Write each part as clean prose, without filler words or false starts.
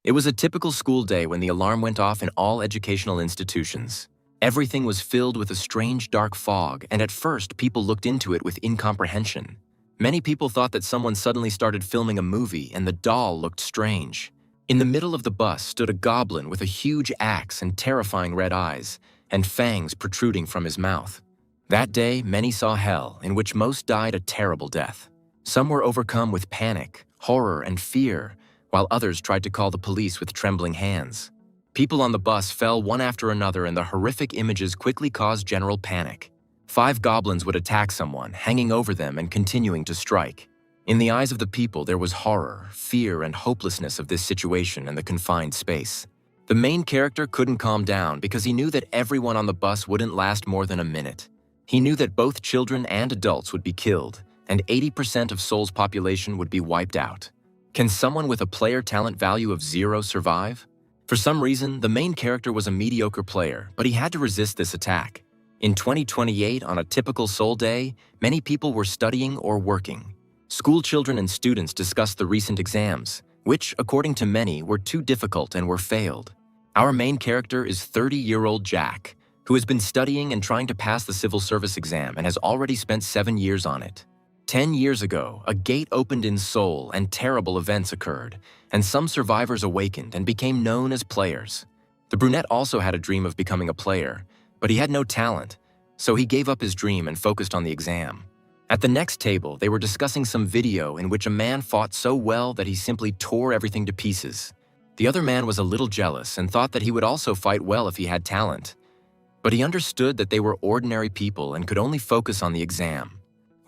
It was a typical school day when the alarm went off in all educational institutions. Everything was filled with a strange dark fog, and at first people looked into it with incomprehension. Many people thought that someone suddenly started filming a movie and the doll looked strange. In the middle of the bus stood a goblin with a huge axe and terrifying red eyes, and fangs protruding from his mouth. That day, many saw hell, in which most died a terrible death. Some were overcome with panic, horror, and fear, while others tried to call the police with trembling hands. People on the bus fell one after another, and the horrific images quickly caused general panic. 5 goblins would attack someone, hanging over them and continuing to strike. In the eyes of the people, there was horror, fear, and hopelessness of this situation and the confined space. The main character couldn't calm down because he knew that everyone on the bus wouldn't last more than a minute. He knew that both children and adults would be killed, and 80% of Seoul's population would be wiped out. Can someone with a player talent value of 0 survive? For some reason, the main character was a mediocre player, but he had to resist this attack. In 2028, on a typical Seoul day, many people were studying or working. School children and students discussed the recent exams, which, according to many, were too difficult and were failed. Our main character is 30-year-old Jack, who has been studying and trying to pass the civil service exam and has already spent 7 years on it. 10 years ago, a gate opened in Seoul and terrible events occurred, and some survivors awakened and became known as players. The brunette also had a dream of becoming a player, but he had no talent, so he gave up his dream and focused on the exam. At the next table, they were discussing some video in which a man fought so well that he simply tore everything to pieces. The other man was a little jealous and thought that he would also fight well if he had talent. But he understood that they were ordinary people and could only focus on the exam.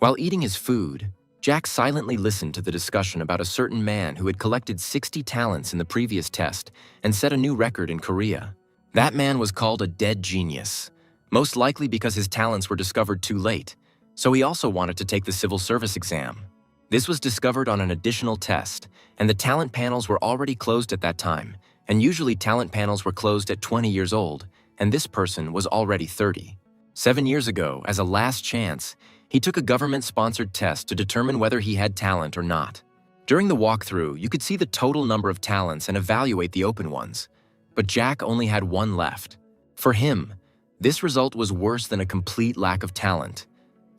While eating his food, Jack silently listened to the discussion about a certain man who had collected 60 talents in the previous test and set a new record in Korea. That man was called a dead genius, most likely because his talents were discovered too late. So he also wanted to take the civil service exam. This was discovered on an additional test, and the talent panels were already closed at that time, and usually talent panels were closed at 20 years old, and this person was already 30. 7 years ago, as a last chance, he took a government-sponsored test to determine whether he had talent or not. During the walkthrough, you could see the total number of talents and evaluate the open ones, but Jack only had 1 left. For him, this result was worse than a complete lack of talent.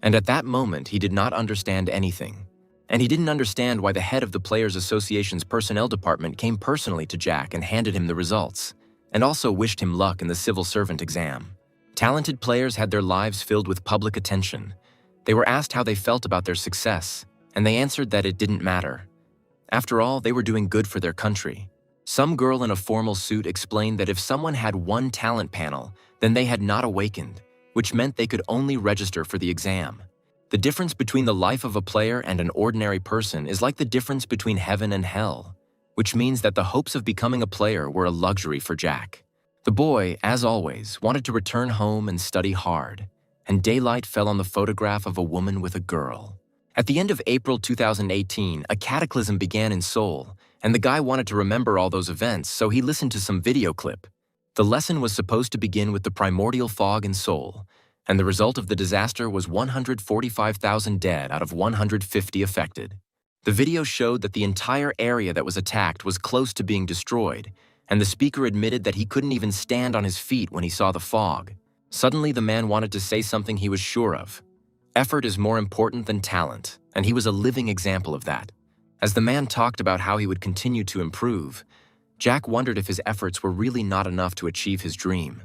And at that moment, he did not understand anything. And he didn't understand why the head of the Players Association's personnel department came personally to Jack and handed him the results, and also wished him luck in the civil servant exam. Talented players had their lives filled with public attention. They were asked how they felt about their success, and they answered that it didn't matter. After all, they were doing good for their country. Some girl in a formal suit explained that if someone had 1 talent panel, then they had not awakened, which meant they could only register for the exam. The difference between the life of a player and an ordinary person is like the difference between heaven and hell, which means that the hopes of becoming a player were a luxury for Jack. The boy, as always, wanted to return home and study hard, and daylight fell on the photograph of a woman with a girl. At the end of April 2018, a cataclysm began in Seoul, and the guy wanted to remember all those events, so he listened to some video clip. The lesson was supposed to begin with the primordial fog in Seoul, and the result of the disaster was 145,000 dead out of 150 affected. The video showed that the entire area that was attacked was close to being destroyed, and the speaker admitted that he couldn't even stand on his feet when he saw the fog. Suddenly, the man wanted to say something he was sure of. Effort is more important than talent, and he was a living example of that. As the man talked about how he would continue to improve, Jack wondered if his efforts were really not enough to achieve his dream.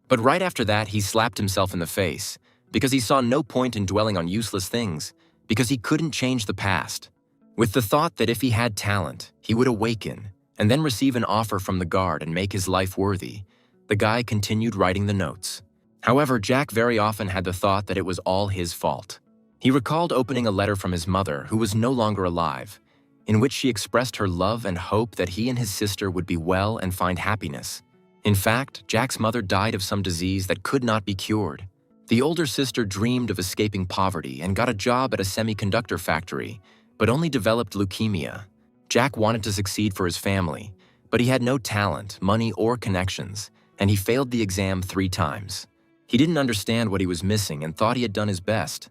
But right after that, he slapped himself in the face, because he saw no point in dwelling on useless things, because he couldn't change the past. With the thought that if he had talent, he would awaken, and then receive an offer from the guard and make his life worthy, the guy continued writing the notes. However, Jack very often had the thought that it was all his fault. He recalled opening a letter from his mother, who was no longer alive, in which she expressed her love and hope that he and his sister would be well and find happiness. In fact, Jack's mother died of some disease that could not be cured. The older sister dreamed of escaping poverty and got a job at a semiconductor factory, but only developed leukemia. Jack wanted to succeed for his family, but he had no talent, money, or connections, and he failed the exam 3 times. He didn't understand what he was missing and thought he had done his best.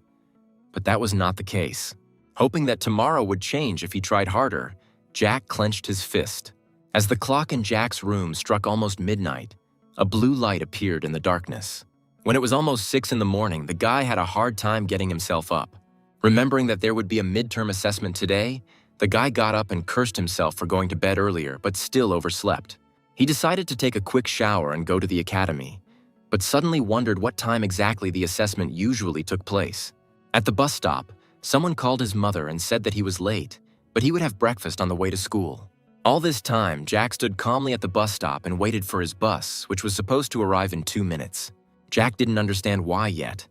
But that was not the case. Hoping that tomorrow would change if he tried harder, Jack clenched his fist. As the clock in Jack's room struck almost midnight, a blue light appeared in the darkness. When it was almost 6 in the morning, the guy had a hard time getting himself up. Remembering that there would be a midterm assessment today, the guy got up and cursed himself for going to bed earlier but still overslept. He decided to take a quick shower and go to the academy, but suddenly wondered what time exactly the assessment usually took place. At the bus stop, someone called his mother and said that he was late, but he would have breakfast on the way to school. All this time, Jack stood calmly at the bus stop and waited for his bus, which was supposed to arrive in 2 minutes. Jack didn't understand why yet,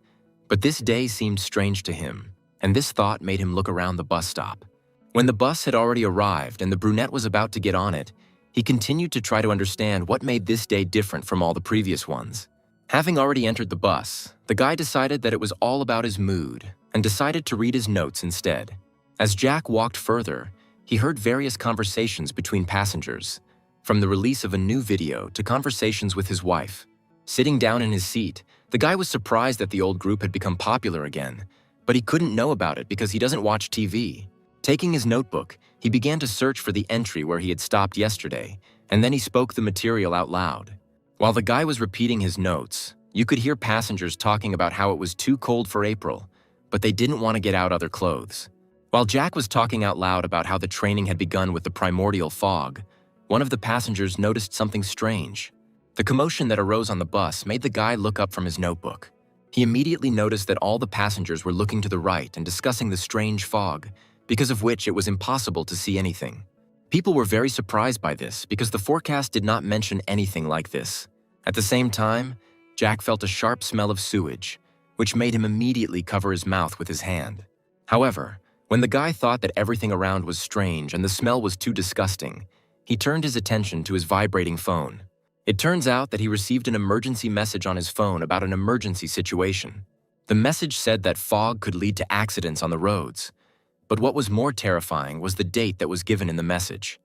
but this day seemed strange to him, and this thought made him look around the bus stop. When the bus had already arrived and the brunette was about to get on it, he continued to try to understand what made this day different from all the previous ones. Having already entered the bus, the guy decided that it was all about his mood and decided to read his notes instead. As Jack walked further, he heard various conversations between passengers, from the release of a new video to conversations with his wife. Sitting down in his seat, the guy was surprised that the old group had become popular again, but he couldn't know about it because he doesn't watch TV. Taking his notebook, he began to search for the entry where he had stopped yesterday, and then he spoke the material out loud. While the guy was repeating his notes, you could hear passengers talking about how it was too cold for April, but they didn't want to get out other clothes. While Jack was talking out loud about how the training had begun with the primordial fog, one of the passengers noticed something strange. The commotion that arose on the bus made the guy look up from his notebook. He immediately noticed that all the passengers were looking to the right and discussing the strange fog, because of which it was impossible to see anything. People were very surprised by this because the forecast did not mention anything like this. At the same time, Jack felt a sharp smell of sewage, which made him immediately cover his mouth with his hand. However, when the guy thought that everything around was strange and the smell was too disgusting, he turned his attention to his vibrating phone. It turns out that he received an emergency message on his phone about an emergency situation. The message said that fog could lead to accidents on the roads. But what was more terrifying was the date that was given in the message.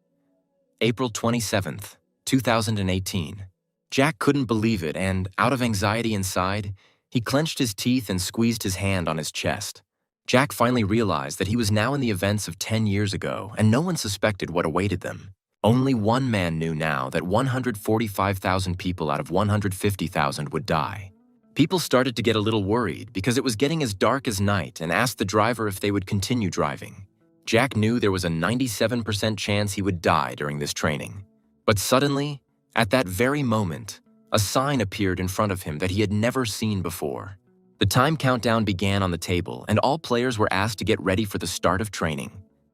April 27th, 2018. Jack couldn't believe it and, out of anxiety inside, he clenched his teeth and squeezed his hand on his chest. Jack finally realized that he was now in the events of 10 years ago and no one suspected what awaited them. Only one man knew now that 145,000 people out of 150,000 would die. People started to get a little worried because it was getting as dark as night and asked the driver if they would continue driving. Jack knew there was a 97% chance he would die during this training. But suddenly, at that very moment, a sign appeared in front of him that he had never seen before. The time countdown began on the table and all players were asked to get ready for the start of training.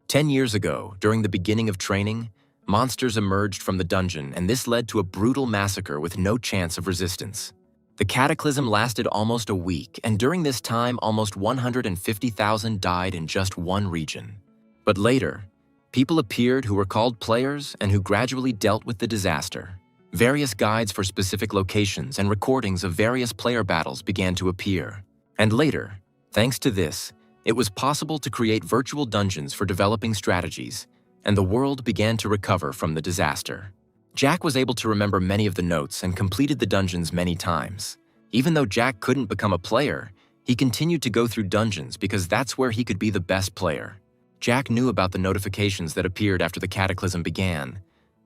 10 years ago, during the beginning of training, monsters emerged from the dungeon and this led to a brutal massacre with no chance of resistance. The cataclysm lasted almost a week, and during this time, almost 150,000 died in just one region. But later, people appeared who were called players and who gradually dealt with the disaster. Various guides for specific locations and recordings of various player battles began to appear. And later, thanks to this, it was possible to create virtual dungeons for developing strategies, and the world began to recover from the disaster. Jack was able to remember many of the notes and completed the dungeons many times. Even though Jack couldn't become a player, he continued to go through dungeons because that's where he could be the best player. Jack knew about the notifications that appeared after the cataclysm began,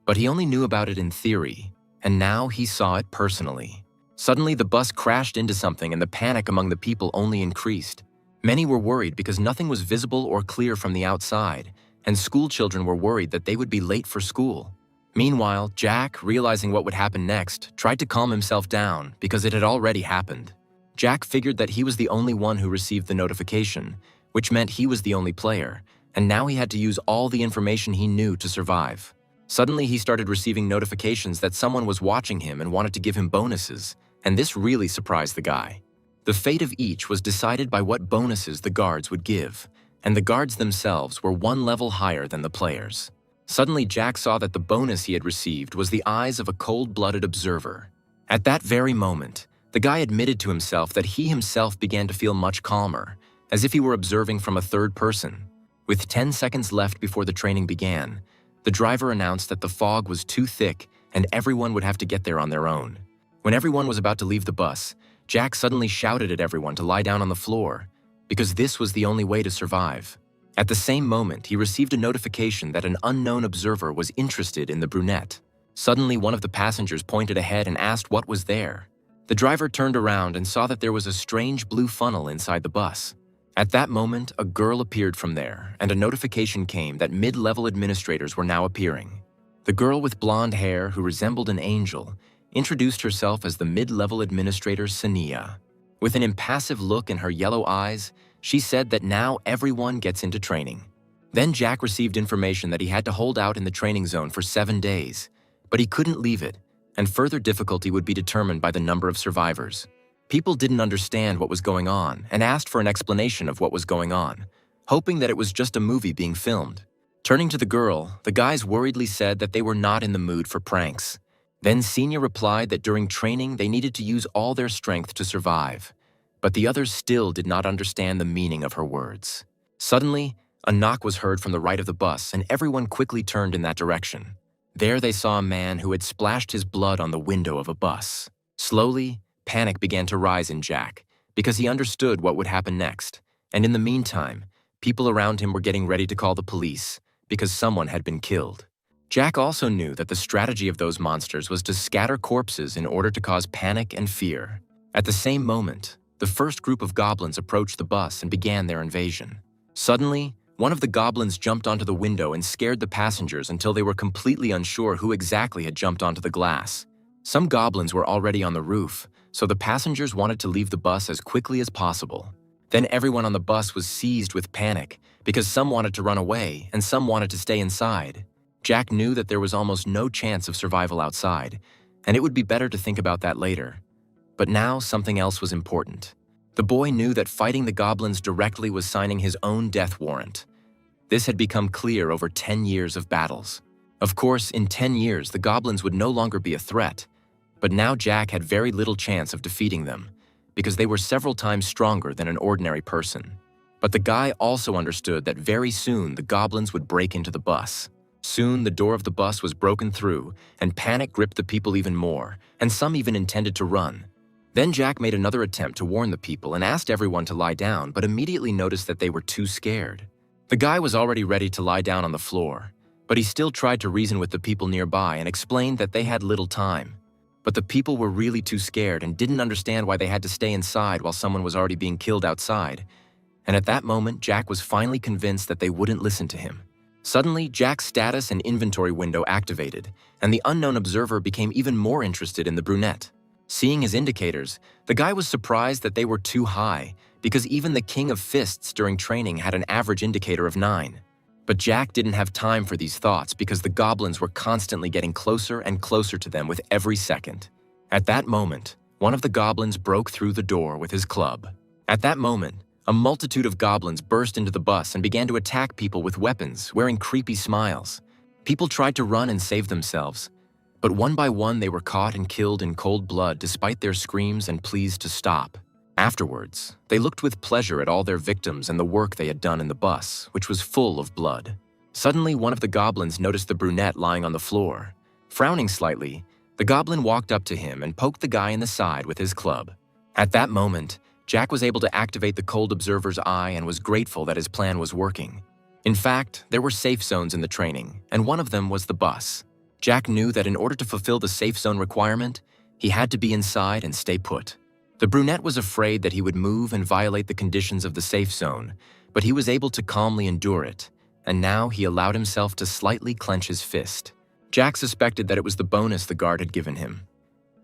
but he only knew about it in theory, and now he saw it personally. Suddenly, the bus crashed into something and the panic among the people only increased. Many were worried because nothing was visible or clear from the outside, and school children were worried that they would be late for school. Meanwhile, Jack, realizing what would happen next, tried to calm himself down because it had already happened. Jack figured that he was the only one who received the notification, which meant he was the only player, and now he had to use all the information he knew to survive. Suddenly, he started receiving notifications that someone was watching him and wanted to give him bonuses, and this really surprised the guy. The fate of each was decided by what bonuses the guards would give, and the guards themselves were one level higher than the players. Suddenly, Jack saw that the bonus he had received was the eyes of a cold-blooded observer. At that very moment, the guy admitted to himself that he himself began to feel much calmer, as if he were observing from a third person. With 10 seconds left before the training began, the driver announced that the fog was too thick and everyone would have to get there on their own. When everyone was about to leave the bus, Jack suddenly shouted at everyone to lie down on the floor, because this was the only way to survive. At the same moment, he received a notification that an unknown observer was interested in the brunette. Suddenly, one of the passengers pointed ahead and asked what was there. The driver turned around and saw that there was a strange blue funnel inside the bus. At that moment, a girl appeared from there, and a notification came that mid-level administrators were now appearing. The girl with blonde hair, who resembled an angel, introduced herself as the mid-level administrator Sania. With an impassive look in her yellow eyes, she said that now everyone gets into training. Then Jack received information that he had to hold out in the training zone for 7 days, but he couldn't leave it, and further difficulty would be determined by the number of survivors. People didn't understand what was going on and asked for an explanation of what was going on, hoping that it was just a movie being filmed. Turning to the girl, the guys worriedly said that they were not in the mood for pranks. Then Senior replied that during training they needed to use all their strength to survive. But the others still did not understand the meaning of her words. Suddenly, a knock was heard from the right of the bus, and everyone quickly turned in that direction. There they saw a man who had splashed his blood on the window of a bus. Slowly, panic began to rise in Jack, because he understood what would happen next. And in the meantime, people around him were getting ready to call the police, because someone had been killed. Jack also knew that the strategy of those monsters was to scatter corpses in order to cause panic and fear. At the same moment, the first group of goblins approached the bus and began their invasion. Suddenly, one of the goblins jumped onto the window and scared the passengers until they were completely unsure who exactly had jumped onto the glass. Some goblins were already on the roof, so the passengers wanted to leave the bus as quickly as possible. Then everyone on the bus was seized with panic because some wanted to run away and some wanted to stay inside. Jack knew that there was almost no chance of survival outside, and it would be better to think about that later. But now something else was important. The boy knew that fighting the goblins directly was signing his own death warrant. This had become clear over 10 years of battles. Of course, in 10 years, the goblins would no longer be a threat, but now Jack had very little chance of defeating them, because they were several times stronger than an ordinary person. But the guy also understood that very soon the goblins would break into the bus. Soon the door of the bus was broken through, and panic gripped the people even more, and some even intended to run. Then Jack made another attempt to warn the people and asked everyone to lie down, but immediately noticed that they were too scared. The guy was already ready to lie down on the floor, but he still tried to reason with the people nearby and explained that they had little time. But the people were really too scared and didn't understand why they had to stay inside while someone was already being killed outside. And at that moment, Jack was finally convinced that they wouldn't listen to him. Suddenly, Jack's status and inventory window activated, and the unknown observer became even more interested in the brunette. Seeing his indicators, the guy was surprised that they were too high, because even the King of Fists during training had an average indicator of 9. But Jack didn't have time for these thoughts because the goblins were constantly getting closer and closer to them with every second. At that moment, one of the goblins broke through the door with his club. At that moment, a multitude of goblins burst into the bus and began to attack people with weapons, wearing creepy smiles. People tried to run and save themselves, but one by one they were caught and killed in cold blood despite their screams and pleas to stop. Afterwards, they looked with pleasure at all their victims and the work they had done in the bus, which was full of blood. Suddenly, one of the goblins noticed the brunette lying on the floor. Frowning slightly, the goblin walked up to him and poked the guy in the side with his club. At that moment, Jack was able to activate the cold observer's eye and was grateful that his plan was working. In fact, there were safe zones in the training, and one of them was the bus. Jack knew that in order to fulfill the safe zone requirement, he had to be inside and stay put. The brunette was afraid that he would move and violate the conditions of the safe zone, but he was able to calmly endure it, and now he allowed himself to slightly clench his fist. Jack suspected that it was the bonus the guard had given him.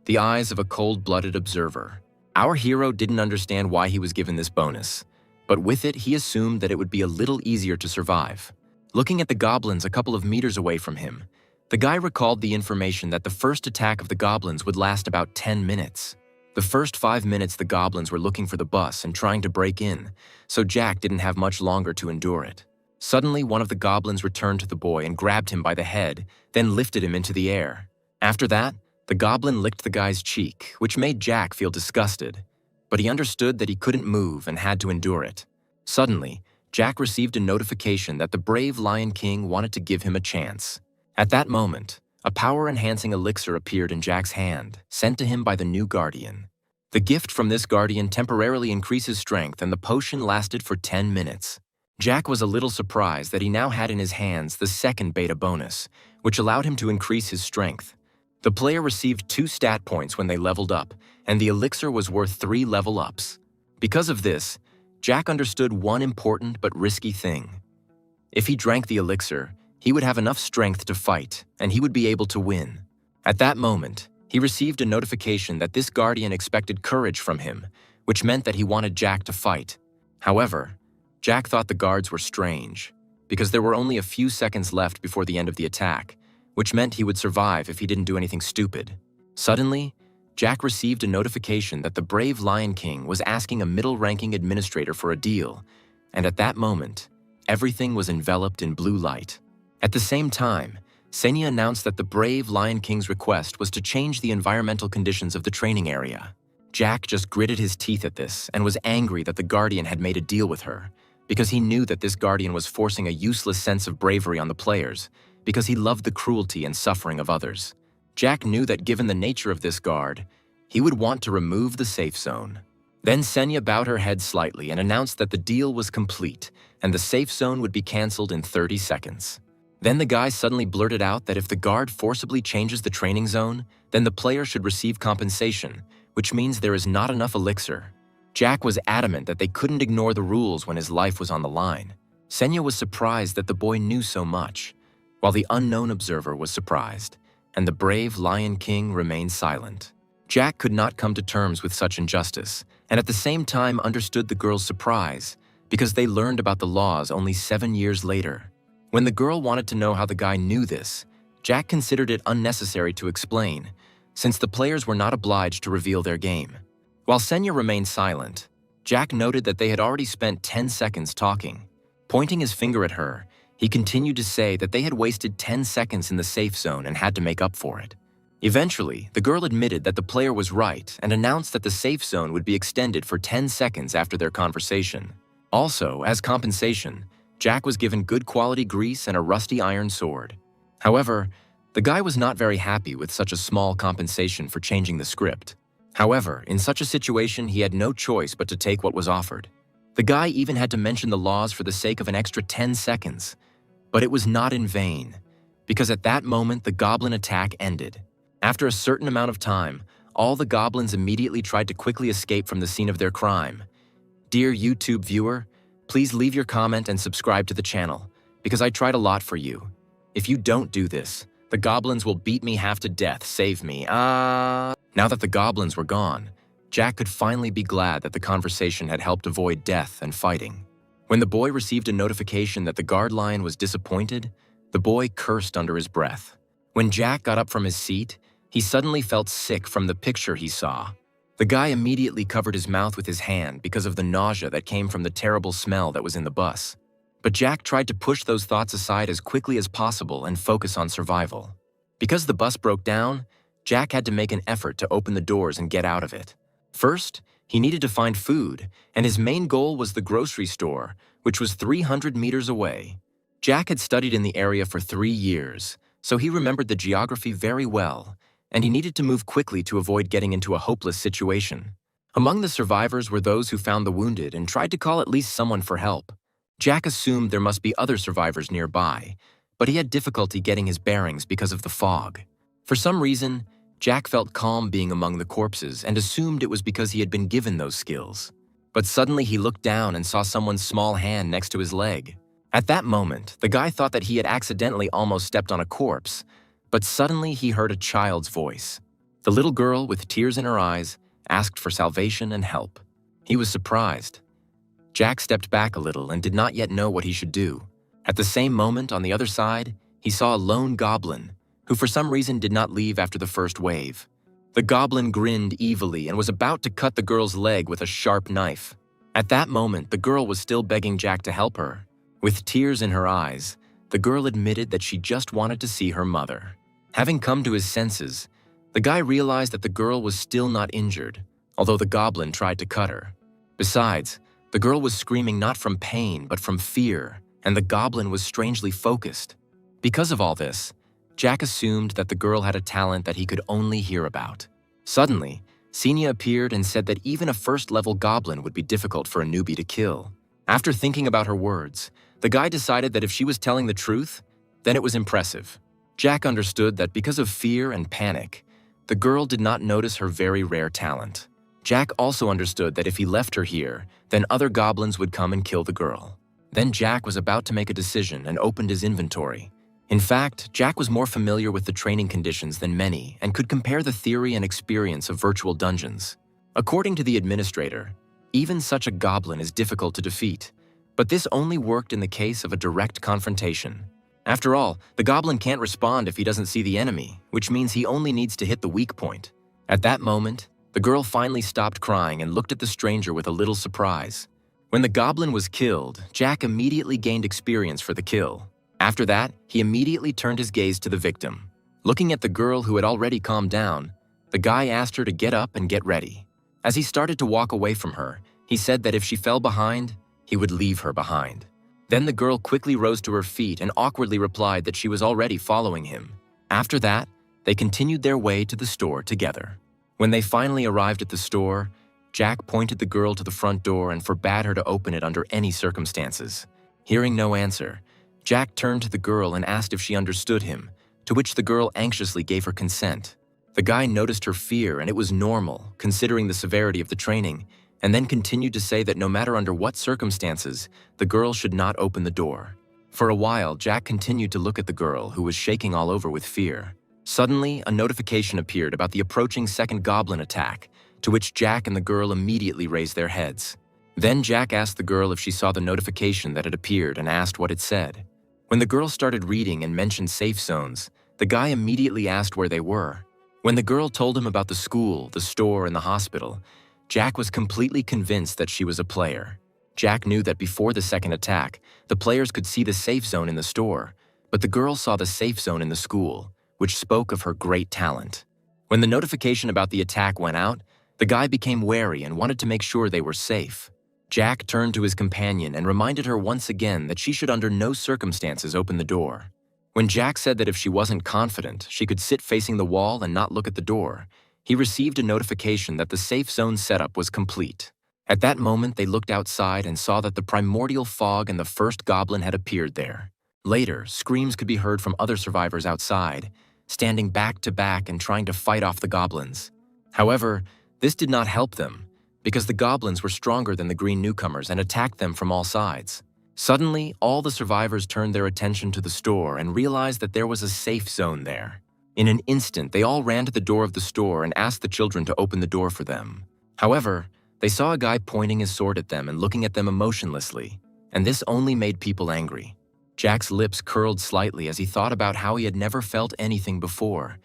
The eyes of a cold-blooded observer. Our hero didn't understand why he was given this bonus, but with it he assumed that it would be a little easier to survive. Looking at the goblins a couple of meters away from him, the guy recalled the information that the first attack of the goblins would last about 10 minutes. The first 5 minutes the goblins were looking for the bus and trying to break in, so Jack didn't have much longer to endure it. Suddenly, one of the goblins returned to the boy and grabbed him by the head, then lifted him into the air. After that, the goblin licked the guy's cheek, which made Jack feel disgusted, but he understood that he couldn't move and had to endure it. Suddenly, Jack received a notification that the brave Lion King wanted to give him a chance. At that moment, a power-enhancing elixir appeared in Jack's hand, sent to him by the new guardian. The gift from this guardian temporarily increases strength, and the potion lasted for 10 minutes. Jack was a little surprised that he now had in his hands the second beta bonus, which allowed him to increase his strength. The player received 2 stat points when they leveled up, and the elixir was worth 3 level ups. Because of this, Jack understood one important but risky thing. If he drank the elixir, he would have enough strength to fight, and he would be able to win. At that moment, he received a notification that this guardian expected courage from him, which meant that he wanted Jack to fight. However, Jack thought the guards were strange, because there were only a few seconds left before the end of the attack, which meant he would survive if he didn't do anything stupid. Suddenly, Jack received a notification that the brave Lion King was asking a middle-ranking administrator for a deal, and at that moment, everything was enveloped in blue light. At the same time, Senya announced that the brave Lion King's request was to change the environmental conditions of the training area. Jack just gritted his teeth at this and was angry that the Guardian had made a deal with her, because he knew that this Guardian was forcing a useless sense of bravery on the players, because he loved the cruelty and suffering of others. Jack knew that given the nature of this guard, he would want to remove the safe zone. Then Senya bowed her head slightly and announced that the deal was complete and the safe zone would be cancelled in 30 seconds. Then the guy suddenly blurted out that if the guard forcibly changes the training zone, then the player should receive compensation, which means there is not enough elixir. Jack was adamant that they couldn't ignore the rules when his life was on the line. Senya was surprised that the boy knew so much, while the unknown observer was surprised, and the brave Lion King remained silent. Jack could not come to terms with such injustice, and at the same time understood the girl's surprise, because they learned about the laws only 7 years later. When the girl wanted to know how the guy knew this, Jack considered it unnecessary to explain, since the players were not obliged to reveal their game. While Senya remained silent, Jack noted that they had already spent 10 seconds talking. Pointing his finger at her, he continued to say that they had wasted 10 seconds in the safe zone and had to make up for it. Eventually, the girl admitted that the player was right and announced that the safe zone would be extended for 10 seconds after their conversation. Also, as compensation, Jack was given good quality grease and a rusty iron sword. However, the guy was not very happy with such a small compensation for changing the script. However, in such a situation, he had no choice but to take what was offered. The guy even had to mention the laws for the sake of an extra 10 seconds. But it was not in vain, because at that moment the goblin attack ended. After a certain amount of time, all the goblins immediately tried to quickly escape from the scene of their crime. Dear YouTube viewer, please leave your comment and subscribe to the channel, because I tried a lot for you. If you don't do this, the goblins will beat me half to death. Save me. Now that the goblins were gone, Jack could finally be glad that the conversation had helped avoid death and fighting. When the boy received a notification that the guard lion was disappointed, the boy cursed under his breath. When Jack got up from his seat, he suddenly felt sick from the picture he saw. The guy immediately covered his mouth with his hand because of the nausea that came from the terrible smell that was in the bus. But Jack tried to push those thoughts aside as quickly as possible and focus on survival. Because the bus broke down, Jack had to make an effort to open the doors and get out of it. First, he needed to find food, and his main goal was the grocery store, which was 300 meters away. Jack had studied in the area for 3 years, so he remembered the geography very well, and he needed to move quickly to avoid getting into a hopeless situation. Among the survivors were those who found the wounded and tried to call at least someone for help. Jack assumed there must be other survivors nearby, but he had difficulty getting his bearings because of the fog. For some reason, Jack felt calm being among the corpses and assumed it was because he had been given those skills. But suddenly he looked down and saw someone's small hand next to his leg. At that moment, the guy thought that he had accidentally almost stepped on a corpse, but suddenly he heard a child's voice. The little girl, with tears in her eyes, asked for salvation and help. He was surprised. Jack stepped back a little and did not yet know what he should do. At the same moment, on the other side, he saw a lone goblin, who for some reason did not leave after the first wave. The goblin grinned evilly and was about to cut the girl's leg with a sharp knife. At that moment, the girl was still begging Jack to help her. With tears in her eyes, the girl admitted that she just wanted to see her mother. Having come to his senses, the guy realized that the girl was still not injured, although the goblin tried to cut her. Besides, the girl was screaming not from pain but from fear, and the goblin was strangely focused. Because of all this, Jack assumed that the girl had a talent that he could only hear about. Suddenly, Senya appeared and said that even a first-level goblin would be difficult for a newbie to kill. After thinking about her words, the guy decided that if she was telling the truth, then it was impressive. Jack understood that because of fear and panic, the girl did not notice her very rare talent. Jack also understood that if he left her here, then other goblins would come and kill the girl. Then Jack was about to make a decision and opened his inventory. In fact, Jack was more familiar with the training conditions than many and could compare the theory and experience of virtual dungeons. According to the administrator, even such a goblin is difficult to defeat, but this only worked in the case of a direct confrontation. After all, the goblin can't respond if he doesn't see the enemy, which means he only needs to hit the weak point. At that moment, the girl finally stopped crying and looked at the stranger with a little surprise. When the goblin was killed, Jack immediately gained experience for the kill. After that, he immediately turned his gaze to the victim. Looking at the girl who had already calmed down, the guy asked her to get up and get ready. As he started to walk away from her, he said that if she fell behind, he would leave her behind. Then the girl quickly rose to her feet and awkwardly replied that she was already following him. After that, they continued their way to the store together. When they finally arrived at the store, Jack pointed the girl to the front door and forbade her to open it under any circumstances. Hearing no answer, Jack turned to the girl and asked if she understood him, to which the girl anxiously gave her consent. The guy noticed her fear, and it was normal, considering the severity of the training, and then continued to say that no matter under what circumstances, the girl should not open the door. For a while, Jack continued to look at the girl, who was shaking all over with fear. Suddenly, a notification appeared about the approaching second goblin attack, to which Jack and the girl immediately raised their heads. Then Jack asked the girl if she saw the notification that had appeared and asked what it said. When the girl started reading and mentioned safe zones, the guy immediately asked where they were. When the girl told him about the school, the store, and the hospital, Jack was completely convinced that she was a player. Jack knew that before the second attack, the players could see the safe zone in the store, but the girl saw the safe zone in the school, which spoke of her great talent. When the notification about the attack went out, the guy became wary and wanted to make sure they were safe. Jack turned to his companion and reminded her once again that she should under no circumstances open the door. When Jack said that if she wasn't confident, she could sit facing the wall and not look at the door, he received a notification that the safe zone setup was complete. At that moment, they looked outside and saw that the primordial fog and the first goblin had appeared there. Later, screams could be heard from other survivors outside, standing back to back and trying to fight off the goblins. However, this did not help them, because the goblins were stronger than the green newcomers and attacked them from all sides. Suddenly, all the survivors turned their attention to the store and realized that there was a safe zone there. In an instant, they all ran to the door of the store and asked the children to open the door for them. However, they saw a guy pointing his sword at them and looking at them emotionlessly, and this only made people angry. Jack's lips curled slightly as he thought about how he had never felt anything before,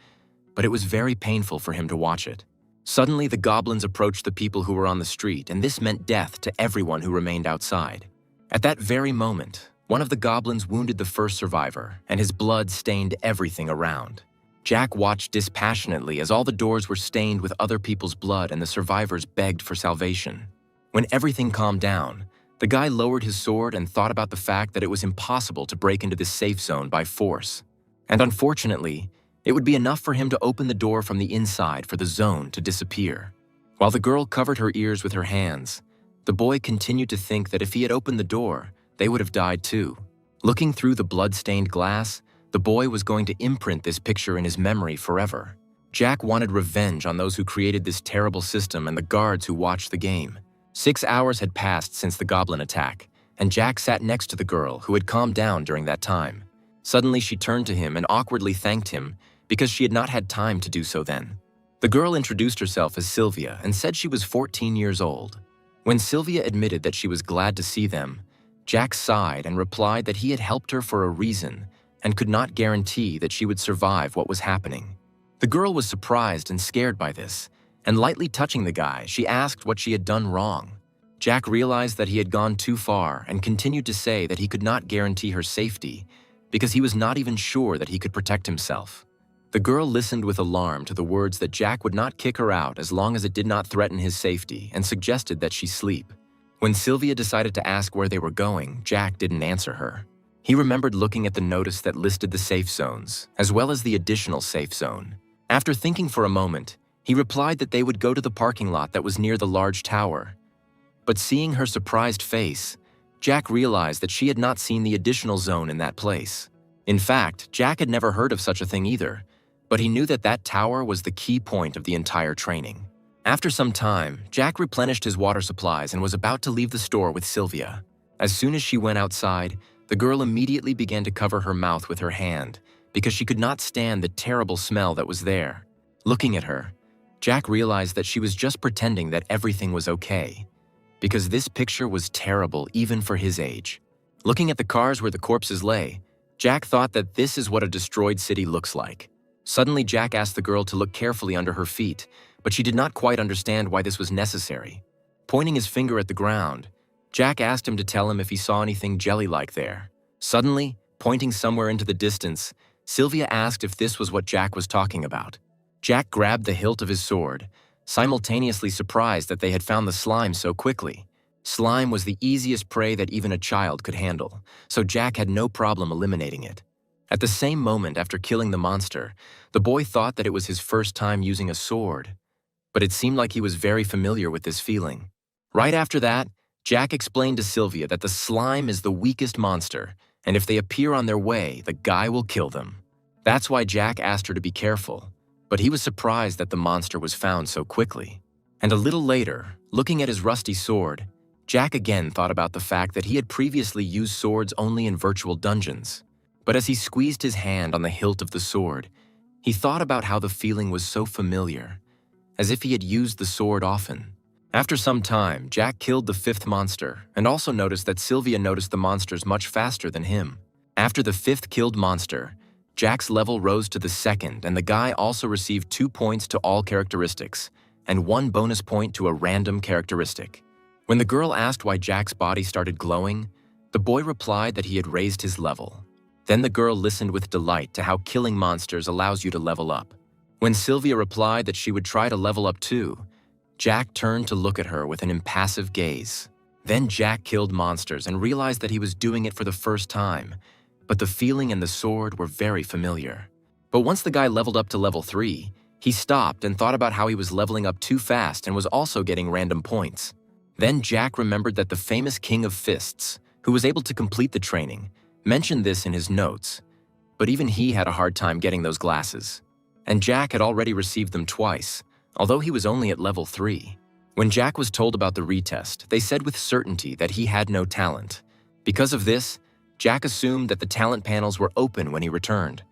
but it was very painful for him to watch it. Suddenly, the goblins approached the people who were on the street, and this meant death to everyone who remained outside. At that very moment, one of the goblins wounded the first survivor, and his blood stained everything around. Jack watched dispassionately as all the doors were stained with other people's blood and the survivors begged for salvation. When everything calmed down, the guy lowered his sword and thought about the fact that it was impossible to break into this safe zone by force. And unfortunately, it would be enough for him to open the door from the inside for the zone to disappear. While the girl covered her ears with her hands, the boy continued to think that if he had opened the door, they would have died too. Looking through the blood-stained glass, the boy was going to imprint this picture in his memory forever. Jack wanted revenge on those who created this terrible system and the guards who watched the game. 6 hours had passed since the goblin attack, and Jack sat next to the girl who had calmed down during that time. Suddenly, she turned to him and awkwardly thanked him because she had not had time to do so then. The girl introduced herself as Sylvia and said she was 14 years old. When Sylvia admitted that she was glad to see them, Jack sighed and replied that he had helped her for a reason and could not guarantee that she would survive what was happening. The girl was surprised and scared by this, and lightly touching the guy, she asked what she had done wrong. Jack realized that he had gone too far and continued to say that he could not guarantee her safety because he was not even sure that he could protect himself. The girl listened with alarm to the words that Jack would not kick her out as long as it did not threaten his safety and suggested that she sleep. When Sylvia decided to ask where they were going, Jack didn't answer her. He remembered looking at the notice that listed the safe zones, as well as the additional safe zone. After thinking for a moment, he replied that they would go to the parking lot that was near the large tower. But seeing her surprised face, Jack realized that she had not seen the additional zone in that place. In fact, Jack had never heard of such a thing either, but he knew that that tower was the key point of the entire training. After some time, Jack replenished his water supplies and was about to leave the store with Sylvia. As soon as she went outside, the girl immediately began to cover her mouth with her hand because she could not stand the terrible smell that was there. Looking at her, Jack realized that she was just pretending that everything was okay, because this picture was terrible even for his age. Looking at the cars where the corpses lay, Jack thought that this is what a destroyed city looks like. Suddenly, Jack asked the girl to look carefully under her feet, but she did not quite understand why this was necessary. Pointing his finger at the ground, Jack asked him to tell him if he saw anything jelly-like there. Suddenly, pointing somewhere into the distance, Sylvia asked if this was what Jack was talking about. Jack grabbed the hilt of his sword, simultaneously surprised that they had found the slime so quickly. Slime was the easiest prey that even a child could handle, so Jack had no problem eliminating it. At the same moment after killing the monster, the boy thought that it was his first time using a sword, but it seemed like he was very familiar with this feeling. Right after that, Jack explained to Sylvia that the slime is the weakest monster, and if they appear on their way, the guy will kill them. That's why Jack asked her to be careful, but he was surprised that the monster was found so quickly. And a little later, looking at his rusty sword, Jack again thought about the fact that he had previously used swords only in virtual dungeons. But as he squeezed his hand on the hilt of the sword, he thought about how the feeling was so familiar, as if he had used the sword often. After some time, Jack killed the fifth monster and also noticed that Sylvia noticed the monsters much faster than him. After the fifth killed monster, Jack's level rose to the second, and the guy also received 2 points to all characteristics and 1 bonus point to a random characteristic. When the girl asked why Jack's body started glowing, the boy replied that he had raised his level. Then the girl listened with delight to how killing monsters allows you to level up. When Sylvia replied that she would try to level up too, Jack turned to look at her with an impassive gaze. Then Jack killed monsters and realized that he was doing it for the first time, but the feeling and the sword were very familiar. But once the guy leveled up to level 3, he stopped and thought about how he was leveling up too fast and was also getting random points. Then Jack remembered that the famous King of Fists, who was able to complete the training, mentioned this in his notes, but even he had a hard time getting those glasses. And Jack had already received them twice, although he was only at level 3. When Jack was told about the retest, they said with certainty that he had no talent. Because of this, Jack assumed that the talent panels were open when he returned,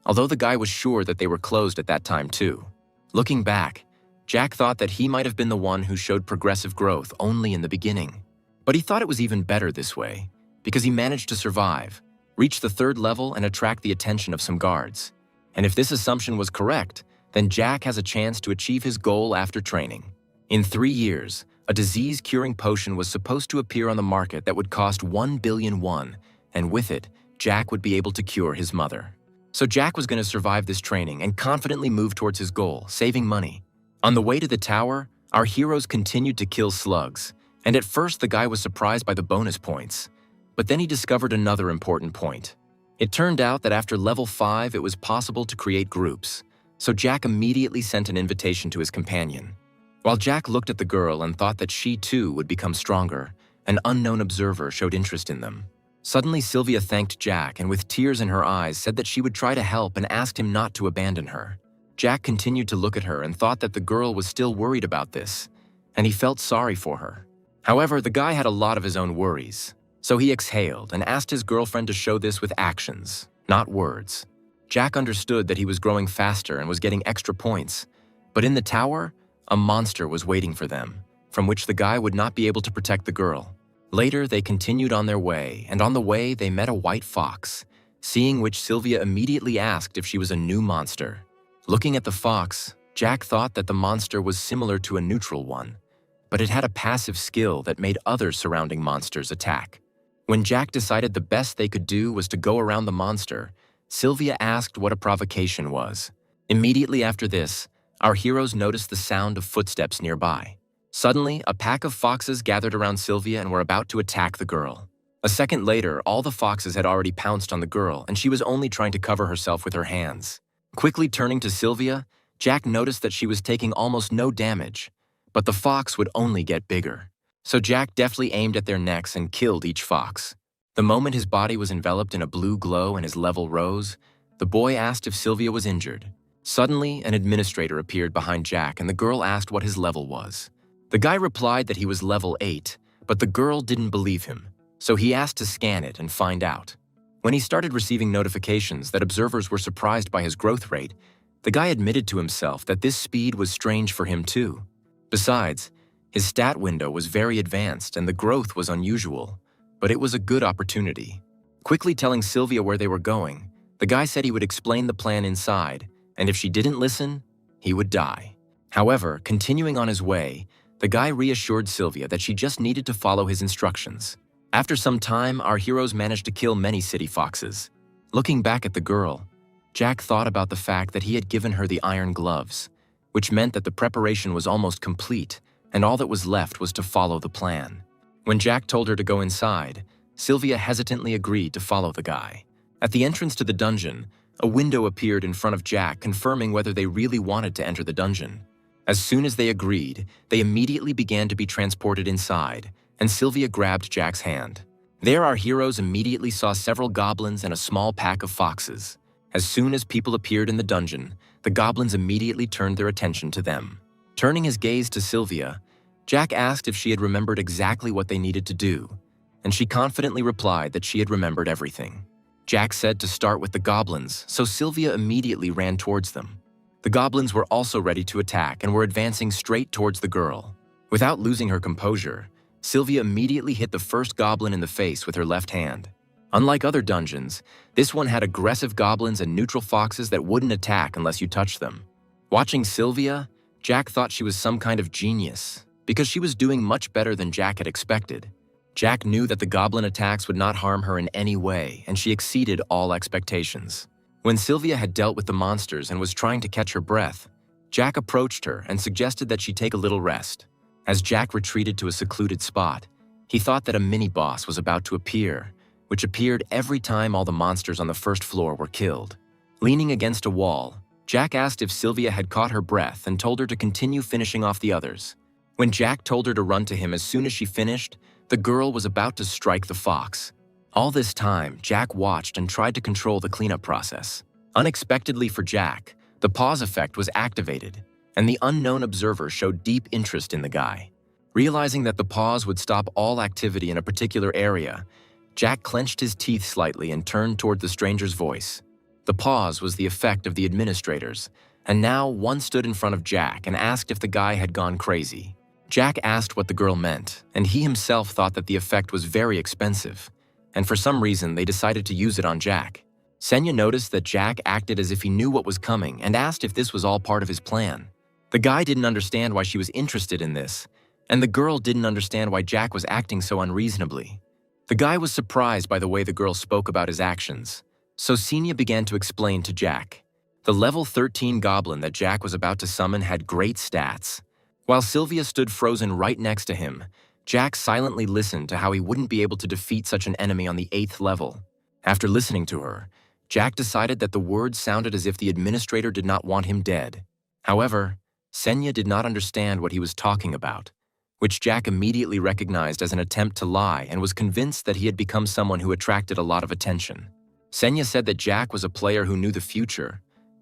although the guy was sure that they were closed at that time too. Looking back, Jack thought that he might have been the one who showed progressive growth only in the beginning. But he thought it was even better this way, because he managed to survive, reach the 3rd level, and attract the attention of some guards. And if this assumption was correct, then Jack has a chance to achieve his goal after training. In 3 years, a disease-curing potion was supposed to appear on the market that would cost 1 billion won, and with it, Jack would be able to cure his mother. So Jack was going to survive this training and confidently move towards his goal, saving money. On the way to the tower, our heroes continued to kill slugs, and at first the guy was surprised by the bonus points. But then he discovered another important point. It turned out that after level 5 it was possible to create groups, so Jack immediately sent an invitation to his companion. While Jack looked at the girl and thought that she too would become stronger, an unknown observer showed interest in them. Suddenly Sylvia thanked Jack and with tears in her eyes said that she would try to help and asked him not to abandon her. Jack continued to look at her and thought that the girl was still worried about this, and he felt sorry for her. However, the guy had a lot of his own worries, so he exhaled and asked his girlfriend to show this with actions, not words. Jack understood that he was growing faster and was getting extra points, but in the tower, a monster was waiting for them, from which the guy would not be able to protect the girl. Later, they continued on their way, and on the way, they met a white fox, seeing which Sylvia immediately asked if she was a new monster. Looking at the fox, Jack thought that the monster was similar to a neutral one, but it had a passive skill that made other surrounding monsters attack. When Jack decided the best they could do was to go around the monster, Sylvia asked what a provocation was. Immediately after this, our heroes noticed the sound of footsteps nearby. Suddenly, a pack of foxes gathered around Sylvia and were about to attack the girl. A second later, all the foxes had already pounced on the girl, and she was only trying to cover herself with her hands. Quickly turning to Sylvia, Jack noticed that she was taking almost no damage, but the fox would only get bigger. So Jack deftly aimed at their necks and killed each fox. The moment his body was enveloped in a blue glow and his level rose, the boy asked if Sylvia was injured. Suddenly, an administrator appeared behind Jack and the girl asked what his level was. The guy replied that he was level 8, but the girl didn't believe him, so he asked to scan it and find out. When he started receiving notifications that observers were surprised by his growth rate, the guy admitted to himself that this speed was strange for him too. Besides, his stat window was very advanced and the growth was unusual, but it was a good opportunity. Quickly telling Sylvia where they were going, the guy said he would explain the plan inside, and if she didn't listen, he would die. However, continuing on his way, the guy reassured Sylvia that she just needed to follow his instructions. After some time, our heroes managed to kill many city foxes. Looking back at the girl, Jack thought about the fact that he had given her the iron gloves, which meant that the preparation was almost complete, and all that was left was to follow the plan. When Jack told her to go inside, Sylvia hesitantly agreed to follow the guy. At the entrance to the dungeon, a window appeared in front of Jack, confirming whether they really wanted to enter the dungeon. As soon as they agreed, they immediately began to be transported inside, and Sylvia grabbed Jack's hand. There, our heroes immediately saw several goblins and a small pack of foxes. As soon as people appeared in the dungeon, the goblins immediately turned their attention to them. Turning his gaze to Sylvia, Jack asked if she had remembered exactly what they needed to do, and she confidently replied that she had remembered everything. Jack said to start with the goblins, so Sylvia immediately ran towards them. The goblins were also ready to attack and were advancing straight towards the girl. Without losing her composure, Sylvia immediately hit the first goblin in the face with her left hand. Unlike other dungeons, this one had aggressive goblins and neutral foxes that wouldn't attack unless you touched them. Watching Sylvia, Jack thought she was some kind of genius, because she was doing much better than Jack had expected. Jack knew that the goblin attacks would not harm her in any way, and she exceeded all expectations. When Sylvia had dealt with the monsters and was trying to catch her breath, Jack approached her and suggested that she take a little rest. As Jack retreated to a secluded spot, he thought that a mini-boss was about to appear, which appeared every time all the monsters on the first floor were killed. Leaning against a wall, Jack asked if Sylvia had caught her breath and told her to continue finishing off the others. When Jack told her to run to him as soon as she finished, the girl was about to strike the fox. All this time, Jack watched and tried to control the cleanup process. Unexpectedly for Jack, the pause effect was activated, and the unknown observer showed deep interest in the guy. Realizing that the pause would stop all activity in a particular area, Jack clenched his teeth slightly and turned toward the stranger's voice. The pause was the effect of the administrators, and now one stood in front of Jack and asked if the guy had gone crazy. Jack asked what the girl meant, and he himself thought that the effect was very expensive, and for some reason they decided to use it on Jack. Senya noticed that Jack acted as if he knew what was coming and asked if this was all part of his plan. The guy didn't understand why she was interested in this, and the girl didn't understand why Jack was acting so unreasonably. The guy was surprised by the way the girl spoke about his actions, so Senya began to explain to Jack. The level 13 goblin that Jack was about to summon had great stats. While Sylvia stood frozen right next to him, Jack silently listened to how he wouldn't be able to defeat such an enemy on the 8th level. After listening to her, Jack decided that the words sounded as if the administrator did not want him dead. However, Senya did not understand what he was talking about, which Jack immediately recognized as an attempt to lie and was convinced that he had become someone who attracted a lot of attention. Senya said that Jack was a player who knew the future,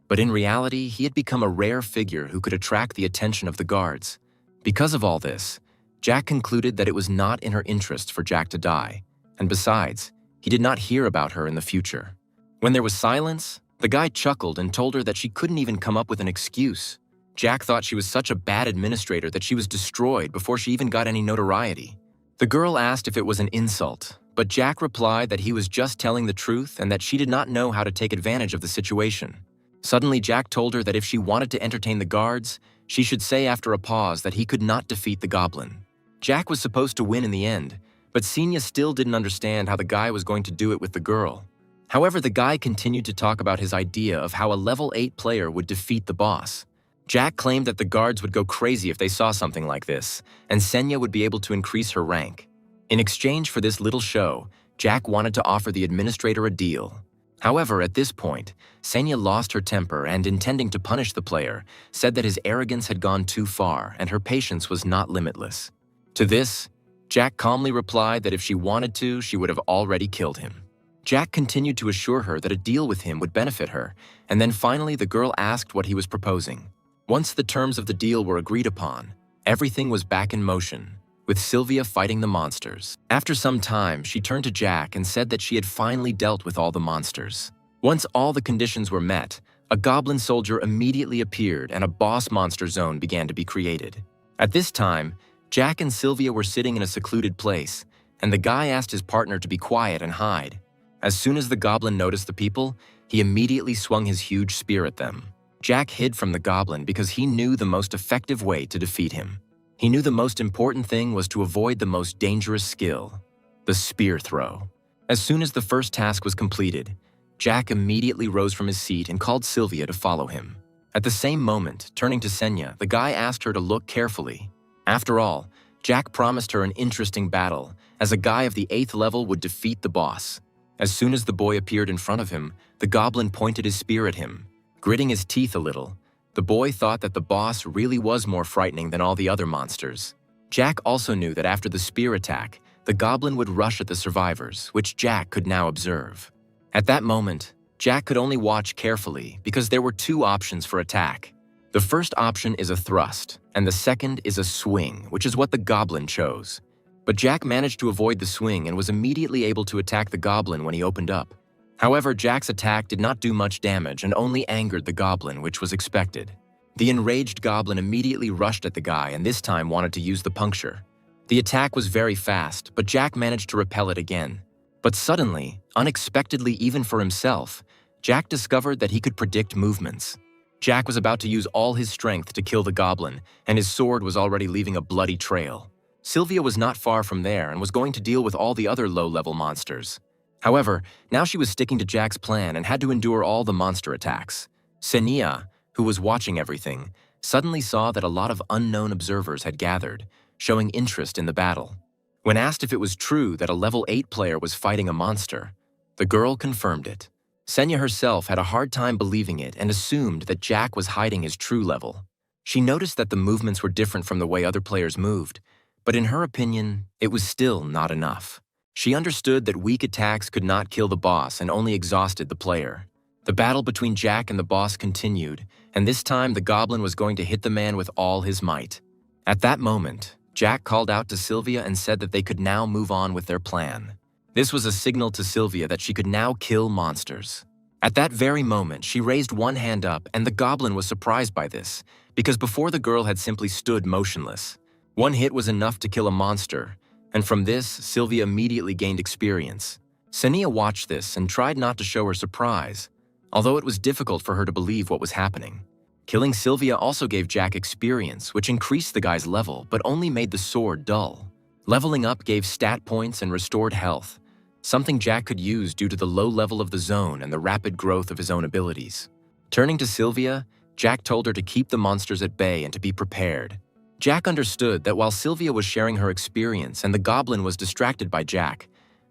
but in reality, he had become a rare figure who could attract the attention of the guards. Because of all this, Jack concluded that it was not in her interest for Jack to die, and besides, he did not hear about her in the future. When there was silence, the guy chuckled and told her that she couldn't even come up with an excuse. Jack thought she was such a bad administrator that she was destroyed before she even got any notoriety. The girl asked if it was an insult, but Jack replied that he was just telling the truth and that she did not know how to take advantage of the situation. Suddenly, Jack told her that if she wanted to entertain the guards, she should say after a pause that he could not defeat the goblin. Jack was supposed to win in the end, but Senya still didn't understand how the guy was going to do it with the girl. However, the guy continued to talk about his idea of how a level 8 player would defeat the boss. Jack claimed that the guards would go crazy if they saw something like this, and Senya would be able to increase her rank. In exchange for this little show, Jack wanted to offer the administrator a deal. However, at this point, Senya lost her temper and, intending to punish the player, said that his arrogance had gone too far and her patience was not limitless. To this, Jack calmly replied that if she wanted to, she would have already killed him. Jack continued to assure her that a deal with him would benefit her, and then finally the girl asked what he was proposing. Once the terms of the deal were agreed upon, everything was back in motion, with Sylvia fighting the monsters. After some time, she turned to Jack and said that she had finally dealt with all the monsters. Once all the conditions were met, a goblin soldier immediately appeared and a boss monster zone began to be created. At this time, Jack and Sylvia were sitting in a secluded place, and the guy asked his partner to be quiet and hide. As soon as the goblin noticed the people, he immediately swung his huge spear at them. Jack hid from the goblin because he knew the most effective way to defeat him. He knew the most important thing was to avoid the most dangerous skill, the spear throw. As soon as the first task was completed, Jack immediately rose from his seat and called Sylvia to follow him. At the same moment, turning to Senya, the guy asked her to look carefully. After all, Jack promised her an interesting battle, as a guy of the 8th level would defeat the boss. As soon as the boy appeared in front of him, the goblin pointed his spear at him. Gritting his teeth a little, the boy thought that the boss really was more frightening than all the other monsters. Jack also knew that after the spear attack, the goblin would rush at the survivors, which Jack could now observe. At that moment, Jack could only watch carefully because there were 2 options for attack. The first option is a thrust, and the second is a swing, which is what the goblin chose. But Jack managed to avoid the swing and was immediately able to attack the goblin when he opened up. However, Jack's attack did not do much damage and only angered the goblin, which was expected. The enraged goblin immediately rushed at the guy and this time wanted to use the puncture. The attack was very fast, but Jack managed to repel it again. But suddenly, unexpectedly even for himself, Jack discovered that he could predict movements. Jack was about to use all his strength to kill the goblin, and his sword was already leaving a bloody trail. Sylvia was not far from there and was going to deal with all the other low-level monsters. However, now she was sticking to Jack's plan and had to endure all the monster attacks. Senya, who was watching everything, suddenly saw that a lot of unknown observers had gathered, showing interest in the battle. When asked if it was true that a level 8 player was fighting a monster, the girl confirmed it. Senya herself had a hard time believing it and assumed that Jack was hiding his true level. She noticed that the movements were different from the way other players moved, but in her opinion, it was still not enough. She understood that weak attacks could not kill the boss and only exhausted the player. The battle between Jack and the boss continued, and this time the goblin was going to hit the man with all his might. At that moment, Jack called out to Sylvia and said that they could now move on with their plan. This was a signal to Sylvia that she could now kill monsters. At that very moment, she raised one hand up and the goblin was surprised by this, because before the girl had simply stood motionless. One hit was enough to kill a monster, and from this, Sylvia immediately gained experience. Senya watched this and tried not to show her surprise, although it was difficult for her to believe what was happening. Killing Sylvia also gave Jack experience, which increased the guy's level but only made the sword dull. Leveling up gave stat points and restored health, something Jack could use due to the low level of the zone and the rapid growth of his own abilities. Turning to Sylvia, Jack told her to keep the monsters at bay and to be prepared. Jack understood that while Sylvia was sharing her experience and the goblin was distracted by Jack,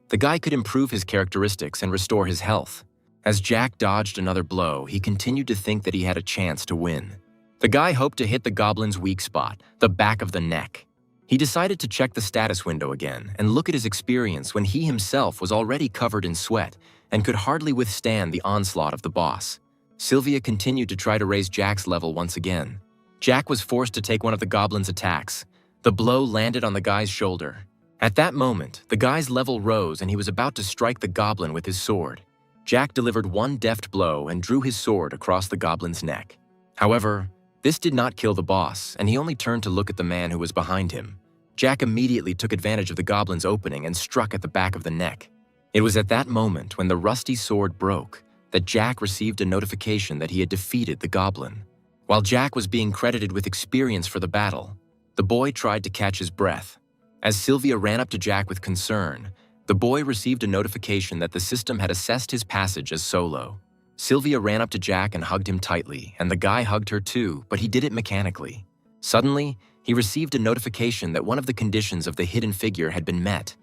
the guy could improve his characteristics and restore his health. As Jack dodged another blow, he continued to think that he had a chance to win. The guy hoped to hit the goblin's weak spot, the back of the neck. He decided to check the status window again and look at his experience when he himself was already covered in sweat and could hardly withstand the onslaught of the boss. Sylvia continued to try to raise Jack's level once again. Jack was forced to take one of the goblin's attacks. The blow landed on the guy's shoulder. At that moment, the guy's level rose and he was about to strike the goblin with his sword. Jack delivered one deft blow and drew his sword across the goblin's neck. However, this did not kill the boss, and he only turned to look at the man who was behind him. Jack immediately took advantage of the goblin's opening and struck at the back of the neck. It was at that moment, when the rusty sword broke, that Jack received a notification that he had defeated the goblin. While Jack was being credited with experience for the battle, the boy tried to catch his breath. As Sylvia ran up to Jack with concern, the boy received a notification that the system had assessed his passage as solo. Sylvia ran up to Jack and hugged him tightly, and the guy hugged her too, but he did it mechanically. Suddenly, he received a notification that one of the conditions of the hidden figure had been met,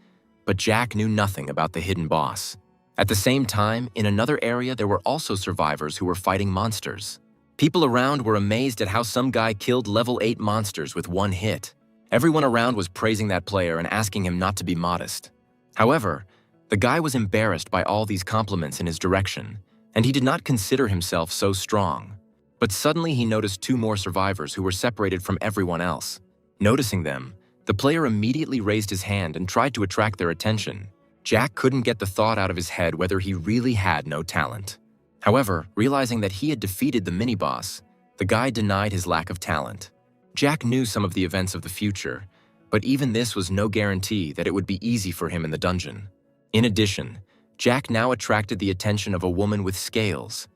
but Jack knew nothing about the hidden boss. At the same time, in another area there were also survivors who were fighting monsters. People around were amazed at how some guy killed level 8 monsters with one hit. Everyone around was praising that player and asking him not to be modest. However, the guy was embarrassed by all these compliments in his direction, and he did not consider himself so strong. But suddenly he noticed two more survivors who were separated from everyone else. Noticing them, the player immediately raised his hand and tried to attract their attention. Jack couldn't get the thought out of his head whether he really had no talent. However, realizing that he had defeated the mini-boss, the guy denied his lack of talent. Jack knew some of the events of the future, but even this was no guarantee that it would be easy for him in the dungeon. In addition, Jack now attracted the attention of a woman with scales,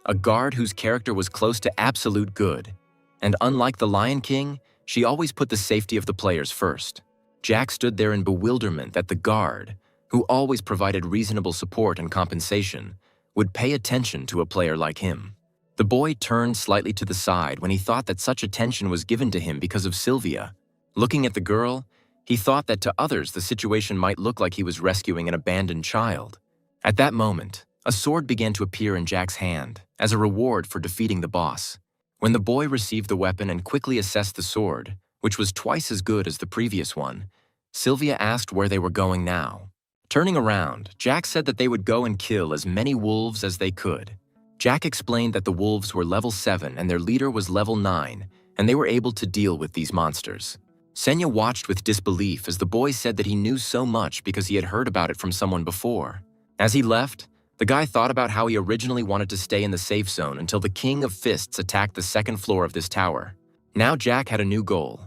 a guard whose character was close to absolute good, and unlike the Lion King, she always put the safety of the players first. Jack stood there in bewilderment that the guard, who always provided reasonable support and compensation, would pay attention to a player like him. The boy turned slightly to the side when he thought that such attention was given to him because of Sylvia. Looking at the girl, he thought that to others the situation might look like he was rescuing an abandoned child. At that moment, a sword began to appear in Jack's hand as a reward for defeating the boss. When the boy received the weapon and quickly assessed the sword, which was twice as good as the previous one, Sylvia asked where they were going now. Turning around, Jack said that they would go and kill as many wolves as they could. Jack explained that the wolves were level 7 and their leader was level 9, and they were able to deal with these monsters. Senya watched with disbelief as the boy said that he knew so much because he had heard about it from someone before. As he left, the guy thought about how he originally wanted to stay in the safe zone until the King of Fists attacked the second floor of this tower. Now Jack had a new goal.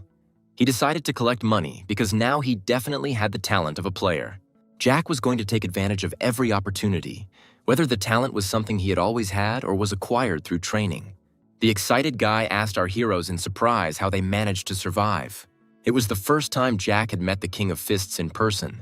He decided to collect money because now he definitely had the talent of a player. Jack was going to take advantage of every opportunity, whether the talent was something he had always had or was acquired through training. The excited guy asked our heroes in surprise how they managed to survive. It was the first time Jack had met the King of Fists in person,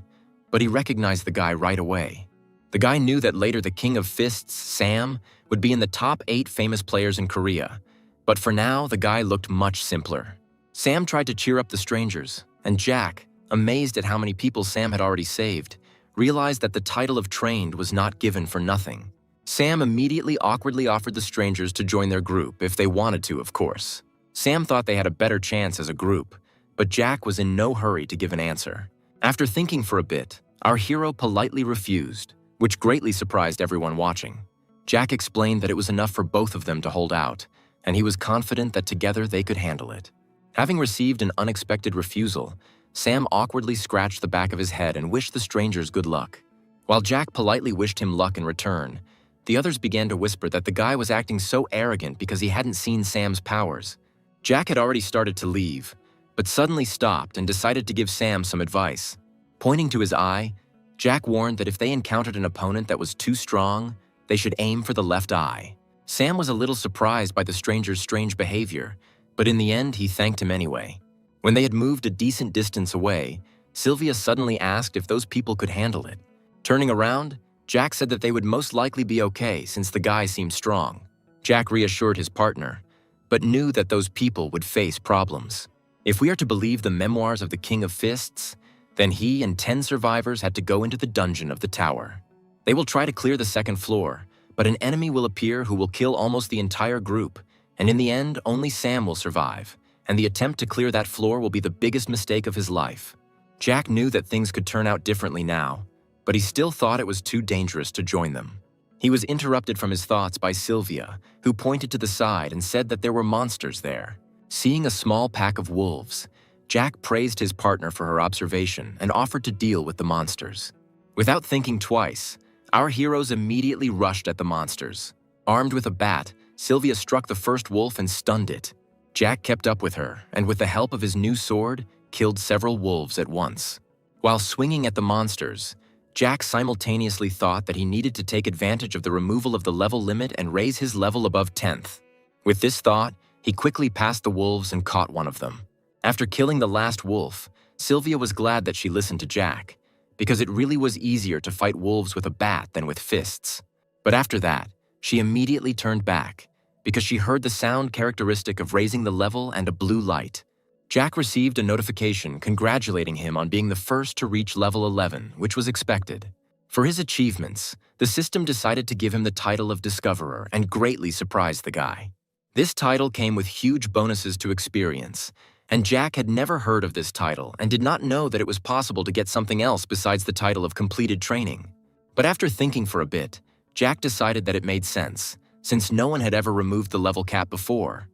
but he recognized the guy right away. The guy knew that later the King of Fists, Sam, would be in the top 8 famous players in Korea, but for now the guy looked much simpler. Sam tried to cheer up the strangers, and Jack, amazed at how many people Sam had already saved, realized that the title of trained was not given for nothing. Sam immediately awkwardly offered the strangers to join their group if they wanted to, of course. Sam thought they had a better chance as a group, but Jack was in no hurry to give an answer. After thinking for a bit, our hero politely refused, which greatly surprised everyone watching. Jack explained that it was enough for both of them to hold out, and he was confident that together they could handle it. Having received an unexpected refusal, Sam awkwardly scratched the back of his head and wished the strangers good luck. While Jack politely wished him luck in return, the others began to whisper that the guy was acting so arrogant because he hadn't seen Sam's powers. Jack had already started to leave, but suddenly stopped and decided to give Sam some advice. Pointing to his eye, Jack warned that if they encountered an opponent that was too strong, they should aim for the left eye. Sam was a little surprised by the stranger's strange behavior, but in the end he thanked him anyway. When they had moved a decent distance away, Sylvia suddenly asked if those people could handle it. Turning around, Jack said that they would most likely be okay since the guy seemed strong. Jack reassured his partner, but knew that those people would face problems. If we are to believe the memoirs of the King of Fists, then he and 10 survivors had to go into the dungeon of the tower. They will try to clear the second floor, but an enemy will appear who will kill almost the entire group, and in the end, only Sam will survive, and the attempt to clear that floor will be the biggest mistake of his life. Jack knew that things could turn out differently now, but he still thought it was too dangerous to join them. He was interrupted from his thoughts by Sylvia, who pointed to the side and said that there were monsters there. Seeing a small pack of wolves, Jack praised his partner for her observation and offered to deal with the monsters. Without thinking twice, our heroes immediately rushed at the monsters. Armed with a bat, Sylvia struck the first wolf and stunned it. Jack kept up with her, and with the help of his new sword, killed several wolves at once. While swinging at the monsters, Jack simultaneously thought that he needed to take advantage of the removal of the level limit and raise his level above 10th. With this thought, he quickly passed the wolves and caught one of them. After killing the last wolf, Sylvia was glad that she listened to Jack, because it really was easier to fight wolves with a bat than with fists. But after that, she immediately turned back, because she heard the sound characteristic of raising the level and a blue light. Jack received a notification congratulating him on being the first to reach level 11, which was expected. For his achievements, the system decided to give him the title of Discoverer and greatly surprised the guy. This title came with huge bonuses to experience, And Jack had never heard of this title and did not know that it was possible to get something else besides the title of completed training. But after thinking for a bit, Jack decided that it made sense, since no one had ever removed the level cap before.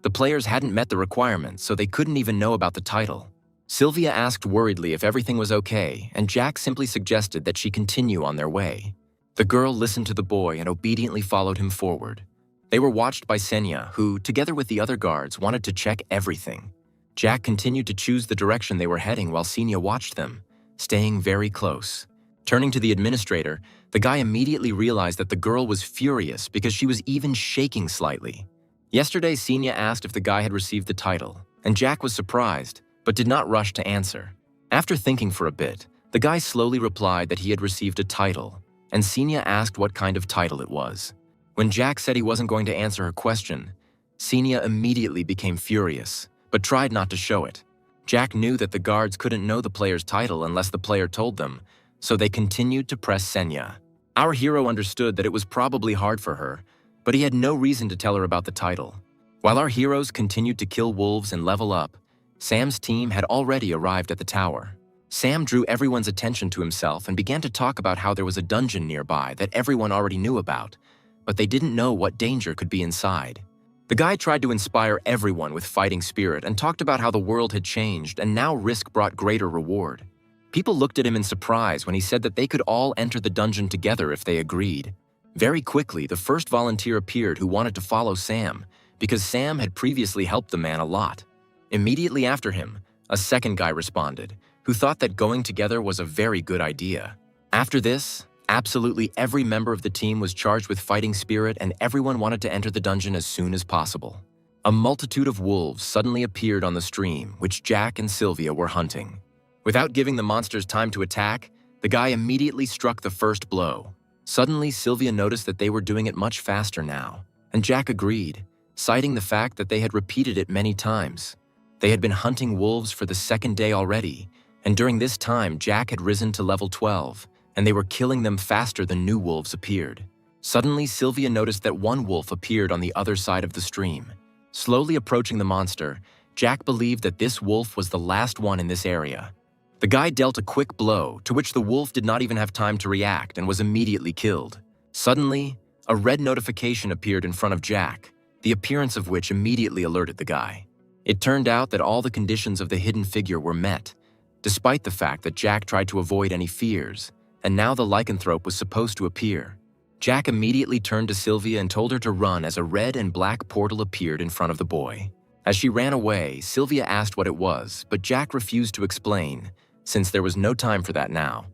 The players hadn't met the requirements, so they couldn't even know about the title. Sylvia asked worriedly if everything was okay, and Jack simply suggested that she continue on their way. The girl listened to the boy and obediently followed him forward. They were watched by Senya, who, together with the other guards, wanted to check everything. Jack continued to choose the direction they were heading while Senya watched them, staying very close. Turning to the administrator, the guy immediately realized that the girl was furious because she was even shaking slightly. Yesterday, Senya asked if the guy had received the title, and Jack was surprised, but did not rush to answer. After thinking for a bit, the guy slowly replied that he had received a title, and Senya asked what kind of title it was. When Jack said he wasn't going to answer her question, Senya immediately became furious, but tried not to show it. Jack knew that the guards couldn't know the player's title unless the player told them, so they continued to press Senya. Our hero understood that it was probably hard for her, but he had no reason to tell her about the title. While our heroes continued to kill wolves and level up, Sam's team had already arrived at the tower. Sam drew everyone's attention to himself and began to talk about how there was a dungeon nearby that everyone already knew about, but they didn't know what danger could be inside. The guy tried to inspire everyone with fighting spirit and talked about how the world had changed and now risk brought greater reward. People looked at him in surprise when he said that they could all enter the dungeon together if they agreed. Very quickly, the first volunteer appeared who wanted to follow Sam, because Sam had previously helped the man a lot. Immediately after him, a second guy responded, who thought that going together was a very good idea. After this, absolutely every member of the team was charged with fighting spirit and everyone wanted to enter the dungeon as soon as possible. A multitude of wolves suddenly appeared on the stream, which Jack and Sylvia were hunting. Without giving the monsters time to attack, the guy immediately struck the first blow. Suddenly, Sylvia noticed that they were doing it much faster now, and Jack agreed, citing the fact that they had repeated it many times. They had been hunting wolves for the second day already, and during this time, Jack had risen to level 12, and they were killing them faster than new wolves appeared. Suddenly, Sylvia noticed that one wolf appeared on the other side of the stream. Slowly approaching the monster, Jack believed that this wolf was the last one in this area. The guy dealt a quick blow, to which the wolf did not even have time to react and was immediately killed. Suddenly, a red notification appeared in front of Jack, the appearance of which immediately alerted the guy. It turned out that all the conditions of the hidden figure were met, despite the fact that Jack tried to avoid any fears, and now the lycanthrope was supposed to appear. Jack immediately turned to Sylvia and told her to run as a red and black portal appeared in front of the boy. As she ran away, Sylvia asked what it was, but Jack refused to explain, since there was no time for that now.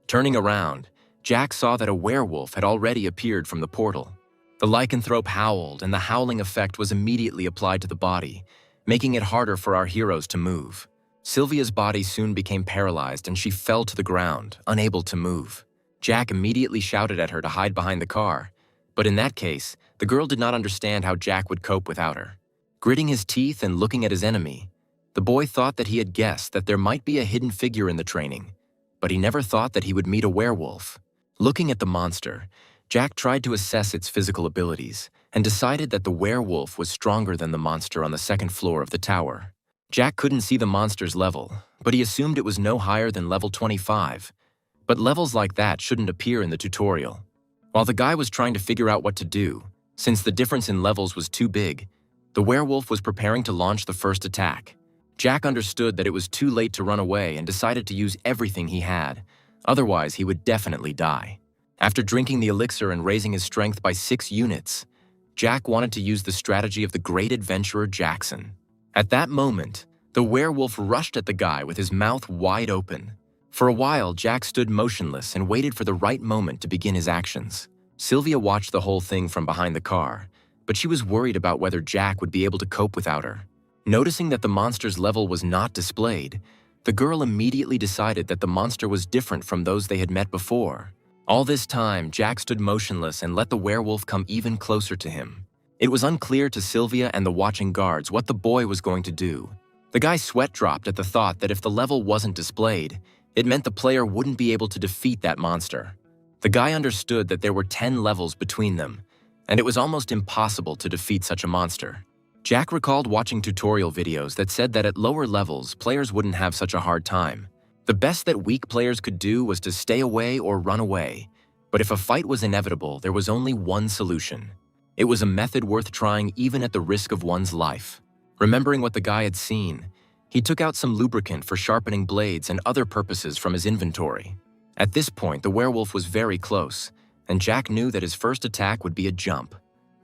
Turning around, Jack saw that a werewolf had already appeared from the portal. The lycanthrope howled, and the howling effect was immediately applied to the body, making it harder for our heroes to move. Sylvia's body soon became paralyzed and she fell to the ground, unable to move. Jack immediately shouted at her to hide behind the car, but in that case, the girl did not understand how Jack would cope without her. Gritting his teeth and looking at his enemy, the boy thought that he had guessed that there might be a hidden figure in the training, but he never thought that he would meet a werewolf. Looking at the monster, Jack tried to assess its physical abilities and decided that the werewolf was stronger than the monster on the second floor of the tower. Jack couldn't see the monster's level, but he assumed it was no higher than level 25. But levels like that shouldn't appear in the tutorial. While the guy was trying to figure out what to do, since the difference in levels was too big, the werewolf was preparing to launch the first attack. Jack understood that it was too late to run away and decided to use everything he had, otherwise he would definitely die. After drinking the elixir and raising his strength by 6 units, Jack wanted to use the strategy of the great adventurer Jackson. At that moment, the werewolf rushed at the guy with his mouth wide open. For a while, Jack stood motionless and waited for the right moment to begin his actions. Sylvia watched the whole thing from behind the car, but she was worried about whether Jack would be able to cope without her. Noticing that the monster's level was not displayed, the girl immediately decided that the monster was different from those they had met before. All this time, Jack stood motionless and let the werewolf come even closer to him. It was unclear to Sylvia and the watching guards what the boy was going to do. The guy's sweat dropped at the thought that if the level wasn't displayed, it meant the player wouldn't be able to defeat that monster. The guy understood that there were 10 levels between them, and it was almost impossible to defeat such a monster. Jack recalled watching tutorial videos that said that at lower levels, players wouldn't have such a hard time. The best that weak players could do was to stay away or run away. But if a fight was inevitable, there was only one solution. It was a method worth trying even at the risk of one's life. Remembering what the guy had seen, he took out some lubricant for sharpening blades and other purposes from his inventory. At this point, the werewolf was very close, and Jack knew that his first attack would be a jump.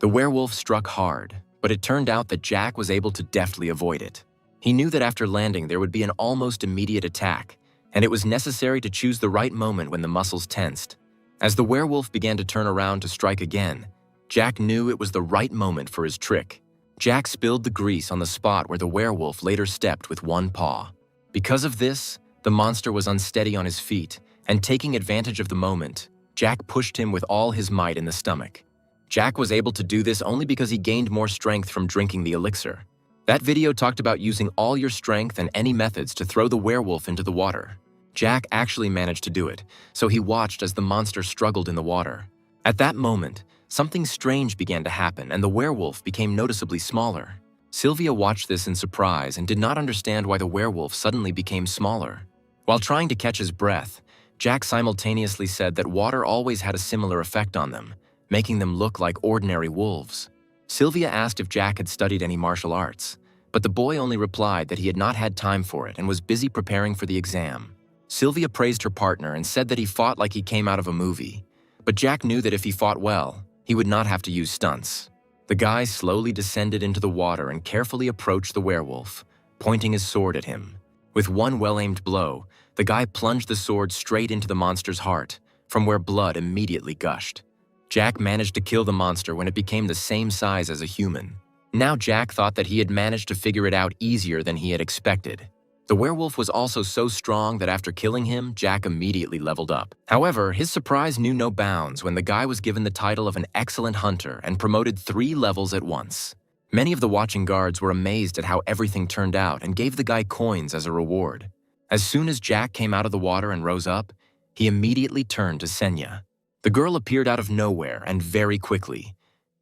The werewolf struck hard, but it turned out that Jack was able to deftly avoid it. He knew that after landing there would be an almost immediate attack, and it was necessary to choose the right moment when the muscles tensed. As the werewolf began to turn around to strike again, Jack knew it was the right moment for his trick. Jack spilled the grease on the spot where the werewolf later stepped with one paw. Because of this, the monster was unsteady on his feet, and taking advantage of the moment, Jack pushed him with all his might in the stomach. Jack was able to do this only because he gained more strength from drinking the elixir. That video talked about using all your strength and any methods to throw the werewolf into the water. Jack actually managed to do it, so he watched as the monster struggled in the water. At that moment, something strange began to happen and the werewolf became noticeably smaller. Sylvia watched this in surprise and did not understand why the werewolf suddenly became smaller. While trying to catch his breath, Jack simultaneously said that water always had a similar effect on them, making them look like ordinary wolves. Sylvia asked if Jack had studied any martial arts, but the boy only replied that he had not had time for it and was busy preparing for the exam. Sylvia praised her partner and said that he fought like he came out of a movie, but Jack knew that if he fought well, he would not have to use stunts. The guy slowly descended into the water and carefully approached the werewolf, pointing his sword at him. With one well-aimed blow, the guy plunged the sword straight into the monster's heart, from where blood immediately gushed. Jack managed to kill the monster when it became the same size as a human. Now Jack thought that he had managed to figure it out easier than he had expected. The werewolf was also so strong that after killing him, Jack immediately leveled up. However, his surprise knew no bounds when the guy was given the title of an excellent hunter and promoted 3 levels at once. Many of the watching guards were amazed at how everything turned out and gave the guy coins as a reward. As soon as Jack came out of the water and rose up, he immediately turned to Senya. The girl appeared out of nowhere and very quickly,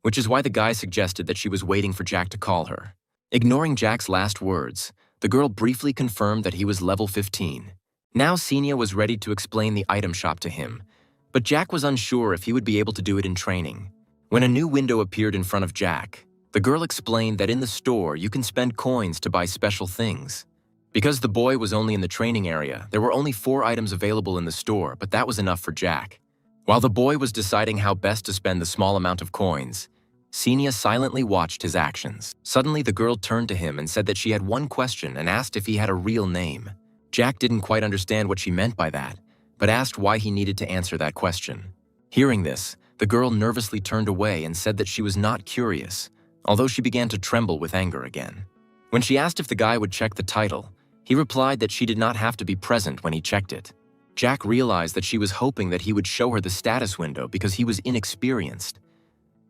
which is why the guy suggested that she was waiting for Jack to call her. Ignoring Jack's last words, the girl briefly confirmed that he was level 15. Now Senya was ready to explain the item shop to him, but Jack was unsure if he would be able to do it in training. When a new window appeared in front of Jack, the girl explained that in the store you can spend coins to buy special things. Because the boy was only in the training area, there were only 4 items available in the store, but that was enough for Jack. While the boy was deciding how best to spend the small amount of coins, Senya silently watched his actions. Suddenly, the girl turned to him and said that she had one question and asked if he had a real name. Jack didn't quite understand what she meant by that, but asked why he needed to answer that question. Hearing this, the girl nervously turned away and said that she was not curious, although she began to tremble with anger again. When she asked if the guy would check the title, he replied that she did not have to be present when he checked it. Jack realized that she was hoping that he would show her the status window because he was inexperienced.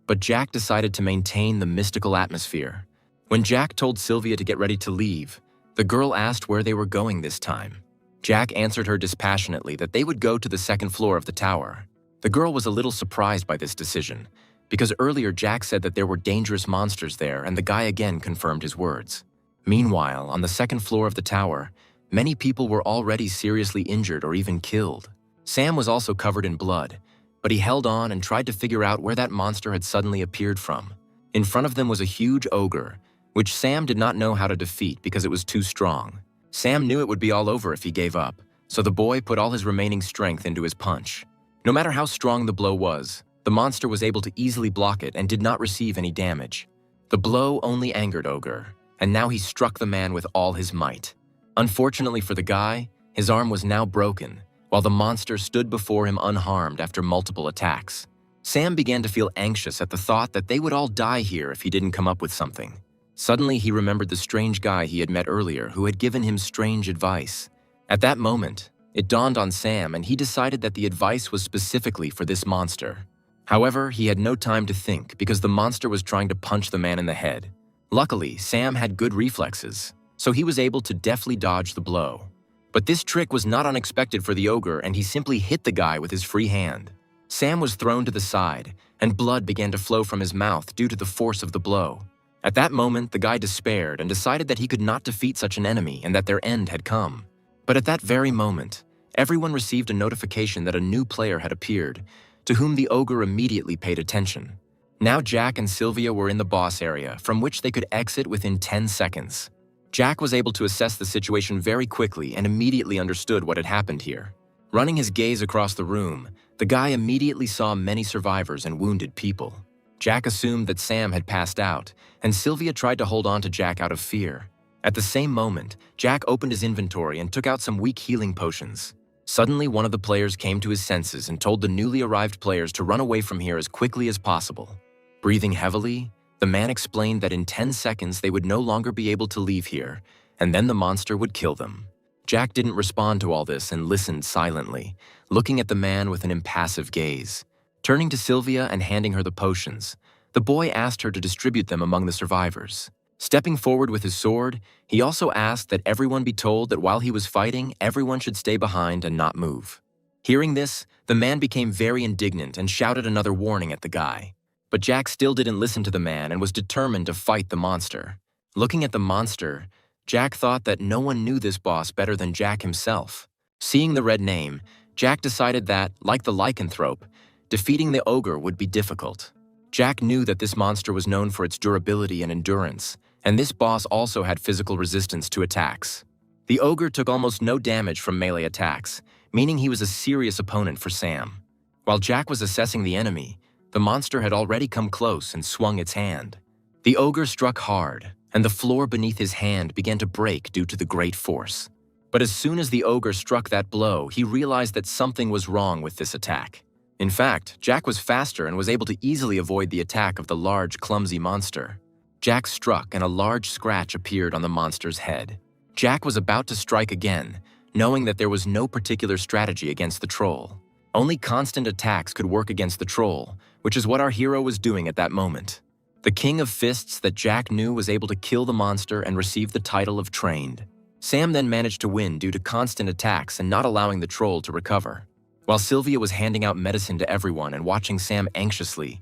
But Jack decided to maintain the mystical atmosphere. When Jack told Sylvia to get ready to leave, the girl asked where they were going this time. Jack answered her dispassionately that they would go to the 2nd floor of the tower. The girl was a little surprised by this decision, because earlier Jack said that there were dangerous monsters there and the guy again confirmed his words. Meanwhile, on the 2nd floor of the tower, many people were already seriously injured or even killed. Sam was also covered in blood, but he held on and tried to figure out where that monster had suddenly appeared from. In front of them was a huge ogre, which Sam did not know how to defeat because it was too strong. Sam knew it would be all over if he gave up, so the boy put all his remaining strength into his punch. No matter how strong the blow was, the monster was able to easily block it and did not receive any damage. The blow only angered Ogre, and now he struck the man with all his might. Unfortunately for the guy, his arm was now broken, while the monster stood before him unharmed after multiple attacks. Sam began to feel anxious at the thought that they would all die here if he didn't come up with something. Suddenly, he remembered the strange guy he had met earlier who had given him strange advice. At that moment, it dawned on Sam and he decided that the advice was specifically for this monster. However, he had no time to think because the monster was trying to punch the man in the head. Luckily, Sam had good reflexes, so he was able to deftly dodge the blow. But this trick was not unexpected for the ogre and he simply hit the guy with his free hand. Sam was thrown to the side and blood began to flow from his mouth due to the force of the blow. At that moment, the guy despaired and decided that he could not defeat such an enemy and that their end had come. But at that very moment, everyone received a notification that a new player had appeared, to whom the ogre immediately paid attention. Now Jack and Sylvia were in the boss area, from which they could exit within 10 seconds. Jack was able to assess the situation very quickly and immediately understood what had happened here. Running his gaze across the room, the guy immediately saw many survivors and wounded people. Jack assumed that Sam had passed out, and Sylvia tried to hold on to Jack out of fear. At the same moment, Jack opened his inventory and took out some weak healing potions. Suddenly, one of the players came to his senses and told the newly arrived players to run away from here as quickly as possible. Breathing heavily, the man explained that in 10 seconds they would no longer be able to leave here, and then the monster would kill them. Jack didn't respond to all this and listened silently, looking at the man with an impassive gaze. Turning to Sylvia and handing her the potions, the boy asked her to distribute them among the survivors. Stepping forward with his sword, he also asked that everyone be told that while he was fighting, everyone should stay behind and not move. Hearing this, the man became very indignant and shouted another warning at the guy. But Jack still didn't listen to the man and was determined to fight the monster. Looking at the monster, Jack thought that no one knew this boss better than Jack himself. Seeing the red name, Jack decided that, like the lycanthrope, defeating the ogre would be difficult. Jack knew that this monster was known for its durability and endurance, and this boss also had physical resistance to attacks. The ogre took almost no damage from melee attacks, meaning he was a serious opponent for Sam. While Jack was assessing the enemy, the monster had already come close and swung its hand. The ogre struck hard, and the floor beneath his hand began to break due to the great force. But as soon as the ogre struck that blow, he realized that something was wrong with this attack. In fact, Jack was faster and was able to easily avoid the attack of the large, clumsy monster. Jack struck and a large scratch appeared on the monster's head. Jack was about to strike again, knowing that there was no particular strategy against the troll. Only constant attacks could work against the troll, which is what our hero was doing at that moment. The king of fists that Jack knew was able to kill the monster and receive the title of trained. Sam then managed to win due to constant attacks and not allowing the troll to recover. While Sylvia was handing out medicine to everyone and watching Sam anxiously,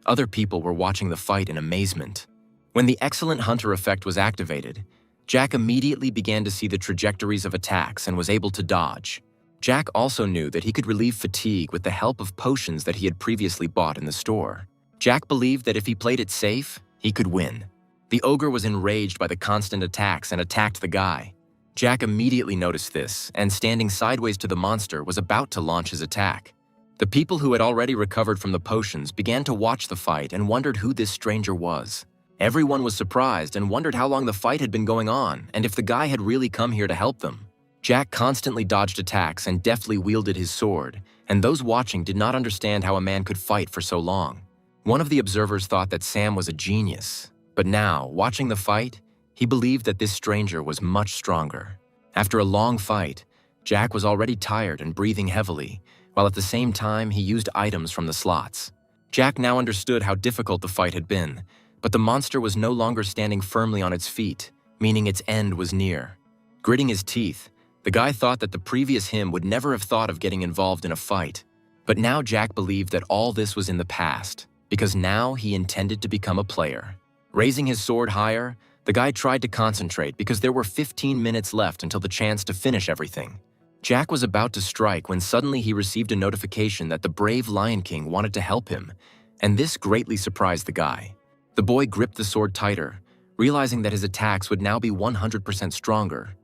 other people were watching the fight in amazement. When the excellent hunter effect was activated, Jack immediately began to see the trajectories of attacks and was able to dodge. Jack also knew that he could relieve fatigue with the help of potions that he had previously bought in the store. Jack believed that if he played it safe, he could win. The ogre was enraged by the constant attacks and attacked the guy. Jack immediately noticed this, and standing sideways to the monster was about to launch his attack. The people who had already recovered from the potions began to watch the fight and wondered who this stranger was. Everyone was surprised and wondered how long the fight had been going on and if the guy had really come here to help them. Jack constantly dodged attacks and deftly wielded his sword, and those watching did not understand how a man could fight for so long. One of the observers thought that Sam was a genius, but now, watching the fight, he believed that this stranger was much stronger. After a long fight, Jack was already tired and breathing heavily, while at the same time he used items from the slots. Jack now understood how difficult the fight had been, but the monster was no longer standing firmly on its feet, meaning its end was near. Gritting his teeth, the guy thought that the previous him would never have thought of getting involved in a fight. But now Jack believed that all this was in the past, because now he intended to become a player. Raising his sword higher, the guy tried to concentrate because there were 15 minutes left until the chance to finish everything. Jack was about to strike when suddenly he received a notification that the brave Lion King wanted to help him, and this greatly surprised the guy. The boy gripped the sword tighter, realizing that his attacks would now be 100% stronger.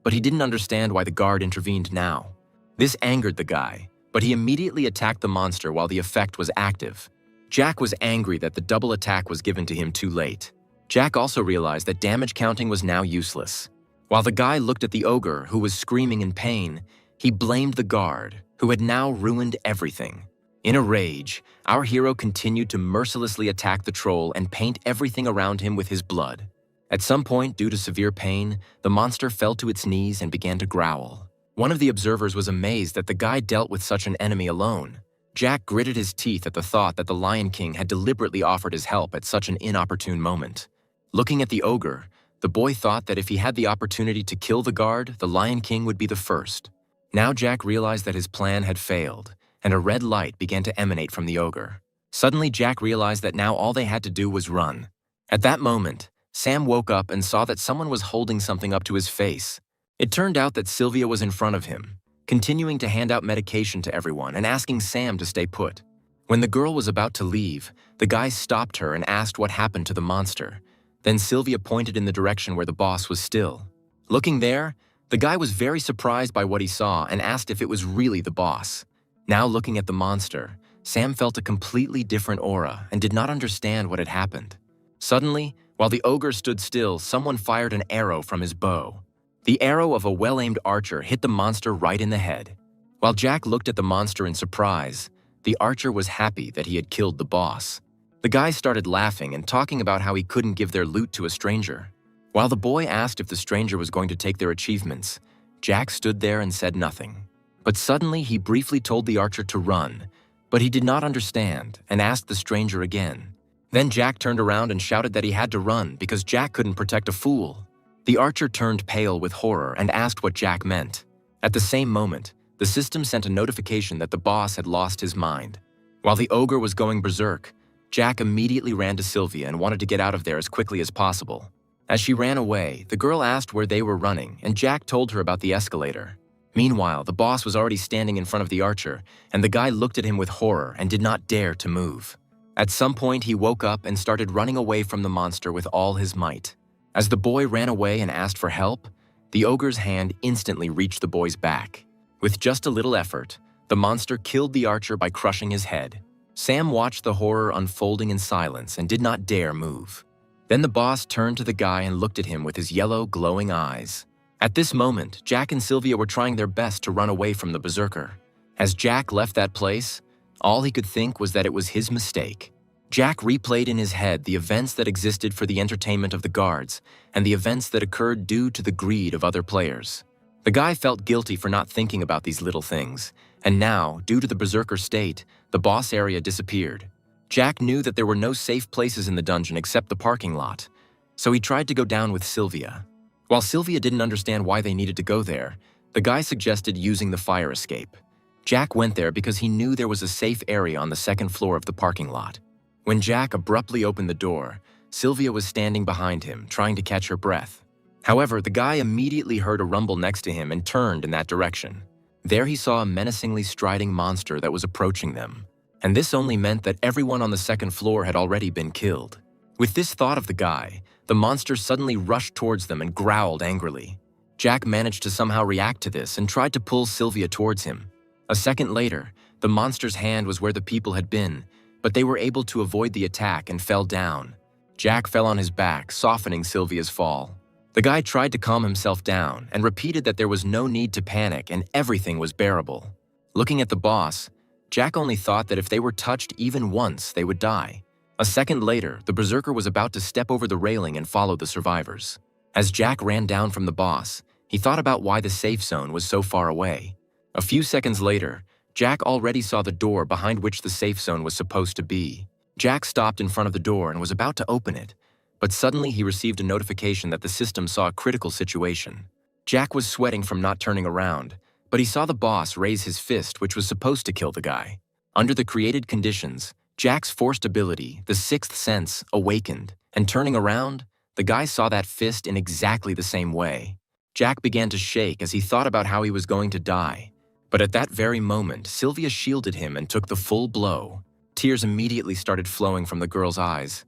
But he didn't understand why the guard intervened now. This angered the guy, but he immediately attacked the monster while the effect was active. Jack was angry that the double attack was given to him too late. Jack also realized that damage counting was now useless. While the guy looked at the ogre, who was screaming in pain, he blamed the guard, who had now ruined everything. In a rage, our hero continued to mercilessly attack the troll and paint everything around him with his blood. At some point, due to severe pain, the monster fell to its knees and began to growl. One of the observers was amazed that the guy dealt with such an enemy alone. Jack gritted his teeth at the thought that the Lion King had deliberately offered his help at such an inopportune moment. Looking at the ogre, the boy thought that if he had the opportunity to kill the guard, the Lion King would be the first. Now Jack realized that his plan had failed, and a red light began to emanate from the ogre. Suddenly, Jack realized that now all they had to do was run. At that moment, Sam woke up and saw that someone was holding something up to his face. It turned out that Sylvia was in front of him, continuing to hand out medication to everyone and asking Sam to stay put. When the girl was about to leave, the guy stopped her and asked what happened to the monster. Then Sylvia pointed in the direction where the boss was still. Looking there, the guy was very surprised by what he saw and asked if it was really the boss. Now looking at the monster, Sam felt a completely different aura and did not understand what had happened. Suddenly, while the ogre stood still, someone fired an arrow from his bow. The arrow of a well-aimed archer hit the monster right in the head. While Jack looked at the monster in surprise, the archer was happy that he had killed the boss. The guy started laughing and talking about how he couldn't give their loot to a stranger. While the boy asked if the stranger was going to take their achievements, Jack stood there and said nothing. But suddenly he briefly told the archer to run, but he did not understand and asked the stranger again. Then Jack turned around and shouted that he had to run because Jack couldn't protect a fool. The archer turned pale with horror and asked what Jack meant. At the same moment, the system sent a notification that the boss had lost his mind. While the ogre was going berserk, Jack immediately ran to Sylvia and wanted to get out of there as quickly as possible. As she ran away, the girl asked where they were running, and Jack told her about the escalator. Meanwhile, the boss was already standing in front of the archer, and the guy looked at him with horror and did not dare to move. At some point, he woke up and started running away from the monster with all his might. As the boy ran away and asked for help, the ogre's hand instantly reached the boy's back. With just a little effort, the monster killed the archer by crushing his head. Sam watched the horror unfolding in silence and did not dare move. Then the boss turned to the guy and looked at him with his yellow, glowing eyes. At this moment, Jack and Sylvia were trying their best to run away from the berserker. As Jack left that place, all he could think was that it was his mistake. Jack replayed in his head the events that existed for the entertainment of the guards and the events that occurred due to the greed of other players. The guy felt guilty for not thinking about these little things, and now, due to the berserker state, the boss area disappeared. Jack knew that there were no safe places in the dungeon except the parking lot, so he tried to go down with Sylvia. While Sylvia didn't understand why they needed to go there, the guy suggested using the fire escape. Jack went there because he knew there was a safe area on the second floor of the parking lot. When Jack abruptly opened the door, Sylvia was standing behind him, trying to catch her breath. However, the guy immediately heard a rumble next to him and turned in that direction. There he saw a menacingly striding monster that was approaching them, and this only meant that everyone on the second floor had already been killed. With this thought of the guy, the monster suddenly rushed towards them and growled angrily. Jack managed to somehow react to this and tried to pull Sylvia towards him. A second later, the monster's hand was where the people had been, but they were able to avoid the attack and fell down. Jack fell on his back, softening Sylvia's fall. The guy tried to calm himself down and repeated that there was no need to panic and everything was bearable. Looking at the boss, Jack only thought that if they were touched even once, they would die. A second later, the berserker was about to step over the railing and follow the survivors. As Jack ran down from the boss, he thought about why the safe zone was so far away. A few seconds later, Jack already saw the door behind which the safe zone was supposed to be. Jack stopped in front of the door and was about to open it, but suddenly he received a notification that the system saw a critical situation. Jack was sweating from not turning around, but he saw the boss raise his fist, which was supposed to kill the guy. Under the created conditions, Jack's forced ability, the sixth sense, awakened, and turning around, the guy saw that fist in exactly the same way. Jack began to shake as he thought about how he was going to die. But at that very moment, Sylvia shielded him and took the full blow. Tears immediately started flowing from the girl's eyes,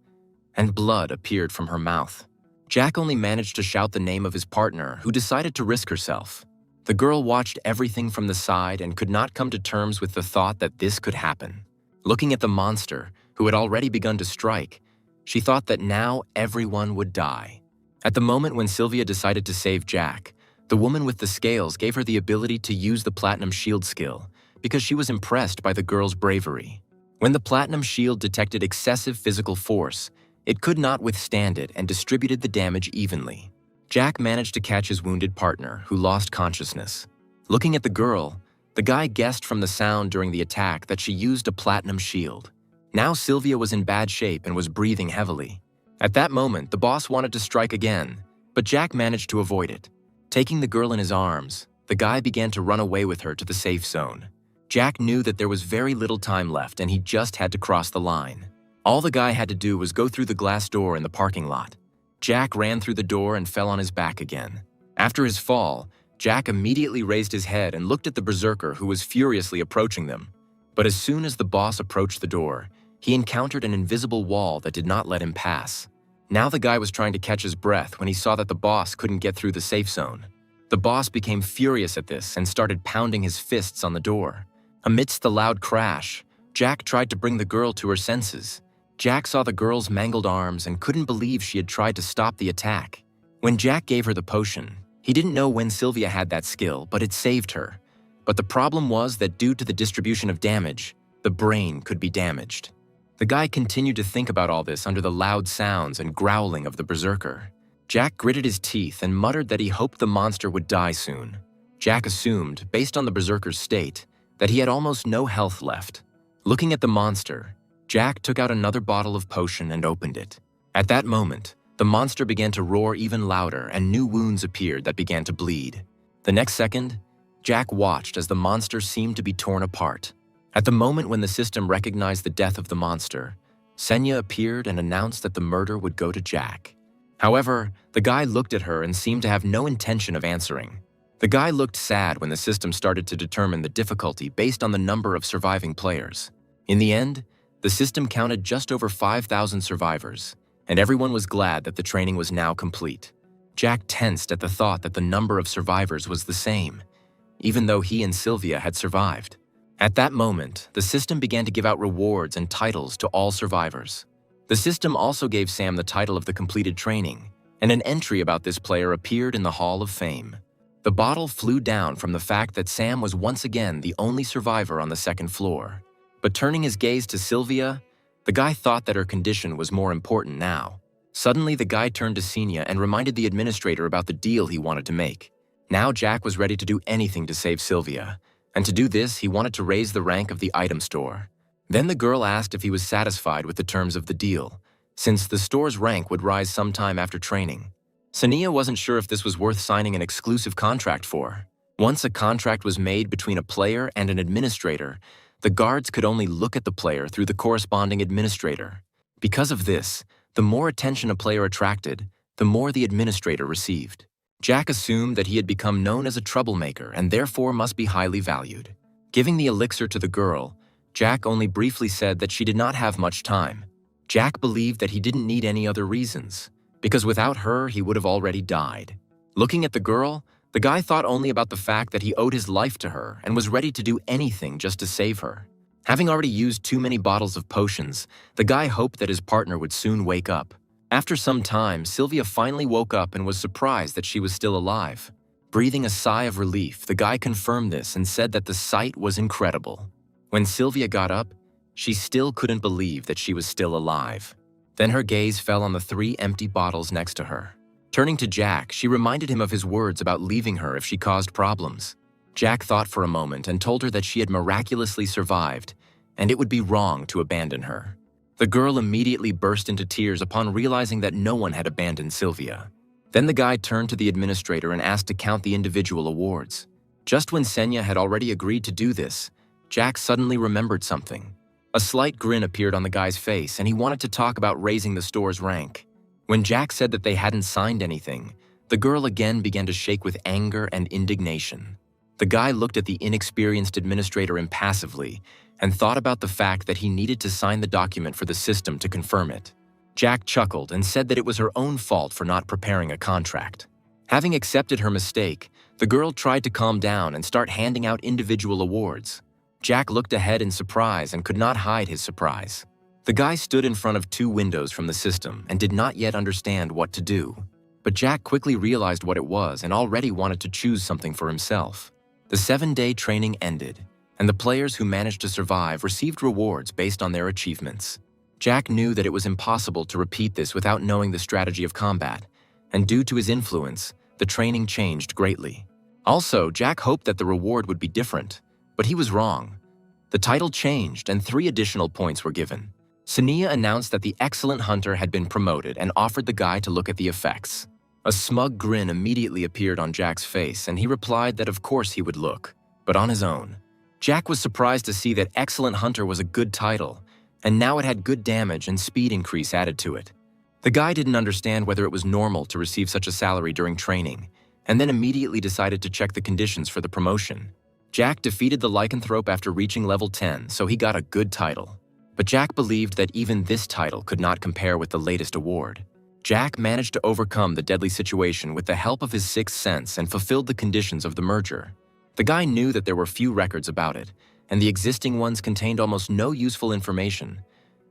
and blood appeared from her mouth. Jack only managed to shout the name of his partner, who decided to risk herself. The girl watched everything from the side and could not come to terms with the thought that this could happen. Looking at the monster, who had already begun to strike, she thought that now everyone would die. At the moment when Sylvia decided to save Jack, the woman with the scales gave her the ability to use the Platinum Shield skill because she was impressed by the girl's bravery. When the Platinum Shield detected excessive physical force, it could not withstand it and distributed the damage evenly. Jack managed to catch his wounded partner, who lost consciousness. Looking at the girl, the guy guessed from the sound during the attack that she used a Platinum Shield. Now Sylvia was in bad shape and was breathing heavily. At that moment, the boss wanted to strike again, but Jack managed to avoid it. Taking the girl in his arms, the guy began to run away with her to the safe zone. Jack knew that there was very little time left and he just had to cross the line. All the guy had to do was go through the glass door in the parking lot. Jack ran through the door and fell on his back again. After his fall, Jack immediately raised his head and looked at the berserker who was furiously approaching them. But as soon as the boss approached the door, he encountered an invisible wall that did not let him pass. Now the guy was trying to catch his breath when he saw that the boss couldn't get through the safe zone. The boss became furious at this and started pounding his fists on the door. Amidst the loud crash, Jack tried to bring the girl to her senses. Jack saw the girl's mangled arms and couldn't believe she had tried to stop the attack. When Jack gave her the potion, he didn't know when Sylvia had that skill, but it saved her. But the problem was that due to the distribution of damage, the brain could be damaged. The guy continued to think about all this under the loud sounds and growling of the berserker. Jack gritted his teeth and muttered that he hoped the monster would die soon. Jack assumed, based on the berserker's state, that he had almost no health left. Looking at the monster, Jack took out another bottle of potion and opened it. At that moment, the monster began to roar even louder and new wounds appeared that began to bleed. The next second, Jack watched as the monster seemed to be torn apart. At the moment when the system recognized the death of the monster, Senya appeared and announced that the murder would go to Jack. However, the guy looked at her and seemed to have no intention of answering. The guy looked sad when the system started to determine the difficulty based on the number of surviving players. In the end, the system counted just over 5,000 survivors, and everyone was glad that the training was now complete. Jack tensed at the thought that the number of survivors was the same, even though he and Sylvia had survived. At that moment, the system began to give out rewards and titles to all survivors. The system also gave Sam the title of the completed training, and an entry about this player appeared in the Hall of Fame. The bottle flew down from the fact that Sam was once again the only survivor on the second floor. But turning his gaze to Sylvia, the guy thought that her condition was more important now. Suddenly, the guy turned to Senya and reminded the administrator about the deal he wanted to make. Now Jack was ready to do anything to save Sylvia, and to do this, he wanted to raise the rank of the item store. Then the girl asked if he was satisfied with the terms of the deal, since the store's rank would rise sometime after training. Senya wasn't sure if this was worth signing an exclusive contract for. Once a contract was made between a player and an administrator, the guards could only look at the player through the corresponding administrator. Because of this, the more attention a player attracted, the more the administrator received. Jack assumed that he had become known as a troublemaker and therefore must be highly valued. Giving the elixir to the girl, Jack only briefly said that she did not have much time. Jack believed that he didn't need any other reasons, because without her, he would have already died. Looking at the girl, the guy thought only about the fact that he owed his life to her and was ready to do anything just to save her. Having already used too many bottles of potions, the guy hoped that his partner would soon wake up. After some time, Sylvia finally woke up and was surprised that she was still alive. Breathing a sigh of relief, the guy confirmed this and said that the sight was incredible. When Sylvia got up, she still couldn't believe that she was still alive. Then her gaze fell on the 3 empty bottles next to her. Turning to Jack, she reminded him of his words about leaving her if she caused problems. Jack thought for a moment and told her that she had miraculously survived, and it would be wrong to abandon her. The girl immediately burst into tears upon realizing that no one had abandoned Sylvia. Then the guy turned to the administrator and asked to count the individual awards. Just when Senya had already agreed to do this, Jack suddenly remembered something. A slight grin appeared on the guy's face, and he wanted to talk about raising the store's rank. When Jack said that they hadn't signed anything, the girl again began to shake with anger and indignation. The guy looked at the inexperienced administrator impassively and thought about the fact that he needed to sign the document for the system to confirm it. Jack chuckled and said that it was her own fault for not preparing a contract. Having accepted her mistake, the girl tried to calm down and start handing out individual awards. Jack looked ahead in surprise and could not hide his surprise. The guy stood in front of 2 windows from the system and did not yet understand what to do. But Jack quickly realized what it was and already wanted to choose something for himself. The 7-day training ended, and the players who managed to survive received rewards based on their achievements. Jack knew that it was impossible to repeat this without knowing the strategy of combat, and due to his influence, the training changed greatly. Also, Jack hoped that the reward would be different, but he was wrong. The title changed and 3 additional points were given. Senya announced that the excellent hunter had been promoted and offered the guy to look at the effects. A smug grin immediately appeared on Jack's face, and he replied that of course he would look, but on his own. Jack was surprised to see that excellent hunter was a good title, and now it had good damage and speed increase added to it. The guy didn't understand whether it was normal to receive such a salary during training, and then immediately decided to check the conditions for the promotion. Jack defeated the lycanthrope after reaching level 10, so he got a good title. But Jack believed that even this title could not compare with the latest award. Jack managed to overcome the deadly situation with the help of his sixth sense and fulfilled the conditions of the merger. The guy knew that there were few records about it, and the existing ones contained almost no useful information.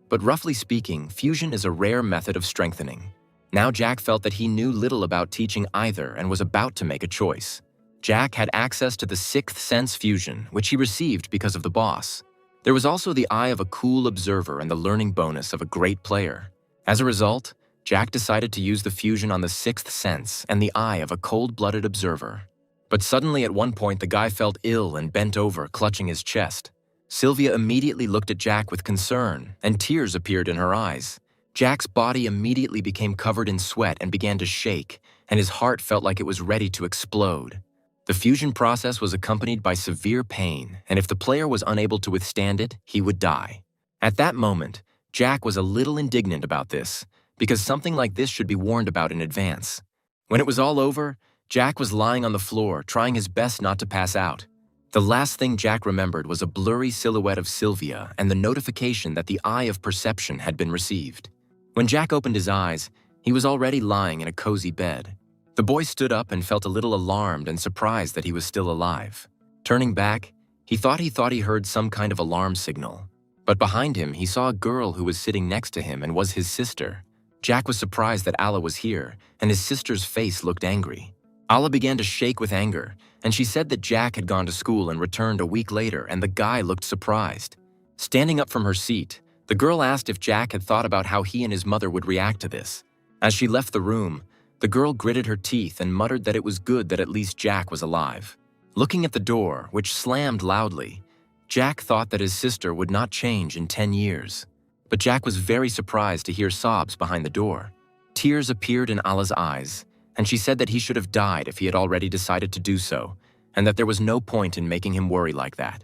But roughly speaking, fusion is a rare method of strengthening. Now Jack felt that he knew little about teaching either and was about to make a choice. Jack had access to the sixth sense fusion, which he received because of the boss. There was also the eye of a cool observer and the learning bonus of a great player. As a result, Jack decided to use the fusion on the sixth sense and the eye of a cold-blooded observer. But suddenly at one point the guy felt ill and bent over, clutching his chest. Sylvia immediately looked at Jack with concern, and tears appeared in her eyes. Jack's body immediately became covered in sweat and began to shake, and his heart felt like it was ready to explode. The fusion process was accompanied by severe pain, and if the player was unable to withstand it, he would die. At that moment, Jack was a little indignant about this, because something like this should be warned about in advance. When it was all over, Jack was lying on the floor, trying his best not to pass out. The last thing Jack remembered was a blurry silhouette of Sylvia and the notification that the Eye of Perception had been received. When Jack opened his eyes, he was already lying in a cozy bed. The boy stood up and felt a little alarmed and surprised that he was still alive. Turning back, he thought he heard some kind of alarm signal. But behind him, he saw a girl who was sitting next to him and was his sister. Jack was surprised that Alla was here, and his sister's face looked angry. Alla began to shake with anger, and she said that Jack had gone to school and returned a week later, and the guy looked surprised. Standing up from her seat, the girl asked if Jack had thought about how he and his mother would react to this. As she left the room, the girl gritted her teeth and muttered that it was good that at least Jack was alive. Looking at the door, which slammed loudly, Jack thought that his sister would not change in 10 years. But Jack was very surprised to hear sobs behind the door. Tears appeared in Alla's eyes, and she said that he should have died if he had already decided to do so, and that there was no point in making him worry like that.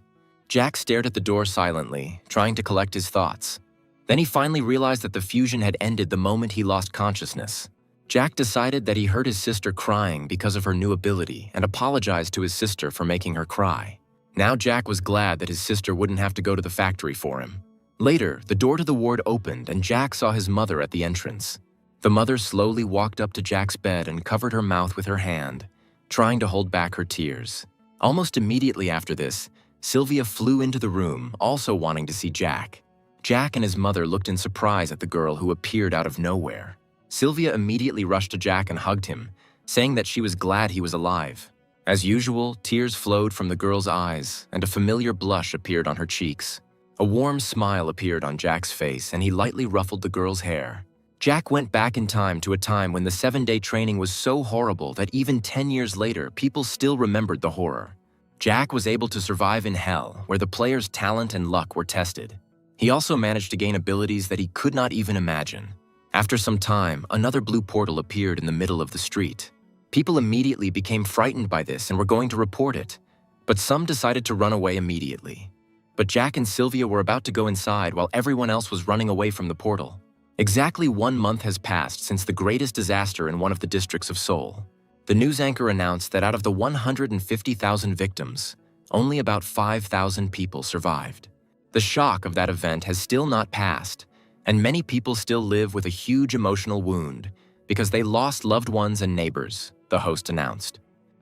Jack stared at the door silently, trying to collect his thoughts. Then he finally realized that the fusion had ended the moment he lost consciousness. Jack decided that he heard his sister crying because of her new ability and apologized to his sister for making her cry. Now Jack was glad that his sister wouldn't have to go to the factory for him. Later, the door to the ward opened and Jack saw his mother at the entrance. The mother slowly walked up to Jack's bed and covered her mouth with her hand, trying to hold back her tears. Almost immediately after this, Sylvia flew into the room, also wanting to see Jack. Jack and his mother looked in surprise at the girl who appeared out of nowhere. Sylvia immediately rushed to Jack and hugged him, saying that she was glad he was alive. As usual, tears flowed from the girl's eyes, and a familiar blush appeared on her cheeks. A warm smile appeared on Jack's face, and he lightly ruffled the girl's hair. Jack went back in time to a time when the 7-day training was so horrible that even 10 years later, people still remembered the horror. Jack was able to survive in hell, where the player's talent and luck were tested. He also managed to gain abilities that he could not even imagine. After some time, another blue portal appeared in the middle of the street. People immediately became frightened by this and were going to report it, but some decided to run away immediately. But Jack and Sylvia were about to go inside while everyone else was running away from the portal. Exactly 1 month has passed since the greatest disaster in one of the districts of Seoul. The news anchor announced that out of the 150,000 victims, only about 5,000 people survived. The shock of that event has still not passed, and many people still live with a huge emotional wound because they lost loved ones and neighbors, the host announced.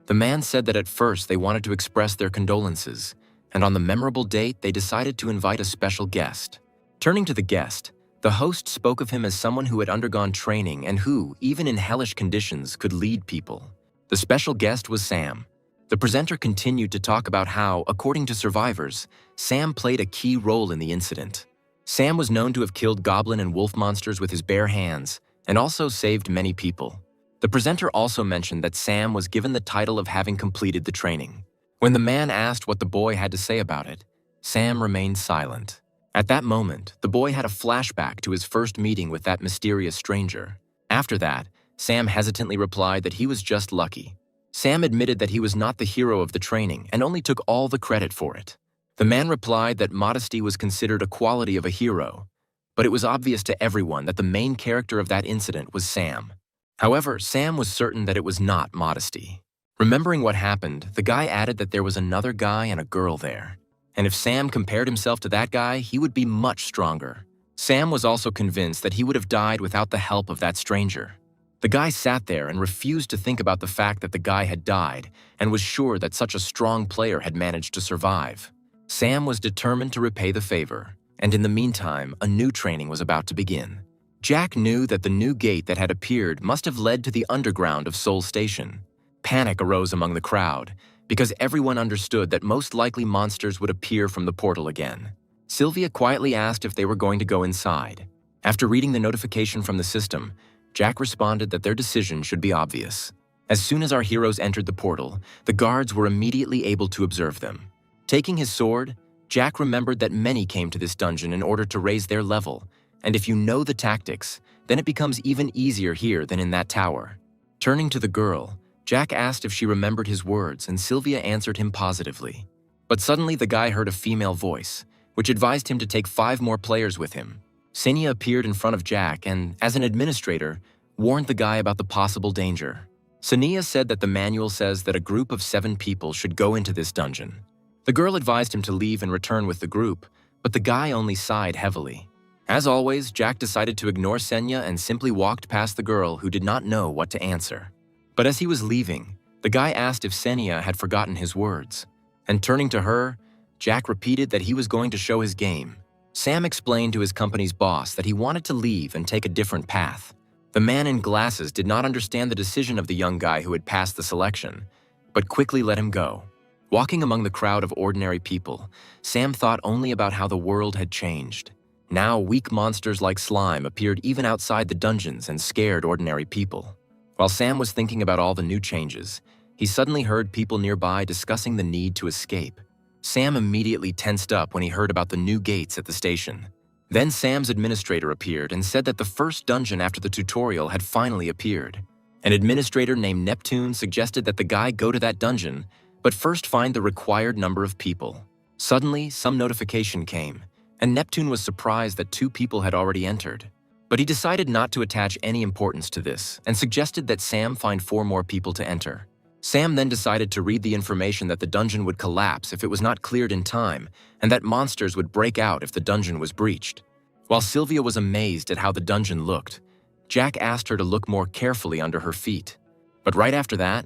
The man said that at first they wanted to express their condolences, and on the memorable date, they decided to invite a special guest. Turning to the guest, the host spoke of him as someone who had undergone training and who, even in hellish conditions, could lead people. The special guest was Sam. The presenter continued to talk about how, according to survivors, Sam played a key role in the incident. Sam was known to have killed goblin and wolf monsters with his bare hands and also saved many people. The presenter also mentioned that Sam was given the title of having completed the training. When the man asked what the boy had to say about it, Sam remained silent. At that moment, the boy had a flashback to his first meeting with that mysterious stranger. After that, Sam hesitantly replied that he was just lucky. Sam admitted that he was not the hero of the training and only took all the credit for it. The man replied that modesty was considered a quality of a hero, but it was obvious to everyone that the main character of that incident was Sam. However, Sam was certain that it was not modesty. Remembering what happened, the guy added that there was another guy and a girl there. And if Sam compared himself to that guy, he would be much stronger. Sam was also convinced that he would have died without the help of that stranger. The guy sat there and refused to think about the fact that the guy had died and was sure that such a strong player had managed to survive. Sam was determined to repay the favor, and in the meantime, a new training was about to begin. Jack knew that the new gate that had appeared must have led to the underground of Seoul Station. Panic arose among the crowd, because everyone understood that most likely monsters would appear from the portal again. Sylvia quietly asked if they were going to go inside. After reading the notification from the system, Jack responded that their decision should be obvious. As soon as our heroes entered the portal, the guards were immediately able to observe them. Taking his sword, Jack remembered that many came to this dungeon in order to raise their level, and if you know the tactics, then it becomes even easier here than in that tower. Turning to the girl, Jack asked if she remembered his words, and Sylvia answered him positively. But suddenly the guy heard a female voice, which advised him to take 5 more players with him. Senya appeared in front of Jack and, as an administrator, warned the guy about the possible danger. Senya said that the manual says that a group of 7 people should go into this dungeon. The girl advised him to leave and return with the group, but the guy only sighed heavily. As always, Jack decided to ignore Senya and simply walked past the girl who did not know what to answer. But as he was leaving, the guy asked if Senya had forgotten his words. And turning to her, Jack repeated that he was going to show his game. Sam explained to his company's boss that he wanted to leave and take a different path. The man in glasses did not understand the decision of the young guy who had passed the selection, but quickly let him go. Walking among the crowd of ordinary people, Sam thought only about how the world had changed. Now weak monsters like slime appeared even outside the dungeons and scared ordinary people. While Sam was thinking about all the new changes, he suddenly heard people nearby discussing the need to escape. Sam immediately tensed up when he heard about the new gates at the station. Then Sam's administrator appeared and said that the first dungeon after the tutorial had finally appeared. An administrator named Neptune suggested that the guy go to that dungeon, but first find the required number of people. Suddenly, some notification came, and Neptune was surprised that 2 people had already entered. But he decided not to attach any importance to this and suggested that Sam find 4 more people to enter. Sam then decided to read the information that the dungeon would collapse if it was not cleared in time, and that monsters would break out if the dungeon was breached. While Sylvia was amazed at how the dungeon looked, Jack asked her to look more carefully under her feet. But right after that,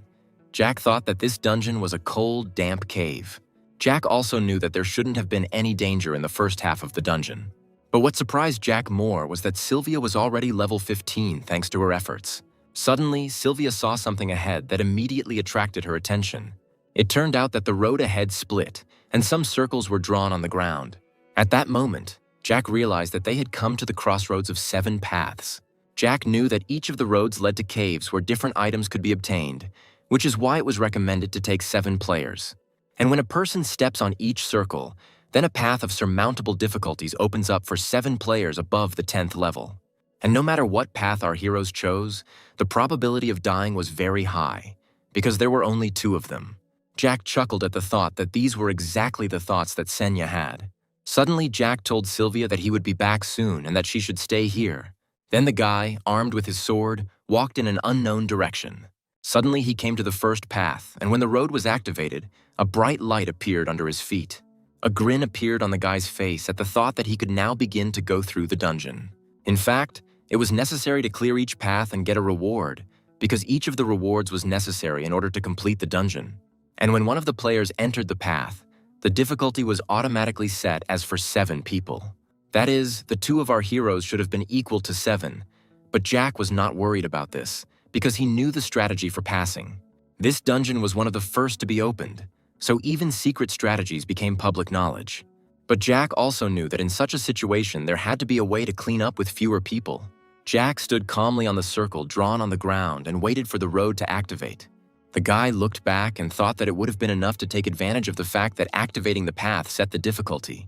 Jack thought that this dungeon was a cold, damp cave. Jack also knew that there shouldn't have been any danger in the first half of the dungeon. But what surprised Jack more was that Sylvia was already level 15 thanks to her efforts. Suddenly, Sylvia saw something ahead that immediately attracted her attention. It turned out that the road ahead split, and some circles were drawn on the ground. At that moment, Jack realized that they had come to the crossroads of 7 paths. Jack knew that each of the roads led to caves where different items could be obtained, which is why it was recommended to take 7 players. And when a person steps on each circle, then a path of surmountable difficulties opens up for 7 players above the 10th level. And no matter what path our heroes chose, the probability of dying was very high, because there were only 2 of them. Jack chuckled at the thought that these were exactly the thoughts that Senya had. Suddenly, Jack told Sylvia that he would be back soon and that she should stay here. Then the guy, armed with his sword, walked in an unknown direction. Suddenly, he came to the first path, and when the road was activated, a bright light appeared under his feet. A grin appeared on the guy's face at the thought that he could now begin to go through the dungeon. In fact, it was necessary to clear each path and get a reward, because each of the rewards was necessary in order to complete the dungeon. And when one of the players entered the path, the difficulty was automatically set as for 7 people. That is, the 2 of our heroes should have been equal to 7, but Jack was not worried about this, because he knew the strategy for passing. This dungeon was one of the first to be opened, so even secret strategies became public knowledge. But Jack also knew that in such a situation there had to be a way to clean up with fewer people. Jack stood calmly on the circle drawn on the ground and waited for the road to activate. The guy looked back and thought that it would have been enough to take advantage of the fact that activating the path set the difficulty.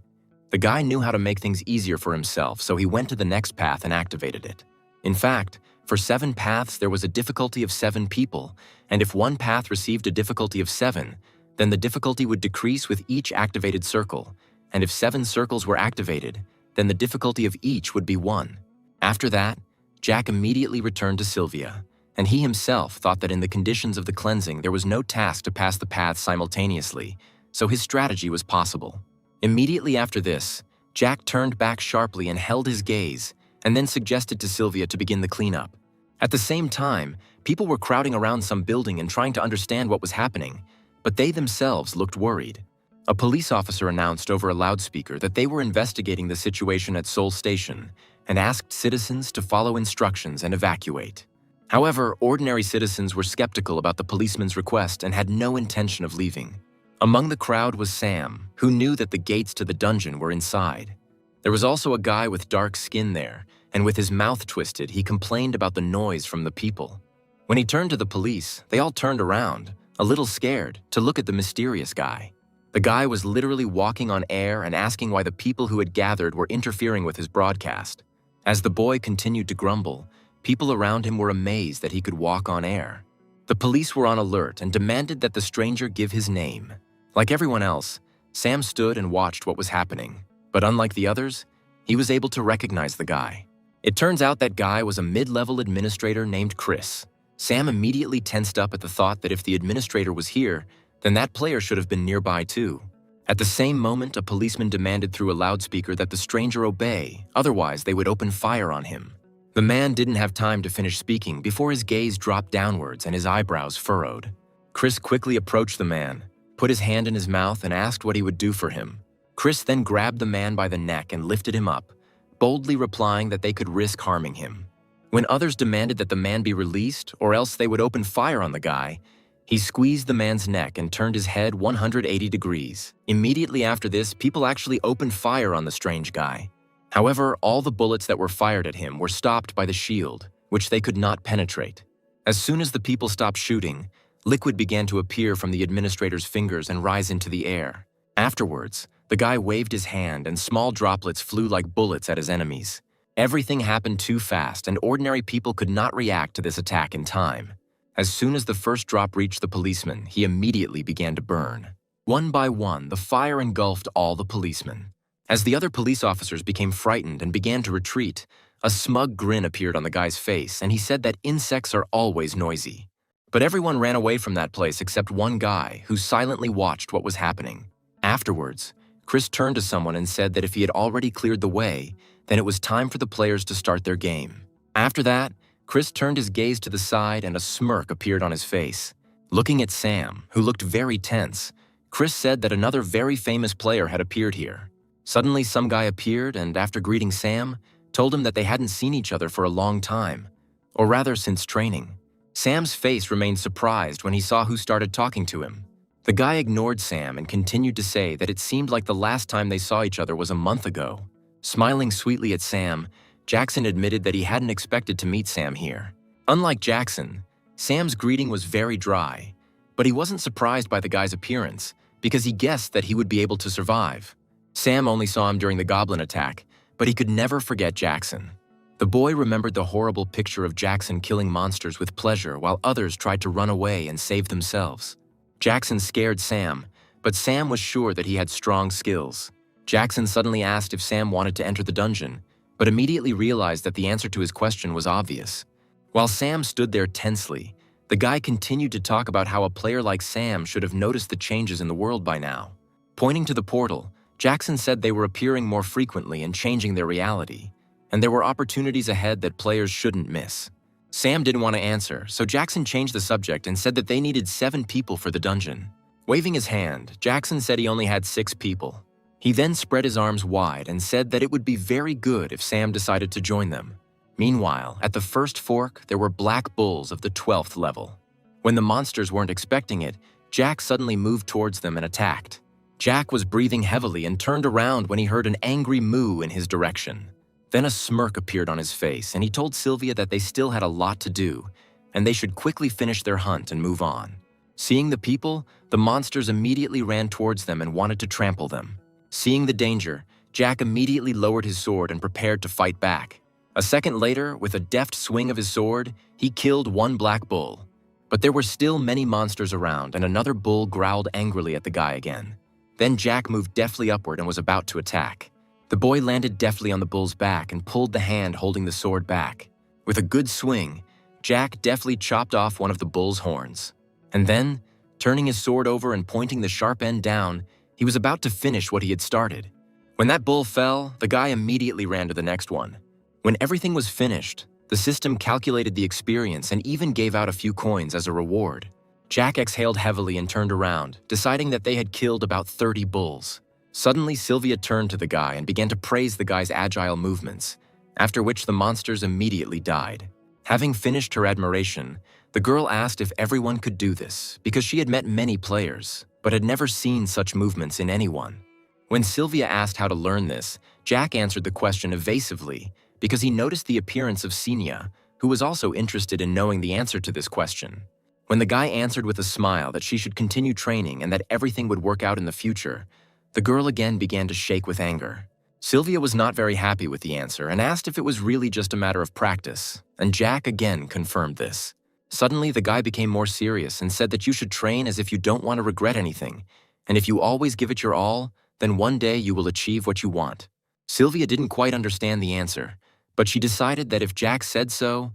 The guy knew how to make things easier for himself, so he went to the next path and activated it. In fact, for 7 paths there was a difficulty of 7 people, and if one path received a difficulty of 7, then the difficulty would decrease with each activated circle, and if 7 circles were activated, then the difficulty of each would be 1. After that, Jack immediately returned to Sylvia, and he himself thought that in the conditions of the cleansing there was no task to pass the paths simultaneously, so his strategy was possible. Immediately after this, Jack turned back sharply and held his gaze, and then suggested to Sylvia to begin the cleanup. At the same time, people were crowding around some building and trying to understand what was happening, but they themselves looked worried. A police officer announced over a loudspeaker that they were investigating the situation at Seoul Station and asked citizens to follow instructions and evacuate. However, ordinary citizens were skeptical about the policeman's request and had no intention of leaving. Among the crowd was Sam, who knew that the gates to the dungeon were inside. There was also a guy with dark skin there, and with his mouth twisted, he complained about the noise from the people. When he turned to the police, they all turned around, a little scared, to look at the mysterious guy. The guy was literally walking on air and asking why the people who had gathered were interfering with his broadcast. As the boy continued to grumble, people around him were amazed that he could walk on air. The police were on alert and demanded that the stranger give his name. Like everyone else, Sam stood and watched what was happening, but unlike the others, he was able to recognize the guy. It turns out that guy was a mid-level administrator named Chris. Sam immediately tensed up at the thought that if the administrator was here, then that player should have been nearby too. At the same moment, a policeman demanded through a loudspeaker that the stranger obey, otherwise they would open fire on him. The man didn't have time to finish speaking before his gaze dropped downwards and his eyebrows furrowed. Chris quickly approached the man, put his hand in his mouth and asked what he would do for him. Chris then grabbed the man by the neck and lifted him up, boldly replying that they could risk harming him. When others demanded that the man be released or else they would open fire on the guy, he squeezed the man's neck and turned his head 180 degrees. Immediately after this, people actually opened fire on the strange guy. However, all the bullets that were fired at him were stopped by the shield, which they could not penetrate. As soon as the people stopped shooting, liquid began to appear from the administrator's fingers and rise into the air. Afterwards, the guy waved his hand and small droplets flew like bullets at his enemies. Everything happened too fast and ordinary people could not react to this attack in time. As soon as the first drop reached the policeman, he immediately began to burn. One by one, the fire engulfed all the policemen. As the other police officers became frightened and began to retreat, a smug grin appeared on the guy's face and he said that insects are always noisy. But everyone ran away from that place except one guy who silently watched what was happening. Afterwards, Chris turned to someone and said that if he had already cleared the way, then it was time for the players to start their game. After that, Chris turned his gaze to the side and a smirk appeared on his face. Looking at Sam, who looked very tense, Chris said that another very famous player had appeared here. Suddenly, some guy appeared and, after greeting Sam, told him that they hadn't seen each other for a long time, or rather since training. Sam's face remained surprised when he saw who started talking to him. The guy ignored Sam and continued to say that it seemed like the last time they saw each other was a month ago. Smiling sweetly at Sam, Jackson admitted that he hadn't expected to meet Sam here. Unlike Jackson, Sam's greeting was very dry, but he wasn't surprised by the guy's appearance because he guessed that he would be able to survive. Sam only saw him during the goblin attack, but he could never forget Jackson. The boy remembered the horrible picture of Jackson killing monsters with pleasure while others tried to run away and save themselves. Jackson scared Sam, but Sam was sure that he had strong skills. Jackson suddenly asked if Sam wanted to enter the dungeon, but immediately realized that the answer to his question was obvious. While Sam stood there tensely, the guy continued to talk about how a player like Sam should have noticed the changes in the world by now. Pointing to the portal, Jackson said they were appearing more frequently and changing their reality, and there were opportunities ahead that players shouldn't miss. Sam didn't want to answer, so Jackson changed the subject and said that they needed 7 people for the dungeon. Waving his hand, Jackson said he only had 6 people. He then spread his arms wide and said that it would be very good if Sam decided to join them. Meanwhile, at the first fork, there were black bulls of the 12th level. When the monsters weren't expecting it, Jack suddenly moved towards them and attacked. Jack was breathing heavily and turned around when he heard an angry moo in his direction. Then a smirk appeared on his face and he told Sylvia that they still had a lot to do and they should quickly finish their hunt and move on. Seeing the people, the monsters immediately ran towards them and wanted to trample them. Seeing the danger, Jack immediately lowered his sword and prepared to fight back. A second later, with a deft swing of his sword, he killed one black bull. But there were still many monsters around and another bull growled angrily at the guy again. Then Jack moved deftly upward and was about to attack. The boy landed deftly on the bull's back and pulled the hand holding the sword back. With a good swing, Jack deftly chopped off one of the bull's horns. And then, turning his sword over and pointing the sharp end down, he was about to finish what he had started. When that bull fell, the guy immediately ran to the next one. When everything was finished, the system calculated the experience and even gave out a few coins as a reward. Jack exhaled heavily and turned around, deciding that they had killed about 30 bulls. Suddenly, Sylvia turned to the guy and began to praise the guy's agile movements, after which the monsters immediately died. Having finished her admiration, the girl asked if everyone could do this, because she had met many players, but had never seen such movements in anyone. When Sylvia asked how to learn this, Jack answered the question evasively, because he noticed the appearance of Senia, who was also interested in knowing the answer to this question. When the guy answered with a smile that she should continue training and that everything would work out in the future, the girl again began to shake with anger. Sylvia was not very happy with the answer and asked if it was really just a matter of practice, and Jack again confirmed this. Suddenly, the guy became more serious and said that you should train as if you don't want to regret anything, and if you always give it your all, then one day you will achieve what you want. Sylvia didn't quite understand the answer, but she decided that if Jack said so,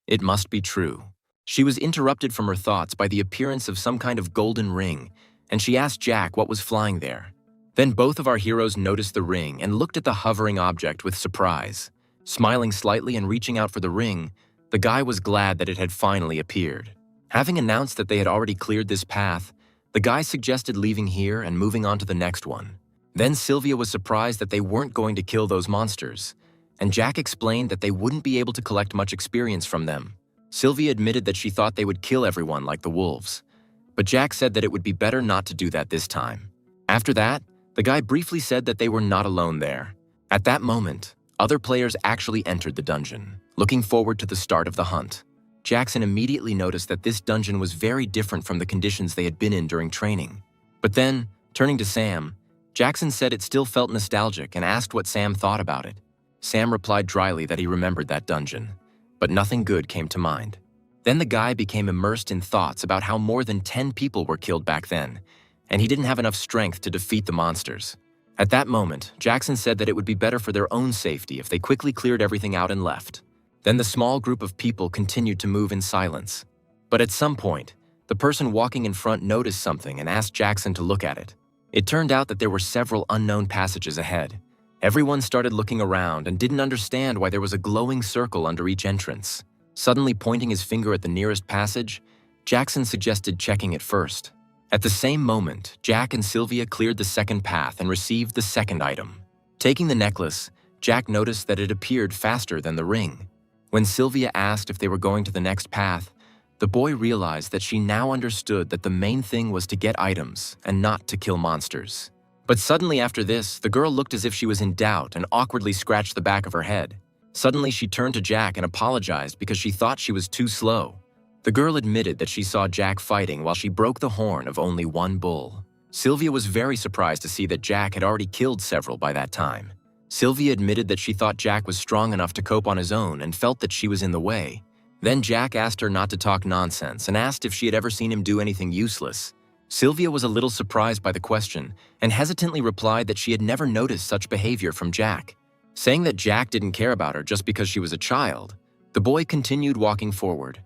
it must be true. She was interrupted from her thoughts by the appearance of some kind of golden ring, and she asked Jack what was flying there. Then both of our heroes noticed the ring and looked at the hovering object with surprise. Smiling slightly and reaching out for the ring, the guy was glad that it had finally appeared. Having announced that they had already cleared this path, the guy suggested leaving here and moving on to the next one. Then Sylvia was surprised that they weren't going to kill those monsters, and Jack explained that they wouldn't be able to collect much experience from them. Sylvia admitted that she thought they would kill everyone like the wolves, but Jack said that it would be better not to do that this time. After that, the guy briefly said that they were not alone there. At that moment, other players actually entered the dungeon, looking forward to the start of the hunt. Jackson immediately noticed that this dungeon was very different from the conditions they had been in during training. But then, turning to Sam, Jackson said it still felt nostalgic and asked what Sam thought about it. Sam replied dryly that he remembered that dungeon, but nothing good came to mind. Then the guy became immersed in thoughts about how more than 10 people were killed back then, and he didn't have enough strength to defeat the monsters. At that moment, Jackson said that it would be better for their own safety if they quickly cleared everything out and left. Then the small group of people continued to move in silence. But at some point, the person walking in front noticed something and asked Jackson to look at it. It turned out that there were several unknown passages ahead. Everyone started looking around and didn't understand why there was a glowing circle under each entrance. Suddenly pointing his finger at the nearest passage, Jackson suggested checking it first. At the same moment, Jack and Sylvia cleared the second path and received the second item. Taking the necklace, Jack noticed that it appeared faster than the ring. When Sylvia asked if they were going to the next path, the boy realized that she now understood that the main thing was to get items and not to kill monsters. But suddenly after this, the girl looked as if she was in doubt and awkwardly scratched the back of her head. Suddenly she turned to Jack and apologized because she thought she was too slow. The girl admitted that she saw Jack fighting while she broke the horn of only one bull. Sylvia was very surprised to see that Jack had already killed several by that time. Sylvia admitted that she thought Jack was strong enough to cope on his own and felt that she was in the way. Then Jack asked her not to talk nonsense and asked if she had ever seen him do anything useless. Sylvia was a little surprised by the question and hesitantly replied that she had never noticed such behavior from Jack. Saying that Jack didn't care about her just because she was a child, the boy continued walking forward.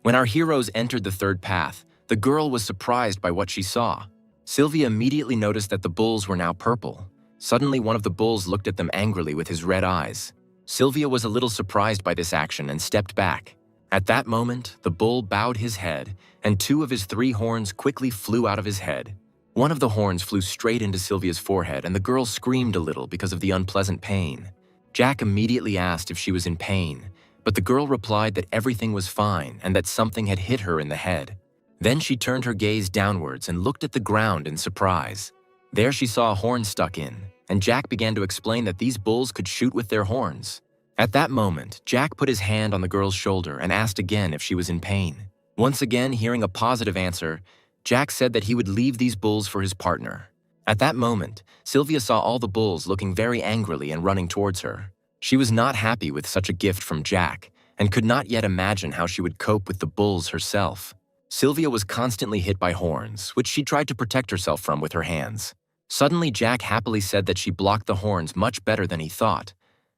When our heroes entered the third path, the girl was surprised by what she saw. Sylvia immediately noticed that the bulls were now purple. Suddenly, one of the bulls looked at them angrily with his red eyes. Sylvia was a little surprised by this action and stepped back. At that moment, the bull bowed his head, and 2 of his 3 horns quickly flew out of his head. One of the horns flew straight into Sylvia's forehead, and the girl screamed a little because of the unpleasant pain. Jack immediately asked if she was in pain, but the girl replied that everything was fine and that something had hit her in the head. Then she turned her gaze downwards and looked at the ground in surprise. There she saw a horn stuck in, and Jack began to explain that these bulls could shoot with their horns. At that moment, Jack put his hand on the girl's shoulder and asked again if she was in pain. Once again, hearing a positive answer, Jack said that he would leave these bulls for his partner. At that moment, Sylvia saw all the bulls looking very angrily and running towards her. She was not happy with such a gift from Jack and could not yet imagine how she would cope with the bulls herself. Sylvia was constantly hit by horns, which she tried to protect herself from with her hands. Suddenly, Jack happily said that she blocked the horns much better than he thought,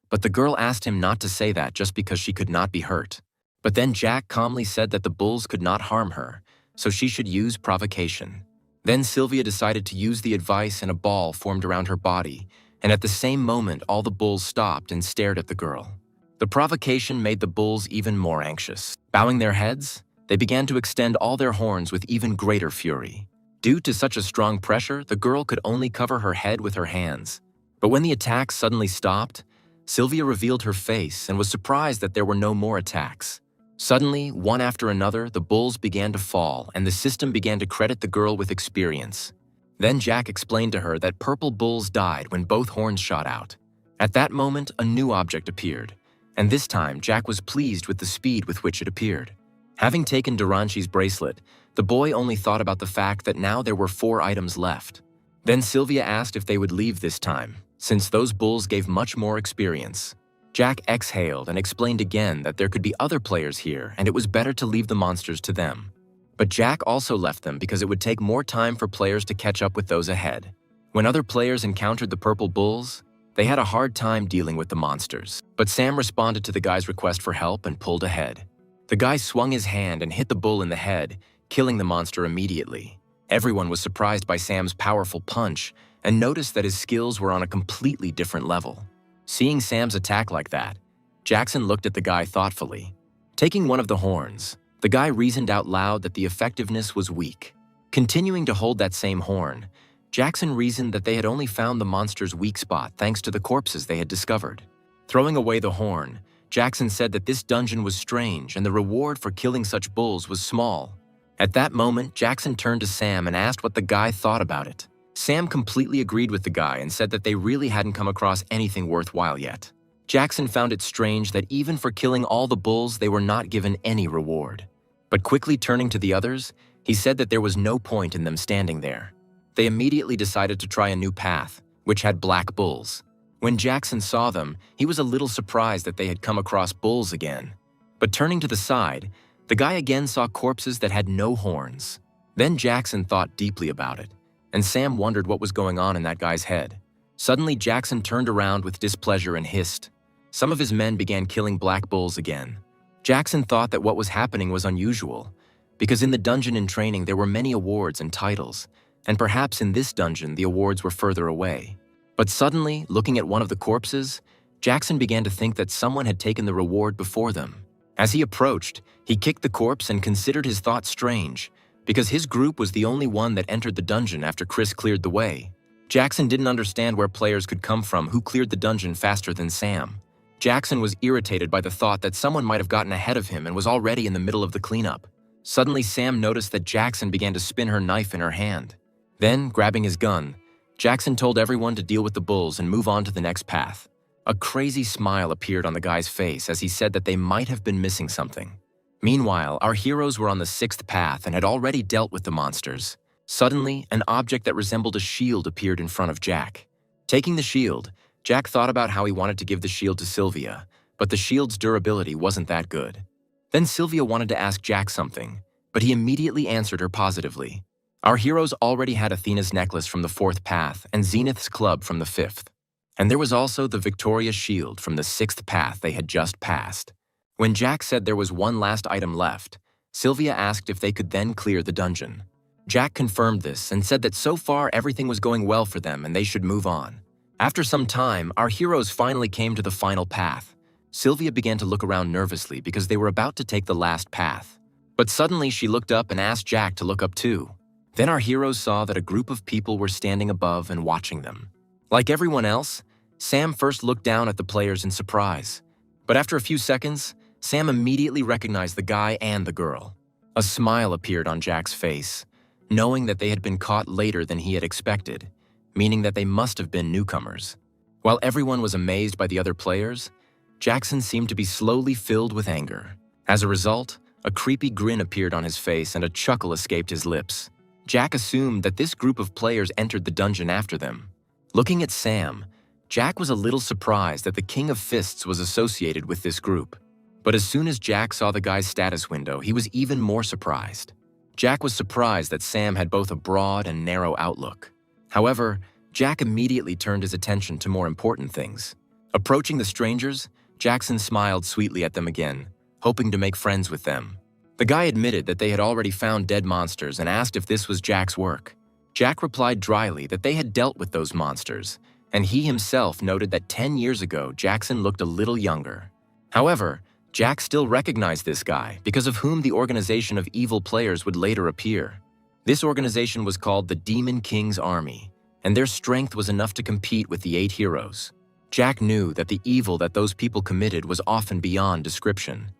but the girl asked him not to say that just because she could not be hurt. But then Jack calmly said that the bulls could not harm her, so she should use provocation. Then Sylvia decided to use the advice and a ball formed around her body, and at the same moment all the bulls stopped and stared at the girl. The provocation made the bulls even more anxious. Bowing their heads, they began to extend all their horns with even greater fury. Due to such a strong pressure, the girl could only cover her head with her hands. But when the attacks suddenly stopped, Sylvia revealed her face and was surprised that there were no more attacks. Suddenly, one after another, the bulls began to fall and the system began to credit the girl with experience. Then Jack explained to her that purple bulls died when both horns shot out. At that moment, a new object appeared, and this time Jack was pleased with the speed with which it appeared. Having taken Duranchi's bracelet, the boy only thought about the fact that now there were 4 items left. Then Sylvia asked if they would leave this time, since those bulls gave much more experience. Jack exhaled and explained again that there could be other players here and it was better to leave the monsters to them. But Jack also left them because it would take more time for players to catch up with those ahead. When other players encountered the purple bulls, they had a hard time dealing with the monsters. But Sam responded to the guy's request for help and pulled ahead. The guy swung his hand and hit the bull in the head, killing the monster immediately. Everyone was surprised by Sam's powerful punch and noticed that his skills were on a completely different level. Seeing Sam's attack like that, Jackson looked at the guy thoughtfully. Taking one of the horns, the guy reasoned out loud that the effectiveness was weak. Continuing to hold that same horn, Jackson reasoned that they had only found the monster's weak spot thanks to the corpses they had discovered. Throwing away the horn, Jackson said that this dungeon was strange and the reward for killing such bulls was small. At that moment, Jackson turned to Sam and asked what the guy thought about it. Sam completely agreed with the guy and said that they really hadn't come across anything worthwhile yet. Jackson found it strange that even for killing all the bulls, they were not given any reward. But quickly turning to the others, he said that there was no point in them standing there. They immediately decided to try a new path, which had black bulls. When Jackson saw them, he was a little surprised that they had come across bulls again. But turning to the side, the guy again saw corpses that had no horns. Then Jackson thought deeply about it, and Sam wondered what was going on in that guy's head. Suddenly, Jackson turned around with displeasure and hissed. Some of his men began killing black bulls again. Jackson thought that what was happening was unusual, because in the dungeon in training there were many awards and titles, and perhaps in this dungeon the awards were further away. But suddenly, looking at one of the corpses, Jackson began to think that someone had taken the reward before them. As he approached, he kicked the corpse and considered his thoughts strange, because his group was the only one that entered the dungeon after Chris cleared the way. Jackson didn't understand where players could come from who cleared the dungeon faster than Sam. Jackson was irritated by the thought that someone might have gotten ahead of him and was already in the middle of the cleanup. Suddenly, Sam noticed that Jackson began to spin her knife in her hand. Then, grabbing his gun, Jackson told everyone to deal with the bulls and move on to the next path. A crazy smile appeared on the guy's face as he said that they might have been missing something. Meanwhile, our heroes were on the 6th path and had already dealt with the monsters. Suddenly, an object that resembled a shield appeared in front of Jack. Taking the shield, Jack thought about how he wanted to give the shield to Sylvia, but the shield's durability wasn't that good. Then Sylvia wanted to ask Jack something, but he immediately answered her positively. Our heroes already had Athena's necklace from the 4th path and Zenith's club from the 5th. And there was also the Victoria shield from the 6th path they had just passed. When Jack said there was one last item left, Sylvia asked if they could then clear the dungeon. Jack confirmed this and said that so far everything was going well for them and they should move on. After some time, our heroes finally came to the final path. Sylvia began to look around nervously because they were about to take the last path. But suddenly she looked up and asked Jack to look up too. Then our heroes saw that a group of people were standing above and watching them. Like everyone else, Sam first looked down at the players in surprise. But after a few seconds, Sam immediately recognized the guy and the girl. A smile appeared on Jack's face, knowing that they had been caught later than he had expected, meaning that they must have been newcomers. While everyone was amazed by the other players, Jackson seemed to be slowly filled with anger. As a result, a creepy grin appeared on his face and a chuckle escaped his lips. Jack assumed that this group of players entered the dungeon after them. Looking at Sam, Jack was a little surprised that the King of Fists was associated with this group. But as soon as Jack saw the guy's status window, he was even more surprised. Jack was surprised that Sam had both a broad and narrow outlook. However, Jack immediately turned his attention to more important things. Approaching the strangers, Jackson smiled sweetly at them again, hoping to make friends with them. The guy admitted that they had already found dead monsters and asked if this was Jack's work. Jack replied dryly that they had dealt with those monsters, and he himself noted that 10 years ago Jackson looked a little younger. However, Jack still recognized this guy because of whom the organization of evil players would later appear. This organization was called the Demon King's Army, and their strength was enough to compete with the 8 heroes. Jack knew that the evil that those people committed was often beyond description,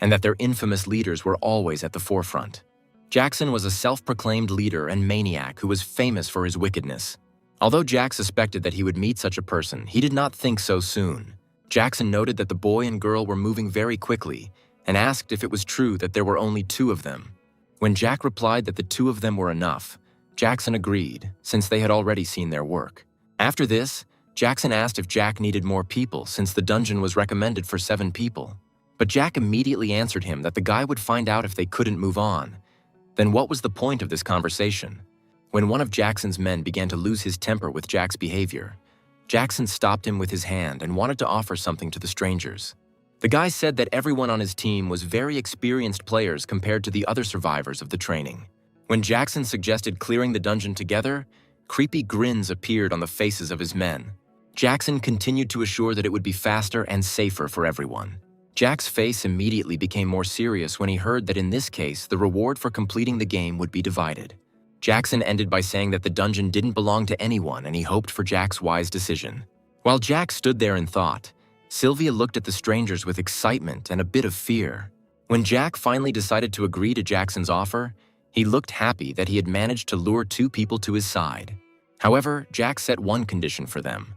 and that their infamous leaders were always at the forefront. Jackson was a self-proclaimed leader and maniac who was famous for his wickedness. Although Jack suspected that he would meet such a person, he did not think so soon. Jackson noted that the boy and girl were moving very quickly and asked if it was true that there were only 2 of them. When Jack replied that the 2 of them were enough, Jackson agreed, since they had already seen their work. After this, Jackson asked if Jack needed more people since the dungeon was recommended for 7 people. But Jack immediately answered him that the guy would find out if they couldn't move on. Then what was the point of this conversation? When one of Jackson's men began to lose his temper with Jack's behavior, Jackson stopped him with his hand and wanted to offer something to the strangers. The guy said that everyone on his team was very experienced players compared to the other survivors of the training. When Jackson suggested clearing the dungeon together, creepy grins appeared on the faces of his men. Jackson continued to assure that it would be faster and safer for everyone. Jack's face immediately became more serious when he heard that in this case, the reward for completing the game would be divided. Jackson ended by saying that the dungeon didn't belong to anyone and he hoped for Jack's wise decision. While Jack stood there in thought, Sylvia looked at the strangers with excitement and a bit of fear. When Jack finally decided to agree to Jackson's offer, he looked happy that he had managed to lure 2 people to his side. However, Jack set one condition for them.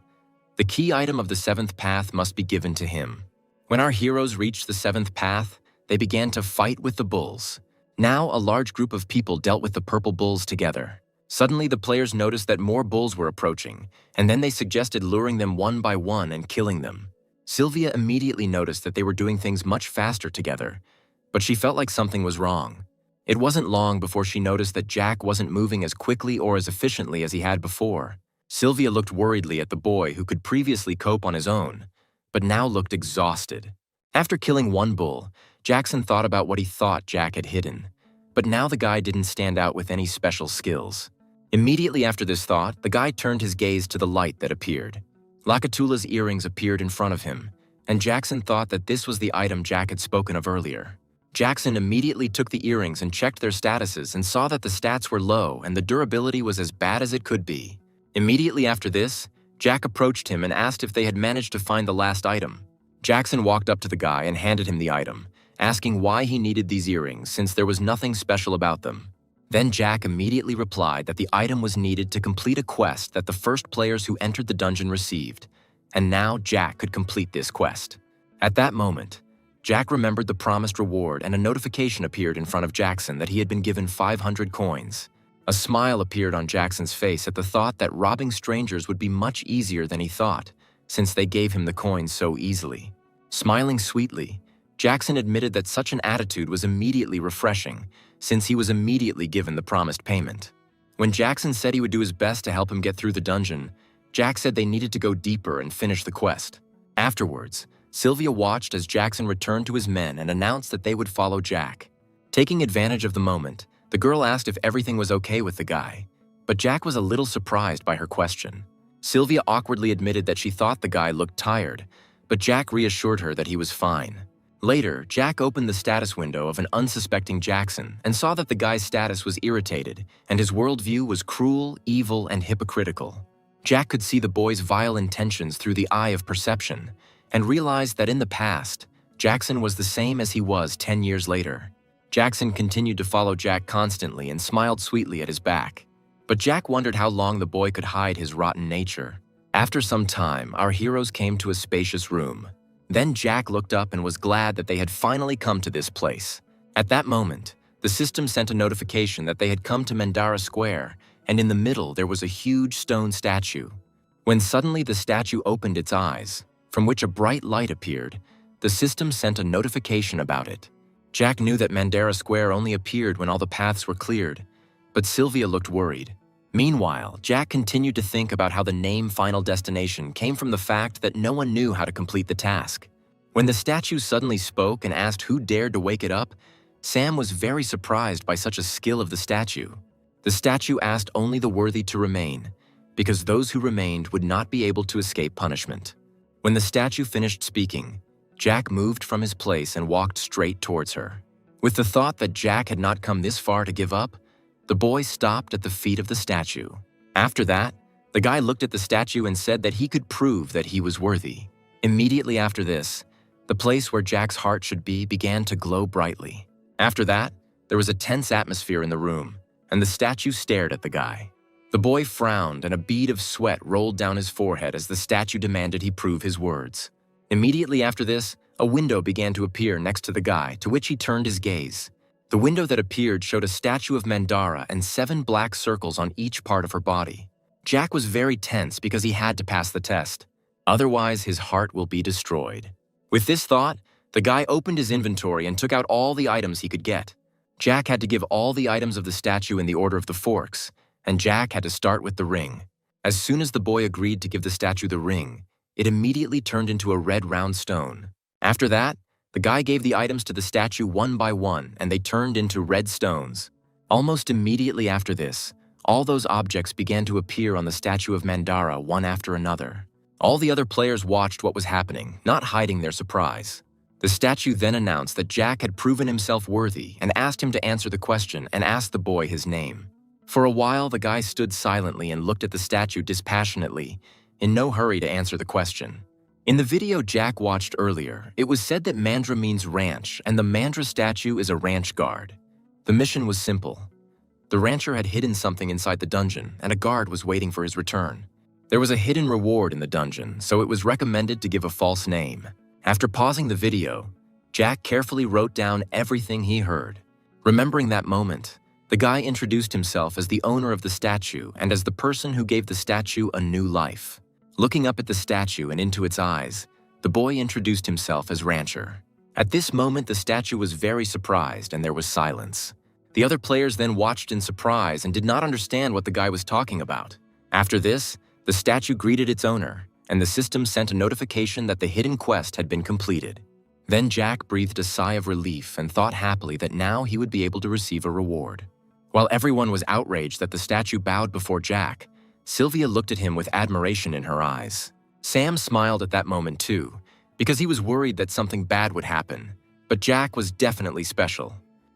The key item of the 7th path must be given to him. When our heroes reached the 7th path, they began to fight with the bulls. Now, a large group of people dealt with the purple bulls together. Suddenly, the players noticed that more bulls were approaching, and then they suggested luring them one by one and killing them. Sylvia immediately noticed that they were doing things much faster together, but she felt like something was wrong. It wasn't long before she noticed that Jack wasn't moving as quickly or as efficiently as he had before. Sylvia looked worriedly at the boy who could previously cope on his own, but now looked exhausted. After killing one bull, Jackson thought about what he thought Jack had hidden, but now the guy didn't stand out with any special skills. Immediately after this thought, the guy turned his gaze to the light that appeared. Lakatula's earrings appeared in front of him, and Jackson thought that this was the item Jack had spoken of earlier. Jackson immediately took the earrings and checked their statuses and saw that the stats were low and the durability was as bad as it could be. Immediately after this, Jack approached him and asked if they had managed to find the last item. Jackson walked up to the guy and handed him the item, asking why he needed these earrings since there was nothing special about them. Then Jack immediately replied that the item was needed to complete a quest that the first players who entered the dungeon received, and now Jack could complete this quest. At that moment, Jack remembered the promised reward and a notification appeared in front of Jackson that he had been given 500 coins. A smile appeared on Jackson's face at the thought that robbing strangers would be much easier than he thought, since they gave him the coins so easily. Smiling sweetly, Jackson admitted that such an attitude was immediately refreshing, since he was immediately given the promised payment. When Jackson said he would do his best to help him get through the dungeon, Jack said they needed to go deeper and finish the quest. Afterwards, Sylvia watched as Jackson returned to his men and announced that they would follow Jack. Taking advantage of the moment, the girl asked if everything was okay with the guy, but Jack was a little surprised by her question. Sylvia awkwardly admitted that she thought the guy looked tired, but Jack reassured her that he was fine. Later, Jack opened the status window of an unsuspecting Jackson and saw that the guy's status was irritated and his worldview was cruel, evil, and hypocritical. Jack could see the boy's vile intentions through the eye of perception and realized that in the past, Jackson was the same as he was 10 years later. Jackson continued to follow Jack constantly and smiled sweetly at his back. But Jack wondered how long the boy could hide his rotten nature. After some time, our heroes came to a spacious room. Then Jack looked up and was glad that they had finally come to this place. At that moment, the system sent a notification that they had come to Mandara Square, and in the middle there was a huge stone statue. When suddenly the statue opened its eyes, from which a bright light appeared, the system sent a notification about it. Jack knew that Mandara Square only appeared when all the paths were cleared, but Sylvia looked worried. Meanwhile, Jack continued to think about how the name Final Destination came from the fact that no one knew how to complete the task. When the statue suddenly spoke and asked who dared to wake it up, Sam was very surprised by such a skill of the statue. The statue asked only the worthy to remain, because those who remained would not be able to escape punishment. When the statue finished speaking, Jack moved from his place and walked straight towards her. With the thought that Jack had not come this far to give up, the boy stopped at the feet of the statue. After that, the guy looked at the statue and said that he could prove that he was worthy. Immediately after this, the place where Jack's heart should be began to glow brightly. After that, there was a tense atmosphere in the room, and the statue stared at the guy. The boy frowned, and a bead of sweat rolled down his forehead as the statue demanded he prove his words. Immediately after this, a window began to appear next to the guy, to which he turned his gaze. The window that appeared showed a statue of Mandara and 7 black circles on each part of her body. Jack was very tense because he had to pass the test. Otherwise, his heart will be destroyed. With this thought, the guy opened his inventory and took out all the items he could get. Jack had to give all the items of the statue in the order of the forks, and Jack had to start with the ring. As soon as the boy agreed to give the statue the ring, it immediately turned into a red round stone. After that, the guy gave the items to the statue one by one, and they turned into red stones. Almost immediately after this, all those objects began to appear on the statue of Mandara one after another. All the other players watched what was happening, not hiding their surprise. The statue then announced that Jack had proven himself worthy and asked him to answer the question and asked the boy his name. For a while, the guy stood silently and looked at the statue dispassionately, in no hurry to answer the question. In the video Jack watched earlier, it was said that Mandra means ranch, and the Mandra statue is a ranch guard. The mission was simple. The rancher had hidden something inside the dungeon, and a guard was waiting for his return. There was a hidden reward in the dungeon, so it was recommended to give a false name. After pausing the video, Jack carefully wrote down everything he heard. Remembering that moment, the guy introduced himself as the owner of the statue and as the person who gave the statue a new life. Looking up at the statue and into its eyes, the boy introduced himself as Rancher. At this moment, the statue was very surprised and there was silence. The other players then watched in surprise and did not understand what the guy was talking about. After this, the statue greeted its owner, and the system sent a notification that the hidden quest had been completed. Then Jack breathed a sigh of relief and thought happily that now he would be able to receive a reward. While everyone was outraged that the statue bowed before Jack, Sylvia looked at him with admiration in her eyes. Sam smiled at that moment too, because he was worried that something bad would happen, but Jack was definitely special.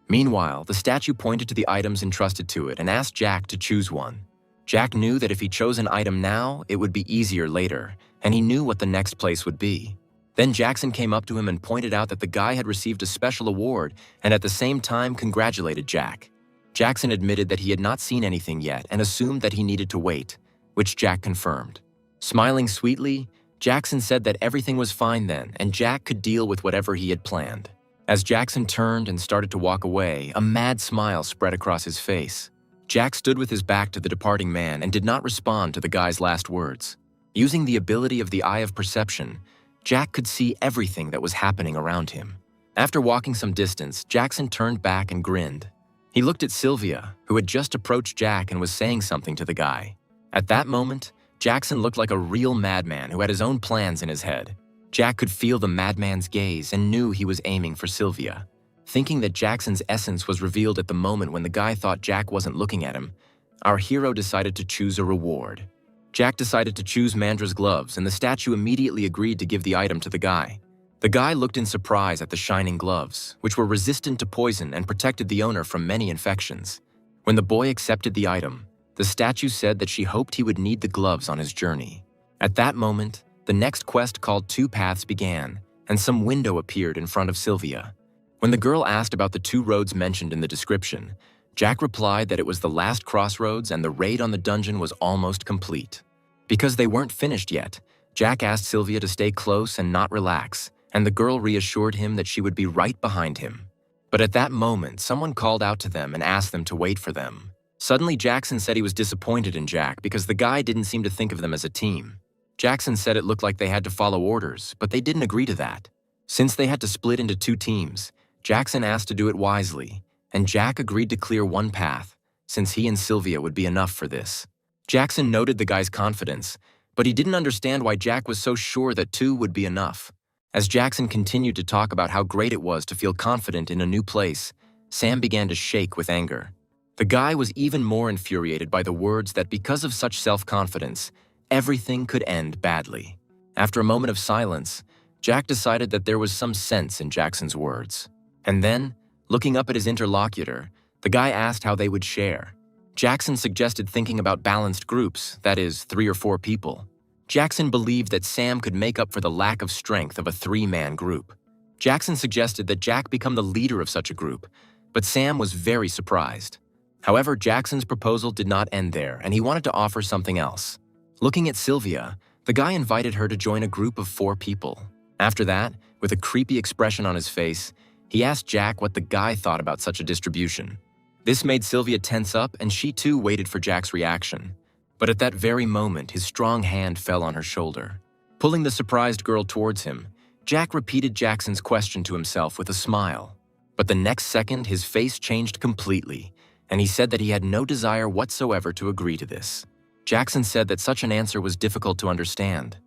Meanwhile, the statue pointed to the items entrusted to it and asked Jack to choose one. Jack knew that if he chose an item now, it would be easier later, and he knew what the next place would be. Then Jackson came up to him and pointed out that the guy had received a special award and at the same time congratulated Jack. Jackson admitted that he had not seen anything yet and assumed that he needed to wait, which Jack confirmed. Smiling sweetly, Jackson said that everything was fine then and Jack could deal with whatever he had planned. As Jackson turned and started to walk away, a mad smile spread across his face. Jack stood with his back to the departing man and did not respond to the guy's last words. Using the ability of the eye of perception, Jack could see everything that was happening around him. After walking some distance, Jackson turned back and grinned. He looked at Sylvia, who had just approached Jack and was saying something to the guy. At that moment, Jackson looked like a real madman who had his own plans in his head. Jack could feel the madman's gaze and knew he was aiming for Sylvia. Thinking that Jackson's essence was revealed at the moment when the guy thought Jack wasn't looking at him, our hero decided to choose a reward. Jack decided to choose Mandra's gloves, and the statue immediately agreed to give the item to the guy. The guy looked in surprise at the shining gloves, which were resistant to poison and protected the owner from many infections. When the boy accepted the item, the statue said that she hoped he would need the gloves on his journey. At that moment, the next quest called Two Paths began, and some window appeared in front of Sylvia. When the girl asked about the 2 roads mentioned in the description, Jack replied that it was the last crossroads and the raid on the dungeon was almost complete. Because they weren't finished yet, Jack asked Sylvia to stay close and not relax, and the girl reassured him that she would be right behind him. But at that moment, someone called out to them and asked them to wait for them. Suddenly, Jackson said he was disappointed in Jack because the guy didn't seem to think of them as a team. Jackson said it looked like they had to follow orders, but they didn't agree to that. Since they had to split into 2 teams, Jackson asked to do it wisely, and Jack agreed to clear one path, since he and Sylvia would be enough for this. Jackson noted the guy's confidence, but he didn't understand why Jack was so sure that 2 would be enough. As Jackson continued to talk about how great it was to feel confident in a new place, Sam began to shake with anger. The guy was even more infuriated by the words that because of such self-confidence, everything could end badly. After a moment of silence, Jack decided that there was some sense in Jackson's words. And then, looking up at his interlocutor, the guy asked how they would share. Jackson suggested thinking about balanced groups, that is, 3 or 4 people. Jackson believed that Sam could make up for the lack of strength of a 3-man group. Jackson suggested that Jack become the leader of such a group, but Sam was very surprised. However, Jackson's proposal did not end there, and he wanted to offer something else. Looking at Sylvia, the guy invited her to join a group of 4 people. After that, with a creepy expression on his face, he asked Jack what the guy thought about such a distribution. This made Sylvia tense up, and she too waited for Jack's reaction. But at that very moment, his strong hand fell on her shoulder. Pulling the surprised girl towards him, Jack repeated Jackson's question to himself with a smile. But the next second, his face changed completely, and he said that he had no desire whatsoever to agree to this. Jackson said that such an answer was difficult to understand.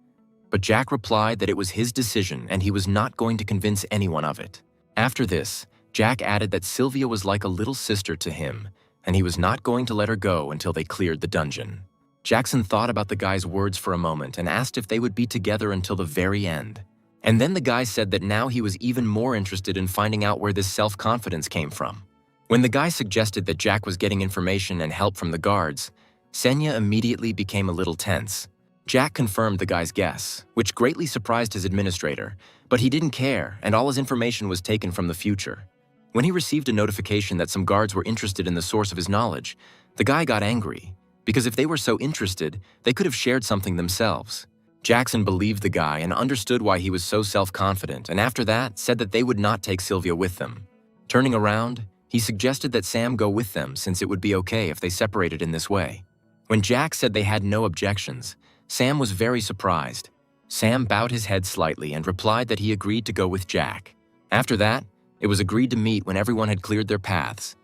But Jack replied that it was his decision and he was not going to convince anyone of it. After this, Jack added that Sylvia was like a little sister to him, and he was not going to let her go until they cleared the dungeon. Jackson thought about the guy's words for a moment and asked if they would be together until the very end. And then the guy said that now he was even more interested in finding out where this self-confidence came from. When the guy suggested that Jack was getting information and help from the guards, Senya immediately became a little tense. Jack confirmed the guy's guess, which greatly surprised his administrator, but he didn't care, and all his information was taken from the future. When he received a notification that some guards were interested in the source of his knowledge, the guy got angry, because if they were so interested, they could have shared something themselves. Jackson believed the guy and understood why he was so self-confident, and after that, said that they would not take Sylvia with them. Turning around, he suggested that Sam go with them since it would be okay if they separated in this way. When Jack said they had no objections, Sam was very surprised. Sam bowed his head slightly and replied that he agreed to go with Jack. After that, it was agreed to meet when everyone had cleared their paths.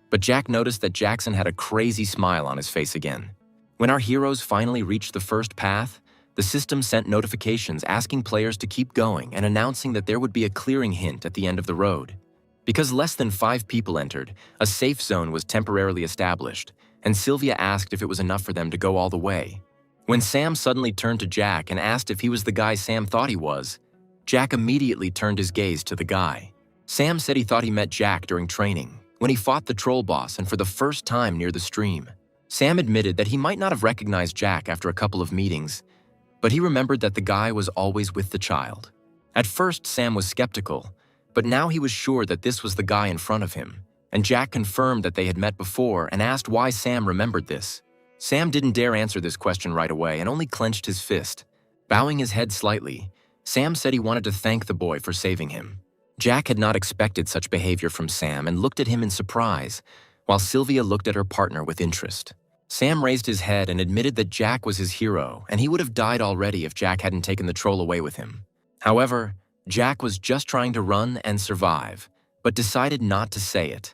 But Jack noticed that Jackson had a crazy smile on his face again. When our heroes finally reached the first path, the system sent notifications asking players to keep going and announcing that there would be a clearing hint at the end of the road. Because less than 5 people entered, a safe zone was temporarily established, and Sylvia asked if it was enough for them to go all the way. When Sam suddenly turned to Jack and asked if he was the guy Sam thought he was, Jack immediately turned his gaze to the guy. Sam said he thought he met Jack during training, when he fought the troll boss and for the first time near the stream. Sam admitted that he might not have recognized Jack after a couple of meetings, but he remembered that the guy was always with the child. At first, Sam was skeptical, but now he was sure that this was the guy in front of him, and Jack confirmed that they had met before and asked why Sam remembered this. Sam didn't dare answer this question right away and only clenched his fist. Bowing his head slightly, Sam said he wanted to thank the boy for saving him. Jack had not expected such behavior from Sam and looked at him in surprise, while Sylvia looked at her partner with interest. Sam raised his head and admitted that Jack was his hero, and he would have died already if Jack hadn't taken the troll away with him. However, Jack was just trying to run and survive, but decided not to say it.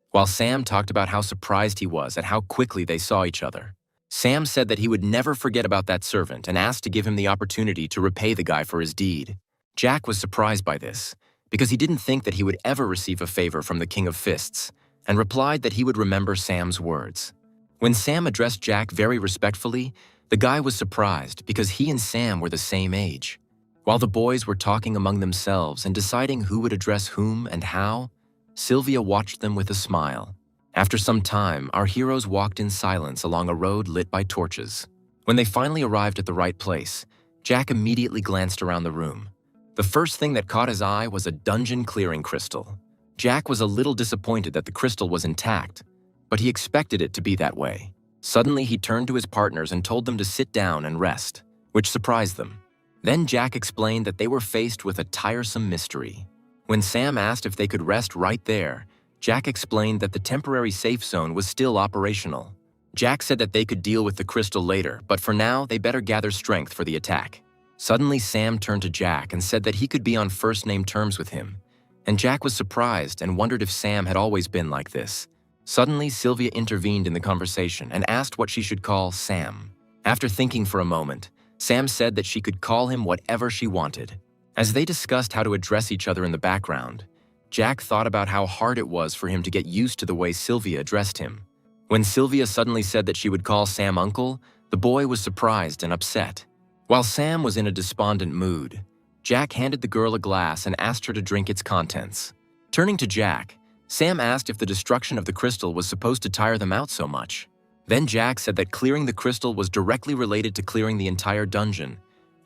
While Sam talked about how surprised he was at how quickly they saw each other. Sam said that he would never forget about that servant and asked to give him the opportunity to repay the guy for his deed. Jack was surprised by this, because he didn't think that he would ever receive a favor from the King of Fists, and replied that he would remember Sam's words. When Sam addressed Jack very respectfully, the guy was surprised because he and Sam were the same age. While the boys were talking among themselves and deciding who would address whom and how, Sylvia watched them with a smile. After some time, our heroes walked in silence along a road lit by torches. When they finally arrived at the right place, Jack immediately glanced around the room. The first thing that caught his eye was a dungeon clearing crystal. Jack was a little disappointed that the crystal was intact, but he expected it to be that way. Suddenly, he turned to his partners and told them to sit down and rest, which surprised them. Then Jack explained that they were faced with a tiresome mystery. When Sam asked if they could rest right there, Jack explained that the temporary safe zone was still operational. Jack said that they could deal with the crystal later, but for now, they better gather strength for the attack. Suddenly, Sam turned to Jack and said that he could be on first-name terms with him, and Jack was surprised and wondered if Sam had always been like this. Suddenly, Sylvia intervened in the conversation and asked what she should call Sam. After thinking for a moment, Sam said that she could call him whatever she wanted. As they discussed how to address each other in the background, Jack thought about how hard it was for him to get used to the way Sylvia addressed him. When Sylvia suddenly said that she would call Sam uncle, the boy was surprised and upset. While Sam was in a despondent mood, Jack handed the girl a glass and asked her to drink its contents. Turning to Jack, Sam asked if the destruction of the crystal was supposed to tire them out so much. Then Jack said that clearing the crystal was directly related to clearing the entire dungeon,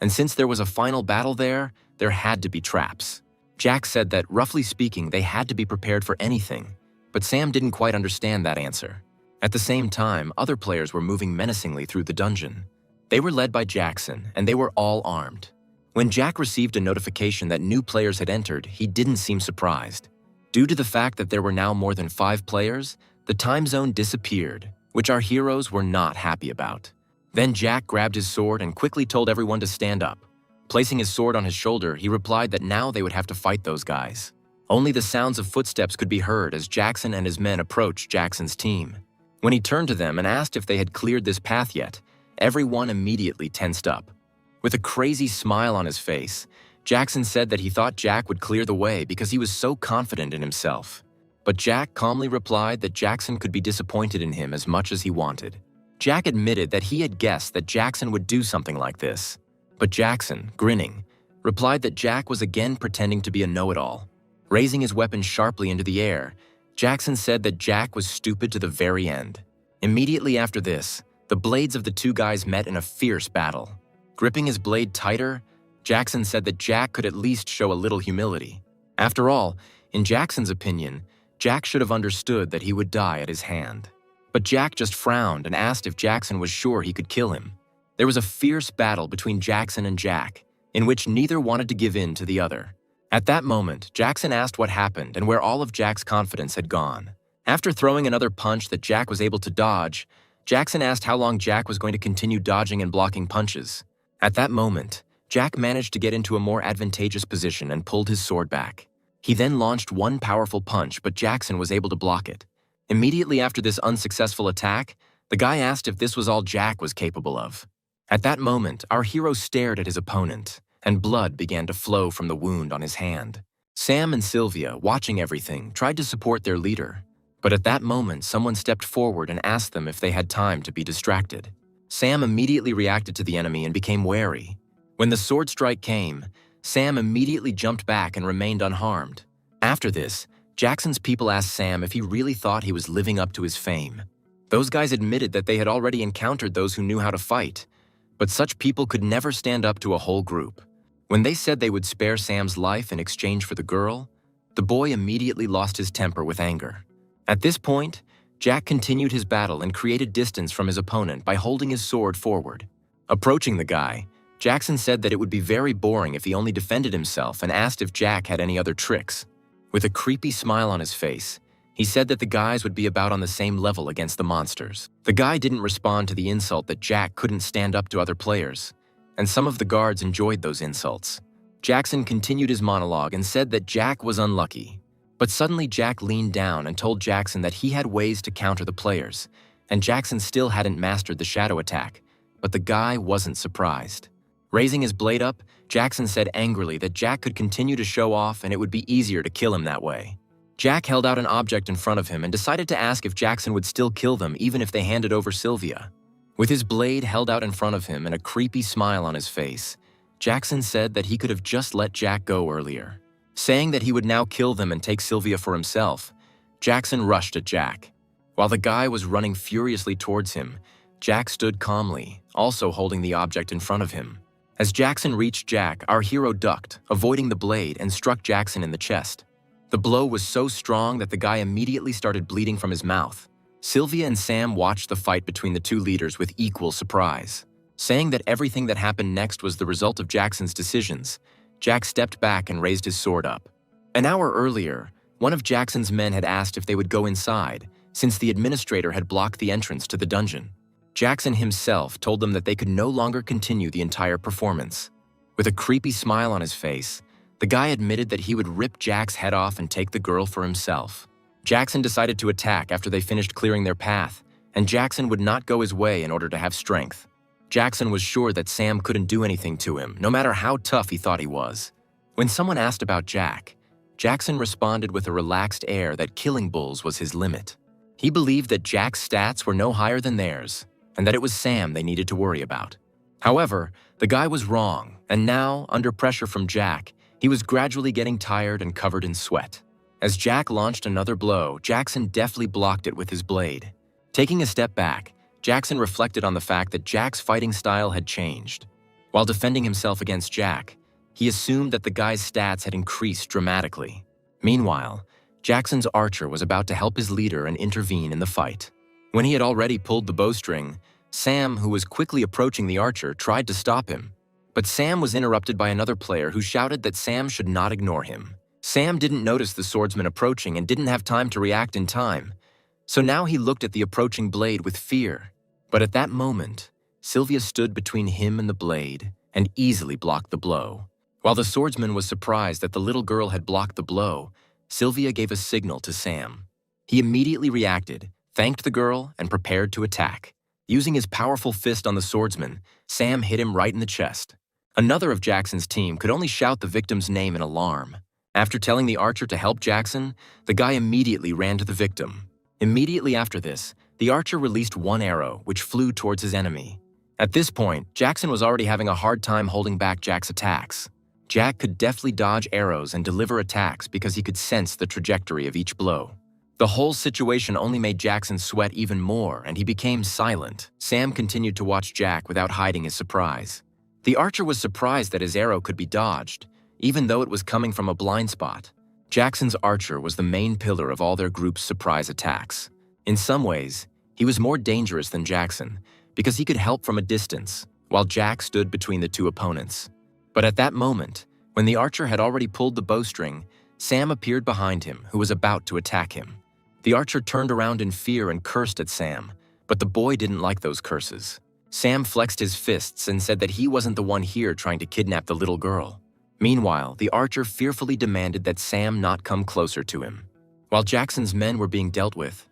and since there was a final battle there had to be traps. Jack said that, roughly speaking, they had to be prepared for anything, but Sam didn't quite understand that answer. At the same time, other players were moving menacingly through the dungeon. They were led by Jackson, and they were all armed. When Jack received a notification that new players had entered, he didn't seem surprised. Due to the fact that there were now more than 5 players, the time zone disappeared, which our heroes were not happy about. Then Jack grabbed his sword and quickly told everyone to stand up. Placing his sword on his shoulder, he replied that now they would have to fight those guys. Only the sounds of footsteps could be heard as Jackson and his men approached Jackson's team. When he turned to them and asked if they had cleared this path yet, everyone immediately tensed up. With a crazy smile on his face, Jackson said that he thought Jack would clear the way because he was so confident in himself. But Jack calmly replied that Jackson could be disappointed in him as much as he wanted. Jack admitted that he had guessed that Jackson would do something like this. But Jackson, grinning, replied that Jack was again pretending to be a know-it-all. Raising his weapon sharply into the air, Jackson said that Jack was stupid to the very end. Immediately after this, the blades of the two guys met in a fierce battle. Gripping his blade tighter, Jackson said that Jack could at least show a little humility. After all, in Jackson's opinion, Jack should have understood that he would die at his hand. But Jack just frowned and asked if Jackson was sure he could kill him. There was a fierce battle between Jackson and Jack, in which neither wanted to give in to the other. At that moment, Jackson asked what happened and where all of Jack's confidence had gone. After throwing another punch that Jack was able to dodge, Jackson asked how long Jack was going to continue dodging and blocking punches. At that moment, Jack managed to get into a more advantageous position and pulled his sword back. He then launched one powerful punch, but Jackson was able to block it. Immediately after this unsuccessful attack, the guy asked if this was all Jack was capable of. At that moment, our hero stared at his opponent, and blood began to flow from the wound on his hand. Sam and Sylvia, watching everything, tried to support their leader. But at that moment, someone stepped forward and asked them if they had time to be distracted. Sam immediately reacted to the enemy and became wary. When the sword strike came, Sam immediately jumped back and remained unharmed. After this, Jackson's people asked Sam if he really thought he was living up to his fame. Those guys admitted that they had already encountered those who knew how to fight, but such people could never stand up to a whole group. When they said they would spare Sam's life in exchange for the girl, the boy immediately lost his temper with anger. At this point, Jack continued his battle and created distance from his opponent by holding his sword forward. Approaching the guy, Jackson said that it would be very boring if he only defended himself and asked if Jack had any other tricks. With a creepy smile on his face, he said that the guys would be about on the same level against the monsters. The guy didn't respond to the insult that Jack couldn't stand up to other players, and some of the guards enjoyed those insults. Jackson continued his monologue and said that Jack was unlucky. But suddenly Jack leaned down and told Jackson that he had ways to counter the players, and Jackson still hadn't mastered the shadow attack, but the guy wasn't surprised. Raising his blade up, Jackson said angrily that Jack could continue to show off and it would be easier to kill him that way. Jack held out an object in front of him and decided to ask if Jackson would still kill them even if they handed over Sylvia. With his blade held out in front of him and a creepy smile on his face, Jackson said that he could have just let Jack go earlier. Saying that he would now kill them and take Sylvia for himself, Jackson rushed at Jack. While the guy was running furiously towards him, Jack stood calmly, also holding the object in front of him. As Jackson reached Jack, our hero ducked, avoiding the blade, and struck Jackson in the chest. The blow was so strong that the guy immediately started bleeding from his mouth. Sylvia and Sam watched the fight between the two leaders with equal surprise. Saying that everything that happened next was the result of Jackson's decisions, Jack stepped back and raised his sword up. An hour earlier, one of Jackson's men had asked if they would go inside, since the administrator had blocked the entrance to the dungeon. Jackson himself told them that they could no longer continue the entire performance. With a creepy smile on his face, the guy admitted that he would rip Jack's head off and take the girl for himself. Jackson decided to attack after they finished clearing their path, and Jackson would not go his way in order to have strength. Jackson was sure that Sam couldn't do anything to him, no matter how tough he thought he was. When someone asked about Jackson responded with a relaxed air that killing bulls was his limit. He believed that Jack's stats were no higher than theirs, and that it was Sam they needed to worry about. However, the guy was wrong, and now, under pressure from Jack, he was gradually getting tired and covered in sweat. As Jack launched another blow, Jackson deftly blocked it with his blade. Taking a step back, Jackson reflected on the fact that Jack's fighting style had changed. While defending himself against Jack, he assumed that the guy's stats had increased dramatically. Meanwhile, Jackson's archer was about to help his leader and intervene in the fight. When he had already pulled the bowstring, Sam, who was quickly approaching the archer, tried to stop him. But Sam was interrupted by another player who shouted that Sam should not ignore him. Sam didn't notice the swordsman approaching and didn't have time to react in time. So now he looked at the approaching blade with fear. But at that moment, Sylvia stood between him and the blade and easily blocked the blow. While the swordsman was surprised that the little girl had blocked the blow, Sylvia gave a signal to Sam. He immediately reacted, thanked the girl, and prepared to attack. Using his powerful fist on the swordsman, Sam hit him right in the chest. Another of Jackson's team could only shout the victim's name in alarm. After telling the archer to help Jackson, the guy immediately ran to the victim. Immediately after this, the archer released one arrow, which flew towards his enemy. At this point, Jackson was already having a hard time holding back Jack's attacks. Jack could deftly dodge arrows and deliver attacks because he could sense the trajectory of each blow. The whole situation only made Jackson sweat even more, and he became silent. Sam continued to watch Jack without hiding his surprise. The archer was surprised that his arrow could be dodged, even though it was coming from a blind spot. Jackson's archer was the main pillar of all their group's surprise attacks. In some ways, he was more dangerous than Jackson because he could help from a distance, while Jack stood between the two opponents. But at that moment, when the archer had already pulled the bowstring, Sam appeared behind him, who was about to attack him. The archer turned around in fear and cursed at Sam, but the boy didn't like those curses. Sam flexed his fists and said that he wasn't the one here trying to kidnap the little girl. Meanwhile, the archer fearfully demanded that Sam not come closer to him. While Jackson's men were being dealt with,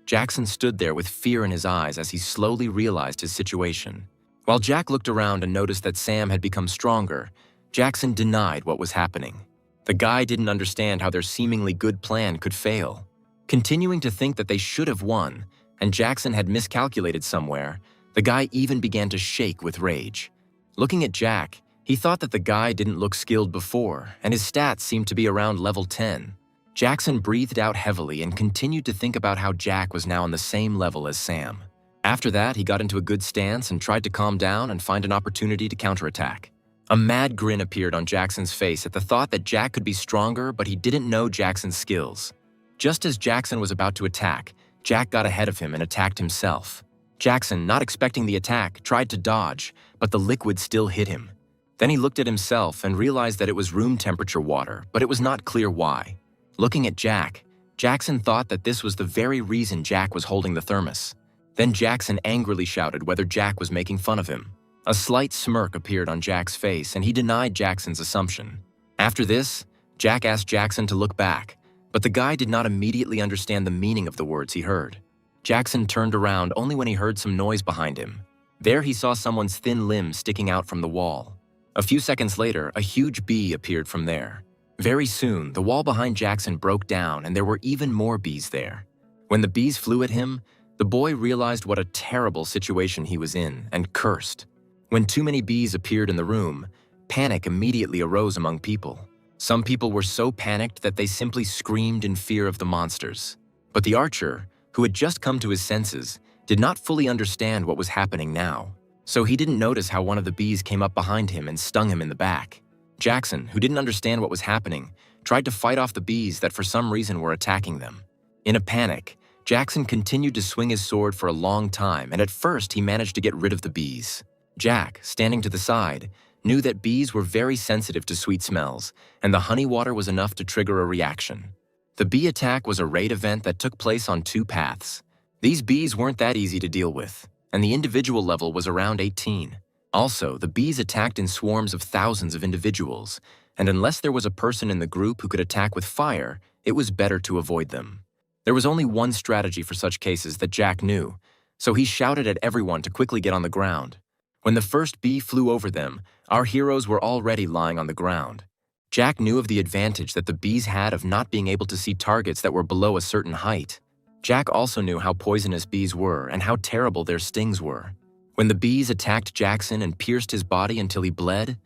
Jackson stood there with fear in his eyes as he slowly realized his situation. While Jack looked around and noticed that Sam had become stronger, Jackson denied what was happening. The guy didn't understand how their seemingly good plan could fail. Continuing to think that they should have won, and Jackson had miscalculated somewhere, the guy even began to shake with rage. Looking at Jack, he thought that the guy didn't look skilled before, and his stats seemed to be around level 10. Jackson breathed out heavily and continued to think about how Jack was now on the same level as Sam. After that, he got into a good stance and tried to calm down and find an opportunity to counterattack. A mad grin appeared on Jackson's face at the thought that Jack could be stronger, but he didn't know Jackson's skills. Just as Jackson was about to attack, Jack got ahead of him and attacked himself. Jackson, not expecting the attack, tried to dodge, but the liquid still hit him. Then he looked at himself and realized that it was room temperature water, but it was not clear why. Looking at Jack, Jackson thought that this was the very reason Jack was holding the thermos. Then Jackson angrily shouted whether Jack was making fun of him. A slight smirk appeared on Jack's face, and he denied Jackson's assumption. After this, Jack asked Jackson to look back, but the guy did not immediately understand the meaning of the words he heard. Jackson turned around only when he heard some noise behind him. There he saw someone's thin limbs sticking out from the wall. A few seconds later, a huge bee appeared from there. Very soon, the wall behind Jackson broke down and there were even more bees there. When the bees flew at him, the boy realized what a terrible situation he was in and cursed. When too many bees appeared in the room, panic immediately arose among people. Some people were so panicked that they simply screamed in fear of the monsters. But the archer, who had just come to his senses, did not fully understand what was happening now. So he didn't notice how one of the bees came up behind him and stung him in the back. Jackson, who didn't understand what was happening, tried to fight off the bees that for some reason were attacking them. In a panic, Jackson continued to swing his sword for a long time, and at first he managed to get rid of the bees. Jack, standing to the side, knew that bees were very sensitive to sweet smells, and the honey water was enough to trigger a reaction. The bee attack was a raid event that took place on 2 paths. These bees weren't that easy to deal with, and the individual level was around 18. Also, the bees attacked in swarms of thousands of individuals, and unless there was a person in the group who could attack with fire, it was better to avoid them. There was only one strategy for such cases that Jack knew, so he shouted at everyone to quickly get on the ground. When the first bee flew over them, our heroes were already lying on the ground. Jack knew of the advantage that the bees had of not being able to see targets that were below a certain height. Jack also knew how poisonous bees were and how terrible their stings were. When the bees attacked Jackson and pierced his body until he bled,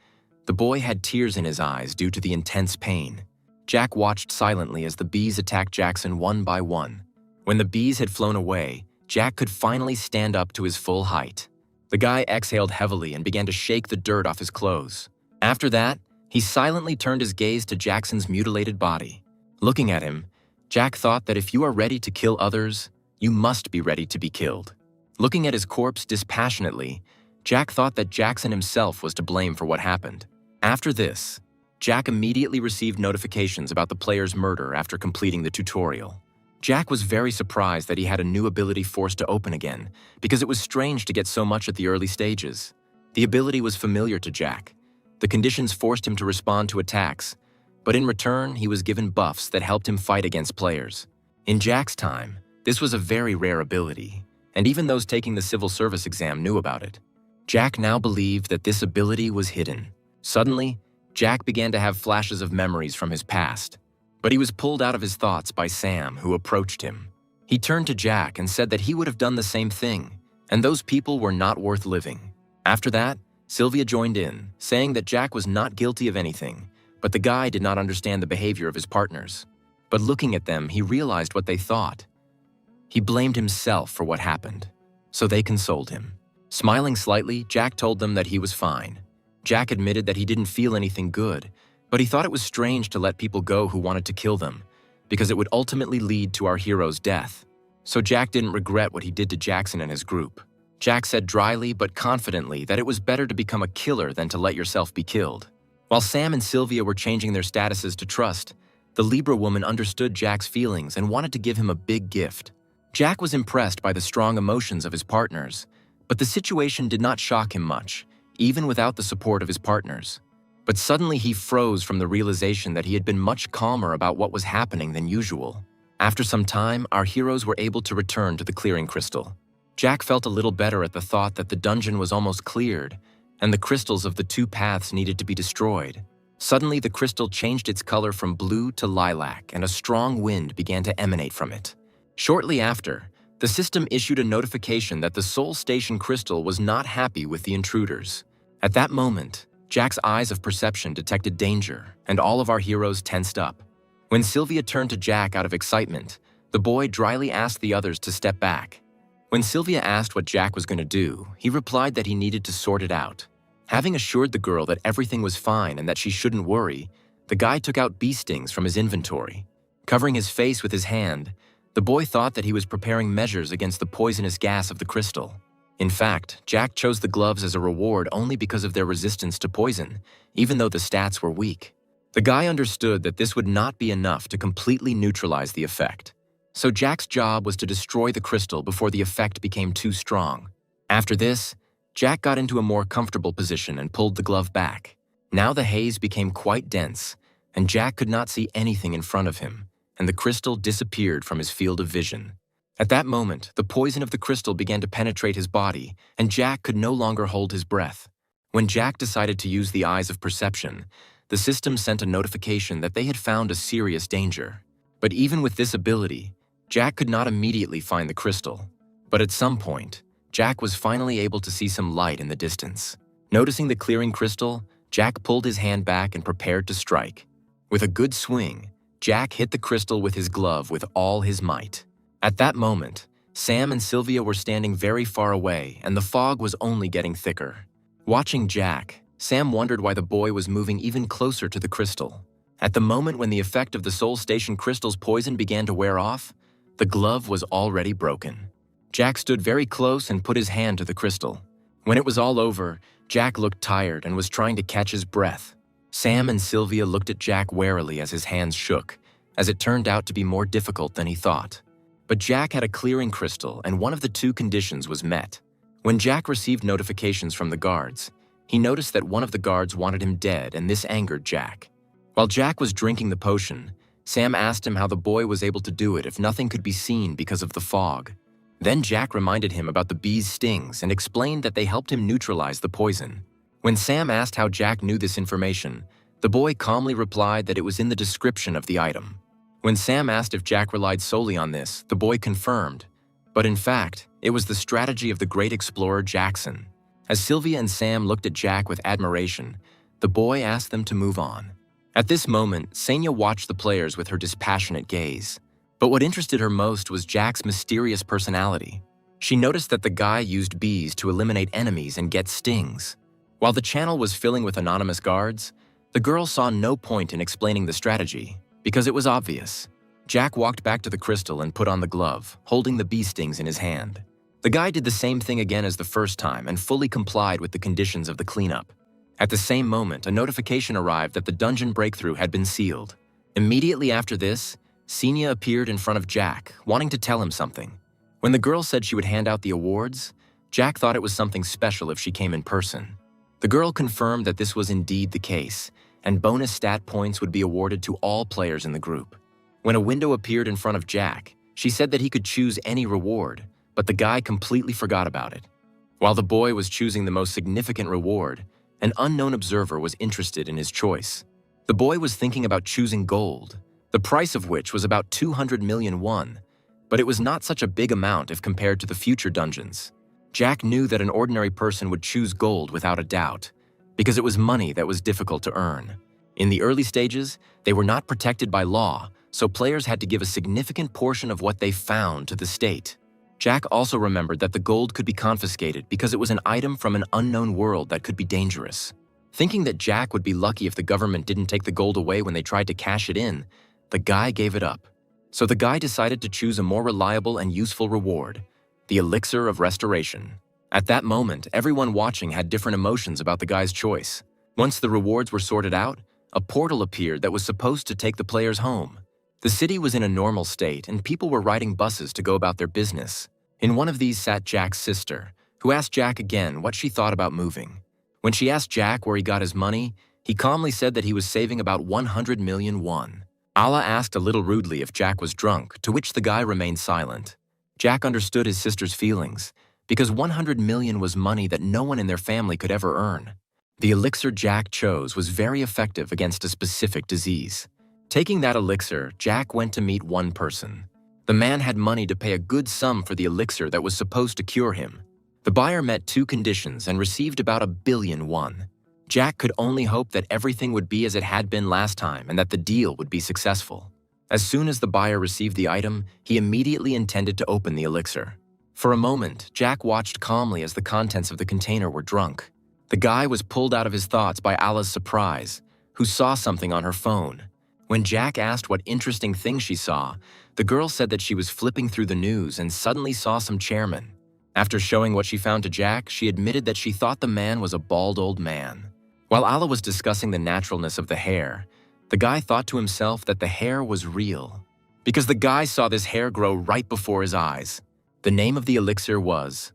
the boy had tears in his eyes due to the intense pain. Jack watched silently as the bees attacked Jackson one by one. When the bees had flown away, Jack could finally stand up to his full height. The guy exhaled heavily and began to shake the dirt off his clothes. After that, he silently turned his gaze to Jackson's mutilated body. Looking at him, Jack thought that if you are ready to kill others, you must be ready to be killed. Looking at his corpse dispassionately, Jack thought that Jackson himself was to blame for what happened. After this, Jack immediately received notifications about the player's murder after completing the tutorial. Jack was very surprised that he had a new ability forced to open again, because it was strange to get so much at the early stages. The ability was familiar to Jack. The conditions forced him to respond to attacks, but in return, he was given buffs that helped him fight against players. In Jack's time, this was a very rare ability, and even those taking the civil service exam knew about it. Jack now believed that this ability was hidden. Suddenly, Jack began to have flashes of memories from his past, but he was pulled out of his thoughts by Sam, who approached him. He turned to Jack and said that he would have done the same thing, and those people were not worth living. After that, Sylvia joined in, saying that Jack was not guilty of anything, but the guy did not understand the behavior of his partners. But looking at them, he realized what they thought. He blamed himself for what happened, so they consoled him. Smiling slightly, Jack told them that he was fine. Jack admitted that he didn't feel anything good, but he thought it was strange to let people go who wanted to kill them, because it would ultimately lead to our hero's death. So Jack didn't regret what he did to Jackson and his group. Jack said dryly but confidently that it was better to become a killer than to let yourself be killed. While Sam and Sylvia were changing their statuses to trust, the Libra woman understood Jack's feelings and wanted to give him a big gift. Jack was impressed by the strong emotions of his partners, but the situation did not shock him much, even without the support of his partners. But suddenly he froze from the realization that he had been much calmer about what was happening than usual. After some time, our heroes were able to return to the clearing crystal. Jack felt a little better at the thought that the dungeon was almost cleared, and the crystals of the two paths needed to be destroyed. Suddenly, the crystal changed its color from blue to lilac, and a strong wind began to emanate from it. Shortly after, the system issued a notification that the Soul Station crystal was not happy with the intruders. At that moment, Jack's eyes of perception detected danger, and all of our heroes tensed up. When Sylvia turned to Jack out of excitement, the boy dryly asked the others to step back. When Sylvia asked what Jack was going to do, he replied that he needed to sort it out. Having assured the girl that everything was fine and that she shouldn't worry, the guy took out bee stings from his inventory. Covering his face with his hand, the boy thought that he was preparing measures against the poisonous gas of the crystal. In fact, Jack chose the gloves as a reward only because of their resistance to poison, even though the stats were weak. The guy understood that this would not be enough to completely neutralize the effect. So Jack's job was to destroy the crystal before the effect became too strong. After this, Jack got into a more comfortable position and pulled the glove back. Now the haze became quite dense, and Jack could not see anything in front of him, and the crystal disappeared from his field of vision. At that moment, the poison of the crystal began to penetrate his body, and Jack could no longer hold his breath. When Jack decided to use the eyes of perception, the system sent a notification that they had found a serious danger. But even with this ability, Jack could not immediately find the crystal. But at some point, Jack was finally able to see some light in the distance. Noticing the clearing crystal, Jack pulled his hand back and prepared to strike. With a good swing, Jack hit the crystal with his glove with all his might. At that moment, Sam and Sylvia were standing very far away, and the fog was only getting thicker. Watching Jack, Sam wondered why the boy was moving even closer to the crystal. At the moment when the effect of the Soul Station crystal's poison began to wear off, the glove was already broken. Jack stood very close and put his hand to the crystal. When it was all over, Jack looked tired and was trying to catch his breath. Sam and Sylvia looked at Jack warily as his hands shook, as it turned out to be more difficult than he thought. But Jack had a clearing crystal, and one of the two conditions was met. When Jack received notifications from the guards, he noticed that one of the guards wanted him dead, and this angered Jack. While Jack was drinking the potion, Sam asked him how the boy was able to do it if nothing could be seen because of the fog. Then Jack reminded him about the bees' stings and explained that they helped him neutralize the poison. When Sam asked how Jack knew this information, the boy calmly replied that it was in the description of the item. When Sam asked if Jack relied solely on this, the boy confirmed. But in fact, it was the strategy of the great explorer Jackson. As Sylvia and Sam looked at Jack with admiration, the boy asked them to move on. At this moment, Senya watched the players with her dispassionate gaze. But what interested her most was Jack's mysterious personality. She noticed that the guy used bees to eliminate enemies and get stings. While the channel was filling with anonymous guards, the girl saw no point in explaining the strategy, because it was obvious. Jack walked back to the crystal and put on the glove, holding the bee stings in his hand. The guy did the same thing again as the first time and fully complied with the conditions of the cleanup. At the same moment, a notification arrived that the dungeon breakthrough had been sealed. Immediately after this, Senya appeared in front of Jack, wanting to tell him something. When the girl said she would hand out the awards, Jack thought it was something special if she came in person. The girl confirmed that this was indeed the case, and bonus stat points would be awarded to all players in the group. When a window appeared in front of Jack, she said that he could choose any reward, but the guy completely forgot about it. While the boy was choosing the most significant reward, an unknown observer was interested in his choice. The boy was thinking about choosing gold, the price of which was about 200 million won, but it was not such a big amount if compared to the future dungeons. Jack knew that an ordinary person would choose gold without a doubt, because it was money that was difficult to earn. In the early stages, they were not protected by law, so players had to give a significant portion of what they found to the state. Jack also remembered that the gold could be confiscated because it was an item from an unknown world that could be dangerous. Thinking that Jack would be lucky if the government didn't take the gold away when they tried to cash it in, the guy gave it up. So the guy decided to choose a more reliable and useful reward, the elixir of restoration. At that moment, everyone watching had different emotions about the guy's choice. Once the rewards were sorted out, a portal appeared that was supposed to take the players home. The city was in a normal state and people were riding buses to go about their business. In one of these sat Jack's sister, who asked Jack again what she thought about moving. When she asked Jack where he got his money, he calmly said that he was saving about 100 million won. Allah asked a little rudely if Jack was drunk, to which the guy remained silent. Jack understood his sister's feelings, because 100 million was money that no one in their family could ever earn. The elixir Jack chose was very effective against a specific disease. Taking that elixir, Jack went to meet one person. The man had money to pay a good sum for the elixir that was supposed to cure him. The buyer met two conditions and received about 1 billion won. Jack could only hope that everything would be as it had been last time and that the deal would be successful. As soon as the buyer received the item, he immediately intended to open the elixir. For a moment, Jack watched calmly as the contents of the container were drunk. The guy was pulled out of his thoughts by Allah's surprise, who saw something on her phone. When Jack asked what interesting thing she saw, the girl said that she was flipping through the news and suddenly saw some chairman. After showing what she found to Jack, she admitted that she thought the man was a bald old man. While Allah was discussing the naturalness of the hair, the guy thought to himself that the hair was real, because the guy saw this hair grow right before his eyes. The name of the elixir was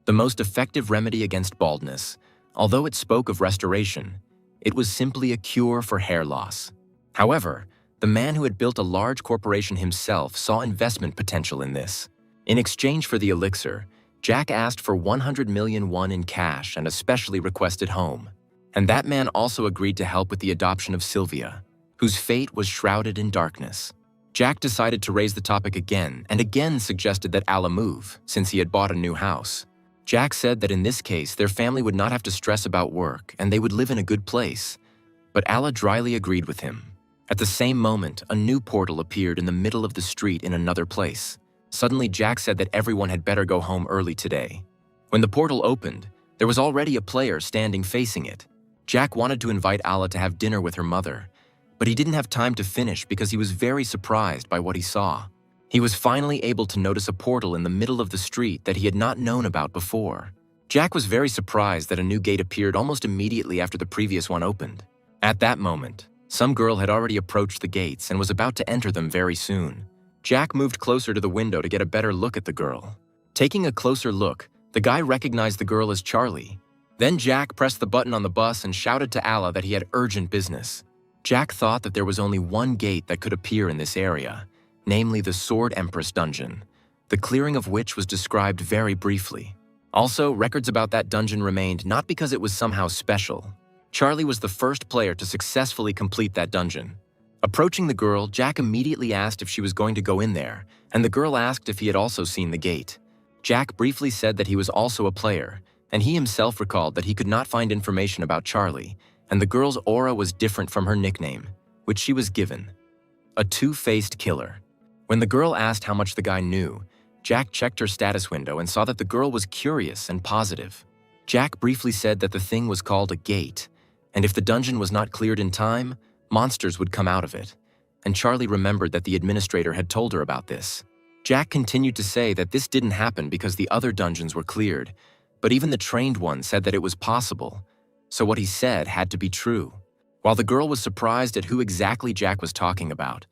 the most effective remedy against baldness. Although it spoke of restoration, it was simply a cure for hair loss. However, the man who had built a large corporation himself saw investment potential in this. In exchange for the elixir, Jack asked for 100 million won in cash and especially requested home. And that man also agreed to help with the adoption of Sylvia, whose fate was shrouded in darkness. Jack decided to raise the topic again and again suggested that Allah move, since he had bought a new house. Jack said that in this case, their family would not have to stress about work and they would live in a good place. But Allah dryly agreed with him. At the same moment, a new portal appeared in the middle of the street in another place. Suddenly, Jack said that everyone had better go home early today. When the portal opened, there was already a player standing facing it. Jack wanted to invite Allah to have dinner with her mother, but he didn't have time to finish because he was very surprised by what he saw. He was finally able to notice a portal in the middle of the street that he had not known about before. Jack was very surprised that a new gate appeared almost immediately after the previous one opened. At that moment, some girl had already approached the gates and was about to enter them very soon. Jack moved closer to the window to get a better look at the girl. Taking a closer look, the guy recognized the girl as Charlie. Then Jack pressed the button on the bus and shouted to Allah that he had urgent business. Jack thought that there was only one gate that could appear in this area, namely the Sword Empress dungeon, the clearing of which was described very briefly. Also, records about that dungeon remained not because it was somehow special. Charlie was the first player to successfully complete that dungeon. Approaching the girl, Jack immediately asked if she was going to go in there, and the girl asked if he had also seen the gate. Jack briefly said that he was also a player, and he himself recalled that he could not find information about Charlie, and the girl's aura was different from her nickname, which she was given. A two-faced killer. When the girl asked how much the guy knew, Jack checked her status window and saw that the girl was curious and positive. Jack briefly said that the thing was called a gate, and if the dungeon was not cleared in time, monsters would come out of it. And Charlie remembered that the administrator had told her about this. Jack continued to say that this didn't happen because the other dungeons were cleared, but even the trained one said that it was possible, so what he said had to be true. While the girl was surprised at who exactly Jack was talking about,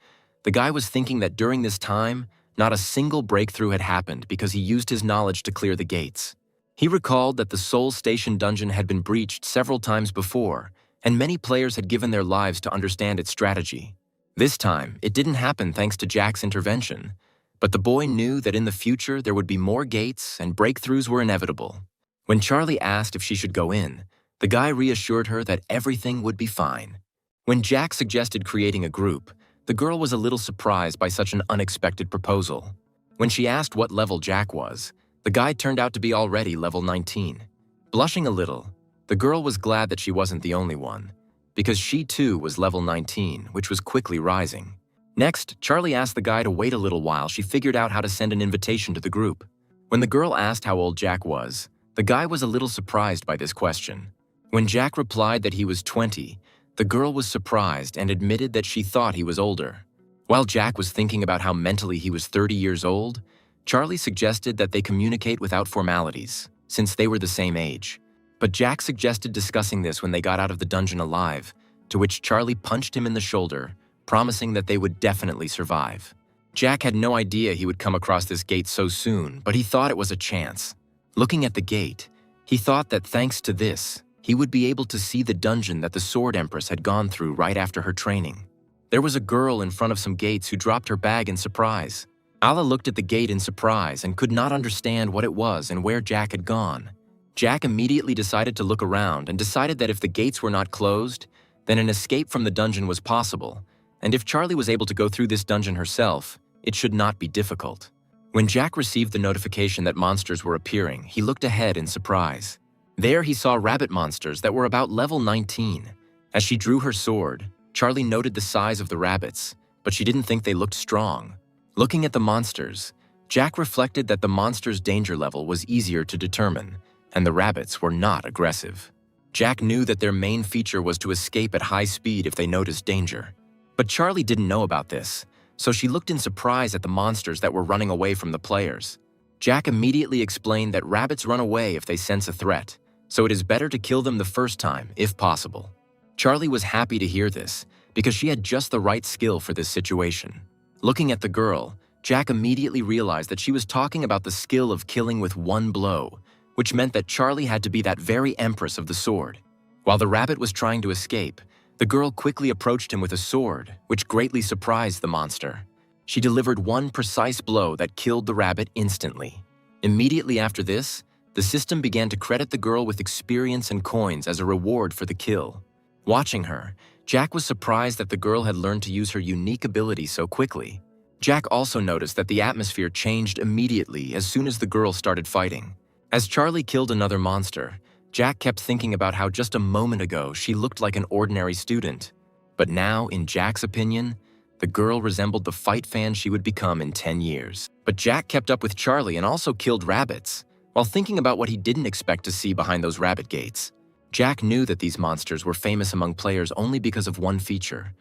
the guy was thinking that during this time, not a single breakthrough had happened because he used his knowledge to clear the gates. He recalled that the Soul Station dungeon had been breached several times before, and many players had given their lives to understand its strategy. This time, it didn't happen thanks to Jack's intervention, but the boy knew that in the future there would be more gates and breakthroughs were inevitable. When Charlie asked if she should go in, the guy reassured her that everything would be fine. When Jack suggested creating a group, the girl was a little surprised by such an unexpected proposal. When she asked what level Jack was, the guy turned out to be already level 19. Blushing a little, the girl was glad that she wasn't the only one, because she too was level 19, which was quickly rising. Next, Charlie asked the guy to wait a little while she figured out how to send an invitation to the group. When the girl asked how old Jack was, the guy was a little surprised by this question. When Jack replied that he was 20, the girl was surprised and admitted that she thought he was older. While Jack was thinking about how mentally he was 30 years old, Charlie suggested that they communicate without formalities, since they were the same age. But Jack suggested discussing this when they got out of the dungeon alive, to which Charlie punched him in the shoulder, promising that they would definitely survive. Jack had no idea he would come across this gate so soon, but he thought it was a chance. Looking at the gate, he thought that thanks to this, he would be able to see the dungeon that the Sword Empress had gone through right after her training. There was a girl in front of some gates who dropped her bag in surprise. Ala looked at the gate in surprise and could not understand what it was and where Jack had gone. Jack immediately decided to look around and decided that if the gates were not closed, then an escape from the dungeon was possible, and if Charlie was able to go through this dungeon herself, it should not be difficult. When Jack received the notification that monsters were appearing, he looked ahead in surprise. There he saw rabbit monsters that were about level 19. As she drew her sword, Charlie noted the size of the rabbits, but she didn't think they looked strong. Looking at the monsters, Jack reflected that the monsters' danger level was easier to determine, and the rabbits were not aggressive. Jack knew that their main feature was to escape at high speed if they noticed danger. But Charlie didn't know about this, so she looked in surprise at the monsters that were running away from the players. Jack immediately explained that rabbits run away if they sense a threat, so it is better to kill them the first time, if possible. Charlie was happy to hear this, because she had just the right skill for this situation. Looking at the girl, Jack immediately realized that she was talking about the skill of killing with one blow, which meant that Charlie had to be that very empress of the sword. While the rabbit was trying to escape, the girl quickly approached him with a sword, which greatly surprised the monster. She delivered one precise blow that killed the rabbit instantly. Immediately after this, the system began to credit the girl with experience and coins as a reward for the kill. Watching her, Jack was surprised that the girl had learned to use her unique ability so quickly. Jack also noticed that the atmosphere changed immediately as soon as the girl started fighting. As Charlie killed another monster, Jack kept thinking about how just a moment ago she looked like an ordinary student. But now, in Jack's opinion, the girl resembled the fight fan she would become in 10 years. But Jack kept up with Charlie and also killed rabbits, while thinking about what he didn't expect to see behind those rabbit gates. Jack knew that these monsters were famous among players only because of one feature,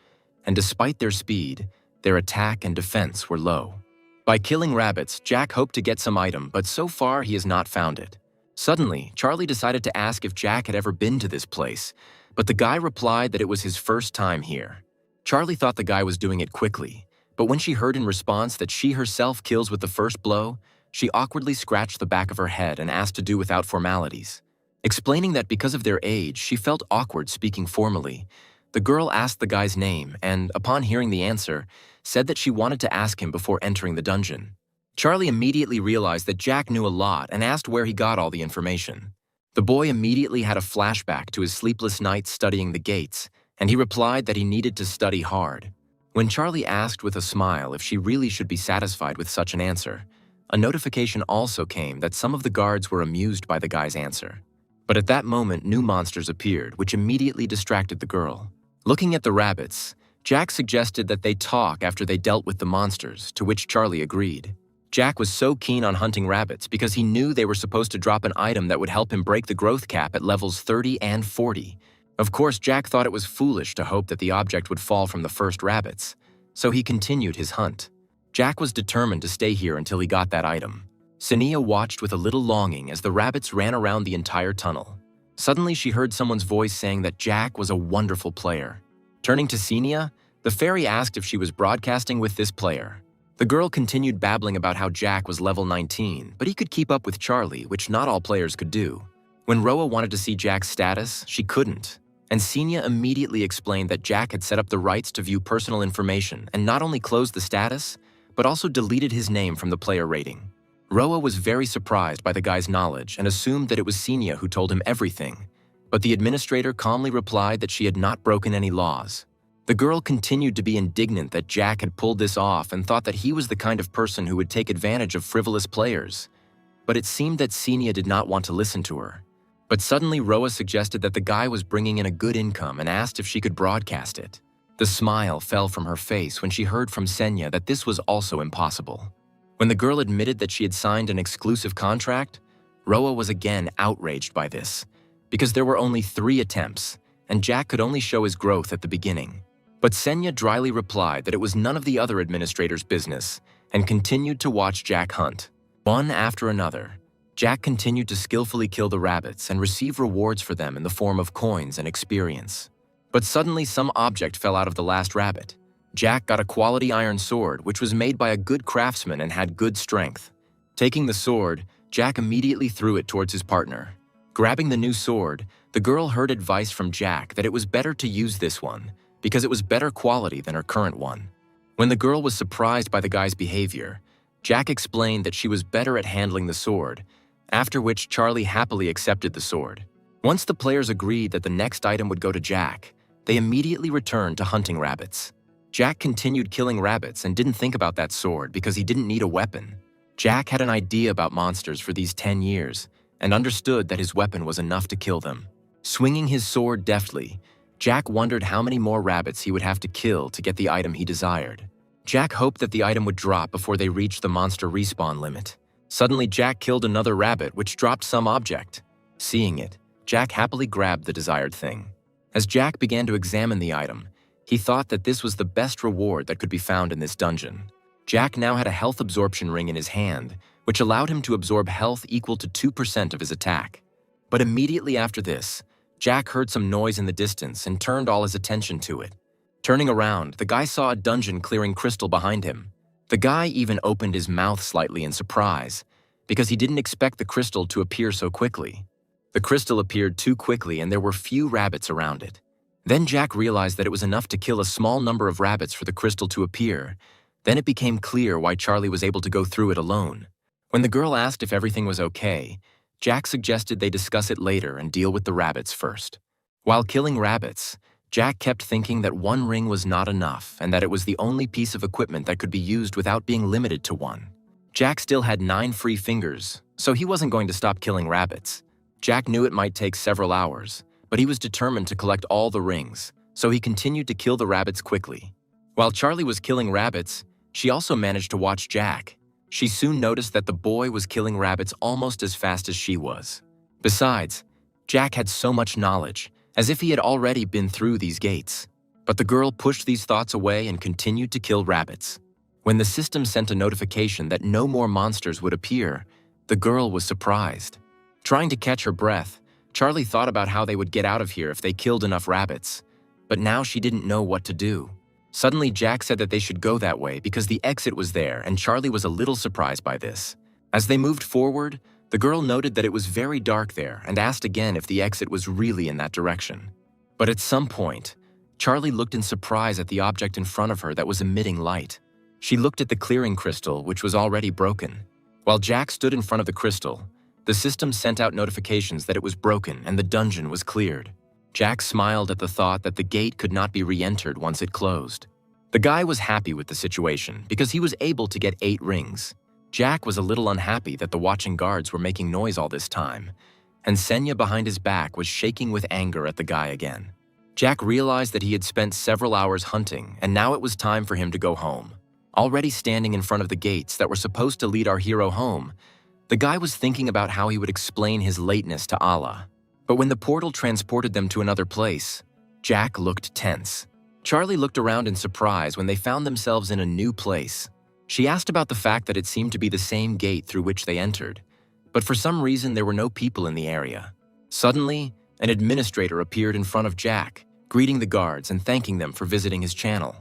and despite their speed, their attack and defense were low. By killing rabbits, Jack hoped to get some item, but so far he has not found it. Suddenly, Charlie decided to ask if Jack had ever been to this place, but the guy replied that it was his first time here. Charlie thought the guy was doing it quickly, but when she heard in response that she herself kills with the first blow, she awkwardly scratched the back of her head and asked to do without formalities. Explaining that because of their age, she felt awkward speaking formally, The girl asked the guy's name and, upon hearing the answer, said that she wanted to ask him before entering the dungeon. Charlie immediately realized that Jack knew a lot and asked where he got all the information. The boy immediately had a flashback to his sleepless nights studying the gates, and he replied that he needed to study hard. When Charlie asked with a smile if she really should be satisfied with such an answer, a notification also came that some of the guards were amused by the guy's answer. But at that moment, new monsters appeared, which immediately distracted the girl. Looking at the rabbits, Jack suggested that they talk after they dealt with the monsters, to which Charlie agreed. Jack was so keen on hunting rabbits because he knew they were supposed to drop an item that would help him break the growth cap at levels 30 and 40. Of course, Jack thought it was foolish to hope that the object would fall from the first rabbits, so he continued his hunt. Jack was determined to stay here until he got that item. Sania watched with a little longing as the rabbits ran around the entire tunnel. Suddenly, she heard someone's voice saying that Jack was a wonderful player. Turning to Sania, the fairy asked if she was broadcasting with this player. The girl continued babbling about how Jack was level 19, but he could keep up with Charlie, which not all players could do. When Roa wanted to see Jack's status, she couldn't. And Senia immediately explained that Jack had set up the rights to view personal information and not only closed the status, but also deleted his name from the player rating. Roa was very surprised by the guy's knowledge and assumed that it was Senia who told him everything, but the administrator calmly replied that she had not broken any laws. The girl continued to be indignant that Jack had pulled this off and thought that he was the kind of person who would take advantage of frivolous players. But it seemed that Senia did not want to listen to her. But suddenly Roa suggested that the guy was bringing in a good income and asked if she could broadcast it. The smile fell from her face when she heard from Senya that this was also impossible. When the girl admitted that she had signed an exclusive contract, Roa was again outraged by this, because there were only 3 attempts, and Jack could only show his growth at the beginning. But Senya dryly replied that it was none of the other administrators' business, and continued to watch Jack hunt. One after another, Jack continued to skillfully kill the rabbits and receive rewards for them in the form of coins and experience. But suddenly some object fell out of the last rabbit. Jack got a quality iron sword, which was made by a good craftsman and had good strength. Taking the sword, Jack immediately threw it towards his partner. Grabbing the new sword, the girl heard advice from Jack that it was better to use this one, because it was better quality than her current one. When the girl was surprised by the guy's behavior, Jack explained that she was better at handling the sword, after which Charlie happily accepted the sword. Once the players agreed that the next item would go to Jack, they immediately returned to hunting rabbits. Jack continued killing rabbits and didn't think about that sword because he didn't need a weapon. Jack had an idea about monsters for these 10 years and understood that his weapon was enough to kill them. Swinging his sword deftly, Jack wondered how many more rabbits he would have to kill to get the item he desired. Jack hoped that the item would drop before they reached the monster respawn limit. Suddenly, Jack killed another rabbit, which dropped some object. Seeing it, Jack happily grabbed the desired thing. As Jack began to examine the item, he thought that this was the best reward that could be found in this dungeon. Jack now had a health absorption ring in his hand, which allowed him to absorb health equal to 2% of his attack. But immediately after this, Jack heard some noise in the distance and turned all his attention to it. Turning around, the guy saw a dungeon clearing crystal behind him. The guy even opened his mouth slightly in surprise, because he didn't expect the crystal to appear so quickly. The crystal appeared too quickly and there were few rabbits around it. Then Jack realized that it was enough to kill a small number of rabbits for the crystal to appear. Then it became clear why Charlie was able to go through it alone. When the girl asked if everything was okay, Jack suggested they discuss it later and deal with the rabbits first. While killing rabbits, Jack kept thinking that one ring was not enough and that it was the only piece of equipment that could be used without being limited to one. Jack still had 9 free fingers, so he wasn't going to stop killing rabbits. Jack knew it might take several hours, but he was determined to collect all the rings, so he continued to kill the rabbits quickly. While Charlie was killing rabbits, she also managed to watch Jack. She soon noticed that the boy was killing rabbits almost as fast as she was. Besides, Jack had so much knowledge, as if he had already been through these gates. But the girl pushed these thoughts away and continued to kill rabbits. When the system sent a notification that no more monsters would appear, the girl was surprised. Trying to catch her breath, Charlie thought about how they would get out of here if they killed enough rabbits, but now she didn't know what to do. Suddenly, Jack said that they should go that way because the exit was there, and Charlie was a little surprised by this. As they moved forward, the girl noted that it was very dark there and asked again if the exit was really in that direction. But at some point, Charlie looked in surprise at the object in front of her that was emitting light. She looked at the clearing crystal, which was already broken. While Jack stood in front of the crystal, the system sent out notifications that it was broken and the dungeon was cleared. Jack smiled at the thought that the gate could not be re-entered once it closed. The guy was happy with the situation because he was able to get 8 rings. Jack was a little unhappy that the watching guards were making noise all this time, and Senya behind his back was shaking with anger at the guy again. Jack realized that he had spent several hours hunting, and now it was time for him to go home. Already standing in front of the gates that were supposed to lead our hero home, the guy was thinking about how he would explain his lateness to Allah. But when the portal transported them to another place, Jack looked tense. Charlie looked around in surprise when they found themselves in a new place. She asked about the fact that it seemed to be the same gate through which they entered, but for some reason there were no people in the area. Suddenly, an administrator appeared in front of Jack, greeting the guards and thanking them for visiting his channel.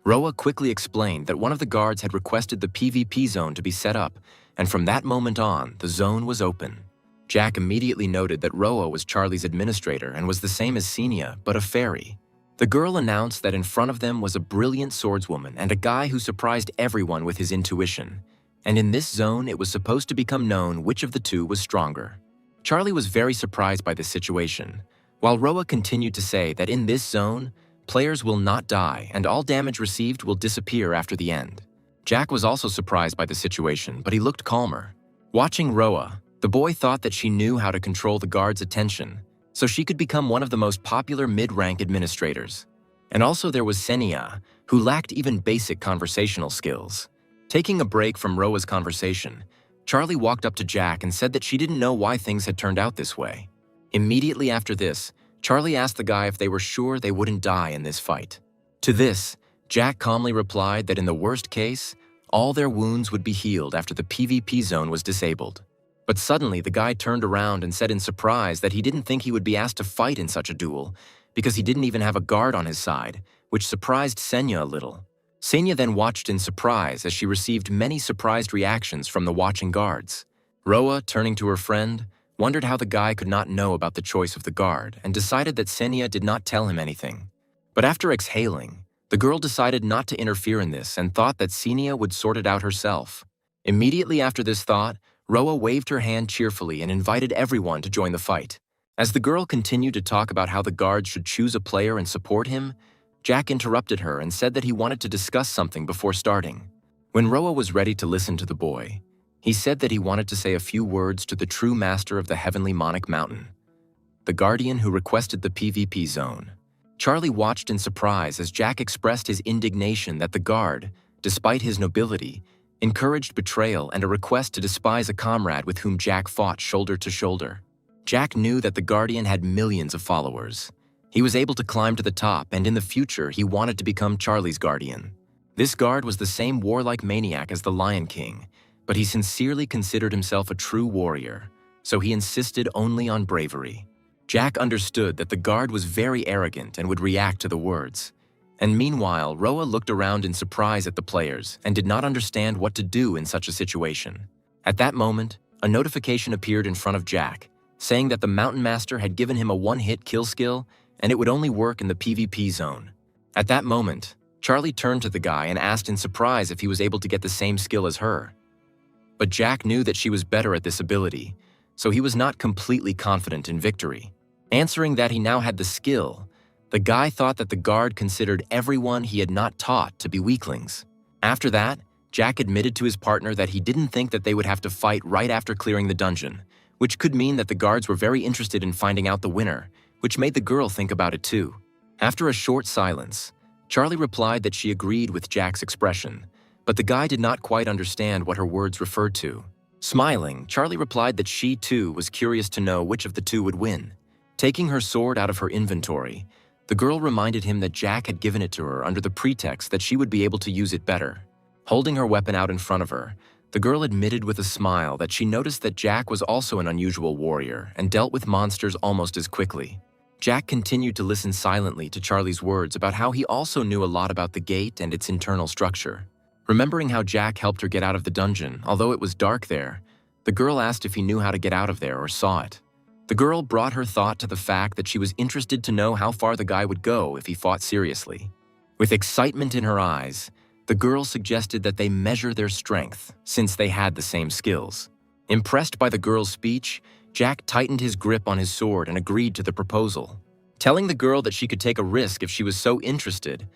Roa quickly explained that one of the guards had requested the PvP zone to be set up, and from that moment on, the zone was open. Jack immediately noted that Roa was Charlie's administrator and was the same as Senya, but a fairy. The girl announced that in front of them was a brilliant swordswoman and a guy who surprised everyone with his intuition. And in this zone, it was supposed to become known which of the two was stronger. Charlie was very surprised by this situation, while Roa continued to say that in this zone, players will not die and all damage received will disappear after the end. Jack was also surprised by the situation, but he looked calmer. Watching Roa, the boy thought that she knew how to control the guards' attention, so she could become one of the most popular mid-rank administrators. And also there was Senya, who lacked even basic conversational skills. Taking a break from Roa's conversation, Charlie walked up to Jack and said that she didn't know why things had turned out this way. Immediately after this, Charlie asked the guy if they were sure they wouldn't die in this fight. To this, Jack calmly replied that in the worst case, all their wounds would be healed after the PvP zone was disabled. But suddenly, the guy turned around and said in surprise that he didn't think he would be asked to fight in such a duel because he didn't even have a guard on his side, which surprised Senya a little. Senya then watched in surprise as she received many surprised reactions from the watching guards. Roa, turning to her friend, wondered how the guy could not know about the choice of the guard and decided that Senya did not tell him anything. But after exhaling, the girl decided not to interfere in this and thought that Senya would sort it out herself. Immediately after this thought, Roa waved her hand cheerfully and invited everyone to join the fight. As the girl continued to talk about how the guards should choose a player and support him, Jack interrupted her and said that he wanted to discuss something before starting. When Roa was ready to listen to the boy, he said that he wanted to say a few words to the true master of the heavenly Monarch Mountain, the guardian who requested the PvP zone. Charlie watched in surprise as Jack expressed his indignation that the guard, despite his nobility, encouraged betrayal and a request to despise a comrade with whom Jack fought shoulder to shoulder. Jack knew that the Guardian had millions of followers. He was able to climb to the top, and in the future, he wanted to become Charlie's guardian. This guard was the same warlike maniac as the Lion King, but he sincerely considered himself a true warrior, so he insisted only on bravery. Jack understood that the guard was very arrogant and would react to the words. And meanwhile, Roa looked around in surprise at the players and did not understand what to do in such a situation. At that moment, a notification appeared in front of Jack, saying that the Mountain Master had given him a one-hit kill skill and it would only work in the PvP zone. At that moment, Charlie turned to the guy and asked in surprise if he was able to get the same skill as her. But Jack knew that she was better at this ability, so he was not completely confident in victory. Answering that he now had the skill, the guy thought that the guard considered everyone he had not taught to be weaklings. After that, Jack admitted to his partner that he didn't think that they would have to fight right after clearing the dungeon, which could mean that the guards were very interested in finding out the winner, which made the girl think about it too. After a short silence, Charlie replied that she agreed with Jack's expression, but the guy did not quite understand what her words referred to. Smiling, Charlie replied that she too was curious to know which of the two would win. Taking her sword out of her inventory, the girl reminded him that Jack had given it to her under the pretext that she would be able to use it better. Holding her weapon out in front of her, the girl admitted with a smile that she noticed that Jack was also an unusual warrior and dealt with monsters almost as quickly. Jack continued to listen silently to Charlie's words about how he also knew a lot about the gate and its internal structure. Remembering how Jack helped her get out of the dungeon, although it was dark there, the girl asked if he knew how to get out of there or saw it. The girl brought her thought to the fact that she was interested to know how far the guy would go if he fought seriously. With excitement in her eyes, the girl suggested that they measure their strength, since they had the same skills. Impressed by the girl's speech, Jack tightened his grip on his sword and agreed to the proposal. Telling the girl that she could take a risk if she was so interested,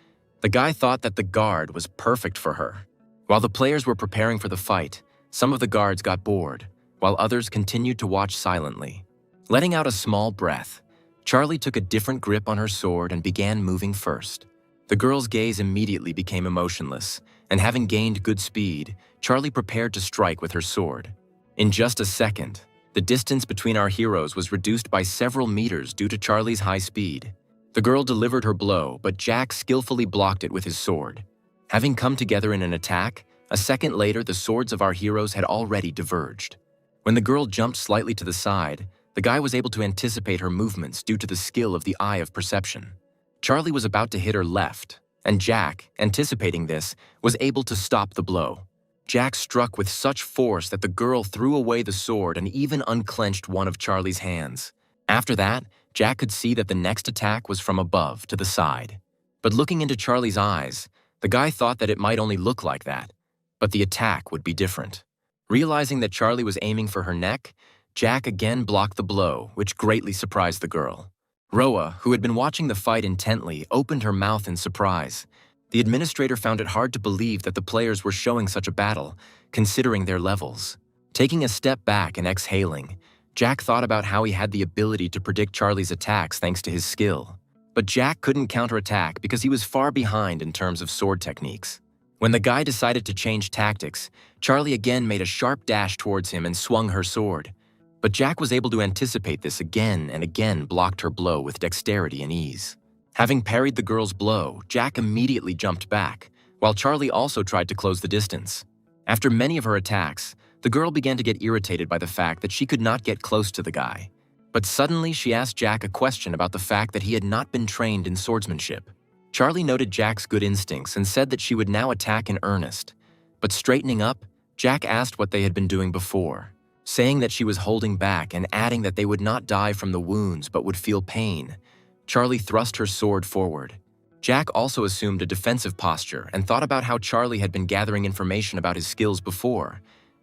the guy thought that the guard was perfect for her. While the players were preparing for the fight, some of the guards got bored, while others continued to watch silently. Letting out a small breath, Charlie took a different grip on her sword and began moving first. The girl's gaze immediately became emotionless, and having gained good speed, Charlie prepared to strike with her sword. In just a second, the distance between our heroes was reduced by several meters due to Charlie's high speed. The girl delivered her blow, but Jack skillfully blocked it with his sword. Having come together in an attack, a second later the swords of our heroes had already diverged. When the girl jumped slightly to the side, the guy was able to anticipate her movements due to the skill of the eye of perception. Charlie was about to hit her left, and Jack, anticipating this, was able to stop the blow. Jack struck with such force that the girl threw away the sword and even unclenched one of Charlie's hands. After that, Jack could see that the next attack was from above to the side. But looking into Charlie's eyes, the guy thought that it might only look like that, but the attack would be different. Realizing that Charlie was aiming for her neck, Jack again blocked the blow, which greatly surprised the girl. Roa, who had been watching the fight intently, opened her mouth in surprise. The administrator found it hard to believe that the players were showing such a battle, considering their levels. Taking a step back and exhaling, Jack thought about how he had the ability to predict Charlie's attacks thanks to his skill. But Jack couldn't counterattack because he was far behind in terms of sword techniques. When the guy decided to change tactics, Charlie again made a sharp dash towards him and swung her sword. But Jack was able to anticipate this again and again, blocked her blow with dexterity and ease. Having parried the girl's blow, Jack immediately jumped back, while Charlie also tried to close the distance. After many of her attacks, the girl began to get irritated by the fact that she could not get close to the guy. But suddenly she asked Jack a question about the fact that he had not been trained in swordsmanship. Charlie noted Jack's good instincts and said that she would now attack in earnest. But straightening up, Jack asked what they had been doing before, saying that she was holding back and adding that they would not die from the wounds but would feel pain. Charlie thrust her sword forward. Jack also assumed a defensive posture and thought about how Charlie had been gathering information about his skills before,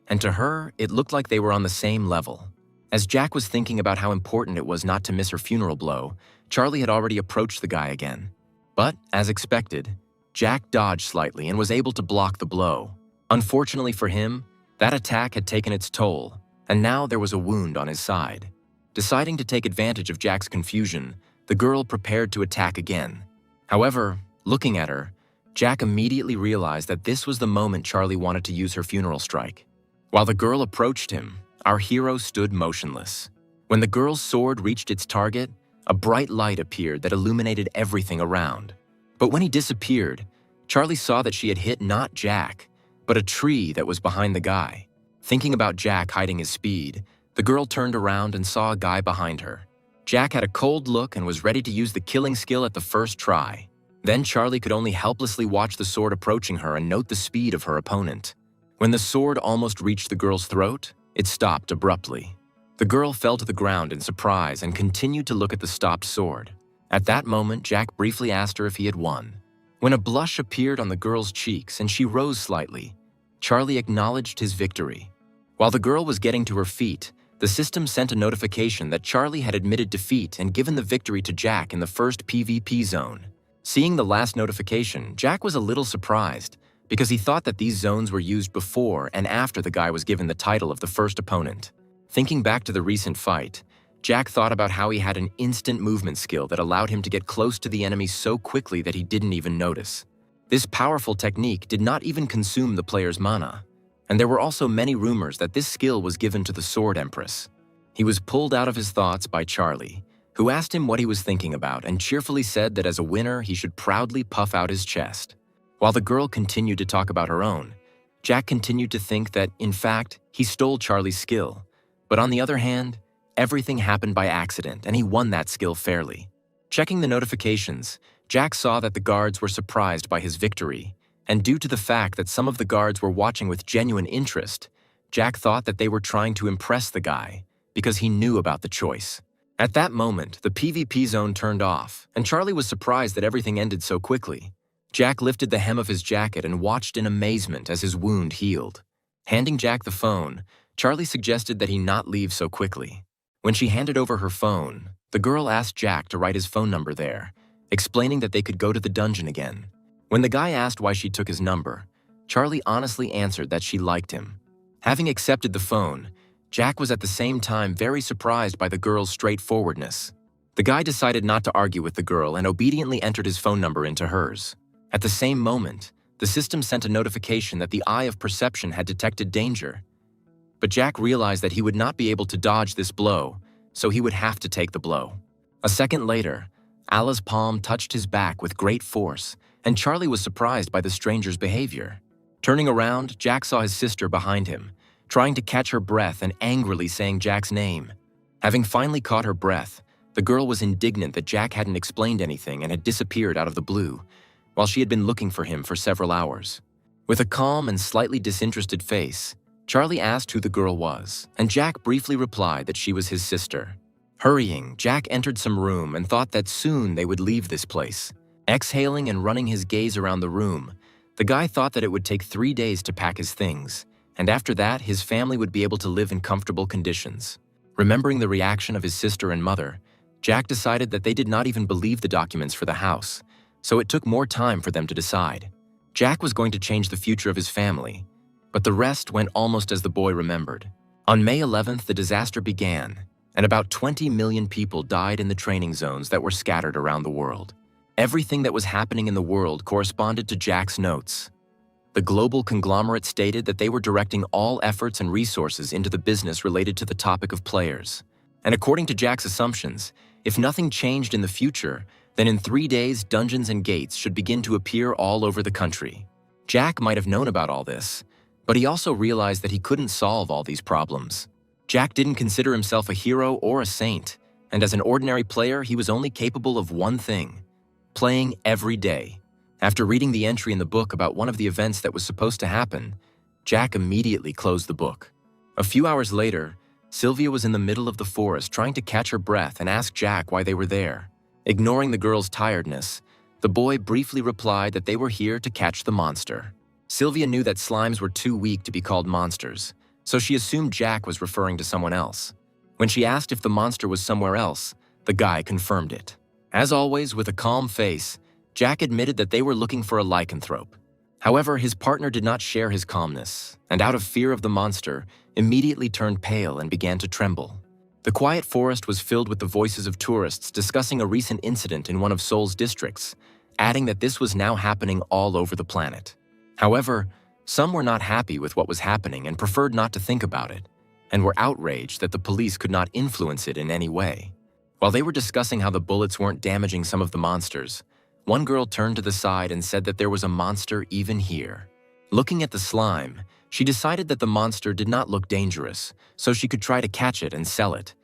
and to her, it looked like they were on the same level. As Jack was thinking about how important it was not to miss her funeral blow, Charlie had already approached the guy again. But, as expected, Jack dodged slightly and was able to block the blow. Unfortunately for him, that attack had taken its toll, and now there was a wound on his side. Deciding to take advantage of Jack's confusion, the girl prepared to attack again. However, looking at her, Jack immediately realized that this was the moment Charlie wanted to use her funeral strike. While the girl approached him, our hero stood motionless. When the girl's sword reached its target, a bright light appeared that illuminated everything around. But when he disappeared, Charlie saw that she had hit not Jack, but a tree that was behind the guy. Thinking about Jack hiding his speed, the girl turned around and saw a guy behind her. Jack had a cold look and was ready to use the killing skill at the first try. Then Charlie could only helplessly watch the sword approaching her and note the speed of her opponent. When the sword almost reached the girl's throat, it stopped abruptly. The girl fell to the ground in surprise and continued to look at the stopped sword. At that moment, Jack briefly asked her if he had won. When a blush appeared on the girl's cheeks and she rose slightly, Charlie acknowledged his victory. While the girl was getting to her feet, the system sent a notification that Charlie had admitted defeat and given the victory to Jack in the first PvP zone. Seeing the last notification, Jack was a little surprised because he thought that these zones were used before and after the guy was given the title of the first opponent. Thinking back to the recent fight, Jack thought about how he had an instant movement skill that allowed him to get close to the enemy so quickly that he didn't even notice. This powerful technique did not even consume the player's mana, and there were also many rumors that this skill was given to the Sword Empress. He was pulled out of his thoughts by Charlie, who asked him what he was thinking about and cheerfully said that as a winner he should proudly puff out his chest. While the girl continued to talk about her own, Jack continued to think that, in fact, he stole Charlie's skill. But on the other hand, everything happened by accident and he won that skill fairly. Checking the notifications, Jack saw that the guards were surprised by his victory, and due to the fact that some of the guards were watching with genuine interest, Jack thought that they were trying to impress the guy, because he knew about the choice. At that moment, the PvP zone turned off, and Charlie was surprised that everything ended so quickly. Jack lifted the hem of his jacket and watched in amazement as his wound healed. Handing Jack the phone, Charlie suggested that he not leave so quickly. When she handed over her phone, the girl asked Jack to write his phone number there, explaining that they could go to the dungeon again. When the guy asked why she took his number, Charlie honestly answered that she liked him. Having accepted the phone, Jack was at the same time very surprised by the girl's straightforwardness. The guy decided not to argue with the girl and obediently entered his phone number into hers. At the same moment, the system sent a notification that the Eye of Perception had detected danger. But Jack realized that he would not be able to dodge this blow, so he would have to take the blow. A second later, Allah's palm touched his back with great force, and Charlie was surprised by the stranger's behavior. Turning around, Jack saw his sister behind him, trying to catch her breath and angrily saying Jack's name. Having finally caught her breath, the girl was indignant that Jack hadn't explained anything and had disappeared out of the blue, while she had been looking for him for several hours. With a calm and slightly disinterested face, Charlie asked who the girl was, and Jack briefly replied that she was his sister. Hurrying, Jack entered some room and thought that soon they would leave this place. Exhaling and running his gaze around the room, the guy thought that it would take 3 days to pack his things, and after that, his family would be able to live in comfortable conditions. Remembering the reaction of his sister and mother, Jack decided that they did not even believe the documents for the house, so it took more time for them to decide. Jack was going to change the future of his family, but the rest went almost as the boy remembered. On May 11th, the disaster began, and about 20 million people died in the training zones that were scattered around the world. Everything that was happening in the world corresponded to Jack's notes. The global conglomerate stated that they were directing all efforts and resources into the business related to the topic of players. And according to Jack's assumptions, if nothing changed in the future, then in 3 days, dungeons and gates should begin to appear all over the country. Jack might have known about all this, but he also realized that he couldn't solve all these problems. Jack didn't consider himself a hero or a saint, and as an ordinary player, he was only capable of one thing: playing every day. After reading the entry in the book about one of the events that was supposed to happen, Jack immediately closed the book. A few hours later, Sylvia was in the middle of the forest trying to catch her breath and asked Jack why they were there. Ignoring the girl's tiredness, the boy briefly replied that they were here to catch the monster. Sylvia knew that slimes were too weak to be called monsters, so she assumed Jack was referring to someone else. When she asked if the monster was somewhere else, the guy confirmed it. As always, with a calm face, Jack admitted that they were looking for a lycanthrope. However, his partner did not share his calmness, and out of fear of the monster, immediately turned pale and began to tremble. The quiet forest was filled with the voices of tourists discussing a recent incident in one of Seoul's districts, adding that this was now happening all over the planet. However, some were not happy with what was happening and preferred not to think about it, and were outraged that the police could not influence it in any way. While they were discussing how the bullets weren't damaging some of the monsters, one girl turned to the side and said that there was a monster even here. Looking at the slime, she decided that the monster did not look dangerous, so she could try to catch it and sell it.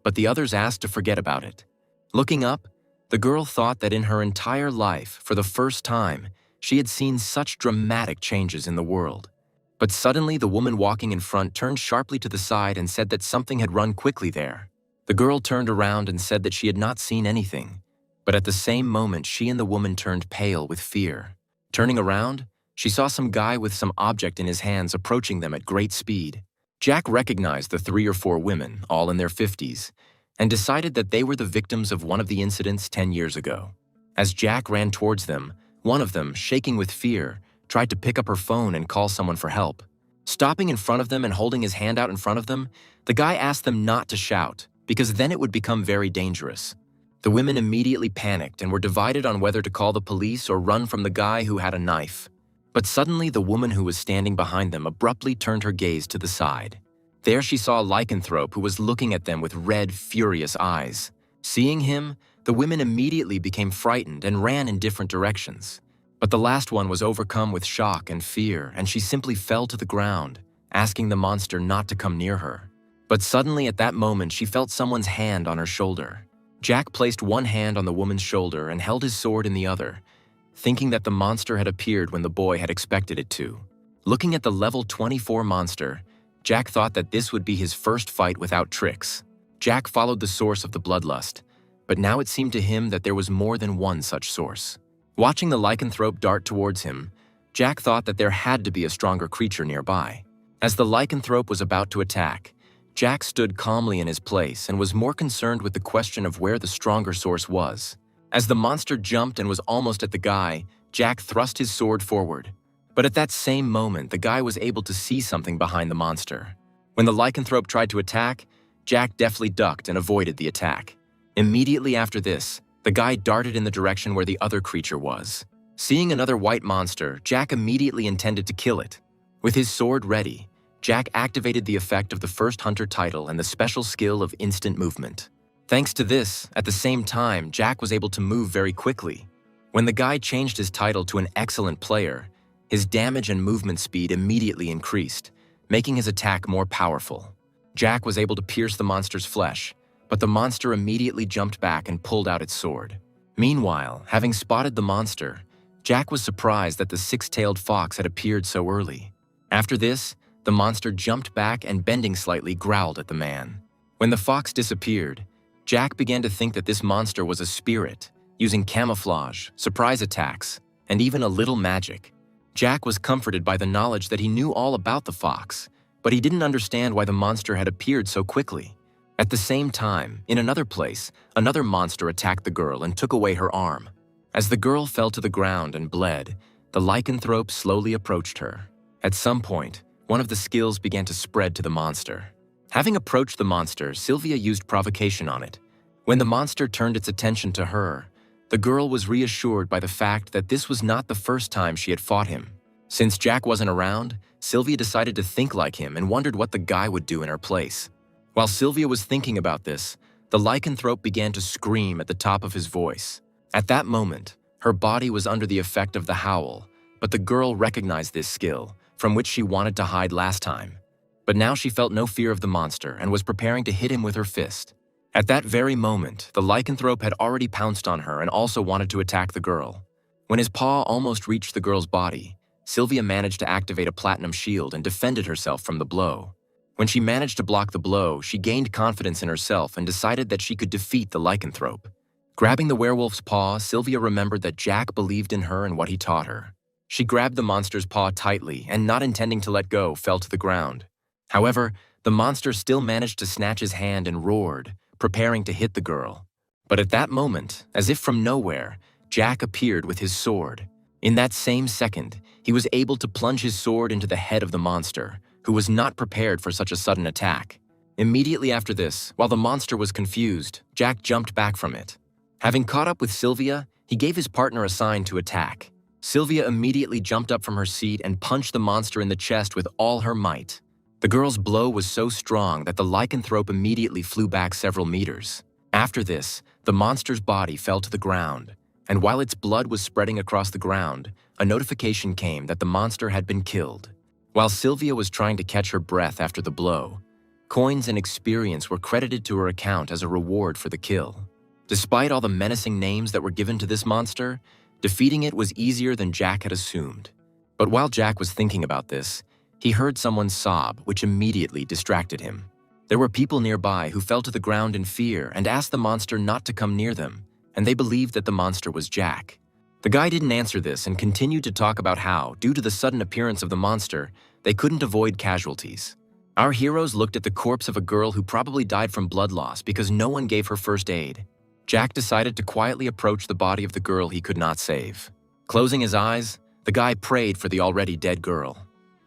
But the others asked to forget about it. Looking up, the girl thought that in her entire life, for the first time, she had seen such dramatic changes in the world. But suddenly, the woman walking in front turned sharply to the side and said that something had run quickly there. The girl turned around and said that she had not seen anything. But at the same moment, she and the woman turned pale with fear. Turning around, she saw some guy with some object in his hands approaching them at great speed. Jack recognized the 3 or 4 women, all in their 50s, and decided that they were the victims of one of the incidents 10 years ago. As Jack ran towards them, one of them, shaking with fear, tried to pick up her phone and call someone for help. Stopping in front of them and holding his hand out in front of them, the guy asked them not to shout, because then it would become very dangerous. The women immediately panicked and were divided on whether to call the police or run from the guy who had a knife. But suddenly, the woman who was standing behind them abruptly turned her gaze to the side. There she saw a lycanthrope who was looking at them with red, furious eyes. Seeing him, the women immediately became frightened and ran in different directions. But the last one was overcome with shock and fear, and she simply fell to the ground, asking the monster not to come near her. But suddenly, at that moment, she felt someone's hand on her shoulder. Jack placed one hand on the woman's shoulder and held his sword in the other, thinking that the monster had appeared when the boy had expected it to. Looking at the level 24 monster, Jack thought that this would be his first fight without tricks. Jack followed the source of the bloodlust, but now it seemed to him that there was more than one such source. Watching the lycanthrope dart towards him, Jack thought that there had to be a stronger creature nearby. As the lycanthrope was about to attack, Jack stood calmly in his place and was more concerned with the question of where the stronger source was. As the monster jumped and was almost at the guy, Jack thrust his sword forward. But at that same moment, the guy was able to see something behind the monster. When the lycanthrope tried to attack, Jack deftly ducked and avoided the attack. Immediately after this, the guy darted in the direction where the other creature was. Seeing another white monster, Jack immediately intended to kill it. With his sword ready, Jack activated the effect of the first hunter title and the special skill of instant movement. Thanks to this, at the same time, Jack was able to move very quickly. When the guy changed his title to an excellent player, his damage and movement speed immediately increased, making his attack more powerful. Jack was able to pierce the monster's flesh, but the monster immediately jumped back and pulled out its sword. Meanwhile, having spotted the monster, Jack was surprised that the six-tailed fox had appeared so early. After this, the monster jumped back and, bending slightly, growled at the man. When the fox disappeared, Jack began to think that this monster was a spirit, using camouflage, surprise attacks, and even a little magic. Jack was comforted by the knowledge that he knew all about the fox, but he didn't understand why the monster had appeared so quickly. At the same time, in another place, another monster attacked the girl and took away her arm. As the girl fell to the ground and bled, the lycanthrope slowly approached her. At some point, one of the skills began to spread to the monster. Having approached the monster, Sylvia used provocation on it. When the monster turned its attention to her, the girl was reassured by the fact that this was not the first time she had fought him. Since Jack wasn't around, Sylvia decided to think like him and wondered what the guy would do in her place. While Sylvia was thinking about this, the lycanthrope began to scream at the top of his voice. At that moment, her body was under the effect of the howl, but the girl recognized this skill, from which she wanted to hide last time. But now she felt no fear of the monster and was preparing to hit him with her fist. At that very moment, the lycanthrope had already pounced on her and also wanted to attack the girl. When his paw almost reached the girl's body, Sylvia managed to activate a platinum shield and defended herself from the blow. When she managed to block the blow, she gained confidence in herself and decided that she could defeat the lycanthrope. Grabbing the werewolf's paw, Sylvia remembered that Jack believed in her and what he taught her. She grabbed the monster's paw tightly and, not intending to let go, fell to the ground. However, the monster still managed to snatch his hand and roared, preparing to hit the girl. But at that moment, as if from nowhere, Jack appeared with his sword. In that same second, he was able to plunge his sword into the head of the monster, who was not prepared for such a sudden attack. Immediately after this, while the monster was confused, Jack jumped back from it. Having caught up with Sylvia, he gave his partner a sign to attack. Sylvia immediately jumped up from her seat and punched the monster in the chest with all her might. The girl's blow was so strong that the lycanthrope immediately flew back several meters. After this, the monster's body fell to the ground, and while its blood was spreading across the ground, a notification came that the monster had been killed. While Sylvia was trying to catch her breath after the blow, coins and experience were credited to her account as a reward for the kill. Despite all the menacing names that were given to this monster, defeating it was easier than Jack had assumed. But while Jack was thinking about this, he heard someone sob, which immediately distracted him. There were people nearby who fell to the ground in fear and asked the monster not to come near them, and they believed that the monster was Jack. The guy didn't answer this and continued to talk about how, due to the sudden appearance of the monster, they couldn't avoid casualties. Our heroes looked at the corpse of a girl who probably died from blood loss because no one gave her first aid. Jack decided to quietly approach the body of the girl he could not save. Closing his eyes, the guy prayed for the already dead girl.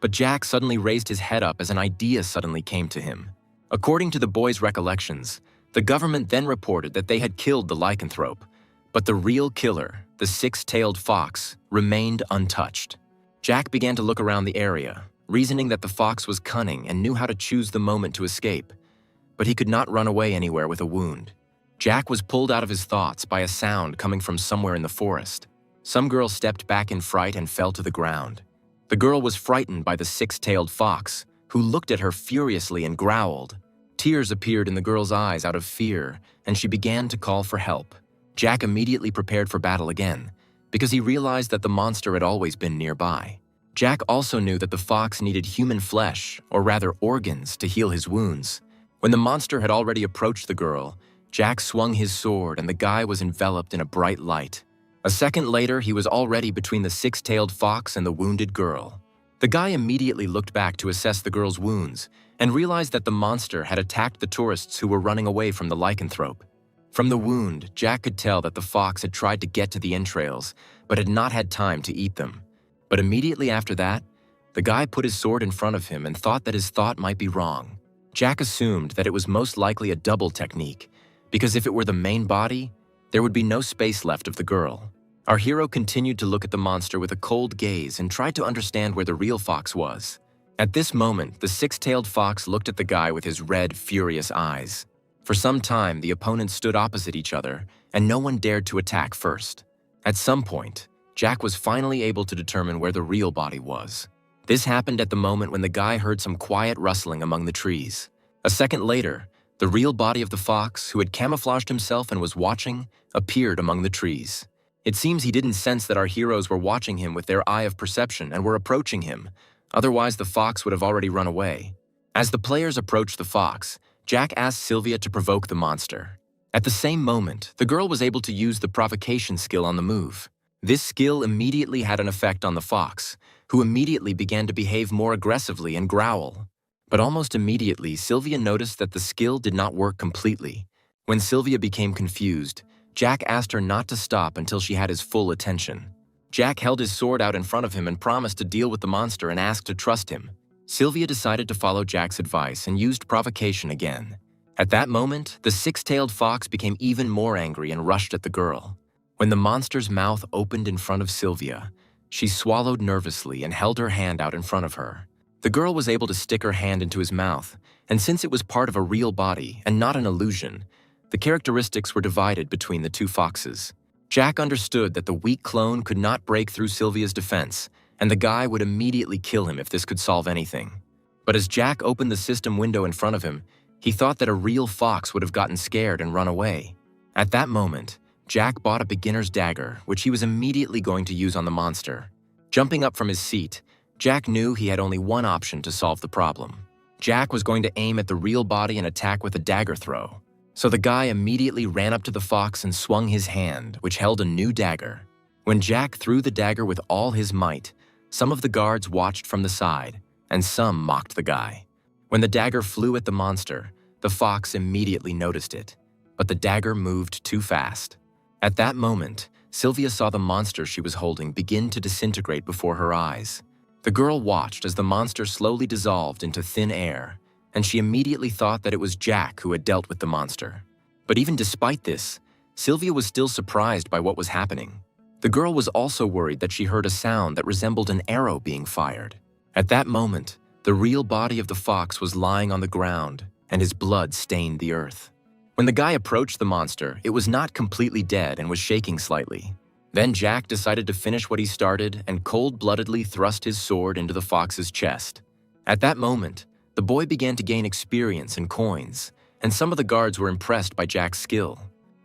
But Jack suddenly raised his head up as an idea suddenly came to him. According to the boy's recollections, the government then reported that they had killed the lycanthrope, but the real killer, the six-tailed fox, remained untouched. Jack began to look around the area, reasoning that the fox was cunning and knew how to choose the moment to escape, but he could not run away anywhere with a wound. Jack was pulled out of his thoughts by a sound coming from somewhere in the forest. Some girl stepped back in fright and fell to the ground. The girl was frightened by the six-tailed fox, who looked at her furiously and growled. Tears appeared in the girl's eyes out of fear, and she began to call for help. Jack immediately prepared for battle again, because he realized that the monster had always been nearby. Jack also knew that the fox needed human flesh, or rather organs, to heal his wounds. When the monster had already approached the girl, Jack swung his sword and the guy was enveloped in a bright light. A second later, he was already between the six-tailed fox and the wounded girl. The guy immediately looked back to assess the girl's wounds and realized that the monster had attacked the tourists who were running away from the lycanthrope. From the wound, Jack could tell that the fox had tried to get to the entrails, but had not had time to eat them. But immediately after that, the guy put his sword in front of him and thought that his thought might be wrong. Jack assumed that it was most likely a double technique, because if it were the main body, there would be no space left of the girl. Our hero continued to look at the monster with a cold gaze and tried to understand where the real fox was. At this moment, the six-tailed fox looked at the guy with his red, furious eyes. For some time, the opponents stood opposite each other, and no one dared to attack first. At some point, Jack was finally able to determine where the real body was. This happened at the moment when the guy heard some quiet rustling among the trees. A second later, the real body of the fox, who had camouflaged himself and was watching, appeared among the trees. It seems he didn't sense that our heroes were watching him with their eye of perception and were approaching him. Otherwise, the fox would have already run away. As the players approached the fox, Jack asked Sylvia to provoke the monster. At the same moment, the girl was able to use the provocation skill on the move. This skill immediately had an effect on the fox, who immediately began to behave more aggressively and growl. But almost immediately, Sylvia noticed that the skill did not work completely. When Sylvia became confused, Jack asked her not to stop until she had his full attention. Jack held his sword out in front of him and promised to deal with the monster and asked to trust him. Sylvia decided to follow Jack's advice and used provocation again. At that moment, the six-tailed fox became even more angry and rushed at the girl. When the monster's mouth opened in front of Sylvia, she swallowed nervously and held her hand out in front of her. The girl was able to stick her hand into his mouth, and since it was part of a real body and not an illusion, the characteristics were divided between the two foxes. Jack understood that the weak clone could not break through Sylvia's defense, and the guy would immediately kill him if this could solve anything. But as Jack opened the system window in front of him, he thought that a real fox would have gotten scared and run away. At that moment, Jack bought a beginner's dagger, which he was immediately going to use on the monster. Jumping up from his seat, Jack knew he had only one option to solve the problem. Jack was going to aim at the real body and attack with a dagger throw. So the guy immediately ran up to the fox and swung his hand, which held a new dagger. When Jack threw the dagger with all his might, some of the guards watched from the side, and some mocked the guy. When the dagger flew at the monster, the fox immediately noticed it, but the dagger moved too fast. At that moment, Sylvia saw the monster she was holding begin to disintegrate before her eyes. The girl watched as the monster slowly dissolved into thin air, and she immediately thought that it was Jack who had dealt with the monster. But even despite this, Sylvia was still surprised by what was happening. The girl was also worried that she heard a sound that resembled an arrow being fired. At that moment, the real body of the fox was lying on the ground, and his blood stained the earth. When the guy approached the monster, it was not completely dead and was shaking slightly. Then Jack decided to finish what he started and cold-bloodedly thrust his sword into the fox's chest. At that moment, the boy began to gain experience and coins, and some of the guards were impressed by Jack's skill.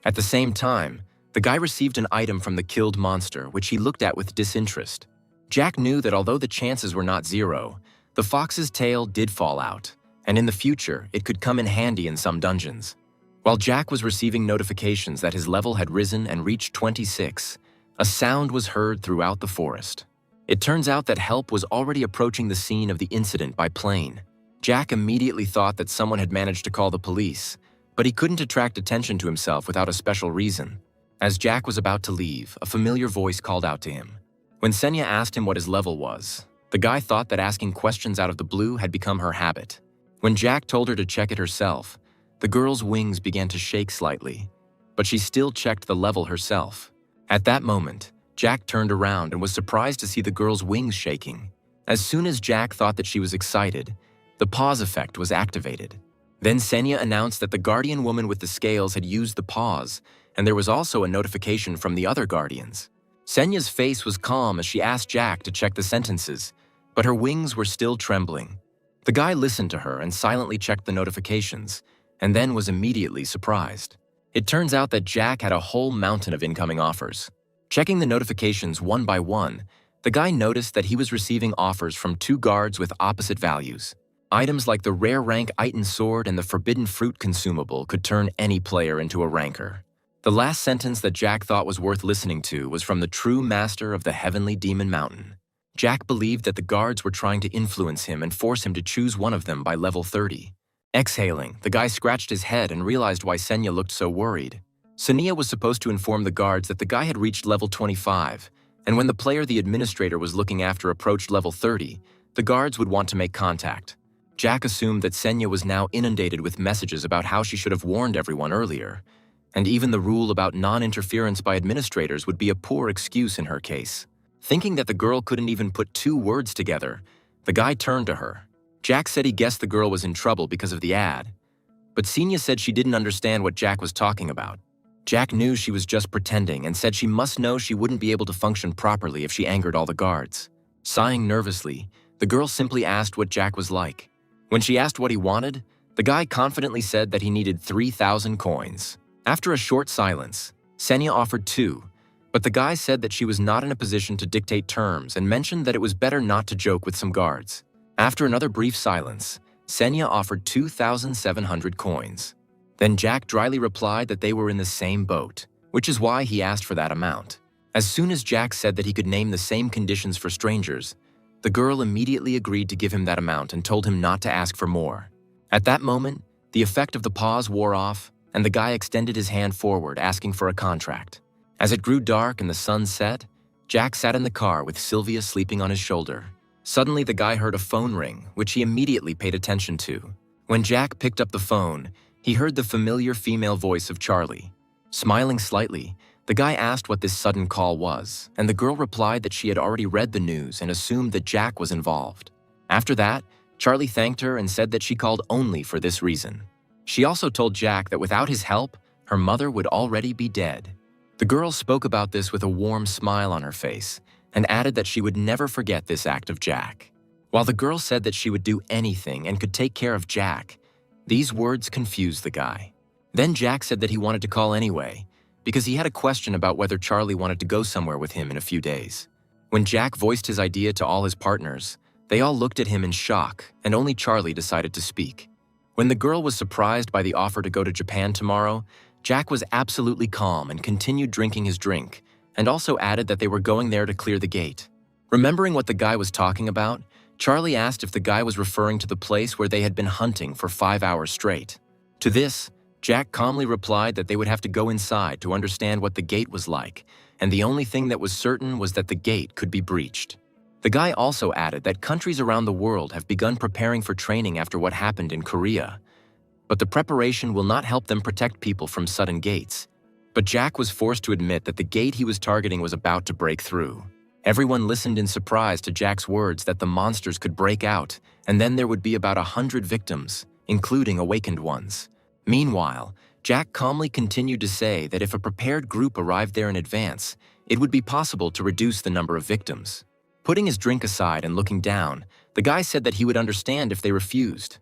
At the same time, the guy received an item from the killed monster, which he looked at with disinterest. Jack knew that although the chances were not zero, the fox's tail did fall out, and in the future, it could come in handy in some dungeons. While Jack was receiving notifications that his level had risen and reached 26, a sound was heard throughout the forest. It turns out that help was already approaching the scene of the incident by plane. Jack immediately thought that someone had managed to call the police, but he couldn't attract attention to himself without a special reason. As Jack was about to leave, a familiar voice called out to him. When Senya asked him what his level was, the guy thought that asking questions out of the blue had become her habit. When Jack told her to check it herself, the girl's wings began to shake slightly, but she still checked the level herself. At that moment, Jack turned around and was surprised to see the girl's wings shaking. As soon as Jack thought that she was excited, the pause effect was activated. Then Senya announced that the guardian woman with the scales had used the pause, and there was also a notification from the other guardians. Senya's face was calm as she asked Jack to check the sentences, but her wings were still trembling. The guy listened to her and silently checked the notifications, and then was immediately surprised. It turns out that Jack had a whole mountain of incoming offers. Checking the notifications one by one, The guy noticed that he was receiving offers from two guards with opposite values. Items like the rare rank Iton sword and the forbidden fruit consumable could turn any player into a ranker. The last sentence that Jack thought was worth listening to was from the true master of the Heavenly Demon Mountain. Jack believed that the guards were trying to influence him and force him to choose one of them by level 30. Exhaling, the guy scratched his head and realized why Senya looked so worried. Senya was supposed to inform the guards that the guy had reached level 25, and when the player the administrator was looking after approached level 30, the guards would want to make contact. Jack assumed that Senya was now inundated with messages about how she should have warned everyone earlier, and even the rule about non-interference by administrators would be a poor excuse in her case. Thinking that the girl couldn't even put two words together, the guy turned to her. Jack said he guessed the girl was in trouble because of the ad, but Senya said she didn't understand what Jack was talking about. Jack knew she was just pretending and said she must know she wouldn't be able to function properly if she angered all the guards. Sighing nervously, the girl simply asked what Jack was like. When she asked what he wanted, the guy confidently said that he needed 3,000 coins. After a short silence, Senya offered 2, but the guy said that she was not in a position to dictate terms and mentioned that it was better not to joke with some guards. After another brief silence, Senya offered 2,700 coins. Then Jack dryly replied that they were in the same boat, which is why he asked for that amount. As soon as Jack said that he could name the same conditions for strangers, the girl immediately agreed to give him that amount and told him not to ask for more. At that moment, the effect of the pause wore off, and the guy extended his hand forward, asking for a contract. As it grew dark and the sun set, Jack sat in the car with Sylvia sleeping on his shoulder. Suddenly, the guy heard a phone ring, which he immediately paid attention to. When Jack picked up the phone, he heard the familiar female voice of Charlie. Smiling slightly, the guy asked what this sudden call was, and the girl replied that she had already read the news and assumed that Jack was involved. After that, Charlie thanked her and said that she called only for this reason. She also told Jack that without his help, her mother would already be dead. The girl spoke about this with a warm smile on her face and added that she would never forget this act of Jack. While the girl said that she would do anything and could take care of Jack, these words confused the guy. Then Jack said that he wanted to call anyway, because he had a question about whether Charlie wanted to go somewhere with him in a few days. When Jack voiced his idea to all his partners, they all looked at him in shock, and only Charlie decided to speak. When the girl was surprised by the offer to go to Japan tomorrow, Jack was absolutely calm and continued drinking his drink, and also added that they were going there to clear the gate. Remembering what the guy was talking about, Charlie asked if the guy was referring to the place where they had been hunting for 5 hours straight. To this, Jack calmly replied that they would have to go inside to understand what the gate was like, and the only thing that was certain was that the gate could be breached. The guy also added that countries around the world have begun preparing for training after what happened in Korea, but the preparation will not help them protect people from sudden gates. But Jack was forced to admit that the gate he was targeting was about to break through. Everyone listened in surprise to Jack's words that the monsters could break out, and then there would be about 100 victims, including awakened ones. Meanwhile, Jack calmly continued to say that if a prepared group arrived there in advance, it would be possible to reduce the number of victims. Putting his drink aside and looking down, the guy said that he would understand if they refused.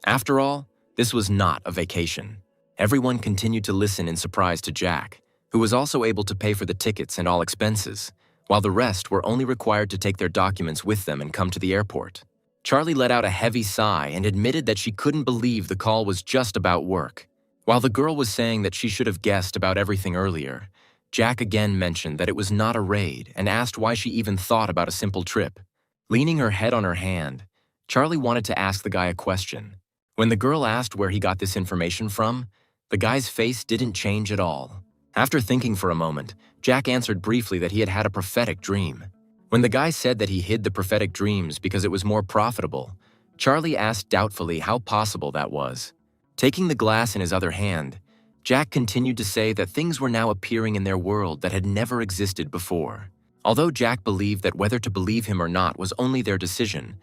After all, this was not a vacation. Everyone continued to listen in surprise to Jack, who was also able to pay for the tickets and all expenses, while the rest were only required to take their documents with them and come to the airport. Charlie let out a heavy sigh and admitted that she couldn't believe the call was just about work. While the girl was saying that she should have guessed about everything earlier, Jack again mentioned that it was not a raid and asked why she even thought about a simple trip. Leaning her head on her hand, Charlie wanted to ask the guy a question. When the girl asked where he got this information from, the guy's face didn't change at all. After thinking for a moment, Jack answered briefly that he had had a prophetic dream. When the guy said that he hid the prophetic dreams because it was more profitable, Charlie asked doubtfully how possible that was. Taking the glass in his other hand, Jack continued to say that things were now appearing in their world that had never existed before. Although Jack believed that whether to believe him or not was only their decision,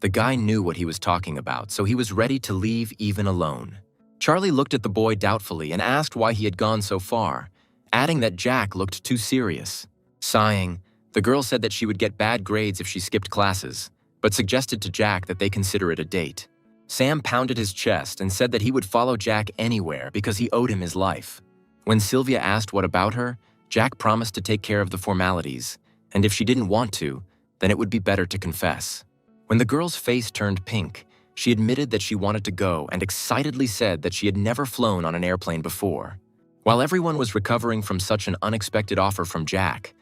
the guy knew what he was talking about, so he was ready to leave even alone. Charlie looked at the boy doubtfully and asked why he had gone so far, adding that Jack looked too serious. Sighing, the girl said that she would get bad grades if she skipped classes, but suggested to Jack that they consider it a date. Sam pounded his chest and said that he would follow Jack anywhere because he owed him his life. When Sylvia asked what about her, Jack promised to take care of the formalities, and if she didn't want to, then it would be better to confess. When the girl's face turned pink, she admitted that she wanted to go and excitedly said that she had never flown on an airplane before. While everyone was recovering from such an unexpected offer from Jack,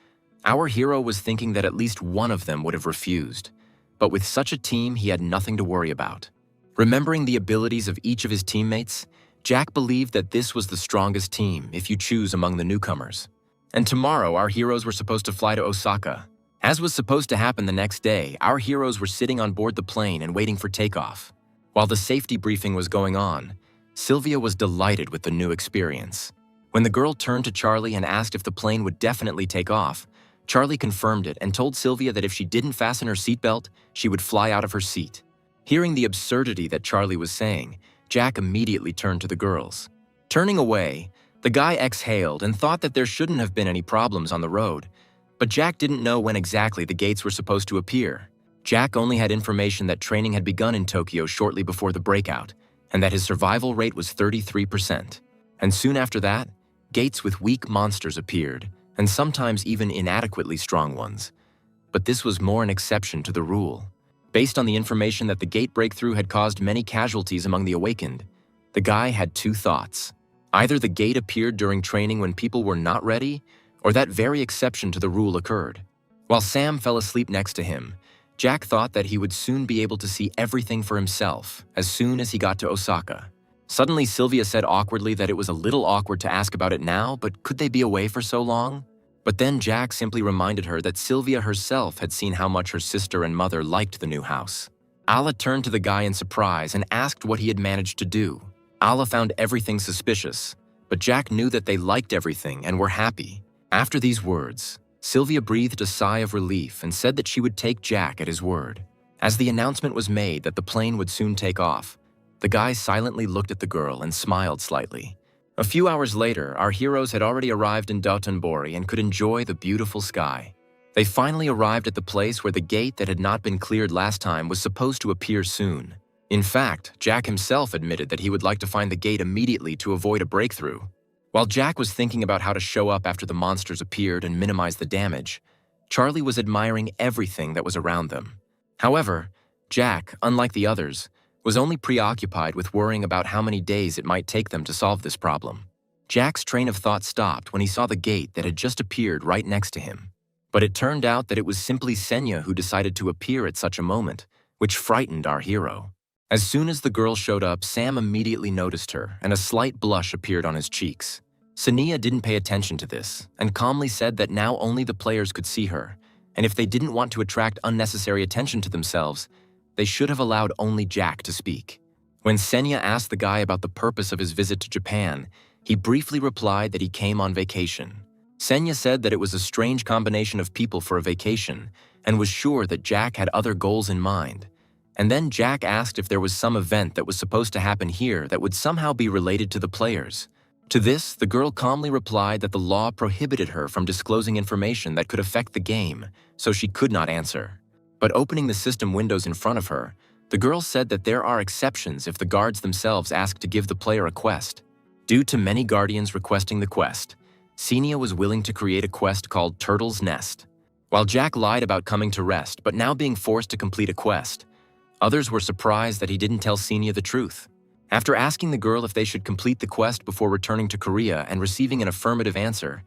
our hero was thinking that at least one of them would have refused. But with such a team, he had nothing to worry about. Remembering the abilities of each of his teammates, Jack believed that this was the strongest team if you choose among the newcomers. And tomorrow, our heroes were supposed to fly to Osaka. As was supposed to happen the next day, our heroes were sitting on board the plane and waiting for takeoff. While the safety briefing was going on, Sylvia was delighted with the new experience. When the girl turned to Charlie and asked if the plane would definitely take off, Charlie confirmed it and told Sylvia that if she didn't fasten her seatbelt, she would fly out of her seat. Hearing the absurdity that Charlie was saying, Jack immediately turned to the girls. Turning away, the guy exhaled and thought that there shouldn't have been any problems on the road, but Jack didn't know when exactly the gates were supposed to appear. Jack only had information that training had begun in Tokyo shortly before the breakout, and that his survival rate was 33%. And soon after that, gates with weak monsters appeared, and sometimes even inadequately strong ones. But this was more an exception to the rule. Based on the information that the gate breakthrough had caused many casualties among the awakened, the guy had two thoughts. Either the gate appeared during training when people were not ready, or that very exception to the rule occurred. While Sam fell asleep next to him, Jack thought that he would soon be able to see everything for himself as soon as he got to Osaka. Suddenly, Sylvia said awkwardly that it was a little awkward to ask about it now, but could they be away for so long? But then Jack simply reminded her that Sylvia herself had seen how much her sister and mother liked the new house. Alla turned to the guy in surprise and asked what he had managed to do. Alla found everything suspicious, but Jack knew that they liked everything and were happy. After these words, Sylvia breathed a sigh of relief and said that she would take Jack at his word. As the announcement was made that the plane would soon take off, the guy silently looked at the girl and smiled slightly. A few hours later, our heroes had already arrived in Dotonbori and could enjoy the beautiful sky. They finally arrived at the place where the gate that had not been cleared last time was supposed to appear soon. In fact, Jack himself admitted that he would like to find the gate immediately to avoid a breakthrough. While Jack was thinking about how to show up after the monsters appeared and minimize the damage, Charlie was admiring everything that was around them. However, Jack, unlike the others, was only preoccupied with worrying about how many days it might take them to solve this problem. Jack's train of thought stopped when he saw the gate that had just appeared right next to him. But it turned out that it was simply Senya who decided to appear at such a moment, which frightened our hero. As soon as the girl showed up, Sam immediately noticed her, and a slight blush appeared on his cheeks. Senya didn't pay attention to this, and calmly said that now only the players could see her, and if they didn't want to attract unnecessary attention to themselves, they should have allowed only Jack to speak. When Senya asked the guy about the purpose of his visit to Japan, he briefly replied that he came on vacation. Senya said that it was a strange combination of people for a vacation, and was sure that Jack had other goals in mind. And then Jack asked if there was some event that was supposed to happen here that would somehow be related to the players. To this, the girl calmly replied that the law prohibited her from disclosing information that could affect the game, so she could not answer. But opening the system windows in front of her, the girl said that there are exceptions if the guards themselves ask to give the player a quest. Due to many guardians requesting the quest, Senya was willing to create a quest called Turtle's Nest. While Jack lied about coming to rest but now being forced to complete a quest, others were surprised that he didn't tell Senya the truth. After asking the girl if they should complete the quest before returning to Korea and receiving an affirmative answer,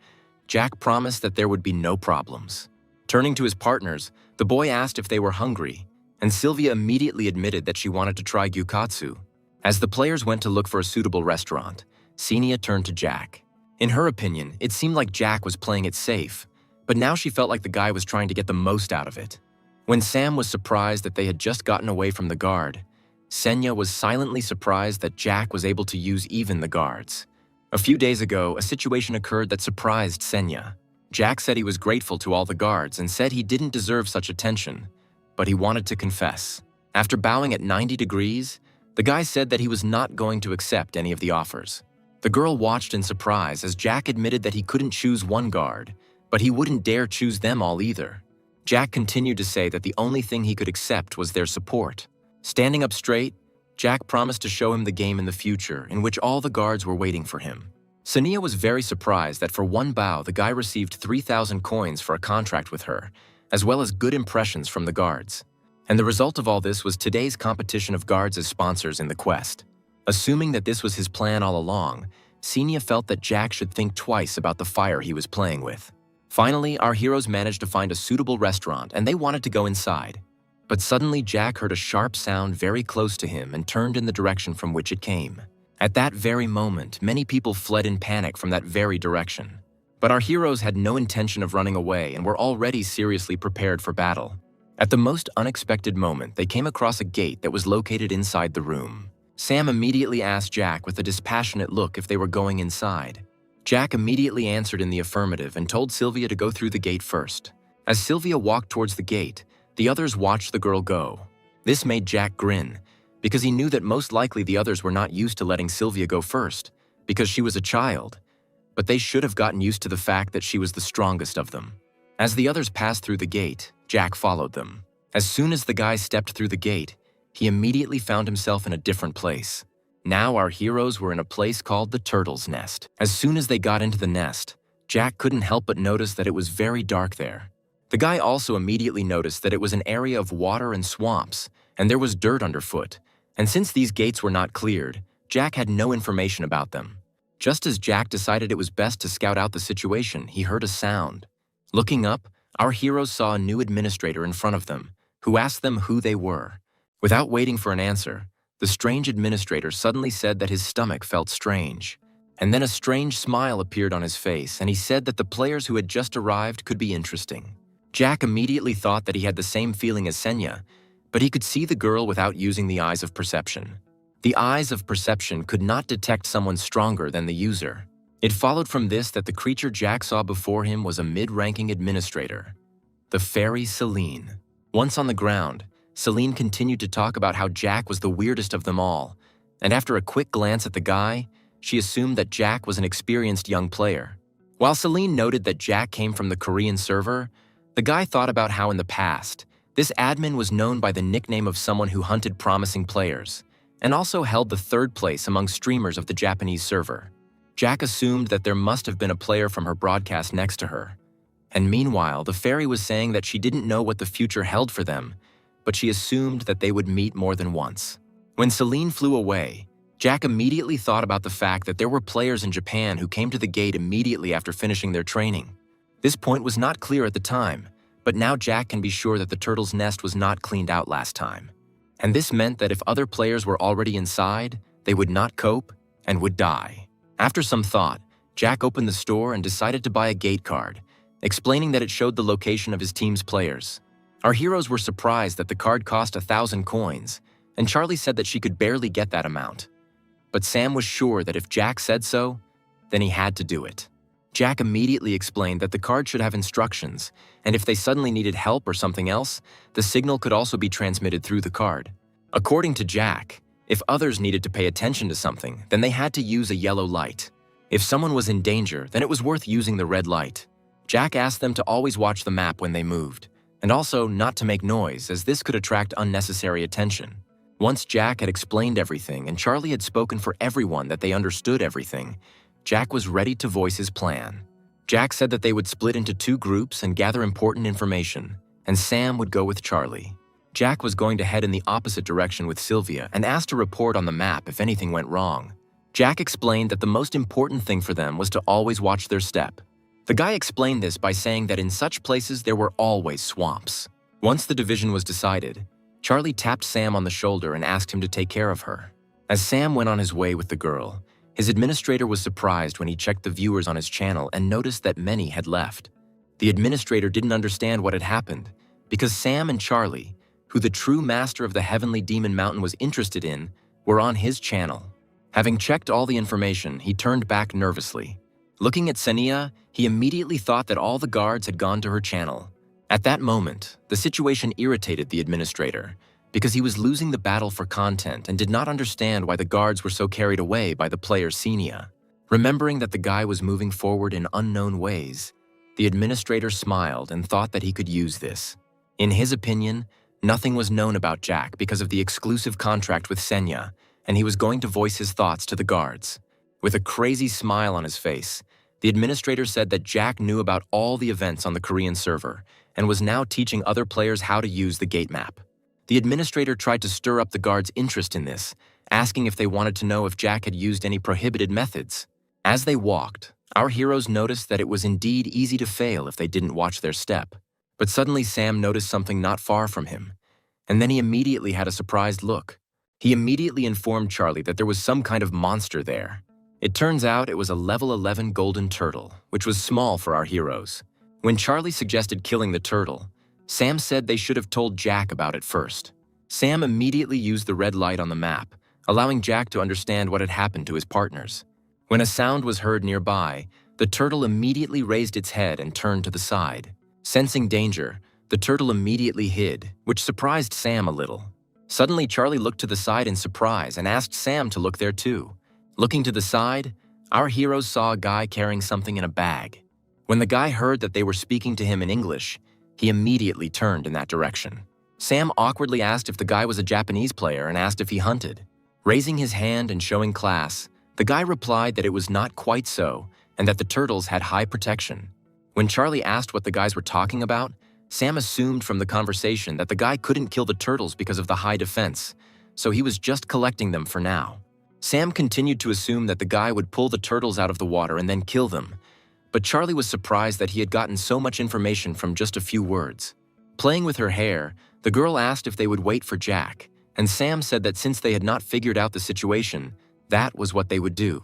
Jack promised that there would be no problems. Turning to his partners, the boy asked if they were hungry, and Sylvia immediately admitted that she wanted to try gyukatsu. As the players went to look for a suitable restaurant, Senya turned to Jack. In her opinion, it seemed like Jack was playing it safe, but now she felt like the guy was trying to get the most out of it. When Sam was surprised that they had just gotten away from the guard, Senya was silently surprised that Jack was able to use even the guards. A few days ago, a situation occurred that surprised Senya. Jack said he was grateful to all the guards and said he didn't deserve such attention, but he wanted to confess. After bowing at 90 degrees, the guy said that he was not going to accept any of the offers. The girl watched in surprise as Jack admitted that he couldn't choose one guard, but he wouldn't dare choose them all either. Jack continued to say that the only thing he could accept was their support. Standing up straight, Jack promised to show him the game in the future in which all the guards were waiting for him. Sania was very surprised that for one bow the guy received 3,000 coins for a contract with her, as well as good impressions from the guards. And the result of all this was today's competition of guards as sponsors in the quest. Assuming that this was his plan all along, Senia felt that Jack should think twice about the fire he was playing with. Finally, our heroes managed to find a suitable restaurant and they wanted to go inside. But suddenly Jack heard a sharp sound very close to him and turned in the direction from which it came. At that very moment, many people fled in panic from that very direction. But our heroes had no intention of running away and were already seriously prepared for battle. At the most unexpected moment, they came across a gate that was located inside the room. Sam immediately asked Jack with a dispassionate look if they were going inside. Jack immediately answered in the affirmative and told Sylvia to go through the gate first. As Sylvia walked towards the gate, the others watched the girl go. This made Jack grin, because he knew that most likely the others were not used to letting Sylvia go first, because she was a child. But they should have gotten used to the fact that she was the strongest of them. As the others passed through the gate, Jack followed them. As soon as the guy stepped through the gate, he immediately found himself in a different place. Now our heroes were in a place called the Turtle's Nest. As soon as they got into the nest, Jack couldn't help but notice that it was very dark there. The guy also immediately noticed that it was an area of water and swamps, and there was dirt underfoot. And since these gates were not cleared, Jack had no information about them. Just as Jack decided it was best to scout out the situation, he heard a sound. Looking up, our heroes saw a new administrator in front of them, who asked them who they were. Without waiting for an answer, the strange administrator suddenly said that his stomach felt strange. And then a strange smile appeared on his face, and he said that the players who had just arrived could be interesting. Jack immediately thought that he had the same feeling as Senya, but he could see the girl without using the eyes of perception. The eyes of perception could not detect someone stronger than the user. It followed from this that the creature Jack saw before him was a mid-ranking administrator, the fairy Celine. Once on the ground, Celine continued to talk about how Jack was the weirdest of them all, and after a quick glance at the guy, she assumed that Jack was an experienced young player. While Celine noted that Jack came from the Korean server, the guy thought about how in the past, this admin was known by the nickname of someone who hunted promising players, and also held the third place among streamers of the Japanese server. Jack assumed that there must have been a player from her broadcast next to her. And meanwhile, the fairy was saying that she didn't know what the future held for them, but she assumed that they would meet more than once. When Celine flew away, Jack immediately thought about the fact that there were players in Japan who came to the gate immediately after finishing their training. This point was not clear at the time, but now Jack can be sure that the turtle's nest was not cleaned out last time. And this meant that if other players were already inside, they would not cope and would die. After some thought, Jack opened the store and decided to buy a gate card, explaining that it showed the location of his team's players. Our heroes were surprised that the card cost 1,000 coins, and Charlie said that she could barely get that amount. But Sam was sure that if Jack said so, then he had to do it. Jack immediately explained that the card should have instructions, and if they suddenly needed help or something else, the signal could also be transmitted through the card. According to Jack, if others needed to pay attention to something, then they had to use a yellow light. If someone was in danger, then it was worth using the red light. Jack asked them to always watch the map when they moved, and also not to make noise, as this could attract unnecessary attention. Once Jack had explained everything and Charlie had spoken for everyone that they understood everything, Jack was ready to voice his plan. Jack said that they would split into 2 groups and gather important information, and Sam would go with Charlie. Jack was going to head in the opposite direction with Sylvia and asked to report on the map if anything went wrong. Jack explained that the most important thing for them was to always watch their step. The guy explained this by saying that in such places there were always swamps. Once the division was decided, Charlie tapped Sam on the shoulder and asked him to take care of her. As Sam went on his way with the girl, his administrator was surprised when he checked the viewers on his channel and noticed that many had left. The administrator didn't understand what had happened, because Sam and Charlie, who the true master of the Heavenly Demon Mountain was interested in, were on his channel. Having checked all the information, he turned back nervously. Looking at Senia, he immediately thought that all the guards had gone to her channel. At that moment, the situation irritated the administrator, because he was losing the battle for content and did not understand why the guards were so carried away by the player Senia. Remembering that the guy was moving forward in unknown ways, the administrator smiled and thought that he could use this. In his opinion, nothing was known about Jack because of the exclusive contract with Senya, and he was going to voice his thoughts to the guards. With a crazy smile on his face, the administrator said that Jack knew about all the events on the Korean server and was now teaching other players how to use the gate map. The administrator tried to stir up the guards' interest in this, asking if they wanted to know if Jack had used any prohibited methods. As they walked, our heroes noticed that it was indeed easy to fail if they didn't watch their step. But suddenly Sam noticed something not far from him, and then he immediately had a surprised look. He immediately informed Charlie that there was some kind of monster there. It turns out it was a level 11 golden turtle, which was small for our heroes. When Charlie suggested killing the turtle, Sam said they should have told Jack about it first. Sam immediately used the red light on the map, allowing Jack to understand what had happened to his partners. When a sound was heard nearby, the turtle immediately raised its head and turned to the side. Sensing danger, the turtle immediately hid, which surprised Sam a little. Suddenly, Charlie looked to the side in surprise and asked Sam to look there too. Looking to the side, our heroes saw a guy carrying something in a bag. When the guy heard that they were speaking to him in English, he immediately turned in that direction. Sam awkwardly asked if the guy was a Japanese player and asked if he hunted. Raising his hand and showing class, the guy replied that it was not quite so and that the turtles had high protection. When Charlie asked what the guys were talking about, Sam assumed from the conversation that the guy couldn't kill the turtles because of the high defense, so he was just collecting them for now. Sam continued to assume that the guy would pull the turtles out of the water and then kill them, but Charlie was surprised that he had gotten so much information from just a few words. Playing with her hair, the girl asked if they would wait for Jack, and Sam said that since they had not figured out the situation, that was what they would do.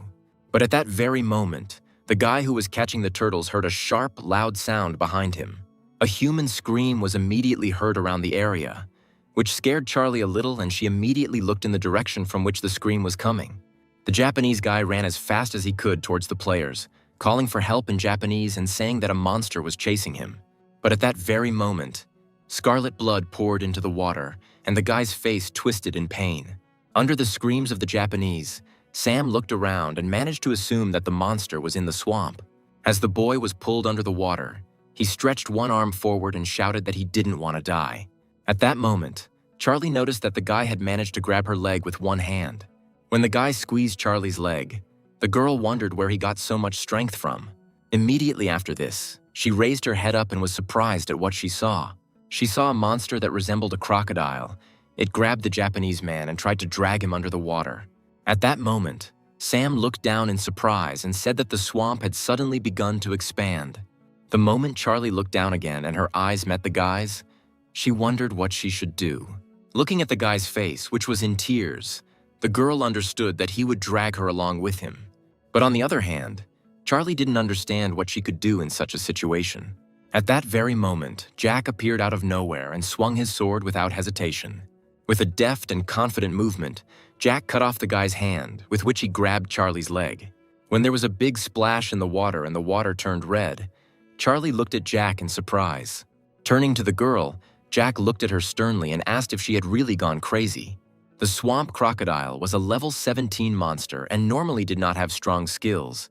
But at that very moment, the guy who was catching the turtles heard a sharp, loud sound behind him. A human scream was immediately heard around the area, which scared Charlie a little, and she immediately looked in the direction from which the scream was coming. The Japanese guy ran as fast as he could towards the players, calling for help in Japanese and saying that a monster was chasing him. But at that very moment, scarlet blood poured into the water, and the guy's face twisted in pain. Under the screams of the Japanese, Sam looked around and managed to assume that the monster was in the swamp. As the boy was pulled under the water, he stretched one arm forward and shouted that he didn't want to die. At that moment, Charlie noticed that the guy had managed to grab her leg with one hand. When the guy squeezed Charlie's leg, the girl wondered where he got so much strength from. Immediately after this, she raised her head up and was surprised at what she saw. She saw a monster that resembled a crocodile. It grabbed the Japanese man and tried to drag him under the water. At that moment, Sam looked down in surprise and said that the swamp had suddenly begun to expand. The moment Charlie looked down again and her eyes met the guy's, she wondered what she should do. Looking at the guy's face, which was in tears, the girl understood that he would drag her along with him. But on the other hand, Charlie didn't understand what she could do in such a situation. At that very moment, Jack appeared out of nowhere and swung his sword without hesitation. With a deft and confident movement, Jack cut off the guy's hand, with which he grabbed Charlie's leg. When there was a big splash in the water and the water turned red, Charlie looked at Jack in surprise. Turning to the girl, Jack looked at her sternly and asked if she had really gone crazy. The swamp crocodile was a level 17 monster and normally did not have strong skills,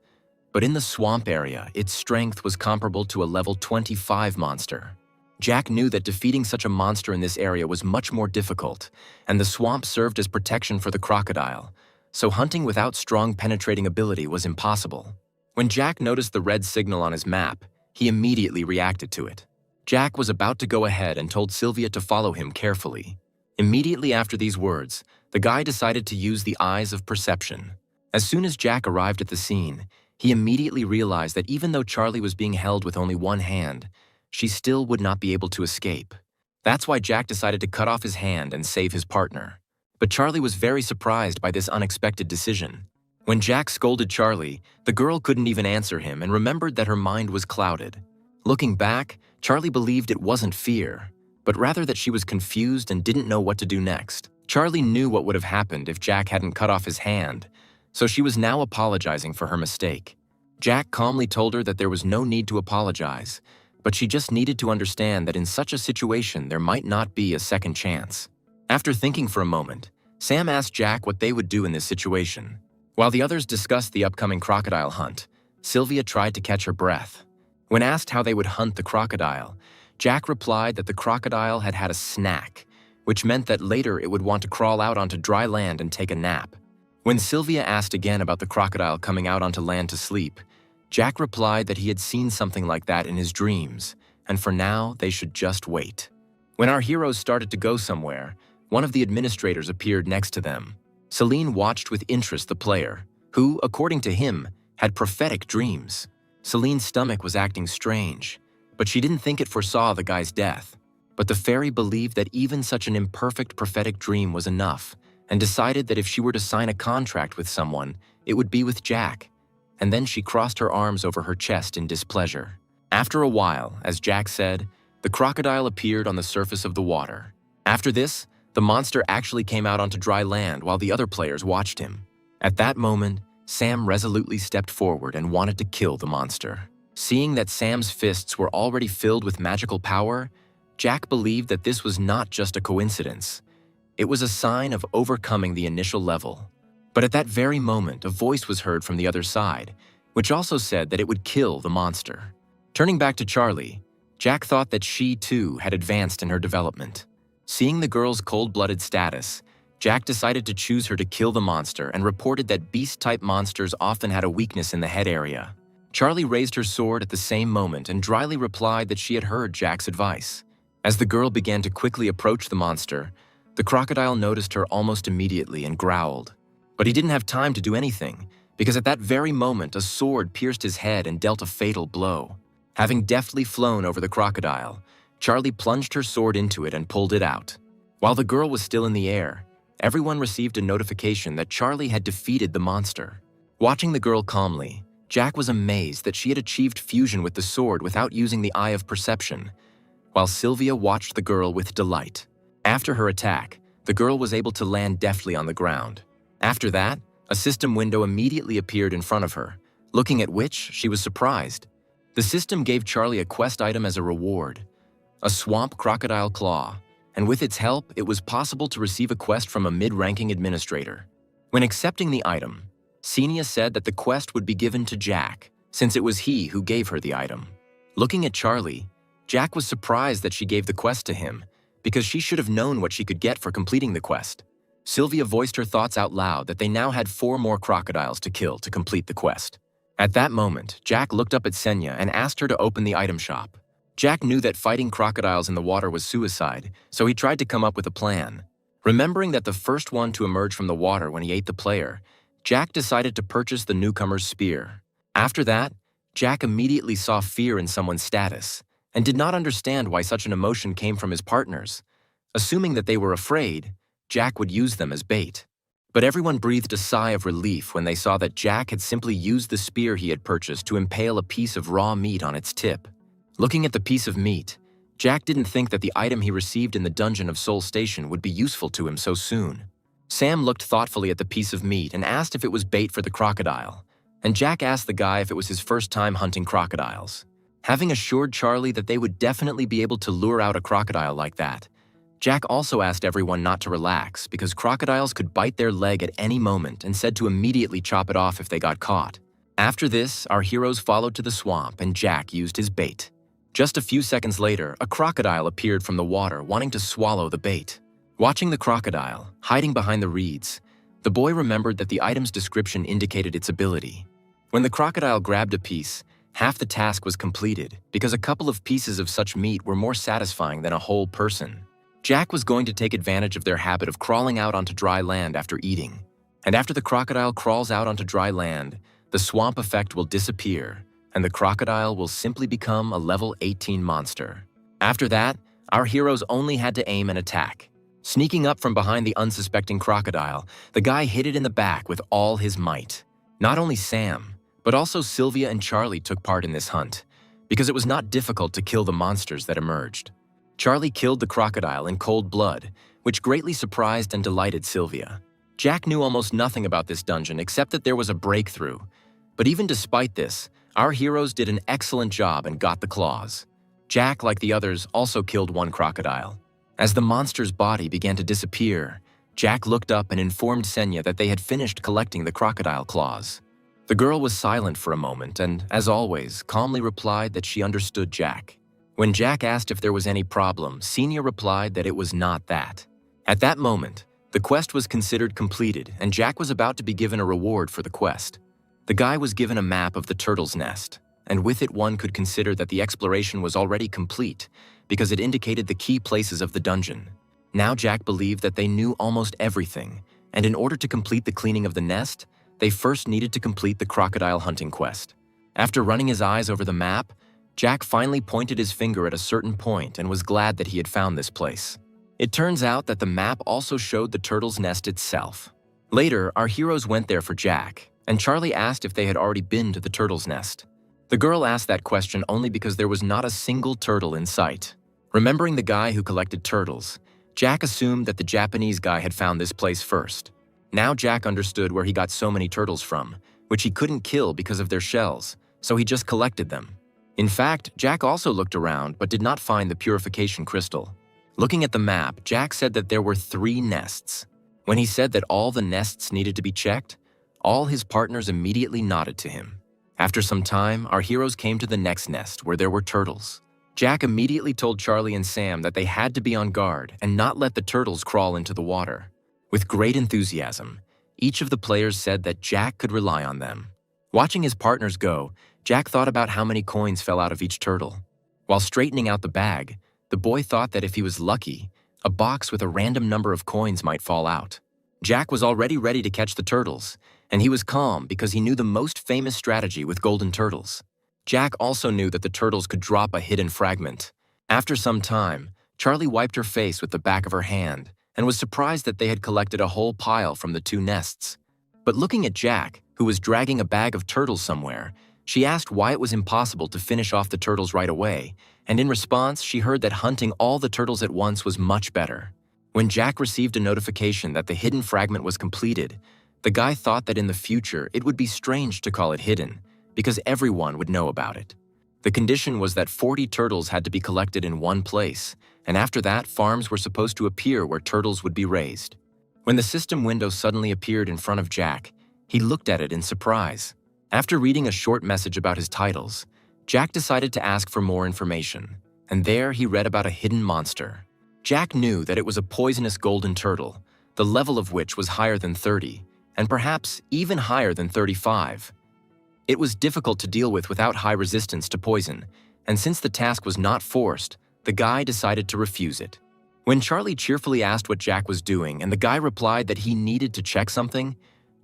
but in the swamp area, its strength was comparable to a level 25 monster. Jack knew that defeating such a monster in this area was much more difficult, and the swamp served as protection for the crocodile, so hunting without strong penetrating ability was impossible. When Jack noticed the red signal on his map, he immediately reacted to it. Jack was about to go ahead and told Sylvia to follow him carefully. Immediately after these words, the guy decided to use the eyes of perception. As soon as Jack arrived at the scene, he immediately realized that even though Charlie was being held with only one hand, she still would not be able to escape. That's why Jack decided to cut off his hand and save his partner. But Charlie was very surprised by this unexpected decision. When Jack scolded Charlie, the girl couldn't even answer him and remembered that her mind was clouded. Looking back, Charlie believed it wasn't fear, but rather that she was confused and didn't know what to do next. Charlie knew what would have happened if Jack hadn't cut off his hand, so she was now apologizing for her mistake. Jack calmly told her that there was no need to apologize, but she just needed to understand that in such a situation there might not be a second chance. After thinking for a moment, Sam asked Jack what they would do in this situation. While the others discussed the upcoming crocodile hunt, Sylvia tried to catch her breath. When asked how they would hunt the crocodile, Jack replied that the crocodile had had a snack, which meant that later it would want to crawl out onto dry land and take a nap. When Sylvia asked again about the crocodile coming out onto land to sleep, Jack replied that he had seen something like that in his dreams, and for now they should just wait. When our heroes started to go somewhere, one of the administrators appeared next to them. Celine watched with interest the player, who, according to him, had prophetic dreams. Celine's stomach was acting strange, but she didn't think it foresaw the guy's death. But the fairy believed that even such an imperfect prophetic dream was enough, and decided that if she were to sign a contract with someone, it would be with Jack. And then she crossed her arms over her chest in displeasure. After a while, as Jack said, the crocodile appeared on the surface of the water. After this, the monster actually came out onto dry land while the other players watched him. At that moment, Sam resolutely stepped forward and wanted to kill the monster. Seeing that Sam's fists were already filled with magical power, Jack believed that this was not just a coincidence. It was a sign of overcoming the initial level. But at that very moment, a voice was heard from the other side, which also said that it would kill the monster. Turning back to Charlie, Jack thought that she, too, had advanced in her development. Seeing the girl's cold-blooded status, Jack decided to choose her to kill the monster and reported that beast-type monsters often had a weakness in the head area. Charlie raised her sword at the same moment and dryly replied that she had heard Jack's advice. As the girl began to quickly approach the monster, the crocodile noticed her almost immediately and growled. But he didn't have time to do anything, because at that very moment a sword pierced his head and dealt a fatal blow. Having deftly flown over the crocodile, Charlie plunged her sword into it and pulled it out. While the girl was still in the air, everyone received a notification that Charlie had defeated the monster. Watching the girl calmly, Jack was amazed that she had achieved fusion with the sword without using the eye of perception, while Sylvia watched the girl with delight. After her attack, the girl was able to land deftly on the ground. After that, a system window immediately appeared in front of her, looking at which she was surprised. The system gave Charlie a quest item as a reward, a swamp crocodile claw, and with its help, it was possible to receive a quest from a mid-ranking administrator. When accepting the item, Senia said that the quest would be given to Jack, since it was he who gave her the item. Looking at Charlie, Jack was surprised that she gave the quest to him, because she should have known what she could get for completing the quest. Sylvia voiced her thoughts out loud that they now had 4 more crocodiles to kill to complete the quest. At that moment, Jack looked up at Senya and asked her to open the item shop. Jack knew that fighting crocodiles in the water was suicide, so he tried to come up with a plan. Remembering that the first one to emerge from the water when he ate the player, Jack decided to purchase the newcomer's spear. After that, Jack immediately saw fear in someone's status and did not understand why such an emotion came from his partners. Assuming that they were afraid, Jack would use them as bait. But everyone breathed a sigh of relief when they saw that Jack had simply used the spear he had purchased to impale a piece of raw meat on its tip. Looking at the piece of meat, Jack didn't think that the item he received in the dungeon of Soul Station would be useful to him so soon. Sam looked thoughtfully at the piece of meat and asked if it was bait for the crocodile, and Jack asked the guy if it was his first time hunting crocodiles. Having assured Charlie that they would definitely be able to lure out a crocodile like that, Jack also asked everyone not to relax because crocodiles could bite their leg at any moment and said to immediately chop it off if they got caught. After this, our heroes followed to the swamp and Jack used his bait. Just a few seconds later, a crocodile appeared from the water wanting to swallow the bait. Watching the crocodile, hiding behind the reeds, the boy remembered that the item's description indicated its ability. When the crocodile grabbed a piece, half the task was completed because a couple of pieces of such meat were more satisfying than a whole person. Jack was going to take advantage of their habit of crawling out onto dry land after eating. And after the crocodile crawls out onto dry land, the swamp effect will disappear, and the crocodile will simply become a level 18 monster. After that, our heroes only had to aim and attack. Sneaking up from behind the unsuspecting crocodile, the guy hit it in the back with all his might. Not only Sam, but also Sylvia and Charlie took part in this hunt, because it was not difficult to kill the monsters that emerged. Charlie killed the crocodile in cold blood, which greatly surprised and delighted Sylvia. Jack knew almost nothing about this dungeon except that there was a breakthrough. But even despite this, our heroes did an excellent job and got the claws. Jack, like the others, also killed one crocodile. As the monster's body began to disappear, Jack looked up and informed Senya that they had finished collecting the crocodile claws. The girl was silent for a moment and, as always, calmly replied that she understood Jack. When Jack asked if there was any problem, Senia replied that it was not that. At that moment, The quest was considered completed, and Jack was about to be given a reward for the quest. The guy was given a map of the turtle's nest, and with it one could consider that the exploration was already complete because it indicated the key places of the dungeon. Now Jack believed that they knew almost everything, and in order to complete the cleaning of the nest, they first needed to complete the crocodile hunting quest. After running his eyes over the map, Jack finally pointed his finger at a certain point and was glad that he had found this place. It turns out that the map also showed the turtle's nest itself. Later, our heroes went there for Jack, and Charlie asked if they had already been to the turtle's nest. The girl asked that question only because there was not a single turtle in sight. Remembering the guy who collected turtles, Jack assumed that the Japanese guy had found this place first. Now Jack understood where he got so many turtles from, which he couldn't kill because of their shells, so he just collected them. In fact, Jack also looked around but did not find the purification crystal. Looking at the map, Jack said that there were 3 nests. When he said that all the nests needed to be checked, all his partners immediately nodded to him. After some time, our heroes came to the next nest where there were turtles. Jack immediately told Charlie and Sam that they had to be on guard and not let the turtles crawl into the water. With great enthusiasm, each of the players said that Jack could rely on them. Watching his partners go, Jack thought about how many coins fell out of each turtle. While straightening out the bag, the boy thought that if he was lucky, a box with a random number of coins might fall out. Jack was already ready to catch the turtles, and he was calm because he knew the most famous strategy with golden turtles. Jack also knew that the turtles could drop a hidden fragment. After some time, Charlie wiped her face with the back of her hand and was surprised that they had collected a whole pile from the 2 nests. But looking at Jack, who was dragging a bag of turtles somewhere, she asked why it was impossible to finish off the turtles right away, and in response, she heard that hunting all the turtles at once was much better. When Jack received a notification that the hidden fragment was completed, the guy thought that in the future it would be strange to call it hidden, because everyone would know about it. The condition was that 40 turtles had to be collected in one place, and after that, farms were supposed to appear where turtles would be raised. When the system window suddenly appeared in front of Jack, he looked at it in surprise. After reading a short message about his titles, Jack decided to ask for more information, and there he read about a hidden monster. Jack knew that it was a poisonous golden turtle, the level of which was higher than 30, and perhaps even higher than 35. It was difficult to deal with without high resistance to poison, and since the task was not forced, the guy decided to refuse it. When Charlie cheerfully asked what Jack was doing and the guy replied that he needed to check something,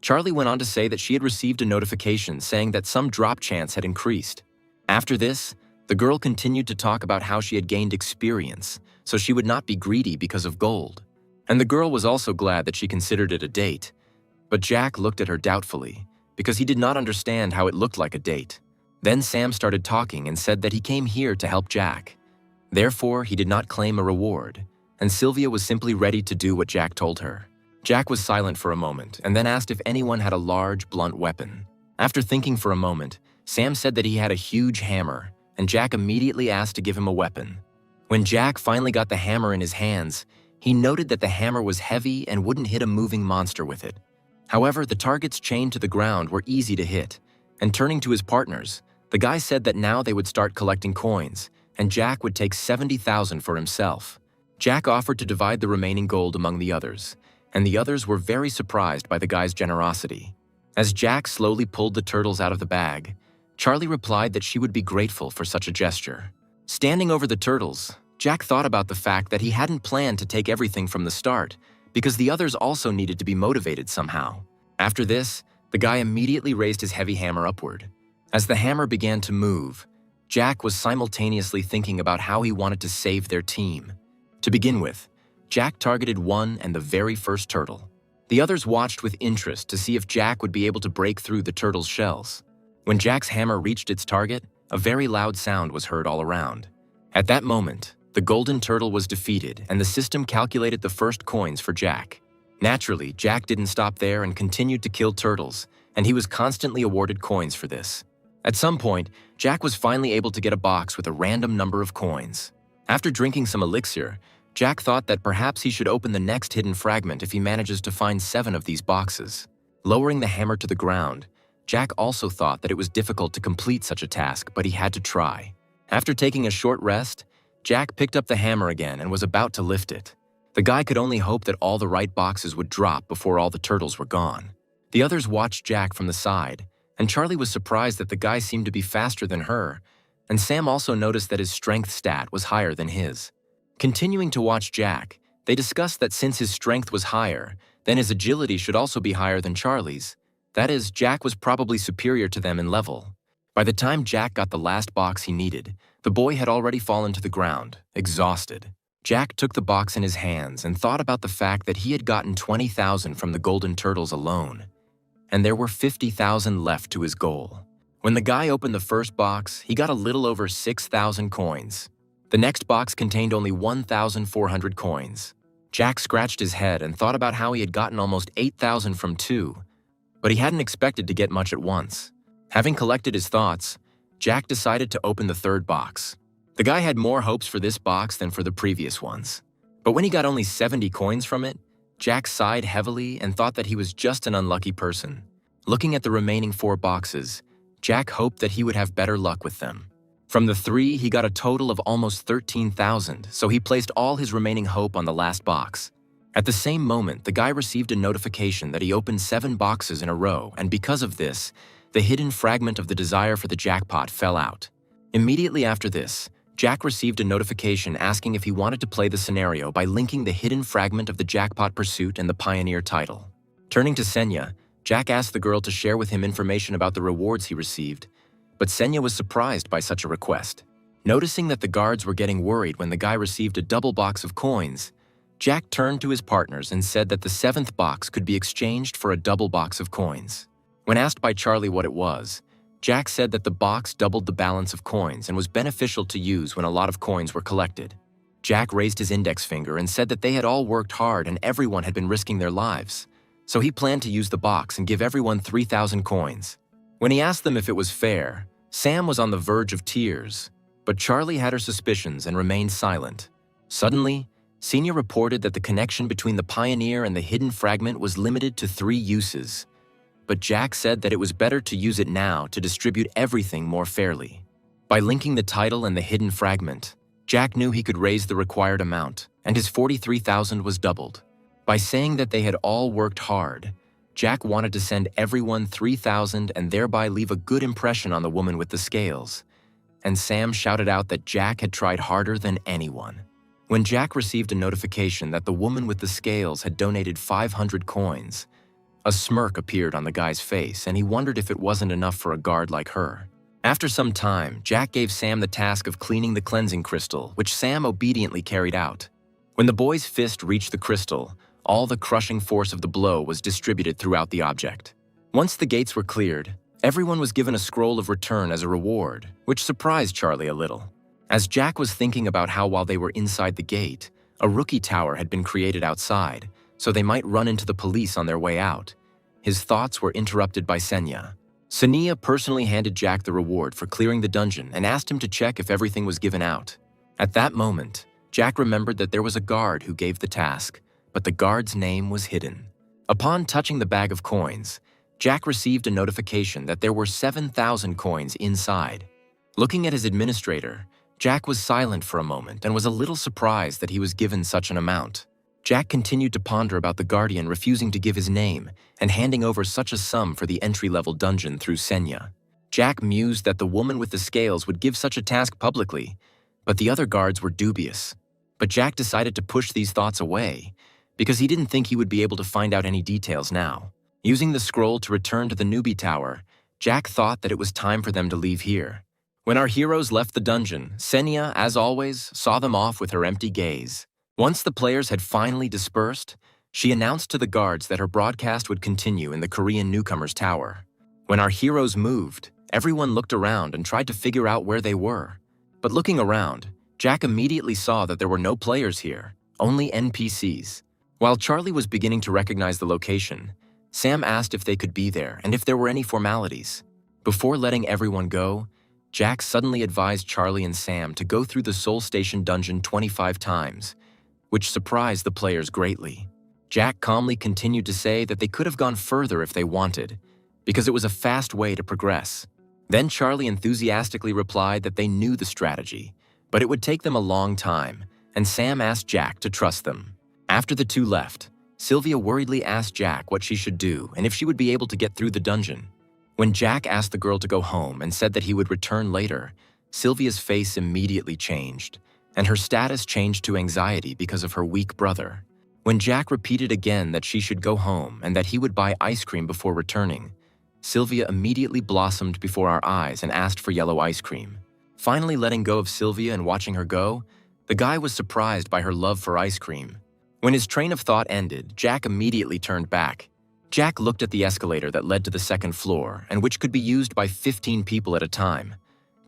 Charlie went on to say that she had received a notification saying that some drop chance had increased. After this, the girl continued to talk about how she had gained experience, so she would not be greedy because of gold. And the girl was also glad that she considered it a date. But Jack looked at her doubtfully, because he did not understand how it looked like a date. Then Sam started talking and said that he came here to help Jack. Therefore, he did not claim a reward, and Sylvia was simply ready to do what Jack told her. Jack was silent for a moment and then asked if anyone had a large, blunt weapon. After thinking for a moment, Sam said that he had a huge hammer, and Jack immediately asked to give him a weapon. When Jack finally got the hammer in his hands, he noted that the hammer was heavy and wouldn't hit a moving monster with it. However, the targets chained to the ground were easy to hit, and turning to his partners, the guy said that now they would start collecting coins, and Jack would take 70,000 for himself. Jack offered to divide the remaining gold among the others, and the others were very surprised by the guy's generosity. As Jack slowly pulled the turtles out of the bag, Charlie replied that she would be grateful for such a gesture. Standing over the turtles, Jack thought about the fact that he hadn't planned to take everything from the start, because the others also needed to be motivated somehow. After this, the guy immediately raised his heavy hammer upward. As the hammer began to move, Jack was simultaneously thinking about how he wanted to save their team. To begin with, Jack targeted one and the very first turtle. The others watched with interest to see if Jack would be able to break through the turtle's shells. When Jack's hammer reached its target, a very loud sound was heard all around. At that moment, the golden turtle was defeated and the system calculated the first coins for Jack. Naturally, Jack didn't stop there and continued to kill turtles, and he was constantly awarded coins for this. At some point, Jack was finally able to get a box with a random number of coins. After drinking some elixir, Jack thought that perhaps he should open the next hidden fragment if he manages to find 7 of these boxes. Lowering the hammer to the ground, Jack also thought that it was difficult to complete such a task, but he had to try. After taking a short rest, Jack picked up the hammer again and was about to lift it. The guy could only hope that all the right boxes would drop before all the turtles were gone. The others watched Jack from the side, and Charlie was surprised that the guy seemed to be faster than her, and Sam also noticed that his strength stat was higher than his. Continuing to watch Jack, they discussed that since his strength was higher, then his agility should also be higher than Charlie's. That is, Jack was probably superior to them in level. By the time Jack got the last box he needed, the boy had already fallen to the ground, exhausted. Jack took the box in his hands and thought about the fact that he had gotten 20,000 from the golden turtles alone, and there were 50,000 left to his goal. When the guy opened the first box, he got a little over 6,000 coins. The next box contained only 1,400 coins. Jack scratched his head and thought about how he had gotten almost 8,000 from two, but he hadn't expected to get much at once. Having collected his thoughts, Jack decided to open the third box. The guy had more hopes for this box than for the previous ones. But when he got only 70 coins from it, Jack sighed heavily and thought that he was just an unlucky person. Looking at the remaining 4 boxes, Jack hoped that he would have better luck with them. From the 3, he got a total of almost 13,000, so he placed all his remaining hope on the last box. At the same moment, the guy received a notification that he opened 7 boxes in a row, and because of this, the hidden fragment of the desire for the jackpot fell out. Immediately after this, Jack received a notification asking if he wanted to play the scenario by linking the hidden fragment of the jackpot pursuit and the pioneer title. Turning to Senya, Jack asked the girl to share with him information about the rewards he received, but Senya was surprised by such a request. Noticing that the guards were getting worried when the guy received a double box of coins, Jack turned to his partners and said that the 7th box could be exchanged for a double box of coins. When asked by Charlie what it was, Jack said that the box doubled the balance of coins and was beneficial to use when a lot of coins were collected. Jack raised his index finger and said that they had all worked hard and everyone had been risking their lives, so he planned to use the box and give everyone 3,000 coins. When he asked them if it was fair, Sam was on the verge of tears, but Charlie had her suspicions and remained silent. Suddenly, Senior reported that the connection between the pioneer and the hidden fragment was limited to 3 uses, but Jack said that it was better to use it now to distribute everything more fairly. By linking the title and the hidden fragment, Jack knew he could raise the required amount, and his 43,000 was doubled. By saying that they had all worked hard, Jack wanted to send everyone 3,000 and thereby leave a good impression on the woman with the scales. And Sam shouted out that Jack had tried harder than anyone. When Jack received a notification that the woman with the scales had donated 500 coins, a smirk appeared on the guy's face, and he wondered if it wasn't enough for a guard like her. After some time, Jack gave Sam the task of cleaning the cleansing crystal, which Sam obediently carried out. When the boy's fist reached the crystal, all the crushing force of the blow was distributed throughout the object. Once the gates were cleared, everyone was given a scroll of return as a reward, which surprised Charlie a little. As Jack was thinking about how while they were inside the gate, a rookie tower had been created outside, so they might run into the police on their way out, his thoughts were interrupted by Senya. Senya personally handed Jack the reward for clearing the dungeon and asked him to check if everything was given out. At that moment, Jack remembered that there was a guard who gave the task, but the guard's name was hidden. Upon touching the bag of coins, Jack received a notification that there were 7,000 coins inside. Looking at his administrator, Jack was silent for a moment and was a little surprised that he was given such an amount. Jack continued to ponder about the guardian refusing to give his name and handing over such a sum for the entry-level dungeon through Senya. Jack mused that the woman with the scales would give such a task publicly, but the other guards were dubious. But Jack decided to push these thoughts away because he didn't think he would be able to find out any details now. Using the scroll to return to the newbie tower, Jack thought that it was time for them to leave here. When our heroes left the dungeon, Senya, as always, saw them off with her empty gaze. Once the players had finally dispersed, she announced to the guards that her broadcast would continue in the Korean newcomers' tower. When our heroes moved, everyone looked around and tried to figure out where they were. But looking around, Jack immediately saw that there were no players here, only NPCs. While Charlie was beginning to recognize the location, Sam asked if they could be there and if there were any formalities. Before letting everyone go, Jack suddenly advised Charlie and Sam to go through the Soul Station dungeon 25 times, which surprised the players greatly. Jack calmly continued to say that they could have gone further if they wanted, because it was a fast way to progress. Then Charlie enthusiastically replied that they knew the strategy, but it would take them a long time, and Sam asked Jack to trust them. After the two left, Sylvia worriedly asked Jack what she should do and if she would be able to get through the dungeon. When Jack asked the girl to go home and said that he would return later, Sylvia's face immediately changed, and her status changed to anxiety because of her weak brother. When Jack repeated again that she should go home and that he would buy ice cream before returning, Sylvia immediately blossomed before our eyes and asked for yellow ice cream. Finally letting go of Sylvia and watching her go, the guy was surprised by her love for ice cream. When his train of thought ended, Jack immediately turned back. Jack looked at the escalator that led to the second floor and which could be used by 15 people at a time,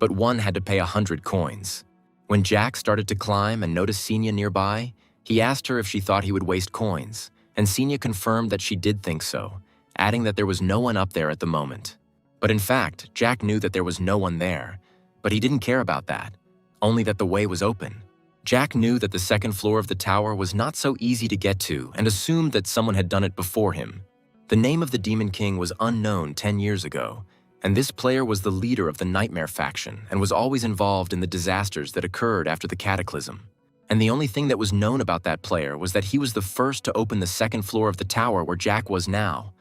but one had to pay 100 coins. When Jack started to climb and noticed Senya nearby, he asked her if she thought he would waste coins, and Senya confirmed that she did think so, adding that there was no one up there at the moment. But in fact, Jack knew that there was no one there, but he didn't care about that, only that the way was open. Jack knew that the second floor of the tower was not so easy to get to and assumed that someone had done it before him. The name of the Demon King was unknown 10 years ago, and this player was the leader of the Nightmare faction and was always involved in the disasters that occurred after the Cataclysm. And the only thing that was known about that player was that he was the first to open the second floor of the tower where Jack was now.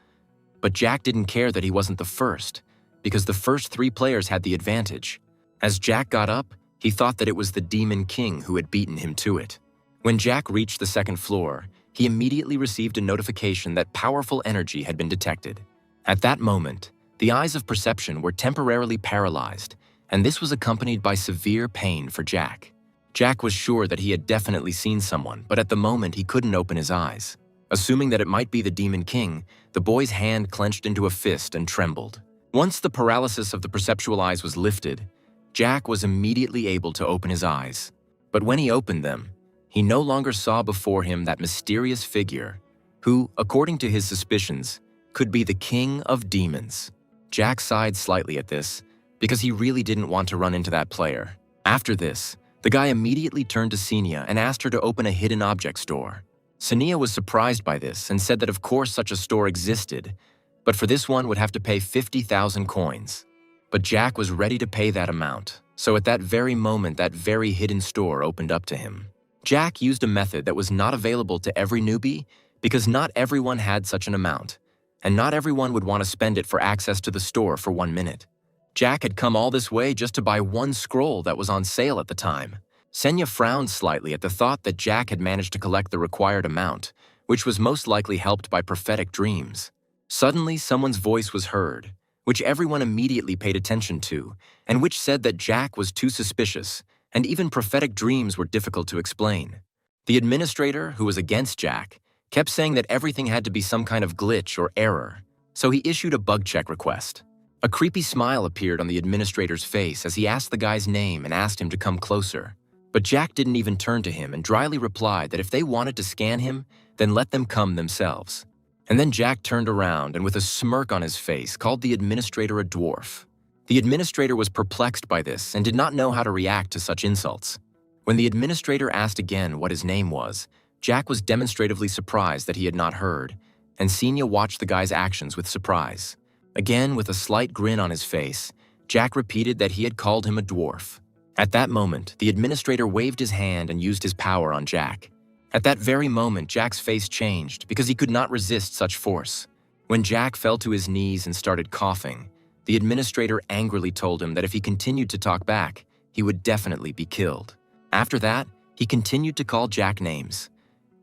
But Jack didn't care that he wasn't the first, because the first 3 players had the advantage. As Jack got up, he thought that it was the Demon King who had beaten him to it. When Jack reached the second floor, he immediately received a notification that powerful energy had been detected. At that moment, the eyes of perception were temporarily paralyzed, and this was accompanied by severe pain for Jack. Jack was sure that he had definitely seen someone, but at the moment he couldn't open his eyes. Assuming that it might be the Demon King, the boy's hand clenched into a fist and trembled. Once the paralysis of the perceptual eyes was lifted, Jack was immediately able to open his eyes. But when he opened them, he no longer saw before him that mysterious figure who, according to his suspicions, could be the King of Demons. Jack sighed slightly at this because he really didn't want to run into that player. After this, the guy immediately turned to Senya and asked her to open a hidden object store. Senya was surprised by this and said that of course such a store existed, but for this one would have to pay 50,000 coins. But Jack was ready to pay that amount, so at that very moment that very hidden store opened up to him. Jack used a method that was not available to every newbie because not everyone had such an amount, and not everyone would want to spend it for access to the store for 1 minute. Jack had come all this way just to buy one scroll that was on sale at the time. Senya frowned slightly at the thought that Jack had managed to collect the required amount, which was most likely helped by prophetic dreams. Suddenly, someone's voice was heard, which everyone immediately paid attention to, and which said that Jack was too suspicious, and even prophetic dreams were difficult to explain. The administrator, who was against Jack, kept saying that everything had to be some kind of glitch or error, so he issued a bug check request. A creepy smile appeared on the administrator's face as he asked the guy's name and asked him to come closer. But Jack didn't even turn to him and dryly replied that if they wanted to scan him, then let them come themselves. And then Jack turned around and with a smirk on his face called the administrator a dwarf. The administrator was perplexed by this and did not know how to react to such insults. When the administrator asked again what his name was, Jack was demonstratively surprised that he had not heard, and Senya watched the guy's actions with surprise. Again, with a slight grin on his face, Jack repeated that he had called him a dwarf. At that moment, the administrator waved his hand and used his power on Jack. At that very moment, Jack's face changed because he could not resist such force. When Jack fell to his knees and started coughing, the administrator angrily told him that if he continued to talk back, he would definitely be killed. After that, he continued to call Jack names,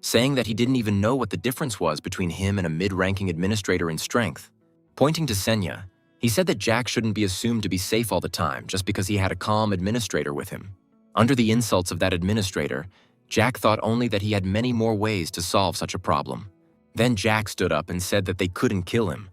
saying that he didn't even know what the difference was between him and a mid-ranking administrator in strength. Pointing to Senya, he said that Jack shouldn't be assumed to be safe all the time just because he had a calm administrator with him. Under the insults of that administrator, Jack thought only that he had many more ways to solve such a problem. Then Jack stood up and said that they couldn't kill him,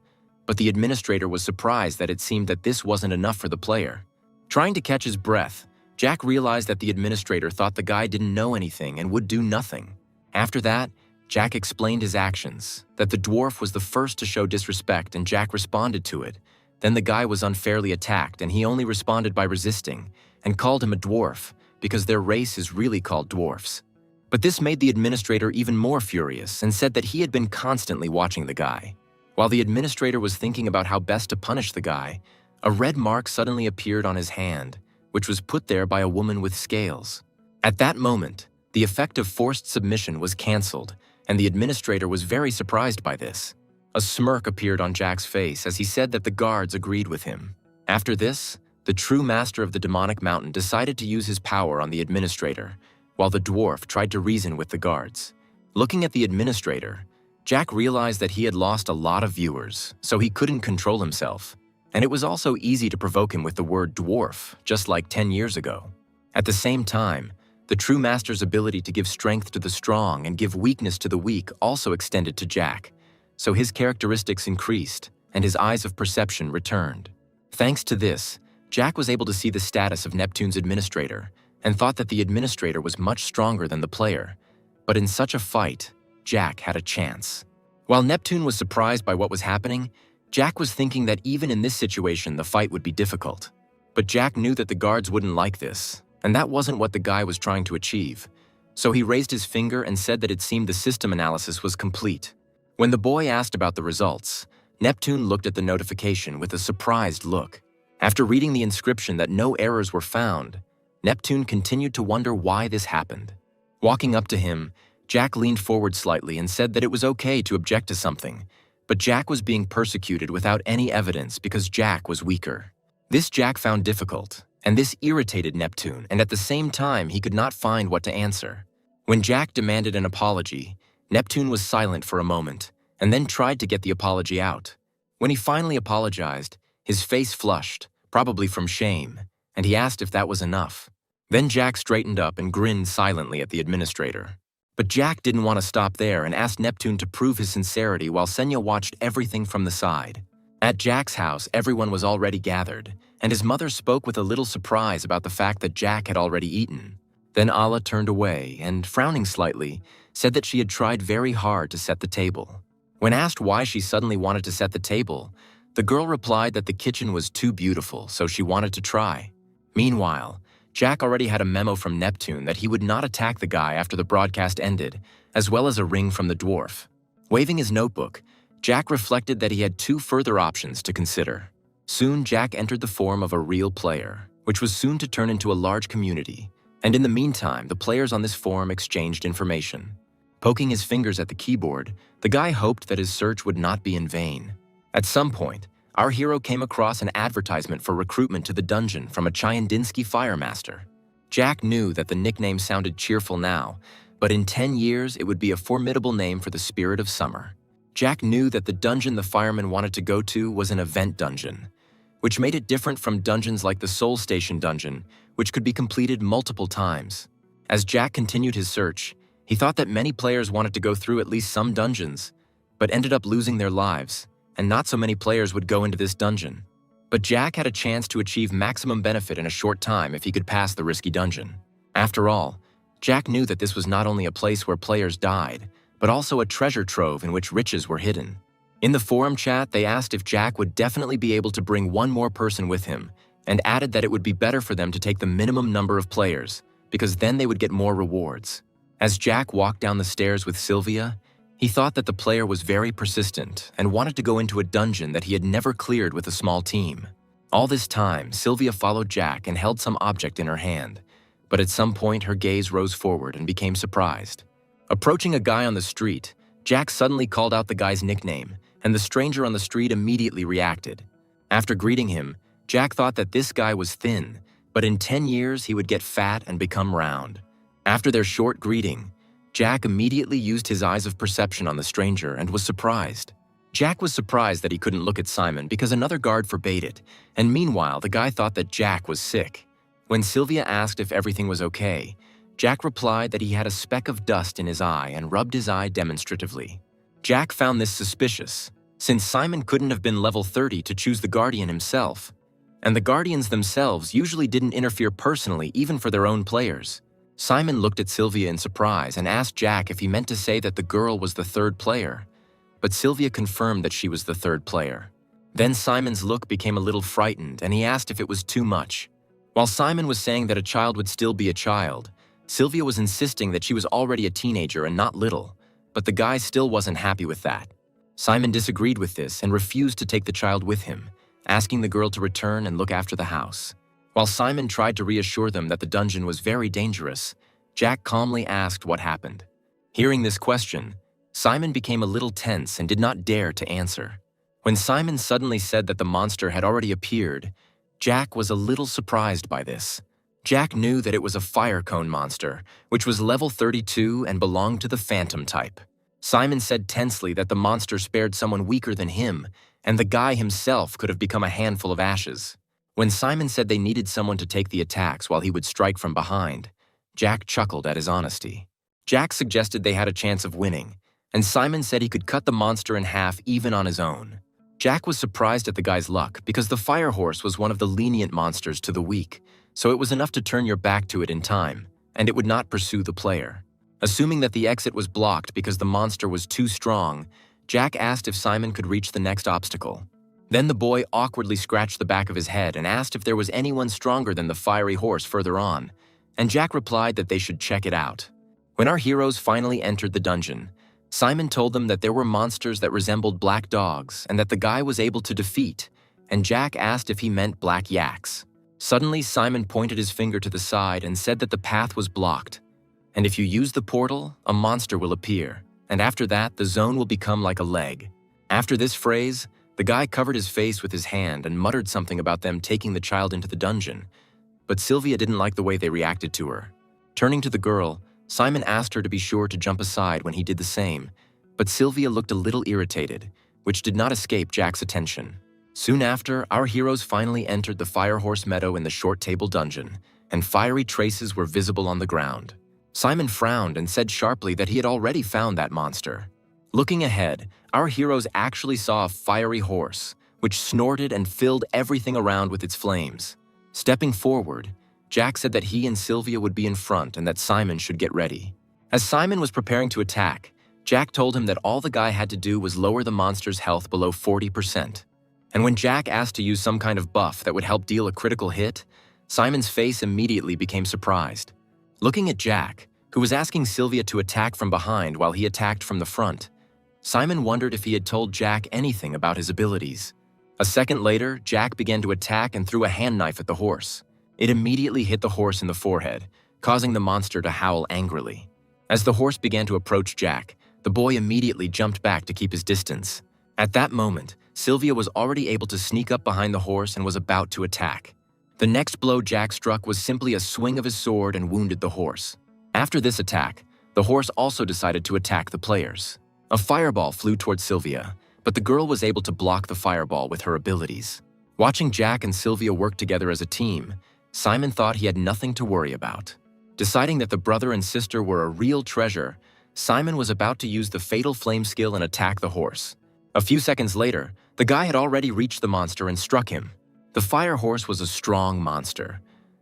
but the administrator was surprised that it seemed that this wasn't enough for the player. Trying to catch his breath, Jack realized that the administrator thought the guy didn't know anything and would do nothing. After that, Jack explained his actions, that the dwarf was the first to show disrespect and Jack responded to it. Then the guy was unfairly attacked and he only responded by resisting and called him a dwarf because their race is really called dwarfs. But this made the administrator even more furious and said that he had been constantly watching the guy. While the administrator was thinking about how best to punish the guy, a red mark suddenly appeared on his hand, which was put there by a woman with scales. At that moment, the effect of forced submission was cancelled, and the administrator was very surprised by this. A smirk appeared on Jack's face as he said that the guards agreed with him. After this, the true master of the demonic mountain decided to use his power on the administrator, while the dwarf tried to reason with the guards. Looking at the administrator, Jack realized that he had lost a lot of viewers, so he couldn't control himself. And it was also easy to provoke him with the word dwarf, just like 10 years ago. At the same time, the true master's ability to give strength to the strong and give weakness to the weak also extended to Jack, so his characteristics increased and his eyes of perception returned. Thanks to this, Jack was able to see the status of Neptune's administrator and thought that the administrator was much stronger than the player. But in such a fight, Jack had a chance. While Neptune was surprised by what was happening, Jack was thinking that even in this situation the fight would be difficult. But Jack knew that the guards wouldn't like this, and that wasn't what the guy was trying to achieve. So he raised his finger and said that it seemed the system analysis was complete. When the boy asked about the results, Neptune looked at the notification with a surprised look. After reading the inscription that no errors were found, Neptune continued to wonder why this happened. Walking up to him, Jack leaned forward slightly and said that it was okay to object to something, but Jack was being persecuted without any evidence because Jack was weaker. This Jack found difficult, and this irritated Neptune, and at the same time he could not find what to answer. When Jack demanded an apology, Neptune was silent for a moment, and then tried to get the apology out. When he finally apologized, his face flushed, probably from shame, and he asked if that was enough. Then Jack straightened up and grinned silently at the administrator. But Jack didn't want to stop there and asked Neptune to prove his sincerity while Senya watched everything from the side. At Jack's house, everyone was already gathered, and his mother spoke with a little surprise about the fact that Jack had already eaten. Then Ala turned away and, frowning slightly, said that she had tried very hard to set the table. When asked why she suddenly wanted to set the table, the girl replied that the kitchen was too beautiful, so she wanted to try. Meanwhile, Jack already had a memo from Neptune that he would not attack the guy after the broadcast ended, as well as a ring from the dwarf. Waving his notebook, Jack reflected that he had two further options to consider. Soon, Jack entered the form of a real player, which was soon to turn into a large community, and in the meantime, the players on this forum exchanged information. Poking his fingers at the keyboard, the guy hoped that his search would not be in vain. At some point, our hero came across an advertisement for recruitment to the dungeon from a Chayandinsky firemaster. Jack knew that the nickname sounded cheerful now, but in 10 years it would be a formidable name for the spirit of summer. Jack knew that the dungeon the fireman wanted to go to was an event dungeon, which made it different from dungeons like the Soul Station dungeon, which could be completed multiple times. As Jack continued his search, he thought that many players wanted to go through at least some dungeons, but ended up losing their lives, and not so many players would go into this dungeon. But Jack had a chance to achieve maximum benefit in a short time if he could pass the risky dungeon. After all, Jack knew that this was not only a place where players died, but also a treasure trove in which riches were hidden. In the forum chat, they asked if Jack would definitely be able to bring one more person with him, and added that it would be better for them to take the minimum number of players, because then they would get more rewards. As Jack walked down the stairs with Sylvia, he thought that the player was very persistent and wanted to go into a dungeon that he had never cleared with a small team. All this time, Sylvia followed Jack and held some object in her hand, but at some point her gaze rose forward and became surprised. Approaching a guy on the street, Jack suddenly called out the guy's nickname, and the stranger on the street immediately reacted. After greeting him, Jack thought that this guy was thin, but in 10 years he would get fat and become round. After their short greeting, Jack immediately used his eyes of perception on the stranger and was surprised. Jack was surprised that he couldn't look at Simon because another guard forbade it, and meanwhile the guy thought that Jack was sick. When Sylvia asked if everything was okay, Jack replied that he had a speck of dust in his eye and rubbed his eye demonstratively. Jack found this suspicious, since Simon couldn't have been level 30 to choose the Guardian himself, and the Guardians themselves usually didn't interfere personally even for their own players. Simon looked at Sylvia in surprise and asked Jack if he meant to say that the girl was the third player, but Sylvia confirmed that she was the third player. Then Simon's look became a little frightened and he asked if it was too much. While Simon was saying that a child would still be a child, Sylvia was insisting that she was already a teenager and not little, but the guy still wasn't happy with that. Simon disagreed with this and refused to take the child with him, asking the girl to return and look after the house. While Simon tried to reassure them that the dungeon was very dangerous, Jack calmly asked what happened. Hearing this question, Simon became a little tense and did not dare to answer. When Simon suddenly said that the monster had already appeared, Jack was a little surprised by this. Jack knew that it was a fire cone monster, which was level 32 and belonged to the phantom type. Simon said tensely that the monster spared someone weaker than him, and the guy himself could have become a handful of ashes. When Simon said they needed someone to take the attacks while he would strike from behind, Jack chuckled at his honesty. Jack suggested they had a chance of winning, and Simon said he could cut the monster in half even on his own. Jack was surprised at the guy's luck because the fire horse was one of the lenient monsters to the weak, so it was enough to turn your back to it in time, and it would not pursue the player. Assuming that the exit was blocked because the monster was too strong, Jack asked if Simon could reach the next obstacle. Then the boy awkwardly scratched the back of his head and asked if there was anyone stronger than the fiery horse further on, and Jack replied that they should check it out. When our heroes finally entered the dungeon, Simon told them that there were monsters that resembled black dogs and that the guy was able to defeat, and Jack asked if he meant black yaks. Suddenly, Simon pointed his finger to the side and said that the path was blocked, and if you use the portal, a monster will appear, and after that, the zone will become like a leg. After this phrase, the guy covered his face with his hand and muttered something about them taking the child into the dungeon, but Sylvia didn't like the way they reacted to her. Turning to the girl, Simon asked her to be sure to jump aside when he did the same, but Sylvia looked a little irritated, which did not escape Jack's attention. Soon after, our heroes finally entered the Firehorse Meadow in the Short Table Dungeon, and fiery traces were visible on the ground. Simon frowned and said sharply that he had already found that monster. Looking ahead, our heroes actually saw a fiery horse, which snorted and filled everything around with its flames. Stepping forward, Jack said that he and Sylvia would be in front and that Simon should get ready. As Simon was preparing to attack, Jack told him that all the guy had to do was lower the monster's health below 40%. And when Jack asked to use some kind of buff that would help deal a critical hit, Simon's face immediately became surprised. Looking at Jack, who was asking Sylvia to attack from behind while he attacked from the front, Simon wondered if he had told Jack anything about his abilities. A second later, Jack began to attack and threw a hand knife at the horse. It immediately hit the horse in the forehead, causing the monster to howl angrily. As the horse began to approach Jack, the boy immediately jumped back to keep his distance. At that moment, Sylvia was already able to sneak up behind the horse and was about to attack. The next blow Jack struck was simply a swing of his sword and wounded the horse. After this attack, the horse also decided to attack the players. A fireball flew towards Sylvia, but the girl was able to block the fireball with her abilities. Watching Jack and Sylvia work together as a team, Simon thought he had nothing to worry about. Deciding that the brother and sister were a real treasure, Simon was about to use the fatal flame skill and attack the horse. A few seconds later, the guy had already reached the monster and struck him. The fire horse was a strong monster,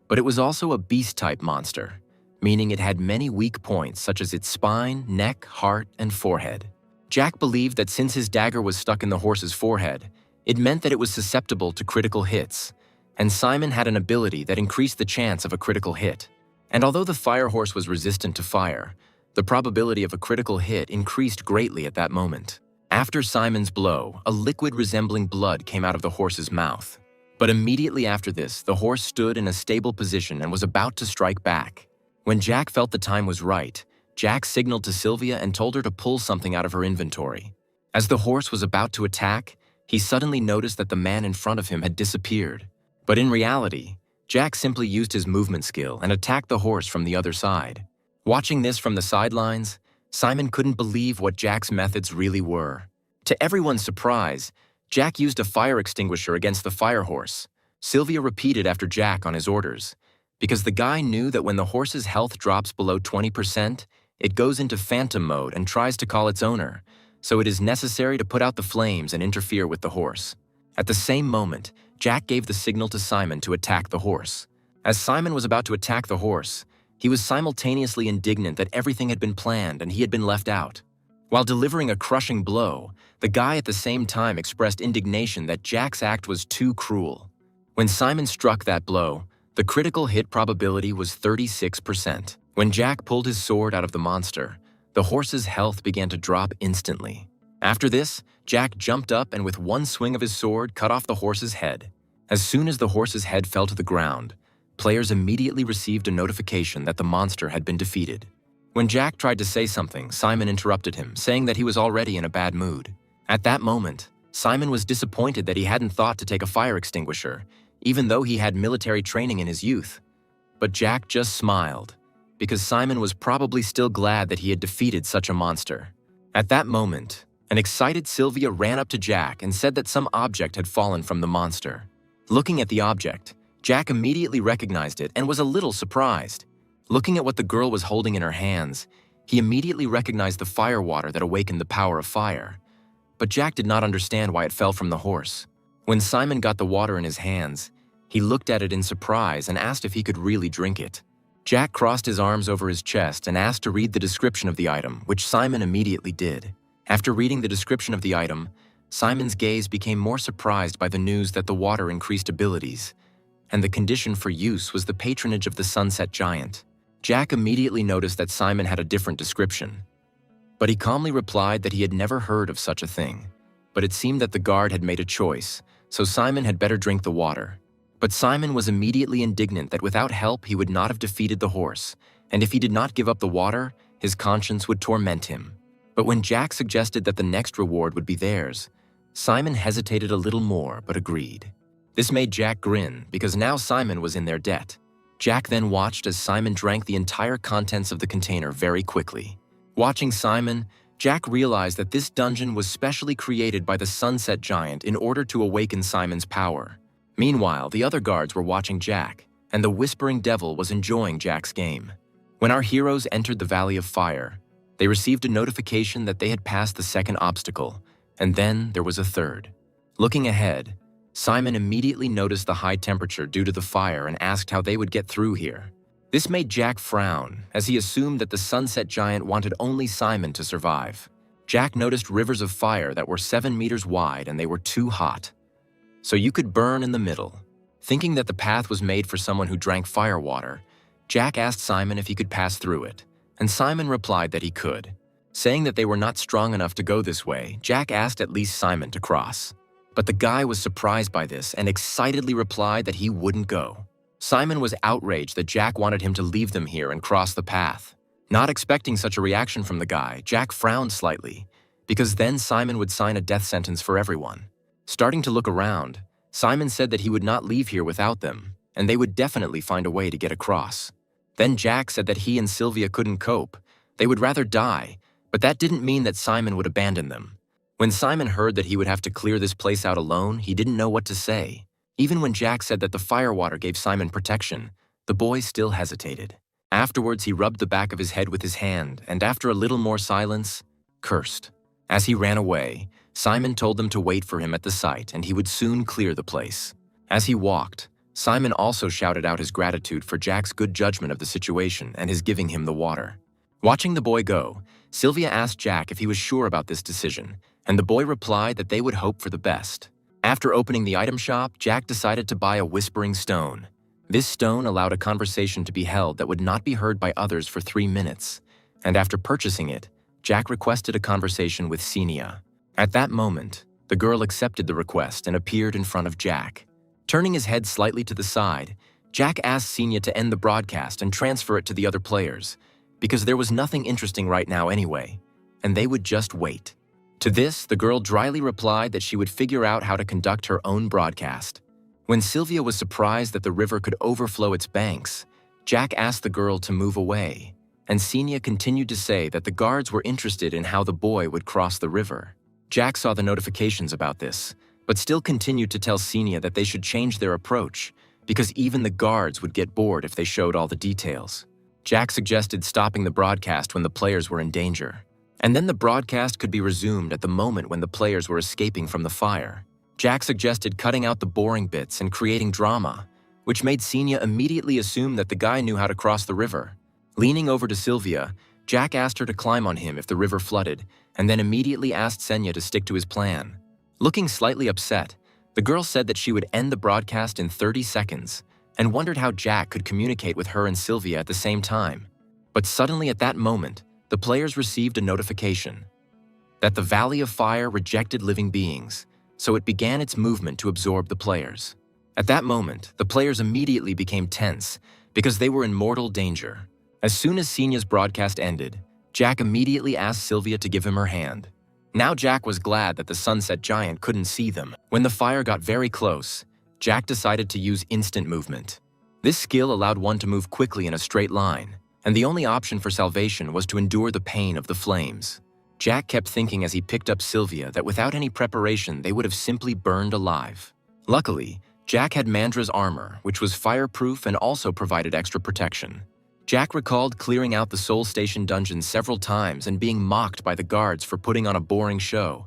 but it was also a beast-type monster, meaning it had many weak points such as its spine, neck, heart, and forehead. Jack believed that since his dagger was stuck in the horse's forehead, it meant that it was susceptible to critical hits, and Simon had an ability that increased the chance of a critical hit. And although the fire horse was resistant to fire, the probability of a critical hit increased greatly at that moment. After Simon's blow, a liquid resembling blood came out of the horse's mouth. But immediately after this, the horse stood in a stable position and was about to strike back. When Jack felt the time was right, Jack signaled to Sylvia and told her to pull something out of her inventory. As the horse was about to attack, he suddenly noticed that the man in front of him had disappeared. But in reality, Jack simply used his movement skill and attacked the horse from the other side. Watching this from the sidelines, Simon couldn't believe what Jack's methods really were. To everyone's surprise, Jack used a fire extinguisher against the fire horse. Sylvia repeated after Jack on his orders, because the guy knew that when the horse's health drops below 20%, it goes into phantom mode and tries to call its owner, so it is necessary to put out the flames and interfere with the horse. At the same moment, Jack gave the signal to Simon to attack the horse. As Simon was about to attack the horse, he was simultaneously indignant that everything had been planned and he had been left out. While delivering a crushing blow, the guy at the same time expressed indignation that Jack's act was too cruel. When Simon struck that blow, the critical hit probability was 36%. When Jack pulled his sword out of the monster, the horse's health began to drop instantly. After this, Jack jumped up and with one swing of his sword cut off the horse's head. As soon as the horse's head fell to the ground, players immediately received a notification that the monster had been defeated. When Jack tried to say something, Simon interrupted him, saying that he was already in a bad mood. At that moment, Simon was disappointed that he hadn't thought to take a fire extinguisher, even though he had military training in his youth. But Jack just smiled, because Simon was probably still glad that he had defeated such a monster. At that moment, an excited Sylvia ran up to Jack and said that some object had fallen from the monster. Looking at the object, Jack immediately recognized it and was a little surprised. Looking at what the girl was holding in her hands, he immediately recognized the fire water that awakened the power of fire. But Jack did not understand why it fell from the horse. When Simon got the water in his hands, he looked at it in surprise and asked if he could really drink it. Jack crossed his arms over his chest and asked to read the description of the item, which Simon immediately did. After reading the description of the item, Simon's gaze became more surprised by the news that the water increased abilities, and the condition for use was the patronage of the Sunset Giant. Jack immediately noticed that Simon had a different description, but he calmly replied that he had never heard of such a thing. But it seemed that the guard had made a choice, so Simon had better drink the water. But Simon was immediately indignant that without help he would not have defeated the horse, and if he did not give up the water, his conscience would torment him. But when Jack suggested that the next reward would be theirs, Simon hesitated a little more but agreed. This made Jack grin because now Simon was in their debt. Jack then watched as Simon drank the entire contents of the container very quickly. Watching Simon, Jack realized that this dungeon was specially created by the Sunset Giant in order to awaken Simon's power. Meanwhile, the other guards were watching Jack, and the Whispering Devil was enjoying Jack's game. When our heroes entered the Valley of Fire, they received a notification that they had passed the second obstacle, and then there was a third. Looking ahead, Simon immediately noticed the high temperature due to the fire and asked how they would get through here. This made Jack frown, as he assumed that the Sunset Giant wanted only Simon to survive. Jack noticed rivers of fire that were 7 meters wide and they were too hot, so you could burn in the middle. Thinking that the path was made for someone who drank fire water, Jack asked Simon if he could pass through it, and Simon replied that he could. Saying that they were not strong enough to go this way, Jack asked at least Simon to cross. But the guy was surprised by this and excitedly replied that he wouldn't go. Simon was outraged that Jack wanted him to leave them here and cross the path. Not expecting such a reaction from the guy, Jack frowned slightly, because then Simon would sign a death sentence for everyone. Starting to look around, Simon said that he would not leave here without them, and they would definitely find a way to get across. Then Jack said that he and Sylvia couldn't cope. They would rather die, but that didn't mean that Simon would abandon them. When Simon heard that he would have to clear this place out alone, he didn't know what to say. Even when Jack said that the firewater gave Simon protection, the boy still hesitated. Afterwards, he rubbed the back of his head with his hand, and after a little more silence, cursed. As he ran away, Simon told them to wait for him at the site and he would soon clear the place. As he walked, Simon also shouted out his gratitude for Jack's good judgment of the situation and his giving him the water. Watching the boy go, Sylvia asked Jack if he was sure about this decision, and the boy replied that they would hope for the best. After opening the item shop, Jack decided to buy a whispering stone. This stone allowed a conversation to be held that would not be heard by others for 3 minutes, and after purchasing it, Jack requested a conversation with Senia. At that moment, the girl accepted the request and appeared in front of Jack. Turning his head slightly to the side, Jack asked Senia to end the broadcast and transfer it to the other players, because there was nothing interesting right now anyway, and they would just wait. To this, the girl dryly replied that she would figure out how to conduct her own broadcast. When Sylvia was surprised that the river could overflow its banks, Jack asked the girl to move away, and Senia continued to say that the guards were interested in how the boy would cross the river. Jack saw the notifications about this, but still continued to tell Senia that they should change their approach, because even the guards would get bored if they showed all the details. Jack suggested stopping the broadcast when the players were in danger, and then the broadcast could be resumed at the moment when the players were escaping from the fire. Jack suggested cutting out the boring bits and creating drama, which made Senia immediately assume that the guy knew how to cross the river. Leaning over to Sylvia, Jack asked her to climb on him if the river flooded, and then immediately asked Senia to stick to his plan. Looking slightly upset, the girl said that she would end the broadcast in 30 seconds, and wondered how Jack could communicate with her and Sylvia at the same time. But suddenly at that moment, the players received a notification that the Valley of Fire rejected living beings, so it began its movement to absorb the players. At that moment, the players immediately became tense because they were in mortal danger. As soon as Senia's broadcast ended, Jack immediately asked Sylvia to give him her hand. Now Jack was glad that the sunset giant couldn't see them. When the fire got very close, Jack decided to use instant movement. This skill allowed one to move quickly in a straight line, and the only option for salvation was to endure the pain of the flames. Jack kept thinking as he picked up Sylvia that without any preparation they would have simply burned alive. Luckily, Jack had Mandra's armor, which was fireproof and also provided extra protection. Jack recalled clearing out the Soul Station dungeon several times and being mocked by the guards for putting on a boring show,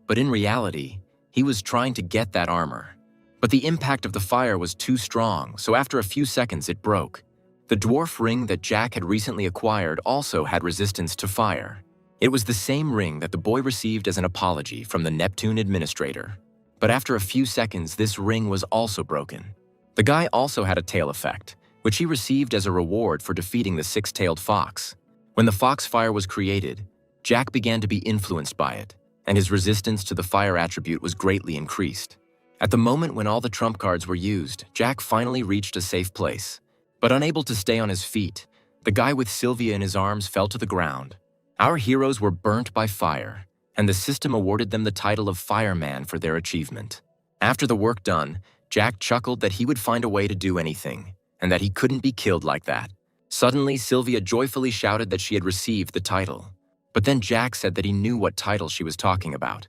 but in reality, he was trying to get that armor. But the impact of the fire was too strong, so after a few seconds it broke. The dwarf ring that Jack had recently acquired also had resistance to fire. It was the same ring that the boy received as an apology from the Neptune administrator. But after a few seconds, this ring was also broken. The guy also had a tail effect, which he received as a reward for defeating the six-tailed fox. When the fox fire was created, Jack began to be influenced by it, and his resistance to the fire attribute was greatly increased. At the moment when all the trump cards were used, Jack finally reached a safe place. But unable to stay on his feet, the guy with Sylvia in his arms fell to the ground. Our heroes were burnt by fire, and the system awarded them the title of Fireman for their achievement. After the work done, Jack chuckled that he would find a way to do anything, and that he couldn't be killed like that. Suddenly, Sylvia joyfully shouted that she had received the title. But then Jack said that he knew what title she was talking about,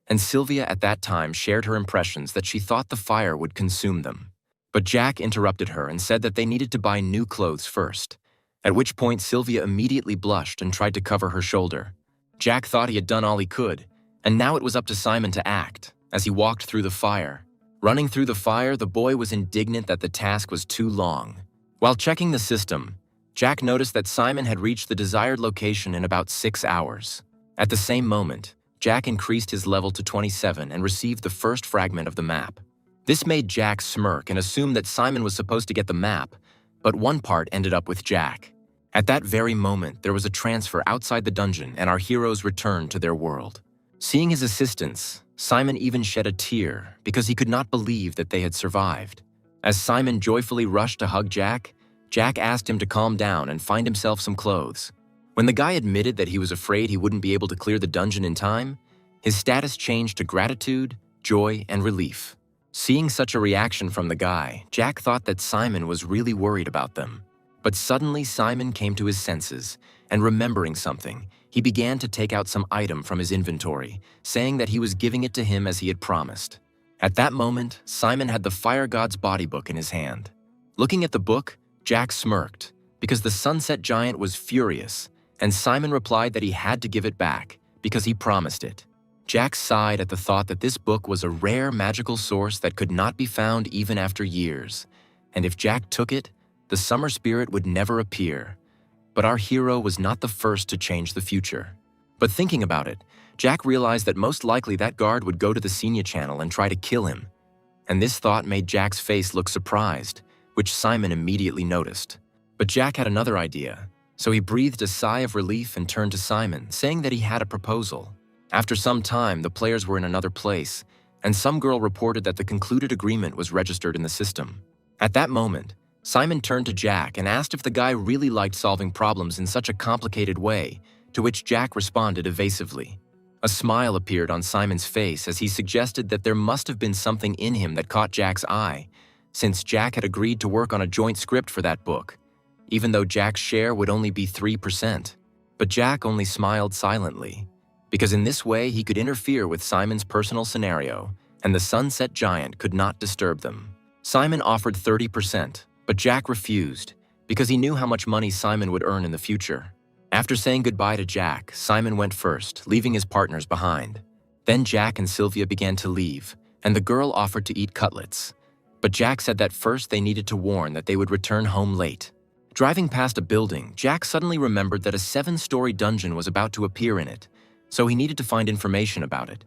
and Sylvia at that time shared her impressions that she thought the fire would consume them. But Jack interrupted her and said that they needed to buy new clothes first, at which point Sylvia immediately blushed and tried to cover her shoulder. Jack thought he had done all he could, and now it was up to Simon to act, as he walked through the fire. Running through the fire, the boy was indignant that the task was too long. While checking the system, Jack noticed that Simon had reached the desired location in about 6 hours. At the same moment, Jack increased his level to 27 and received the first fragment of the map. This made Jack smirk and assume that Simon was supposed to get the map, but one part ended up with Jack. At that very moment, there was a transfer outside the dungeon and our heroes returned to their world. Seeing his assistance, Simon even shed a tear because he could not believe that they had survived. As Simon joyfully rushed to hug Jack, Jack asked him to calm down and find himself some clothes. When the guy admitted that he was afraid he wouldn't be able to clear the dungeon in time, his status changed to gratitude, joy, and relief. Seeing such a reaction from the guy, Jack thought that Simon was really worried about them. But suddenly Simon came to his senses, and remembering something, he began to take out some item from his inventory, saying that he was giving it to him as he had promised. At that moment, Simon had the Fire God's body book in his hand. Looking at the book, Jack smirked, because the Sunset Giant was furious, and Simon replied that he had to give it back, because he promised it. Jack sighed at the thought that this book was a rare magical source that could not be found even after years, and if Jack took it, the summer spirit would never appear. But our hero was not the first to change the future. But thinking about it, Jack realized that most likely that guard would go to the Senior channel and try to kill him. And this thought made Jack's face look surprised, which Simon immediately noticed. But Jack had another idea, so he breathed a sigh of relief and turned to Simon, saying that he had a proposal. After some time, the players were in another place, and some girl reported that the concluded agreement was registered in the system. At that moment, Simon turned to Jack and asked if the guy really liked solving problems in such a complicated way, to which Jack responded evasively. A smile appeared on Simon's face as he suggested that there must have been something in him that caught Jack's eye, since Jack had agreed to work on a joint script for that book, even though Jack's share would only be 3%. But Jack only smiled silently, because in this way he could interfere with Simon's personal scenario, and the Sunset Giant could not disturb them. Simon offered 30%, but Jack refused, because he knew how much money Simon would earn in the future. After saying goodbye to Jack, Simon went first, leaving his partners behind. Then Jack and Sylvia began to leave, and the girl offered to eat cutlets. But Jack said that first they needed to warn that they would return home late. Driving past a building, Jack suddenly remembered that a 7-story dungeon was about to appear in it, so he needed to find information about it.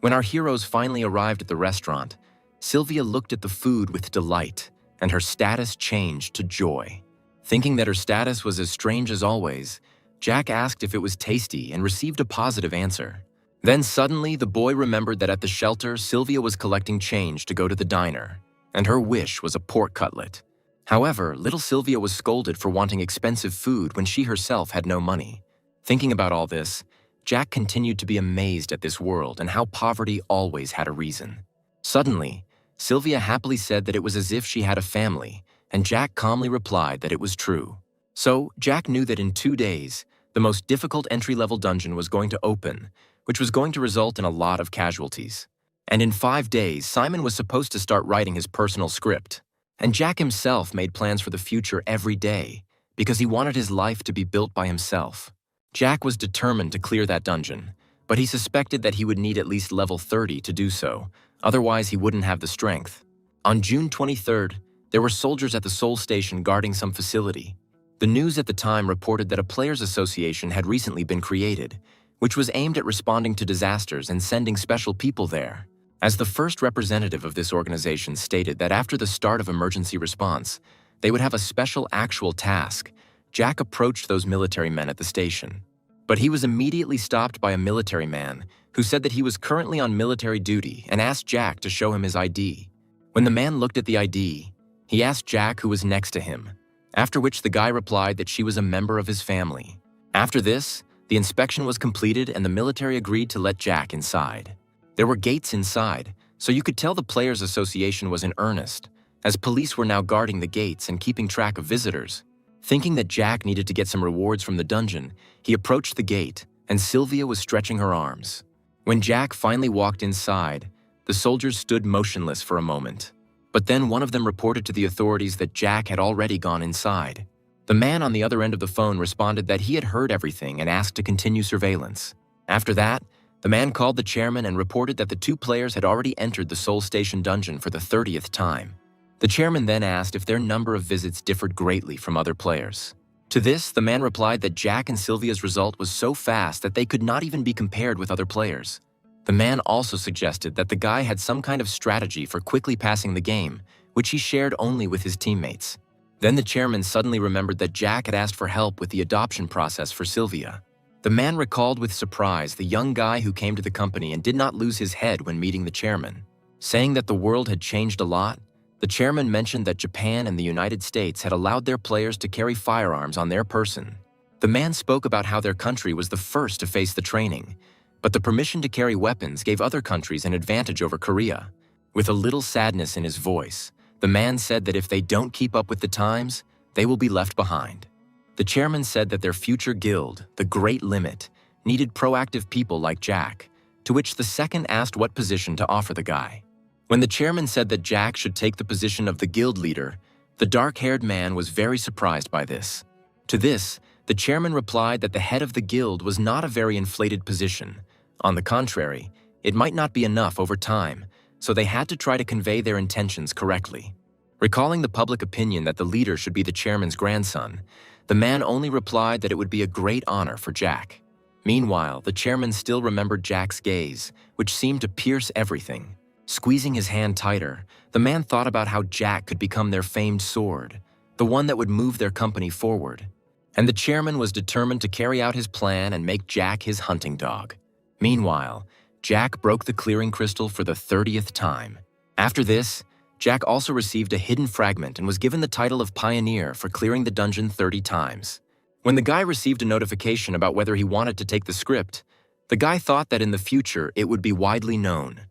When our heroes finally arrived at the restaurant, Sylvia looked at the food with delight, and her status changed to joy. Thinking that her status was as strange as always, Jack asked if it was tasty and received a positive answer. Then suddenly, the boy remembered that at the shelter, Sylvia was collecting change to go to the diner, and her wish was a pork cutlet. However, little Sylvia was scolded for wanting expensive food when she herself had no money. Thinking about all this, Jack continued to be amazed at this world and how poverty always had a reason. Suddenly, Sylvia happily said that it was as if she had a family, and Jack calmly replied that it was true. So, Jack knew that in 2 days, the most difficult entry-level dungeon was going to open, which was going to result in a lot of casualties. And in 5 days, Simon was supposed to start writing his personal script. And Jack himself made plans for the future every day, because he wanted his life to be built by himself. Jack was determined to clear that dungeon, but he suspected that he would need at least level 30 to do so, otherwise he wouldn't have the strength. On June 23rd, there were soldiers at the Soul Station guarding some facility. The news at the time reported that a players' association had recently been created, which was aimed at responding to disasters and sending special people there. As the first representative of this organization stated that after the start of emergency response, they would have a special actual task, Jack approached those military men at the station. But he was immediately stopped by a military man who said that he was currently on military duty and asked Jack to show him his ID. When the man looked at the ID, he asked Jack who was next to him, after which the guy replied that she was a member of his family. After this, the inspection was completed and the military agreed to let Jack inside. There were gates inside, so you could tell the Players Association was in earnest, as police were now guarding the gates and keeping track of visitors. Thinking that Jack needed to get some rewards from the dungeon, he approached the gate, and Sylvia was stretching her arms. When Jack finally walked inside, the soldiers stood motionless for a moment. But then one of them reported to the authorities that Jack had already gone inside. The man on the other end of the phone responded that he had heard everything and asked to continue surveillance. After that, the man called the chairman and reported that the 2 players had already entered the Soul Station dungeon for the 30th time. The chairman then asked if their number of visits differed greatly from other players. To this, the man replied that Jack and Sylvia's result was so fast that they could not even be compared with other players. The man also suggested that the guy had some kind of strategy for quickly passing the game, which he shared only with his teammates. Then the chairman suddenly remembered that Jack had asked for help with the adoption process for Sylvia. The man recalled with surprise the young guy who came to the company and did not lose his head when meeting the chairman. Saying that the world had changed a lot, the chairman mentioned that Japan and the United States had allowed their players to carry firearms on their person. The man spoke about how their country was the first to face the training, but the permission to carry weapons gave other countries an advantage over Korea. With a little sadness in his voice, the man said that if they don't keep up with the times, they will be left behind. The chairman said that their future guild, the Great Limit, needed proactive people like Jack, to which the second asked what position to offer the guy. When the chairman said that Jack should take the position of the guild leader, the dark-haired man was very surprised by this. To this, the chairman replied that the head of the guild was not a very inflated position. On the contrary, it might not be enough over time, so they had to try to convey their intentions correctly. Recalling the public opinion that the leader should be the chairman's grandson, the man only replied that it would be a great honor for Jack. Meanwhile, the chairman still remembered Jack's gaze, which seemed to pierce everything. Squeezing his hand tighter, the man thought about how Jack could become their famed sword, the one that would move their company forward. And the chairman was determined to carry out his plan and make Jack his hunting dog. Meanwhile, Jack broke the clearing crystal for the 30th time. After this, Jack also received a hidden fragment and was given the title of Pioneer for clearing the dungeon 30 times. When the guy received a notification about whether he wanted to take the script, the guy thought that in the future it would be widely known.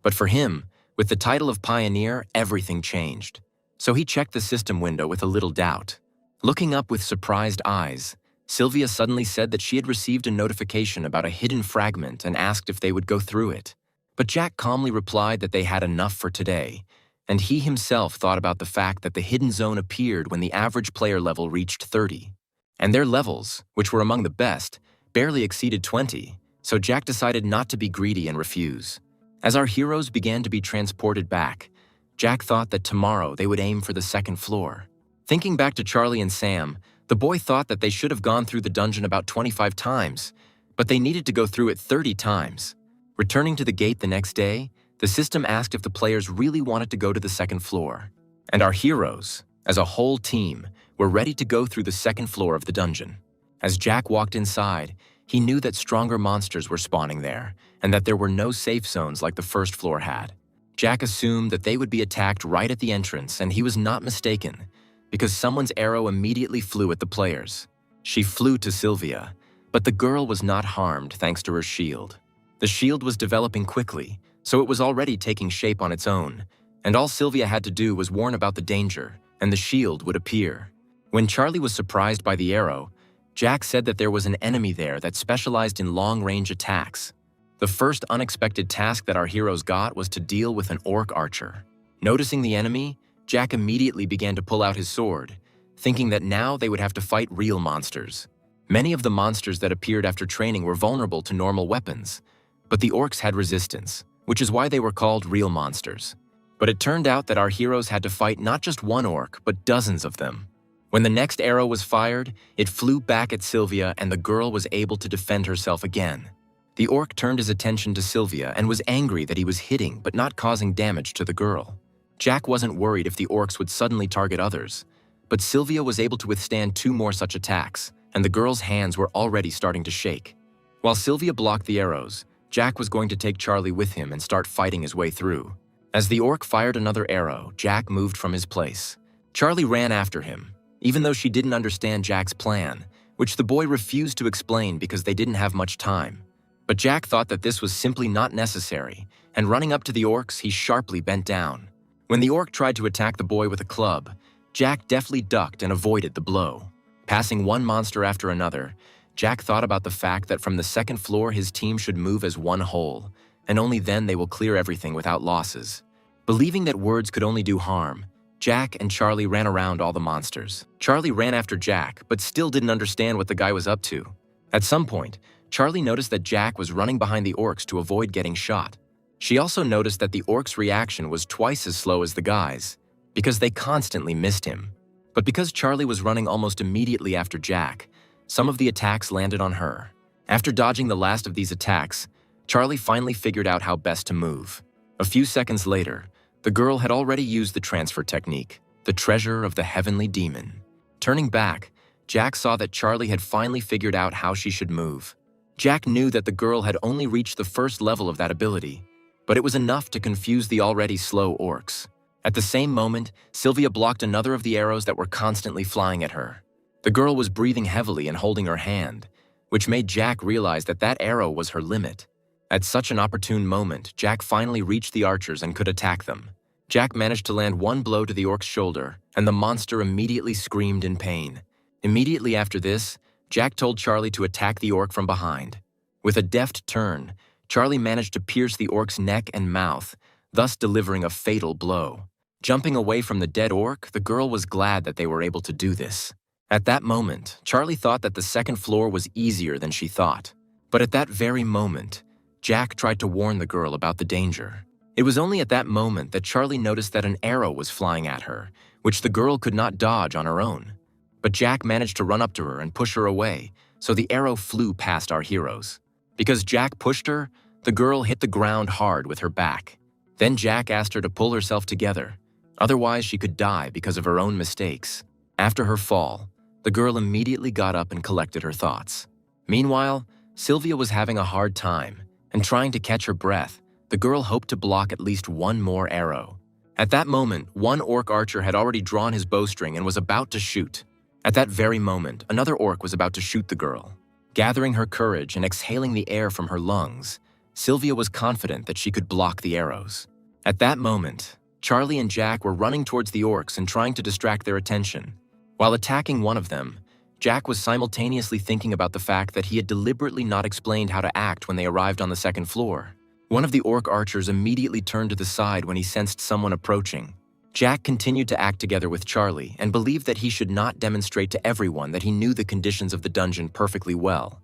But for him, with the title of Pioneer, everything changed. So he checked the system window with a little doubt. Looking up with surprised eyes, Sylvia suddenly said that she had received a notification about a hidden fragment and asked if they would go through it. But Jack calmly replied that they had enough for today, and he himself thought about the fact that the hidden zone appeared when the average player level reached 30. And their levels, which were among the best, barely exceeded 20, so Jack decided not to be greedy and refuse. As our heroes began to be transported back, Jack thought that tomorrow they would aim for the 2nd floor. Thinking back to Charlie and Sam, the boy thought that they should have gone through the dungeon about 25 times, but they needed to go through it 30 times. Returning to the gate the next day, the system asked if the players really wanted to go to the 2nd floor. And our heroes, as a whole team, were ready to go through the 2nd floor of the dungeon. As Jack walked inside, he knew that stronger monsters were spawning there, and that there were no safe zones like the 1st floor had. Jack assumed that they would be attacked right at the entrance, and he was not mistaken. because someone's arrow immediately flew at the players. She flew to Sylvia, but the girl was not harmed thanks to her shield. The shield was developing quickly, so it was already taking shape on its own, and all Sylvia had to do was warn about the danger, and the shield would appear. When Charlie was surprised by the arrow, Jack said that there was an enemy there that specialized in long-range attacks. The first unexpected task that our heroes got was to deal with an orc archer. Noticing the enemy, Jack immediately began to pull out his sword, thinking that now they would have to fight real monsters. Many of the monsters that appeared after training were vulnerable to normal weapons, but the orcs had resistance, which is why they were called real monsters. But it turned out that our heroes had to fight not just one orc, but dozens of them. When the next arrow was fired, it flew back at Sylvia and the girl was able to defend herself again. The orc turned his attention to Sylvia and was angry that he was hitting but not causing damage to the girl. Jack wasn't worried if the orcs would suddenly target others, but Sylvia was able to withstand 2 more such attacks, and the girl's hands were already starting to shake. While Sylvia blocked the arrows, Jack was going to take Charlie with him and start fighting his way through. As the orc fired another arrow, Jack moved from his place. Charlie ran after him, even though she didn't understand Jack's plan, which the boy refused to explain because they didn't have much time. But Jack thought that this was simply not necessary, and running up to the orcs, he sharply bent down. When the orc tried to attack the boy with a club, Jack deftly ducked and avoided the blow. Passing one monster after another, Jack thought about the fact that from the second floor his team should move as one whole, and only then they will clear everything without losses. Believing that words could only do harm, Jack and Charlie ran around all the monsters. Charlie ran after Jack, but still didn't understand what the guy was up to. At some point, Charlie noticed that Jack was running behind the orcs to avoid getting shot. She also noticed that the orcs' reaction was twice as slow as the guy's, because they constantly missed him. But because Charlie was running almost immediately after Jack, some of the attacks landed on her. After dodging the last of these attacks, Charlie finally figured out how best to move. A few seconds later, the girl had already used the transfer technique, the treasure of the heavenly demon. Turning back, Jack saw that Charlie had finally figured out how she should move. Jack knew that the girl had only reached the first level of that ability, but it was enough to confuse the already slow orcs. At the same moment, Sylvia blocked another of the arrows that were constantly flying at her. The girl was breathing heavily and holding her hand, which made Jack realize that that arrow was her limit. At such an opportune moment, Jack finally reached the archers and could attack them. Jack managed to land one blow to the orc's shoulder, and the monster immediately screamed in pain. Immediately after this, Jack told Charlie to attack the orc from behind. With a deft turn, Charlie managed to pierce the orc's neck and mouth, thus delivering a fatal blow. Jumping away from the dead orc, the girl was glad that they were able to do this. At that moment, Charlie thought that the second floor was easier than she thought. But at that very moment, Jack tried to warn the girl about the danger. It was only at that moment that Charlie noticed that an arrow was flying at her, which the girl could not dodge on her own. But Jack managed to run up to her and push her away, so the arrow flew past our heroes. Because Jack pushed her, the girl hit the ground hard with her back. Then Jack asked her to pull herself together, otherwise she could die because of her own mistakes. After her fall, the girl immediately got up and collected her thoughts. Meanwhile, Sylvia was having a hard time, and trying to catch her breath, the girl hoped to block at least one more arrow. At that moment, one orc archer had already drawn his bowstring and was about to shoot. At that very moment, another orc was about to shoot the girl. Gathering her courage and exhaling the air from her lungs, Sylvia was confident that she could block the arrows. At that moment, Charlie and Jack were running towards the orcs and trying to distract their attention. While attacking one of them, Jack was simultaneously thinking about the fact that he had deliberately not explained how to act when they arrived on the second floor. One of the orc archers immediately turned to the side when he sensed someone approaching. Jack continued to act together with Charlie and believed that he should not demonstrate to everyone that he knew the conditions of the dungeon perfectly well.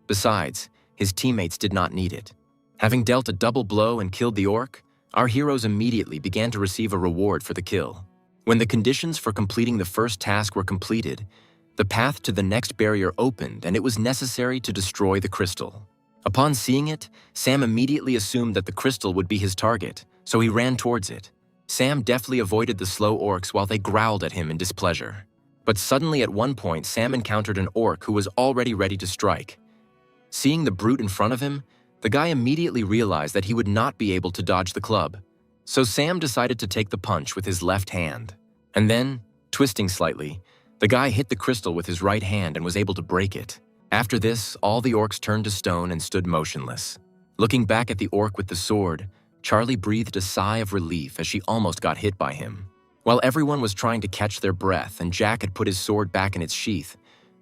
Besides, his teammates did not need it. Having dealt a double blow and killed the orc, our heroes immediately began to receive a reward for the kill. When the conditions for completing the first task were completed, the path to the next barrier opened and it was necessary to destroy the crystal. Upon seeing it, Sam immediately assumed that the crystal would be his target, so he ran towards it. Sam deftly avoided the slow orcs while they growled at him in displeasure. But suddenly at one point, Sam encountered an orc who was already ready to strike. Seeing the brute in front of him, the guy immediately realized that he would not be able to dodge the club. So Sam decided to take the punch with his left hand. And then, Twisting slightly, the guy hit the crystal with his right hand and was able to break it. After this, all the orcs turned to stone and stood motionless. Looking back at the orc with the sword, Charlie breathed a sigh of relief as she almost got hit by him. While everyone was trying to catch their breath and Jack had put his sword back in its sheath,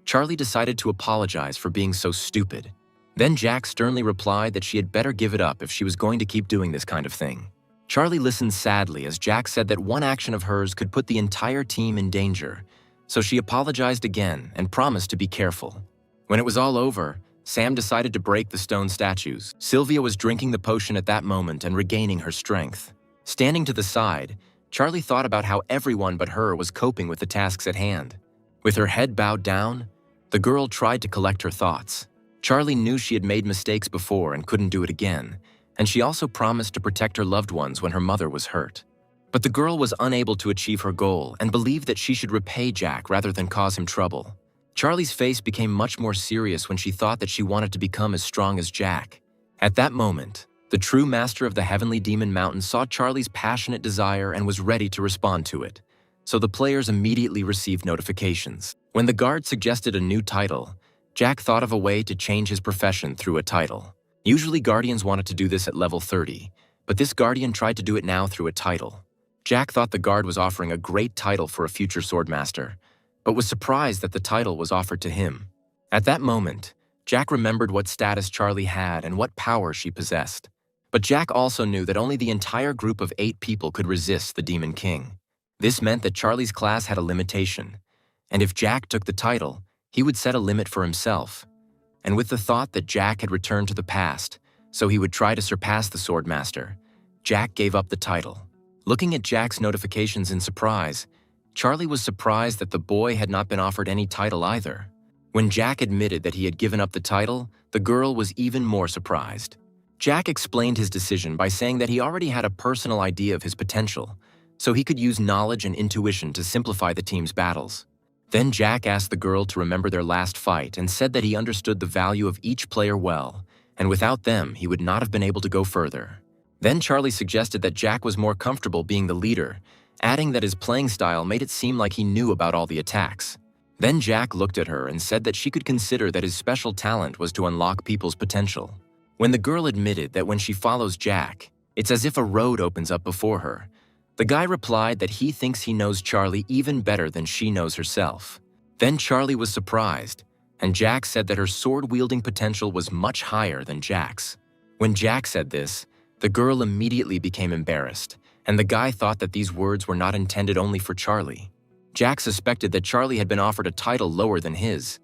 Charlie decided to apologize for being so stupid. Then Jack sternly replied that she had better give it up if she was going to keep doing this kind of thing. Charlie listened sadly as Jack said that one action of hers could put the entire team in danger, so she apologized again and promised to be careful. When it was all over, Sam decided to break the stone statues. Sylvia was drinking the potion at that moment and regaining her strength. Standing to the side, Charlie thought about how everyone but her was coping with the tasks at hand. With her head bowed down, the girl tried to collect her thoughts. Charlie knew she had made mistakes before and couldn't do it again, and she also promised to protect her loved ones when her mother was hurt. But the girl was unable to achieve her goal and believed that she should repay Jack rather than cause him trouble. Charlie's face became much more serious when she thought that she wanted to become as strong as Jack. At that moment, the true master of the Heavenly Demon Mountain saw Charlie's passionate desire and was ready to respond to it, so the players immediately received notifications. When the guard suggested a new title, Jack thought of a way to change his profession through a title. Usually Guardians wanted to do this at level 30, but this Guardian tried to do it now through a title. Jack thought the guard was offering a great title for a future Swordmaster, but was surprised that the title was offered to him. At that moment, Jack remembered what status Charlie had and what power she possessed. But Jack also knew that only the entire group of 8 people could resist the Demon King. This meant that Charlie's class had a limitation, and if Jack took the title, he would set a limit for himself. And with the thought that Jack had returned to the past, so he would try to surpass the Swordmaster, Jack gave up the title. Looking at Jack's notifications in surprise, Charlie was surprised that the boy had not been offered any title either. When Jack admitted that he had given up the title, the girl was even more surprised. Jack explained his decision by saying that he already had a personal idea of his potential, so he could use knowledge and intuition to simplify the team's battles. Then Jack asked the girl to remember their last fight and said that he understood the value of each player well, and without them, he would not have been able to go further. Then Charlie suggested that Jack was more comfortable being the leader, adding that his playing style made it seem like he knew about all the attacks. Then Jack looked at her and said that she could consider that his special talent was to unlock people's potential. When the girl admitted that when she follows Jack, it's as if a road opens up before her, the guy replied that he thinks he knows Charlie even better than she knows herself. Then Charlie was surprised, and Jack said that her sword-wielding potential was much higher than Jack's. When Jack said this, the girl immediately became embarrassed, and the guy thought that these words were not intended only for Charlie. Jack suspected that Charlie had been offered a title lower than his,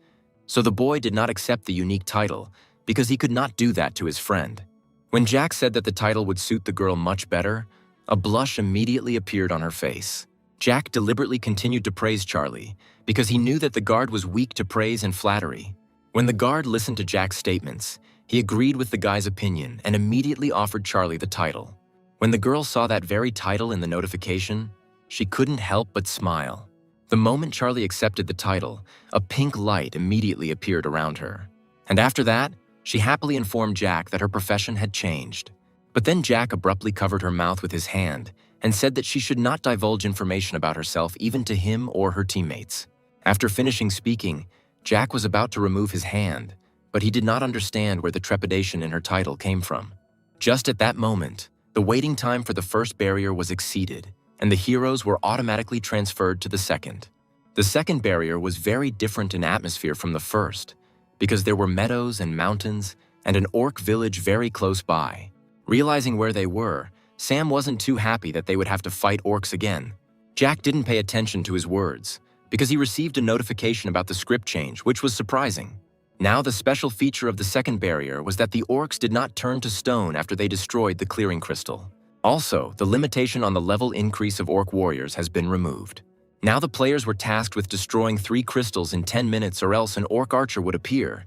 so the boy did not accept the unique title because he could not do that to his friend. When Jack said that the title would suit the girl much better, a blush immediately appeared on her face. Jack deliberately continued to praise Charlie because he knew that the guard was weak to praise and flattery. When the guard listened to Jack's statements, he agreed with the guy's opinion and immediately offered Charlie the title. When the girl saw that very title in the notification, she couldn't help but smile. The moment Charlie accepted the title, a pink light immediately appeared around her. And after that, she happily informed Jack that her profession had changed. But then Jack abruptly covered her mouth with his hand and said that she should not divulge information about herself even to him or her teammates. After finishing speaking, Jack was about to remove his hand, but he did not understand where the trepidation in her title came from. Just at that moment, the waiting time for the first barrier was exceeded, and the heroes were automatically transferred to the second. The second barrier was very different in atmosphere from the first, because there were meadows and mountains and an orc village very close by. Realizing where they were, Sam wasn't too happy that they would have to fight orcs again. Jack didn't pay attention to his words, because he received a notification about the script change, which was surprising. Now the special feature of the second barrier was that the orcs did not turn to stone after they destroyed the clearing crystal. Also, the limitation on the level increase of orc warriors has been removed. Now the players were tasked with destroying 3 crystals in 10 minutes or else an orc archer would appear.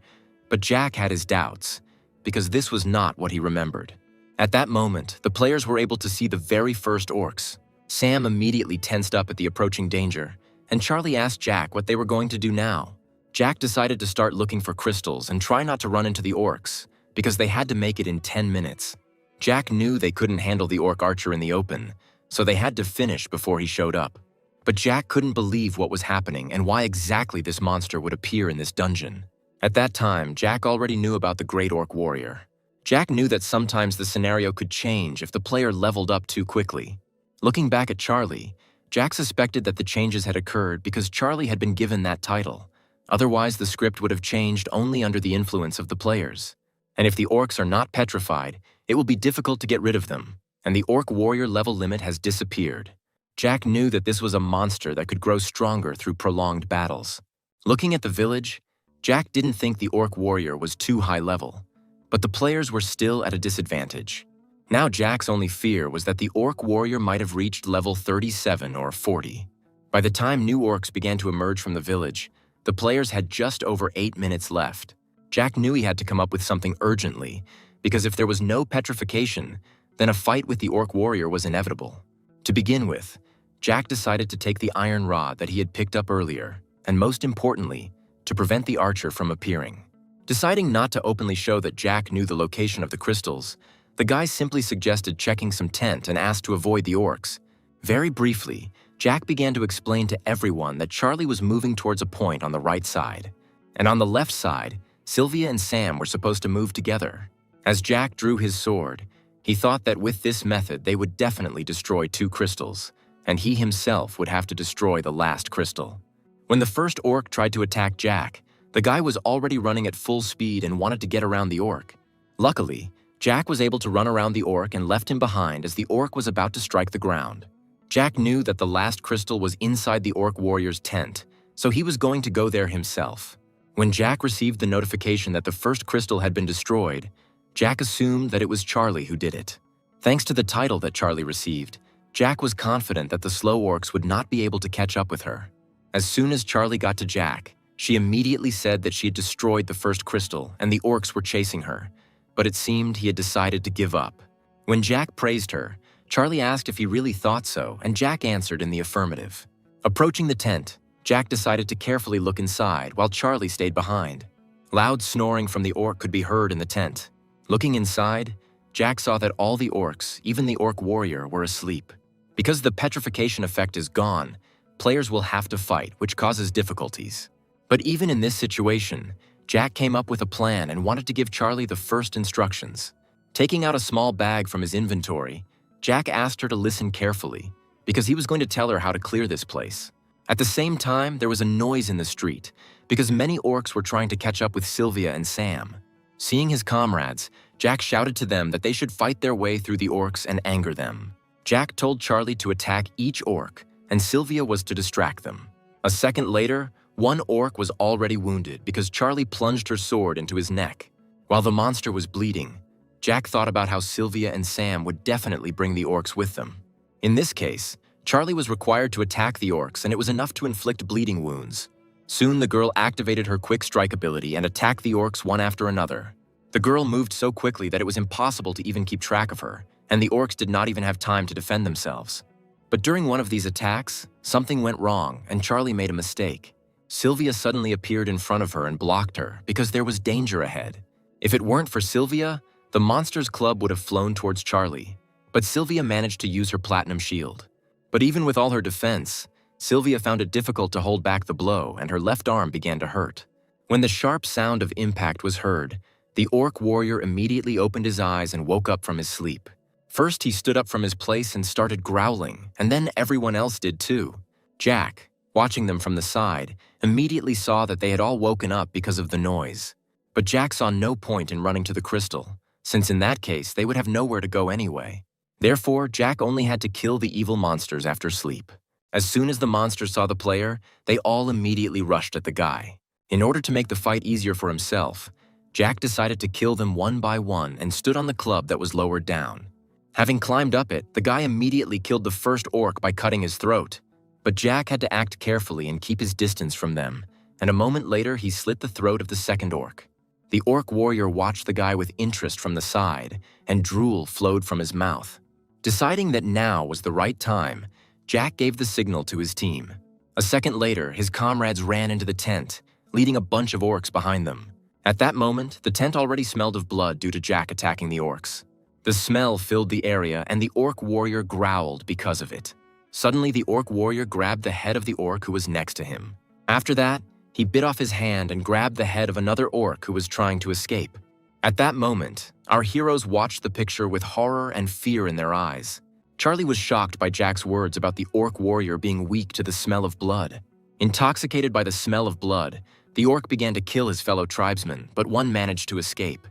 But Jack had his doubts, because this was not what he remembered. At that moment, the players were able to see the very first orcs. Sam immediately tensed up at the approaching danger, and Charlie asked Jack what they were going to do now. Jack decided to start looking for crystals and try not to run into the orcs, because they had to make it in 10 minutes. Jack knew they couldn't handle the orc archer in the open, so they had to finish before he showed up. But Jack couldn't believe what was happening and why exactly this monster would appear in this dungeon. At that time, Jack already knew about the Great Orc Warrior. Jack knew that sometimes the scenario could change if the player leveled up too quickly. Looking back at Charlie, Jack suspected that the changes had occurred because Charlie had been given that title. Otherwise, the script would have changed only under the influence of the players. And if the orcs are not petrified, it will be difficult to get rid of them, and the Orc Warrior level limit has disappeared. Jack knew that this was a monster that could grow stronger through prolonged battles. Looking at the village, Jack didn't think the Orc Warrior was too high level, but the players were still at a disadvantage. Now Jack's only fear was that the Orc Warrior might have reached level 37 or 40. By the time new orcs began to emerge from the village, the players had just over 8 minutes left. Jack knew he had to come up with something urgently, because if there was no petrification, then a fight with the Orc Warrior was inevitable. To begin with, Jack decided to take the iron rod that he had picked up earlier, and most importantly, to prevent the archer from appearing. Deciding not to openly show that Jack knew the location of the crystals, the guy simply suggested checking some tent and asked to avoid the orcs. Very briefly, Jack began to explain to everyone that Charlie was moving towards a point on the right side, and on the left side, Sylvia and Sam were supposed to move together. As Jack drew his sword, he thought that with this method they would definitely destroy 2 crystals, and he himself would have to destroy the last crystal. When the first orc tried to attack Jack, the guy was already running at full speed and wanted to get around the orc. Luckily, Jack was able to run around the orc and left him behind as the orc was about to strike the ground. Jack knew that the last crystal was inside the Orc Warrior's tent, so he was going to go there himself. When Jack received the notification that the first crystal had been destroyed, Jack assumed that it was Charlie who did it. Thanks to the title that Charlie received, Jack was confident that the slow orcs would not be able to catch up with her. As soon as Charlie got to Jack, she immediately said that she had destroyed the first crystal and the orcs were chasing her, but it seemed he had decided to give up. When Jack praised her, Charlie asked if he really thought so, and Jack answered in the affirmative. Approaching the tent, Jack decided to carefully look inside while Charlie stayed behind. Loud snoring from the orc could be heard in the tent. Looking inside, Jack saw that all the orcs, even the Orc Warrior, were asleep. Because the petrification effect is gone, players will have to fight, which causes difficulties. But even in this situation, Jack came up with a plan and wanted to give Charlie the first instructions. Taking out a small bag from his inventory, Jack asked her to listen carefully, because he was going to tell her how to clear this place. At the same time, there was a noise in the street, because many orcs were trying to catch up with Sylvia and Sam. Seeing his comrades, Jack shouted to them that they should fight their way through the orcs and anger them. Jack told Charlie to attack each orc, and Sylvia was to distract them. A second later, one orc was already wounded because Charlie plunged her sword into his neck. While the monster was bleeding, Jack thought about how Sylvia and Sam would definitely bring the orcs with them. In this case, Charlie was required to attack the orcs, and it was enough to inflict bleeding wounds. Soon the girl activated her quick strike ability and attacked the orcs one after another. The girl moved so quickly that it was impossible to even keep track of her, and the orcs did not even have time to defend themselves. But during one of these attacks, something went wrong and Charlie made a mistake. Sylvia suddenly appeared in front of her and blocked her because there was danger ahead. If it weren't for Sylvia, the monster's club would have flown towards Charlie, but Sylvia managed to use her platinum shield. But even with all her defense, Sylvia found it difficult to hold back the blow and her left arm began to hurt. When the sharp sound of impact was heard, the Orc Warrior immediately opened his eyes and woke up from his sleep. First, he stood up from his place and started growling, and then everyone else did too. Jack, watching them from the side, immediately saw that they had all woken up because of the noise. But Jack saw no point in running to the crystal, since in that case they would have nowhere to go anyway. Therefore, Jack only had to kill the evil monsters after sleep. As soon as the monsters saw the player, they all immediately rushed at the guy. In order to make the fight easier for himself, Jack decided to kill them one by one and stood on the club that was lowered down. Having climbed up it, the guy immediately killed the first orc by cutting his throat. But Jack had to act carefully and keep his distance from them, and a moment later he slit the throat of the second orc. The Orc Warrior watched the guy with interest from the side, and drool flowed from his mouth. Deciding that now was the right time, Jack gave the signal to his team. A second later, his comrades ran into the tent, leading a bunch of orcs behind them. At that moment, the tent already smelled of blood due to Jack attacking the orcs. The smell filled the area, and the Orc Warrior growled because of it. Suddenly, the orc warrior grabbed the head of the orc who was next to him. After that, he bit off his hand and grabbed the head of another orc who was trying to escape. At that moment, our heroes watched the picture with horror and fear in their eyes. Charlie was shocked by Jack's words about the orc warrior being weak to the smell of blood. Intoxicated by the smell of blood, the orc began to kill his fellow tribesmen, but one managed to escape.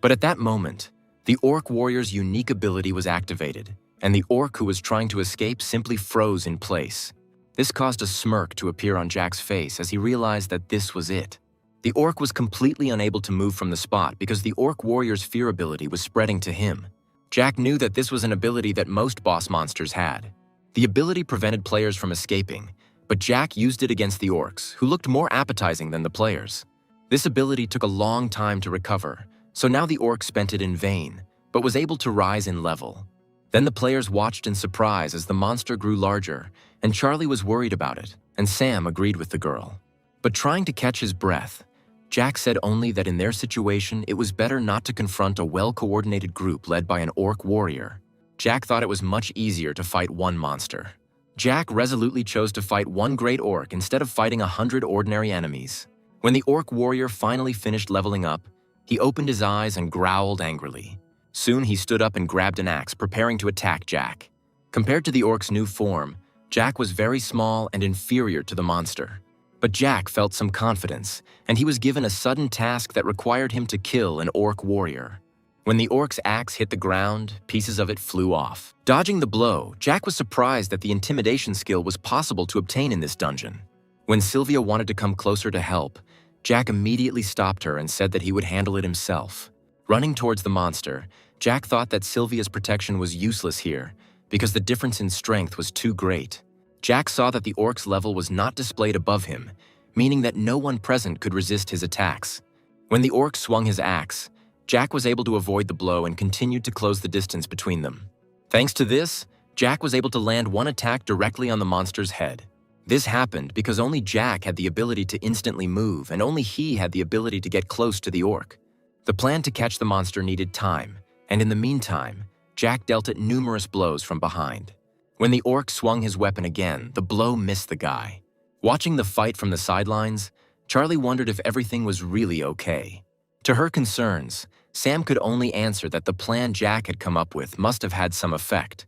But at that moment, the orc warrior's unique ability was activated, and the orc who was trying to escape simply froze in place. This caused a smirk to appear on Jack's face as he realized that this was it. The orc was completely unable to move from the spot because the orc warrior's fear ability was spreading to him. Jack knew that this was an ability that most boss monsters had. The ability prevented players from escaping, but Jack used it against the orcs, who looked more appetizing than the players. This ability took a long time to recover, so now the orc spent it in vain, but was able to rise in level. Then the players watched in surprise as the monster grew larger, and Charlie was worried about it, and Sam agreed with the girl. But trying to catch his breath, Jack said only that in their situation it was better not to confront a well-coordinated group led by an orc warrior. Jack thought it was much easier to fight one monster. Jack resolutely chose to fight one great orc instead of fighting 100 ordinary enemies. When the orc warrior finally finished leveling up, he opened his eyes and growled angrily. Soon he stood up and grabbed an axe, preparing to attack Jack. Compared to the orc's new form, Jack was very small and inferior to the monster. But Jack felt some confidence, and he was given a sudden task that required him to kill an orc warrior. When the orc's axe hit the ground, pieces of it flew off. Dodging the blow, Jack was surprised that the intimidation skill was possible to obtain in this dungeon. When Sylvia wanted to come closer to help, Jack immediately stopped her and said that he would handle it himself. Running towards the monster, Jack thought that Sylvia's protection was useless here because the difference in strength was too great. Jack saw that the orc's level was not displayed above him, meaning that no one present could resist his attacks. When the orc swung his axe, Jack was able to avoid the blow and continued to close the distance between them. Thanks to this, Jack was able to land one attack directly on the monster's head. This happened because only Jack had the ability to instantly move, and only he had the ability to get close to the orc. The plan to catch the monster needed time, and in the meantime, Jack dealt it numerous blows from behind. When the orc swung his weapon again, the blow missed the guy. Watching the fight from the sidelines, Charlie wondered if everything was really okay. To her concerns, Sam could only answer that the plan Jack had come up with must have had some effect.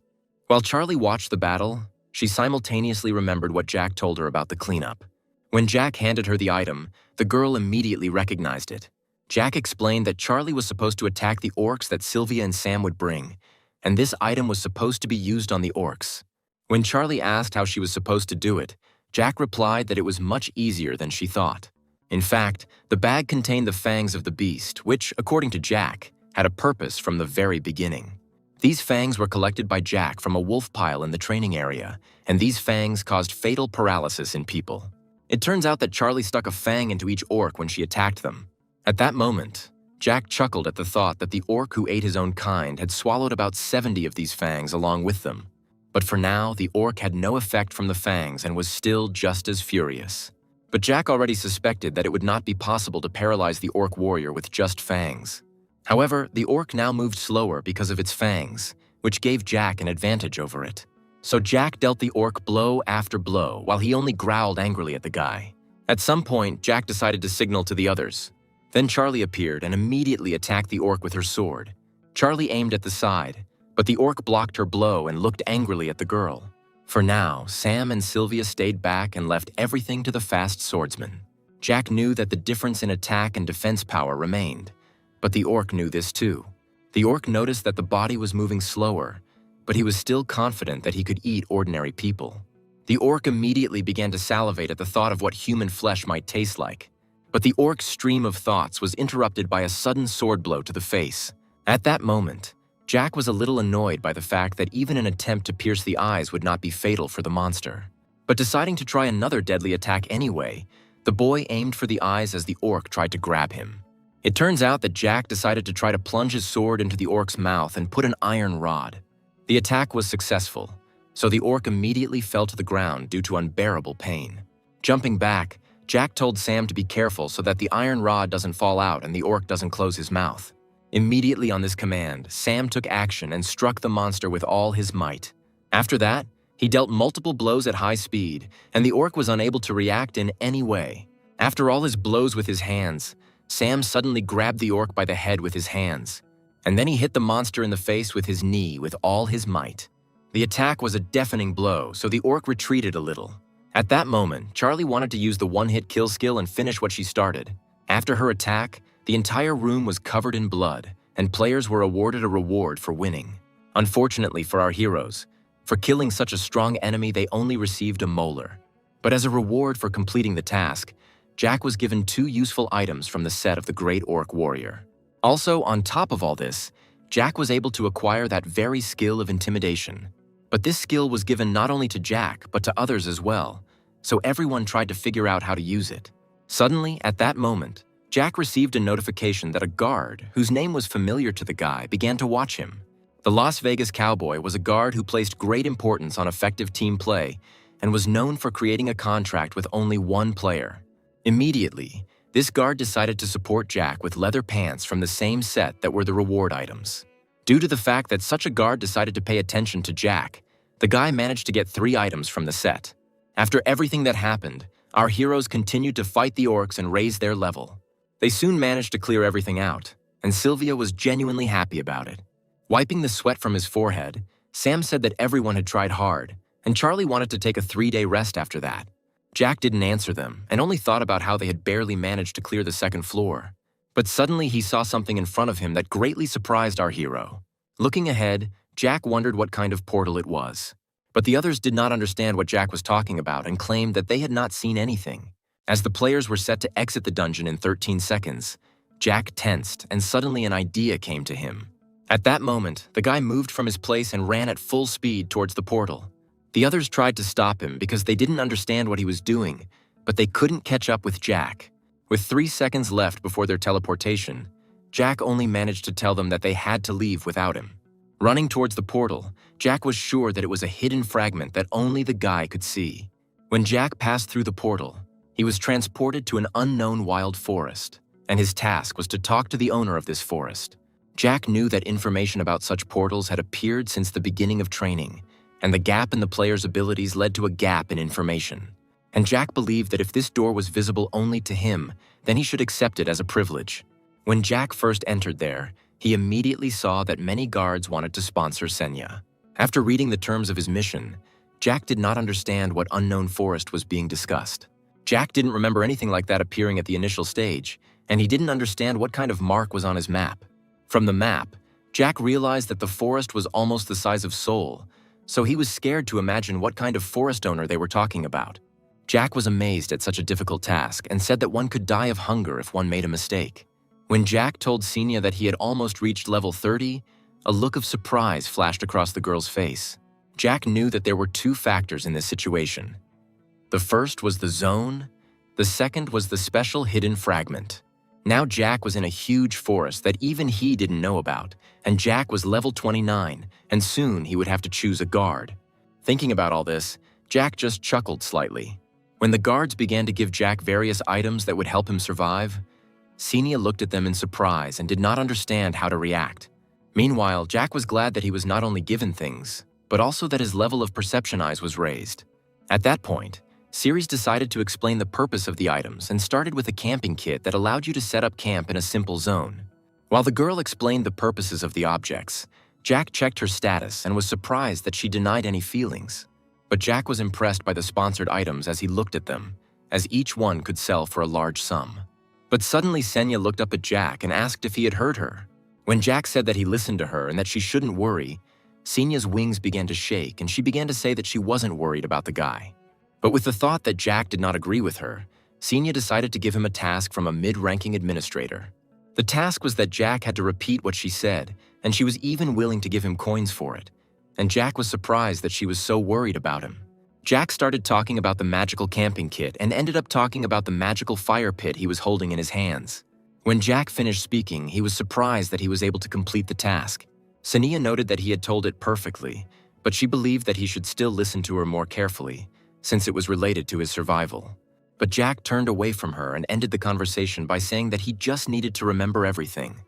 While Charlie watched the battle, she simultaneously remembered what Jack told her about the cleanup. When Jack handed her the item, the girl immediately recognized it. Jack explained that Charlie was supposed to attack the orcs that Sylvia and Sam would bring, and this item was supposed to be used on the orcs. When Charlie asked how she was supposed to do it, Jack replied that it was much easier than she thought. In fact, the bag contained the fangs of the beast, which, according to Jack, had a purpose from the very beginning. These fangs were collected by Jack from a wolf pile in the training area, and these fangs caused fatal paralysis in people. It turns out that Charlie stuck a fang into each orc when she attacked them. At that moment, Jack chuckled at the thought that the orc who ate his own kind had swallowed about 70 of these fangs along with them. But for now, the orc had no effect from the fangs and was still just as furious. But Jack already suspected that it would not be possible to paralyze the orc warrior with just fangs. However, the orc now moved slower because of its fangs, which gave Jack an advantage over it. So Jack dealt the orc blow after blow while he only growled angrily at the guy. At some point, Jack decided to signal to the others. Then Charlie appeared and immediately attacked the orc with her sword. Charlie aimed at the side, but the orc blocked her blow and looked angrily at the girl. For now, Sam and Sylvia stayed back and left everything to the fast swordsman. Jack knew that the difference in attack and defense power remained, but the orc knew this too. The orc noticed that the body was moving slower, but he was still confident that he could eat ordinary people. The orc immediately began to salivate at the thought of what human flesh might taste like. But the orc's stream of thoughts was interrupted by a sudden sword blow to the face. At that moment, Jack was a little annoyed by the fact that even an attempt to pierce the eyes would not be fatal for the monster. But deciding to try another deadly attack anyway, the boy aimed for the eyes as the orc tried to grab him. It turns out that Jack decided to try to plunge his sword into the orc's mouth and put an iron rod. The attack was successful, so the orc immediately fell to the ground due to unbearable pain. Jumping back, Jack told Sam to be careful so that the iron rod doesn't fall out and the orc doesn't close his mouth. Immediately on this command, Sam took action and struck the monster with all his might. After that, He dealt multiple blows at high speed, and the orc was unable to react in any way. After all his blows with his hands, Sam suddenly grabbed the orc by the head with his hands, and then he hit the monster in the face with his knee with all his might. The attack was a deafening blow, so the orc retreated a little. At that moment, Charlie wanted to use the one-hit kill skill and finish what she started. After her attack, the entire room was covered in blood, and players were awarded a reward for winning. Unfortunately for our heroes, for killing such a strong enemy, they only received a molar. But as a reward for completing the task, Jack was given 2 useful items from the set of the Great Orc Warrior. Also, on top of all this, Jack was able to acquire that very skill of intimidation. But this skill was given not only to Jack, but to others as well, so everyone tried to figure out how to use it. Suddenly, at that moment, Jack received a notification that a guard, whose name was familiar to the guy, began to watch him. The Las Vegas Cowboy was a guard who placed great importance on effective team play and was known for creating a contract with only one player. Immediately, this guard decided to support Jack with leather pants from the same set that were the reward items. Due to the fact that such a guard decided to pay attention to Jack, the guy managed to get 3 items from the set. After everything that happened, our heroes continued to fight the orcs and raise their level. They soon managed to clear everything out, and Sylvia was genuinely happy about it. Wiping the sweat from his forehead, Sam said that everyone had tried hard, and Charlie wanted to take a 3-day rest after that. Jack didn't answer them and only thought about how they had barely managed to clear the 2nd floor. But suddenly he saw something in front of him that greatly surprised our hero. Looking ahead, Jack wondered what kind of portal it was. But the others did not understand what Jack was talking about and claimed that they had not seen anything. As the players were set to exit the dungeon in 13 seconds, Jack tensed and suddenly an idea came to him. At that moment, the guy moved from his place and ran at full speed towards the portal. The others tried to stop him because they didn't understand what he was doing, but they couldn't catch up with Jack. With 3 seconds left before their teleportation, Jack only managed to tell them that they had to leave without him. Running towards the portal, Jack was sure that it was a hidden fragment that only the guy could see. When Jack passed through the portal, he was transported to an unknown wild forest, and his task was to talk to the owner of this forest. Jack knew that information about such portals had appeared since the beginning of training, and the gap in the player's abilities led to a gap in information. And Jack believed that if this door was visible only to him, then he should accept it as a privilege. When Jack first entered there, he immediately saw that many guards wanted to sponsor Senya. After reading the terms of his mission, Jack did not understand what unknown forest was being discussed. Jack didn't remember anything like that appearing at the initial stage, and he didn't understand what kind of mark was on his map. From the map, Jack realized that the forest was almost the size of Seoul, so he was scared to imagine what kind of forest owner they were talking about. Jack was amazed at such a difficult task and said that one could die of hunger if one made a mistake. When Jack told Senya that he had almost reached level 30, a look of surprise flashed across the girl's face. Jack knew that there were 2 factors in this situation. The first was the zone, the second was the special hidden fragment. Now Jack was in a huge forest that even he didn't know about, and Jack was level 29, and soon he would have to choose a guard. Thinking about all this, Jack just chuckled slightly. When the guards began to give Jack various items that would help him survive, Senya looked at them in surprise and did not understand how to react. Meanwhile, Jack was glad that he was not only given things, but also that his level of perception eyes was raised. At that point, Ceres decided to explain the purpose of the items and started with a camping kit that allowed you to set up camp in a simple zone. While the girl explained the purposes of the objects, Jack checked her status and was surprised that she denied any feelings. But Jack was impressed by the sponsored items as he looked at them, as each one could sell for a large sum. But suddenly Senya looked up at Jack and asked if he had heard her. When Jack said that he listened to her and that she shouldn't worry, Senya's wings began to shake and she began to say that she wasn't worried about the guy. But with the thought that Jack did not agree with her, Senya decided to give him a task from a mid-ranking administrator. The task was that Jack had to repeat what she said, and she was even willing to give him coins for it. And Jack was surprised that she was so worried about him. Jack started talking about the magical camping kit and ended up talking about the magical fire pit he was holding in his hands. When Jack finished speaking, he was surprised that he was able to complete the task. Senya noted that he had told it perfectly, but she believed that he should still listen to her more carefully, since it was related to his survival. But Jack turned away from her and ended the conversation by saying that he just needed to remember everything,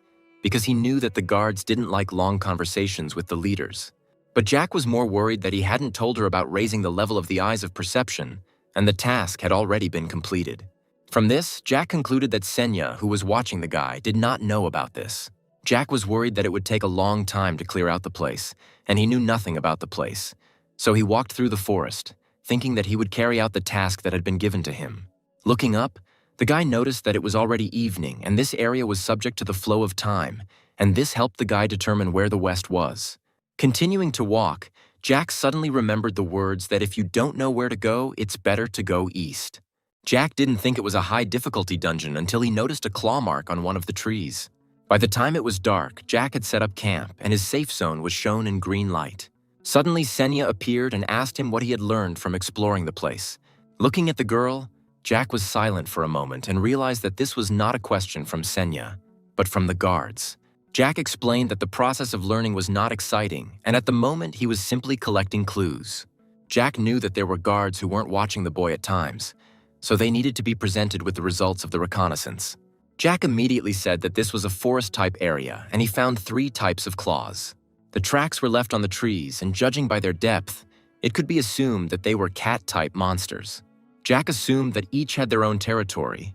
because he knew that the guards didn't like long conversations with the leaders. But Jack was more worried that he hadn't told her about raising the level of the eyes of perception, and the task had already been completed. From this, Jack concluded that Senya, who was watching the guy, did not know about this. Jack was worried that it would take a long time to clear out the place, and he knew nothing about the place. So he walked through the forest, thinking that he would carry out the task that had been given to him. Looking up, the guy noticed that it was already evening, and this area was subject to the flow of time, and this helped the guy determine where the west was. Continuing to walk, Jack suddenly remembered the words that if you don't know where to go, it's better to go east. Jack didn't think it was a high-difficulty dungeon until he noticed a claw mark on one of the trees. By the time it was dark, Jack had set up camp, and his safe zone was shown in green light. Suddenly, Senya appeared and asked him what he had learned from exploring the place. Looking at the girl, Jack was silent for a moment and realized that this was not a question from Senya, but from the guards. Jack explained that the process of learning was not exciting, and at the moment he was simply collecting clues. Jack knew that there were guards who weren't watching the boy at times, so they needed to be presented with the results of the reconnaissance. Jack immediately said that this was a forest-type area, and he found 3 types of claws. The tracks were left on the trees, and judging by their depth, it could be assumed that they were cat-type monsters. Jack assumed that each had their own territory,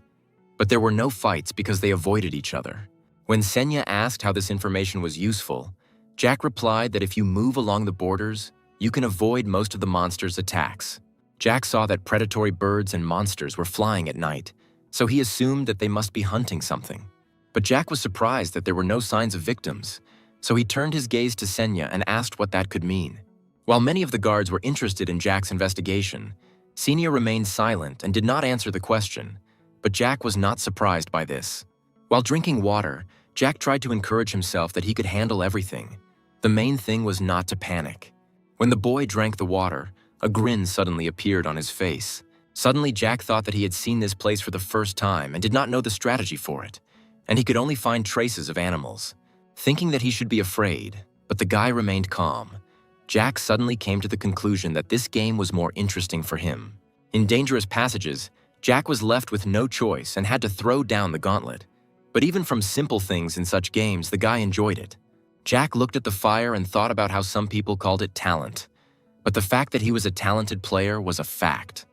but there were no fights because they avoided each other. When Senya asked how this information was useful, Jack replied that if you move along the borders, you can avoid most of the monsters' attacks. Jack saw that predatory birds and monsters were flying at night, so he assumed that they must be hunting something. But Jack was surprised that there were no signs of victims, so he turned his gaze to Senya and asked what that could mean. While many of the guards were interested in Jack's investigation, Senya remained silent and did not answer the question, but Jack was not surprised by this. While drinking water, Jack tried to encourage himself that he could handle everything. The main thing was not to panic. When the boy drank the water, a grin suddenly appeared on his face. Suddenly, Jack thought that he had seen this place for the first time and did not know the strategy for it, and he could only find traces of animals. Thinking that he should be afraid, but the guy remained calm, Jack suddenly came to the conclusion that this game was more interesting for him. In dangerous passages, Jack was left with no choice and had to throw down the gauntlet. But even from simple things in such games, the guy enjoyed it. Jack looked at the fire and thought about how some people called it talent. But the fact that he was a talented player was a fact.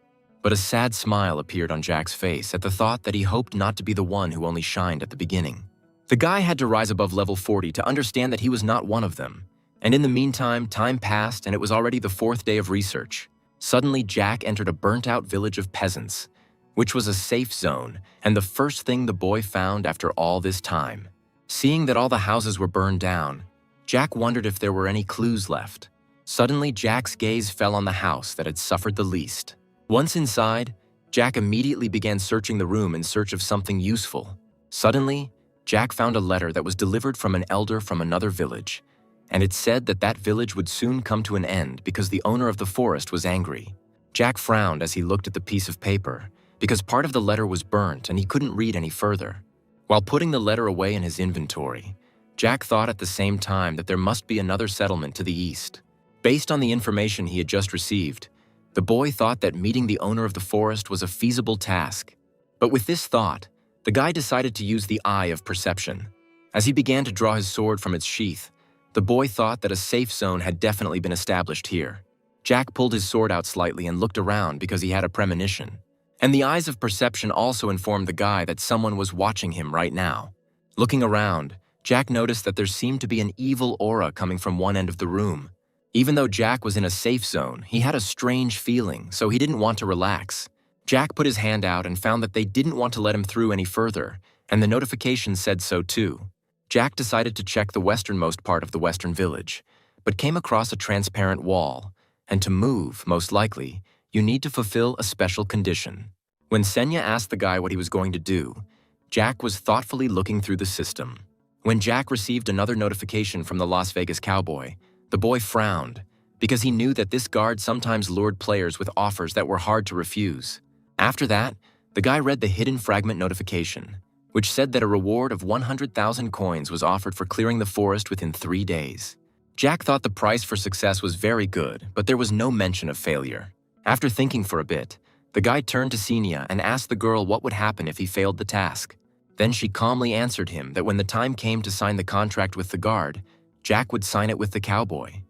But a sad smile appeared on Jack's face at the thought that he hoped not to be the one who only shined at the beginning. The guy had to rise above level 40 to understand that he was not one of them. And in the meantime, time passed and it was already the 4th day of research. Suddenly, Jack entered a burnt-out village of peasants, which was a safe zone and the first thing the boy found after all this time. Seeing that all the houses were burned down, Jack wondered if there were any clues left. Suddenly, Jack's gaze fell on the house that had suffered the least. Once inside, Jack immediately began searching the room in search of something useful. Suddenly, Jack found a letter that was delivered from an elder from another village, and it said that that village would soon come to an end because the owner of the forest was angry. Jack frowned as he looked at the piece of paper, because part of the letter was burnt and he couldn't read any further. While putting the letter away in his inventory, Jack thought at the same time that there must be another settlement to the east. Based on the information he had just received, the boy thought that meeting the owner of the forest was a feasible task. But with this thought, the guy decided to use the eye of perception. As he began to draw his sword from its sheath, the boy thought that a safe zone had definitely been established here. Jack pulled his sword out slightly and looked around because he had a premonition. And the eyes of perception also informed the guy that someone was watching him right now. Looking around, Jack noticed that there seemed to be an evil aura coming from one end of the room. Even though Jack was in a safe zone, he had a strange feeling, so he didn't want to relax. Jack put his hand out and found that they didn't want to let him through any further, and the notification said so too. Jack decided to check the westernmost part of the western village, but came across a transparent wall, and to move, most likely, you need to fulfill a special condition. When Senya asked the guy what he was going to do, Jack was thoughtfully looking through the system. When Jack received another notification from the Las Vegas cowboy, the boy frowned, because he knew that this guard sometimes lured players with offers that were hard to refuse. After that, the guy read the hidden fragment notification, which said that a reward of 100,000 coins was offered for clearing the forest within 3 days. Jack thought the price for success was very good, but there was no mention of failure. After thinking for a bit, the guy turned to Senya and asked the girl what would happen if he failed the task. Then she calmly answered him that when the time came to sign the contract with the guard, Jack would sign it with the cowboy.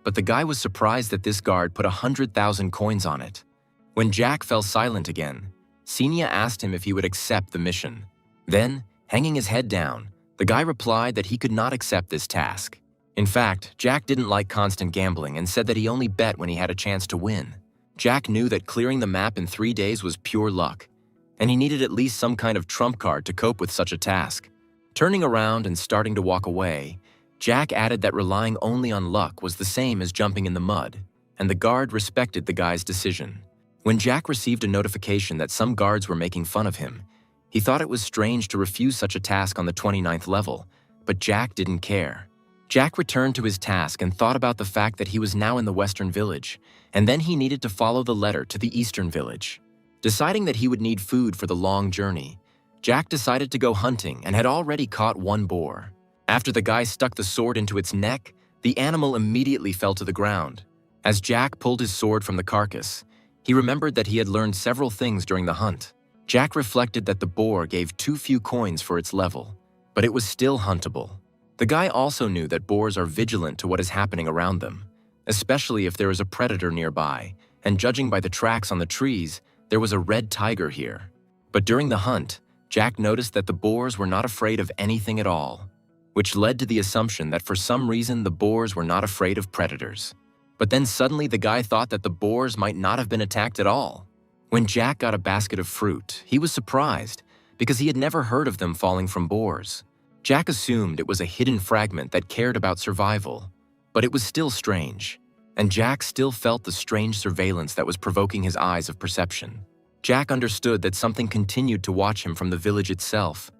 but the guy was surprised that this guard put 100,000 coins on it. When Jack fell silent again, Senia asked him if he would accept the mission. Then, hanging his head down, the guy replied that he could not accept this task. In fact, Jack didn't like constant gambling and said that he only bet when he had a chance to win. Jack knew that clearing the map in 3 days was pure luck, and he needed at least some kind of trump card to cope with such a task. Turning around and starting to walk away, Jack added that relying only on luck was the same as jumping in the mud, and the guard respected the guy's decision. When Jack received a notification that some guards were making fun of him, he thought it was strange to refuse such a task on the 29th level, but Jack didn't care. Jack returned to his task and thought about the fact that he was now in the Western Village, and then he needed to follow the letter to the Eastern Village. Deciding that he would need food for the long journey, Jack decided to go hunting and had already caught one boar. After the guy stuck the sword into its neck, the animal immediately fell to the ground. As Jack pulled his sword from the carcass, he remembered that he had learned several things during the hunt. Jack reflected that the boar gave too few coins for its level, but it was still huntable. The guy also knew that boars are vigilant to what is happening around them, especially if there is a predator nearby, and judging by the tracks on the trees, there was a red tiger here. But during the hunt, Jack noticed that the boars were not afraid of anything at all, which led to the assumption that for some reason the boars were not afraid of predators. But then suddenly the guy thought that the boars might not have been attacked at all. When Jack got a basket of fruit, he was surprised because he had never heard of them falling from boars. Jack assumed it was a hidden fragment that cared about survival, but it was still strange, and Jack still felt the strange surveillance that was provoking his eyes of perception. Jack understood that something continued to watch him from the village itself,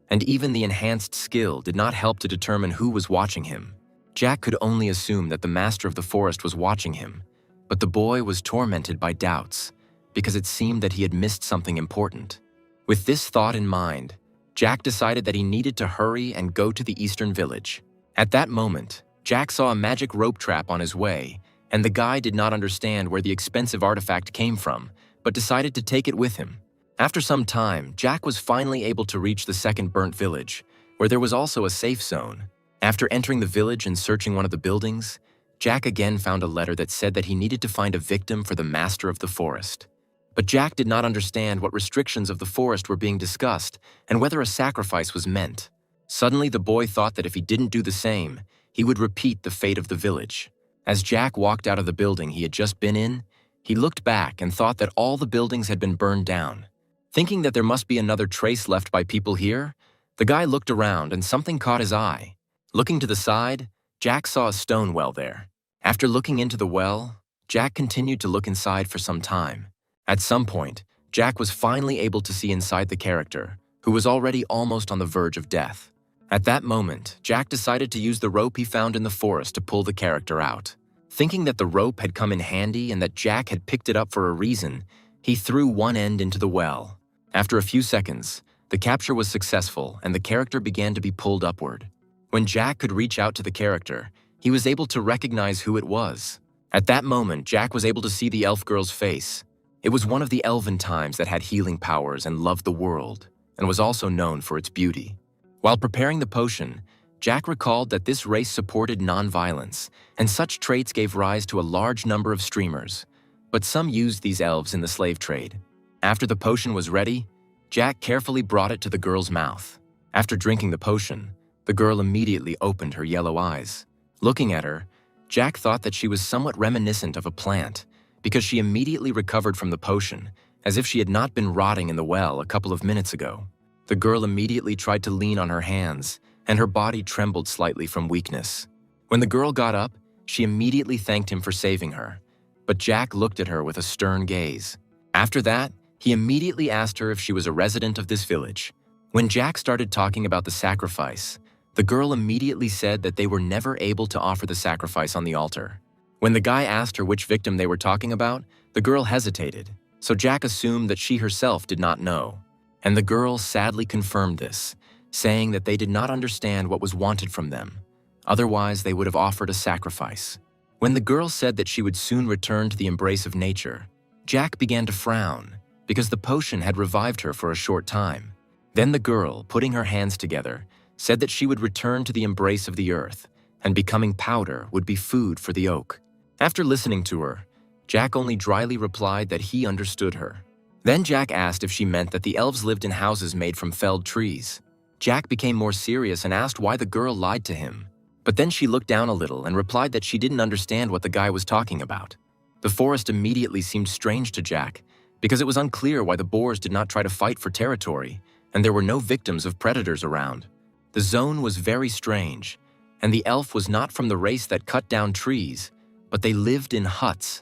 and even the enhanced skill did not help to determine who was watching him. Jack could only assume that the master of the forest was watching him, but the boy was tormented by doubts because it seemed that he had missed something important. With this thought in mind, Jack decided that he needed to hurry and go to the Eastern Village. At that moment, Jack saw a magic rope trap on his way, and the guy did not understand where the expensive artifact came from, but decided to take it with him. After some time, Jack was finally able to reach the second burnt village, where there was also a safe zone. After entering the village and searching one of the buildings, Jack again found a letter that said that he needed to find a victim for the master of the forest. But Jack did not understand what restrictions of the forest were being discussed and whether a sacrifice was meant. Suddenly, the boy thought that if he didn't do the same, he would repeat the fate of the village. As Jack walked out of the building he had just been in, he looked back and thought that all the buildings had been burned down. Thinking that there must be another trace left by people here, the guy looked around and something caught his eye. Looking to the side, Jack saw a stone well there. After looking into the well, Jack continued to look inside for some time. At some point, Jack was finally able to see inside the character, who was already almost on the verge of death. At that moment, Jack decided to use the rope he found in the forest to pull the character out. Thinking that the rope had come in handy and that Jack had picked it up for a reason, he threw one end into the well. After a few seconds, the capture was successful and the character began to be pulled upward. When Jack could reach out to the character, he was able to recognize who it was. At that moment, Jack was able to see the elf girl's face. It was one of the elven times that had healing powers and loved the world, and was also known for its beauty. While preparing the potion, Jack recalled that this race supported non-violence, and such traits gave rise to a large number of streamers, but some used these elves in the slave trade. After the potion was ready, Jack carefully brought it to the girl's mouth. After drinking the potion, the girl immediately opened her yellow eyes. Looking at her, Jack thought that she was somewhat reminiscent of a plant, because she immediately recovered from the potion, as if she had not been rotting in the well a couple of minutes ago. The girl immediately tried to lean on her hands, and her body trembled slightly from weakness. When the girl got up, she immediately thanked him for saving her, but Jack looked at her with a stern gaze. After that, he immediately asked her if she was a resident of this village. When Jack started talking about the sacrifice, the girl immediately said that they were never able to offer the sacrifice on the altar. When the guy asked her which victim they were talking about, the girl hesitated, so Jack assumed that she herself did not know. And the girl sadly confirmed this, saying that they did not understand what was wanted from them. Otherwise, they would have offered a sacrifice. When the girl said that she would soon return to the embrace of nature, Jack began to frown, because the potion had revived her for a short time. Then the girl, putting her hands together, said that she would return to the embrace of the earth, and becoming powder would be food for the oak. After listening to her, Jack only dryly replied that he understood her. Then Jack asked if she meant that the elves lived in houses made from felled trees. Jack became more serious and asked why the girl lied to him. But then she looked down a little and replied that she didn't understand what the guy was talking about. The forest immediately seemed strange to Jack, because it was unclear why the boars did not try to fight for territory, and there were no victims of predators around. The zone was very strange, and the elf was not from the race that cut down trees, but they lived in huts.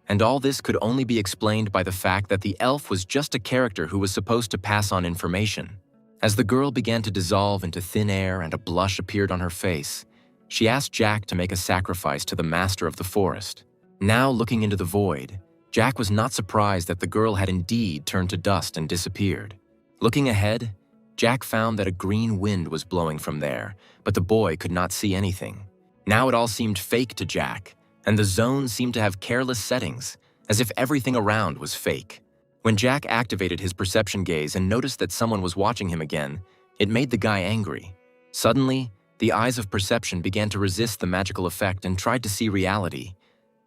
And all this could only be explained by the fact that the elf was just a character who was supposed to pass on information. As the girl began to dissolve into thin air and a blush appeared on her face, she asked Jack to make a sacrifice to the master of the forest. Now looking into the void, Jack was not surprised that the girl had indeed turned to dust and disappeared. Looking ahead, Jack found that a green wind was blowing from there, but the boy could not see anything. Now it all seemed fake to Jack, and the zone seemed to have careless settings, as if everything around was fake. When Jack activated his perception gaze and noticed that someone was watching him again, it made the guy angry. Suddenly, the eyes of perception began to resist the magical effect and tried to see reality.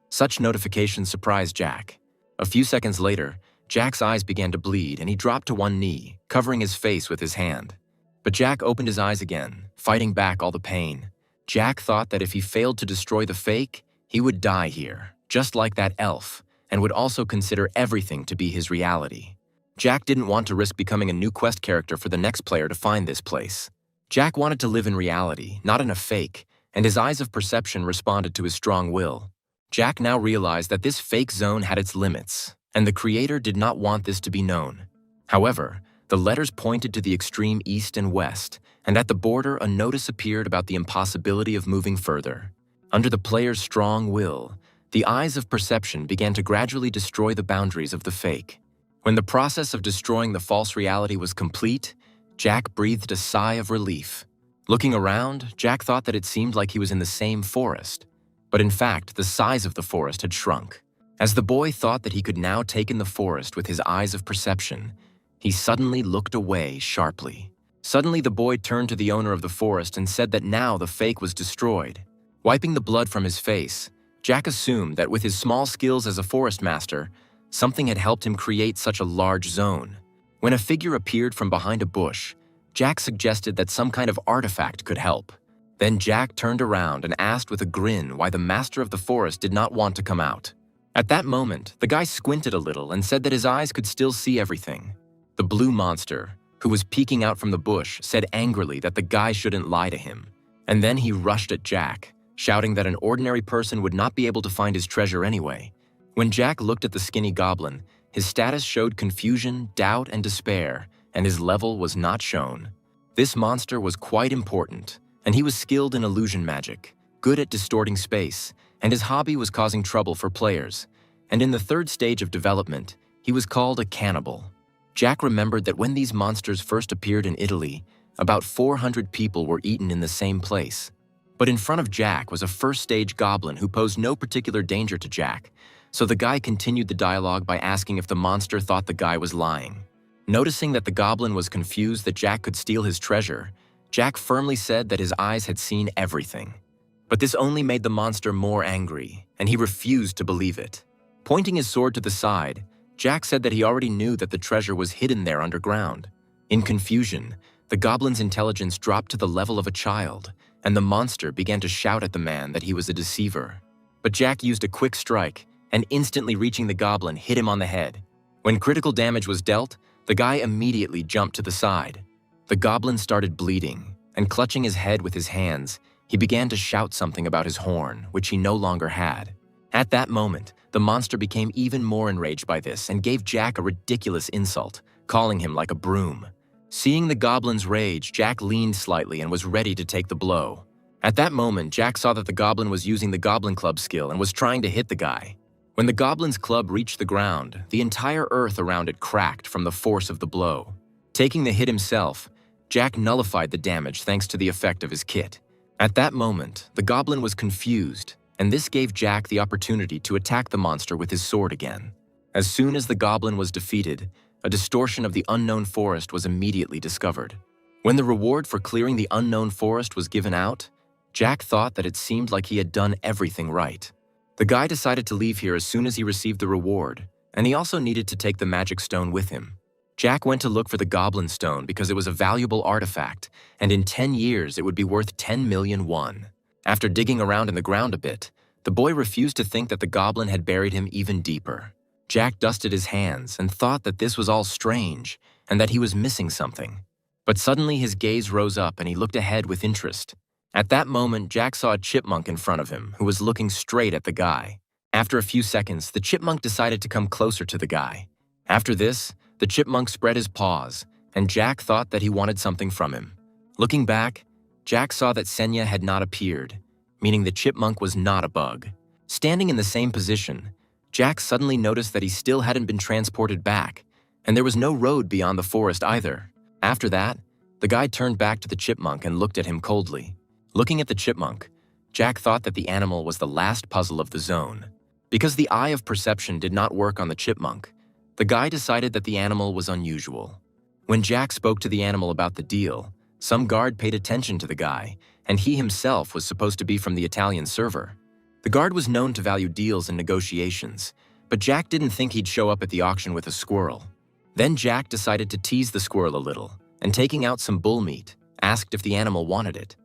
Such notifications surprised Jack. A few seconds later, Jack's eyes began to bleed and he dropped to one knee, covering his face with his hand. But Jack opened his eyes again, fighting back all the pain. Jack thought that if he failed to destroy the fake, he would die here, just like that elf, and would also consider everything to be his reality. Jack didn't want to risk becoming a new quest character for the next player to find this place. Jack wanted to live in reality, not in a fake, and his eyes of perception responded to his strong will. Jack now realized that this fake zone had its limits, and the creator did not want this to be known. However, the letters pointed to the extreme east and west, and at the border a notice appeared about the impossibility of moving further. Under the player's strong will, the eyes of perception began to gradually destroy the boundaries of the fake. When the process of destroying the false reality was complete, Jack breathed a sigh of relief. Looking around, Jack thought that it seemed like he was in the same forest. But in fact, the size of the forest had shrunk. As the boy thought that he could now take in the forest with his eyes of perception, he suddenly looked away sharply. Suddenly, the boy turned to the owner of the forest and said that now the fake was destroyed. Wiping the blood from his face, Jack assumed that with his small skills as a forest master, something had helped him create such a large zone. When a figure appeared from behind a bush, Jack suggested that some kind of artifact could help. Then Jack turned around and asked with a grin why the master of the forest did not want to come out. At that moment, the guy squinted a little and said that his eyes could still see everything. The blue monster, who was peeking out from the bush, said angrily that the guy shouldn't lie to him. And then he rushed at Jack, shouting that an ordinary person would not be able to find his treasure anyway. When Jack looked at the skinny goblin, his status showed confusion, doubt, and despair, and his level was not shown. This monster was quite important, and he was skilled in illusion magic, good at distorting space, and his hobby was causing trouble for players. And in the third stage of development, he was called a cannibal. Jack remembered that when these monsters first appeared in Italy, about 400 people were eaten in the same place. But in front of Jack was a first-stage goblin who posed no particular danger to Jack, so the guy continued the dialogue by asking if the monster thought the guy was lying. Noticing that the goblin was confused that Jack could steal his treasure, Jack firmly said that his eyes had seen everything. But this only made the monster more angry, and he refused to believe it. Pointing his sword to the side, Jack said that he already knew that the treasure was hidden there underground. In confusion, the goblin's intelligence dropped to the level of a child, and the monster began to shout at the man that he was a deceiver. But Jack used a quick strike, and instantly reaching the goblin hit him on the head. When critical damage was dealt, the guy immediately jumped to the side. The goblin started bleeding, and clutching his head with his hands, he began to shout something about his horn, which he no longer had. At that moment, the monster became even more enraged by this and gave Jack a ridiculous insult, calling him like a broom. Seeing the goblin's rage, Jack leaned slightly and was ready to take the blow. At that moment, Jack saw that the goblin was using the Goblin Club skill and was trying to hit the guy. When the goblin's club reached the ground, the entire earth around it cracked from the force of the blow. Taking the hit himself, Jack nullified the damage thanks to the effect of his kit. At that moment, the goblin was confused, and this gave Jack the opportunity to attack the monster with his sword again. As soon as the goblin was defeated, a distortion of the unknown forest was immediately discovered. When the reward for clearing the unknown forest was given out, Jack thought that it seemed like he had done everything right. The guy decided to leave here as soon as he received the reward, and he also needed to take the magic stone with him. Jack went to look for the goblin stone because it was a valuable artifact, and in 10 years it would be worth 10 million won. After digging around in the ground a bit, the boy refused to think that the goblin had buried him even deeper. Jack dusted his hands and thought that this was all strange and that he was missing something. But suddenly his gaze rose up and he looked ahead with interest. At that moment, Jack saw a chipmunk in front of him who was looking straight at the guy. After a few seconds, the chipmunk decided to come closer to the guy. After this, the chipmunk spread his paws, and Jack thought that he wanted something from him. Looking back, Jack saw that Senya had not appeared, meaning the chipmunk was not a bug. Standing in the same position, Jack suddenly noticed that he still hadn't been transported back, and there was no road beyond the forest either. After that, the guy turned back to the chipmunk and looked at him coldly. Looking at the chipmunk, Jack thought that the animal was the last puzzle of the zone. Because the eye of perception did not work on the chipmunk, the guy decided that the animal was unusual. When Jack spoke to the animal about the deal, some guard paid attention to the guy, and he himself was supposed to be from the Italian server. The guard was known to value deals and negotiations, but Jack didn't think he'd show up at the auction with a squirrel. Then Jack decided to tease the squirrel a little, and taking out some bull meat, asked if the animal wanted it.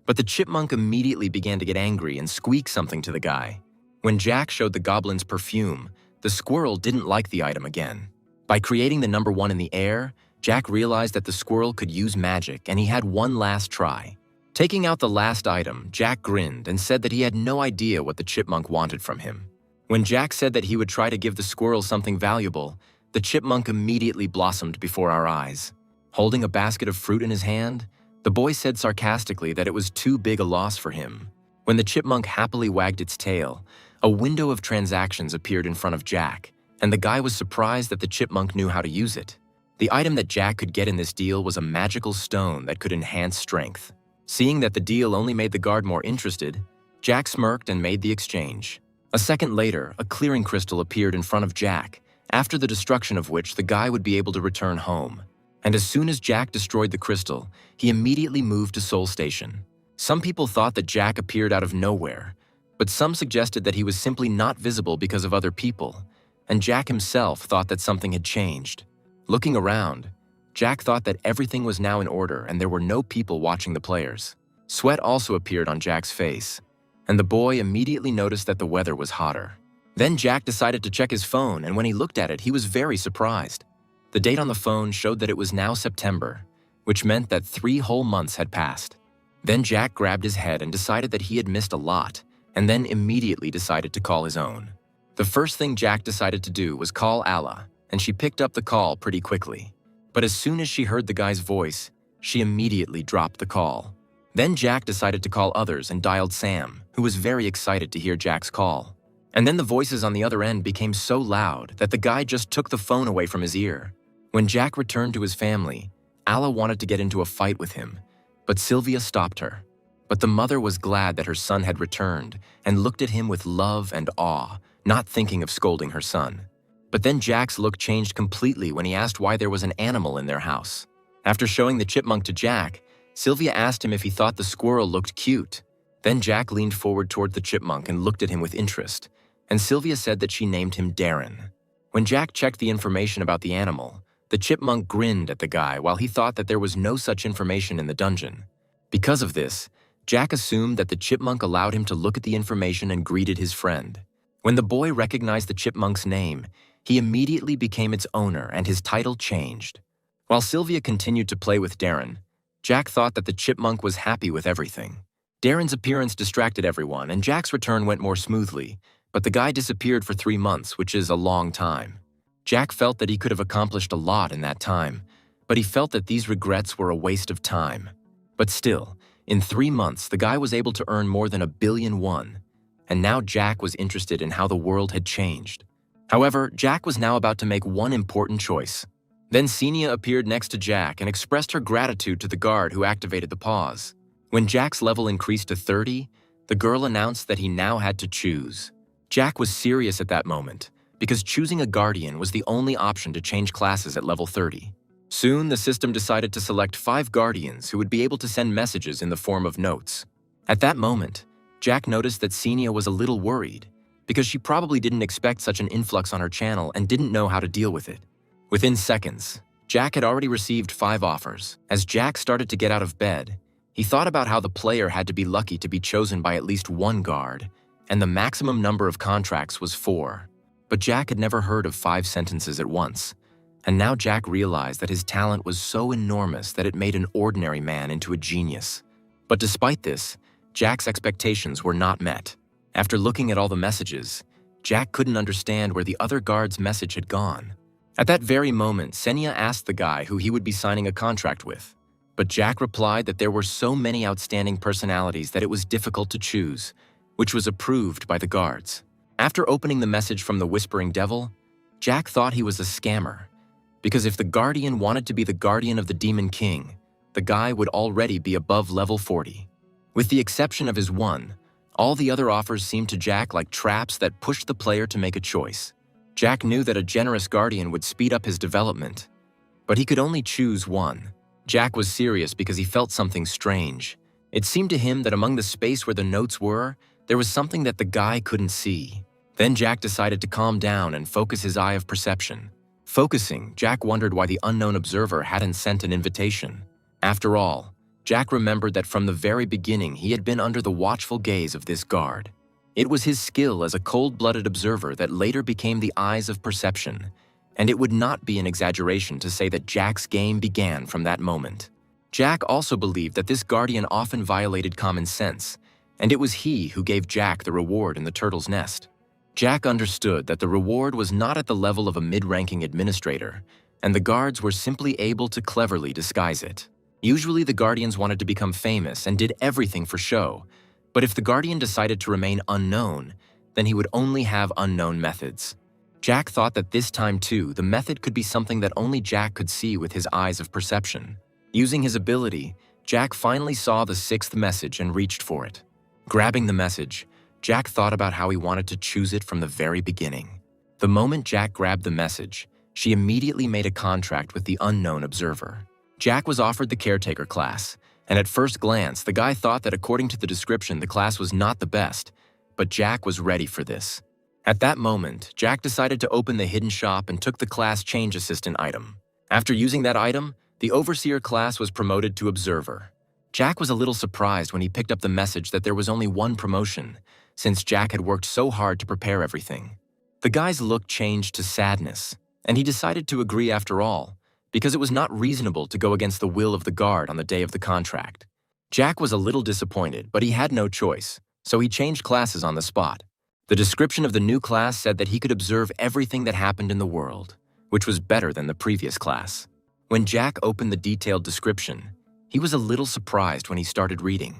But the chipmunk immediately began to get angry and squeak something to the guy. When Jack showed the goblin's perfume, the squirrel didn't like the item again. By creating the number 1 in the air, Jack realized that the squirrel could use magic, and he had one last try. Taking out the last item, Jack grinned and said that he had no idea what the chipmunk wanted from him. When Jack said that he would try to give the squirrel something valuable, the chipmunk immediately blossomed before our eyes. Holding a basket of fruit in his hand, the boy said sarcastically that it was too big a loss for him. When the chipmunk happily wagged its tail, a window of transactions appeared in front of Jack, and the guy was surprised that the chipmunk knew how to use it. The item that Jack could get in this deal was a magical stone that could enhance strength. Seeing that the deal only made the guard more interested, Jack smirked and made the exchange. A second later, a clearing crystal appeared in front of Jack, after the destruction of which the guy would be able to return home. And as soon as Jack destroyed the crystal, he immediately moved to Seoul Station. Some people thought that Jack appeared out of nowhere, but some suggested that he was simply not visible because of other people, and Jack himself thought that something had changed. Looking around, Jack thought that everything was now in order and there were no people watching the players. Sweat also appeared on Jack's face, and the boy immediately noticed that the weather was hotter. Then Jack decided to check his phone, and when he looked at it, he was very surprised. The date on the phone showed that it was now September, which meant that 3 whole months had passed. Then Jack grabbed his head and decided that he had missed a lot, and then immediately decided to call his own. The first thing Jack decided to do was call Alla, and she picked up the call pretty quickly. But as soon as she heard the guy's voice, she immediately dropped the call. Then Jack decided to call others and dialed Sam, who was very excited to hear Jack's call. And then the voices on the other end became so loud that the guy just took the phone away from his ear. When Jack returned to his family, Alla wanted to get into a fight with him, but Sylvia stopped her. But the mother was glad that her son had returned and looked at him with love and awe, not thinking of scolding her son. But then Jack's look changed completely when he asked why there was an animal in their house. After showing the chipmunk to Jack, Sylvia asked him if he thought the squirrel looked cute. Then Jack leaned forward toward the chipmunk and looked at him with interest, and Sylvia said that she named him Darren. When Jack checked the information about the animal, the chipmunk grinned at the guy while he thought that there was no such information in the dungeon. Because of this, Jack assumed that the chipmunk allowed him to look at the information and greeted his friend. When the boy recognized the chipmunk's name, he immediately became its owner and his title changed. While Sylvia continued to play with Darren, Jack thought that the chipmunk was happy with everything. Darren's appearance distracted everyone, and Jack's return went more smoothly, but the guy disappeared for 3 months, which is a long time. Jack felt that he could have accomplished a lot in that time, but he felt that these regrets were a waste of time. But still, in 3 months, the guy was able to earn more than 1 billion won, and now Jack was interested in how the world had changed. However, Jack was now about to make one important choice. Then Senia appeared next to Jack and expressed her gratitude to the guard who activated the pause. When Jack's level increased to 30, the girl announced that he now had to choose. Jack was serious at that moment, because choosing a guardian was the only option to change classes at level 30. Soon, the system decided to select 5 guardians who would be able to send messages in the form of notes. At that moment, Jack noticed that Senia was a little worried, because she probably didn't expect such an influx on her channel and didn't know how to deal with it. Within seconds, Jack had already received 5 offers. As Jack started to get out of bed, he thought about how the player had to be lucky to be chosen by at least 1 guard, and the maximum number of contracts was 4. But Jack had never heard of 5 sentences at once, and now Jack realized that his talent was so enormous that it made an ordinary man into a genius. But despite this, Jack's expectations were not met. After looking at all the messages, Jack couldn't understand where the other guard's message had gone. At that very moment, Senya asked the guy who he would be signing a contract with. But Jack replied that there were so many outstanding personalities that it was difficult to choose, which was approved by the guards. After opening the message from the Whispering Devil, Jack thought he was a scammer, because if the Guardian wanted to be the guardian of the Demon King, the guy would already be above level 40. With the exception of his one, all the other offers seemed to Jack like traps that pushed the player to make a choice. Jack knew that a generous guardian would speed up his development, but he could only choose one. Jack was serious because he felt something strange. It seemed to him that among the space where the notes were, there was something that the guy couldn't see. Then Jack decided to calm down and focus his eye of perception. Focusing, Jack wondered why the unknown observer hadn't sent an invitation. After all, Jack remembered that from the very beginning he had been under the watchful gaze of this guard. It was his skill as a cold-blooded observer that later became the eyes of perception, and it would not be an exaggeration to say that Jack's game began from that moment. Jack also believed that this guardian often violated common sense, and it was he who gave Jack the reward in the turtle's nest. Jack understood that the reward was not at the level of a mid-ranking administrator, and the guards were simply able to cleverly disguise it. Usually the guardians wanted to become famous and did everything for show, but if the guardian decided to remain unknown, then he would only have unknown methods. Jack thought that this time too, the method could be something that only Jack could see with his eyes of perception. Using his ability, Jack finally saw the 6th message and reached for it. Grabbing the message, Jack thought about how he wanted to choose it from the very beginning. The moment Jack grabbed the message, she immediately made a contract with the unknown observer. Jack was offered the caretaker class, and at first glance, the guy thought that according to the description, the class was not the best, but Jack was ready for this. At that moment, Jack decided to open the hidden shop and took the class change assistant item. After using that item, the overseer class was promoted to observer. Jack was a little surprised when he picked up the message that there was only one promotion, since Jack had worked so hard to prepare everything. The guy's look changed to sadness, and he decided to agree after all, because it was not reasonable to go against the will of the guard on the day of the contract. Jack was a little disappointed, but he had no choice, so he changed classes on the spot. The description of the new class said that he could observe everything that happened in the world, which was better than the previous class. When Jack opened the detailed description, he was a little surprised when he started reading.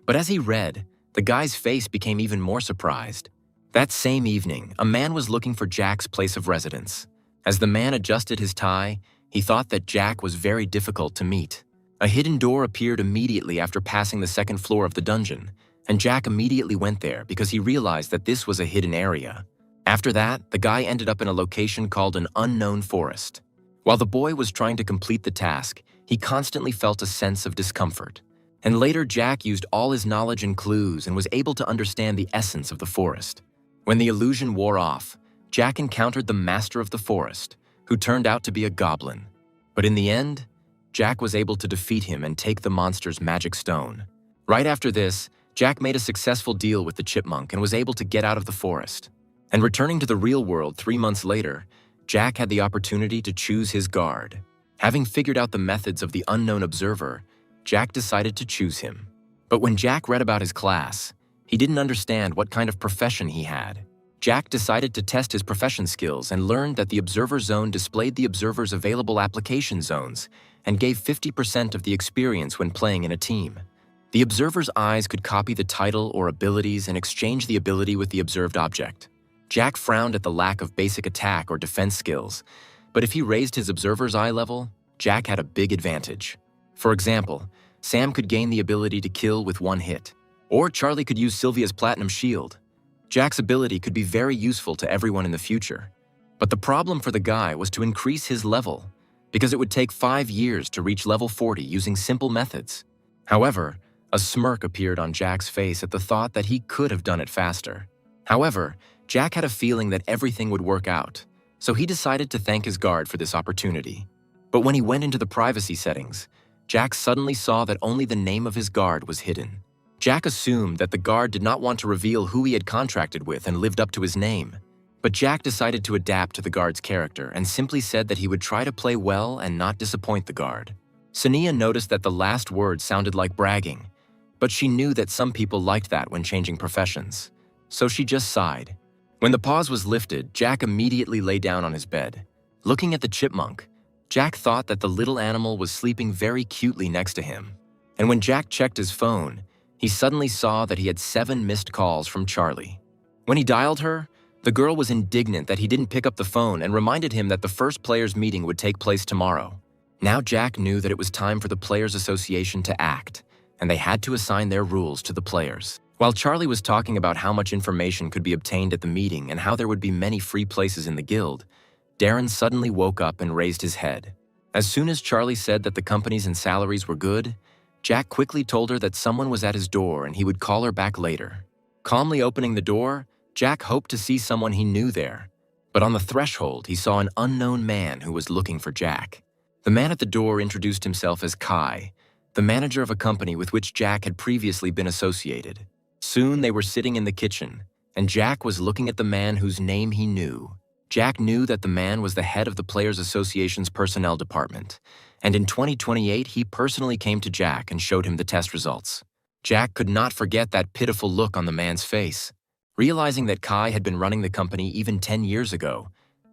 But as he read, the guy's face became even more surprised. That same evening, a man was looking for Jack's place of residence. As the man adjusted his tie, he thought that Jack was very difficult to meet. A hidden door appeared immediately after passing the 2nd floor of the dungeon, and Jack immediately went there because he realized that this was a hidden area. After that, the guy ended up in a location called an unknown forest. While the boy was trying to complete the task, he constantly felt a sense of discomfort. And later, Jack used all his knowledge and clues and was able to understand the essence of the forest. When the illusion wore off, Jack encountered the master of the forest, who turned out to be a goblin. But in the end, Jack was able to defeat him and take the monster's magic stone. Right after this, Jack made a successful deal with the chipmunk and was able to get out of the forest. And returning to the real world 3 months later, Jack had the opportunity to choose his guard. Having figured out the methods of the unknown observer, Jack decided to choose him. But when Jack read about his class, he didn't understand what kind of profession he had. Jack decided to test his profession skills and learned that the observer zone displayed the observer's available application zones and gave 50% of the experience when playing in a team. The observer's eyes could copy the title or abilities and exchange the ability with the observed object. Jack frowned at the lack of basic attack or defense skills, but if he raised his observer's eye level, Jack had a big advantage. For example, Sam could gain the ability to kill with 1 hit, or Charlie could use Sylvia's platinum shield. Jack's ability could be very useful to everyone in the future. But the problem for the guy was to increase his level, because it would take 5 years to reach level 40 using simple methods. However, a smirk appeared on Jack's face at the thought that he could have done it faster. However, Jack had a feeling that everything would work out, so he decided to thank his guard for this opportunity. But when he went into the privacy settings, Jack suddenly saw that only the name of his guard was hidden. Jack assumed that the guard did not want to reveal who he had contracted with and lived up to his name. But Jack decided to adapt to the guard's character and simply said that he would try to play well and not disappoint the guard. Sania noticed that the last word sounded like bragging, but she knew that some people liked that when changing professions, so she just sighed. When the pause was lifted, Jack immediately lay down on his bed. Looking at the chipmunk, Jack thought that the little animal was sleeping very cutely next to him. And when Jack checked his phone, he suddenly saw that he had 7 missed calls from Charlie. When he dialed her, the girl was indignant that he didn't pick up the phone and reminded him that the first players' meeting would take place tomorrow. Now Jack knew that it was time for the Players Association to act, and they had to assign their rules to the players. While Charlie was talking about how much information could be obtained at the meeting and how there would be many free places in the guild, Darren suddenly woke up and raised his head. As soon as Charlie said that the companies and salaries were good, Jack quickly told her that someone was at his door and he would call her back later. Calmly opening the door, Jack hoped to see someone he knew there, but on the threshold he saw an unknown man who was looking for Jack. The man at the door introduced himself as Kai, the manager of a company with which Jack had previously been associated. Soon they were sitting in the kitchen, and Jack was looking at the man whose name he knew. Jack knew that the man was the head of the Players Association's personnel department, and in 2028 he personally came to Jack and showed him the test results. Jack could not forget that pitiful look on the man's face. Realizing that Kai had been running the company even 10 years ago,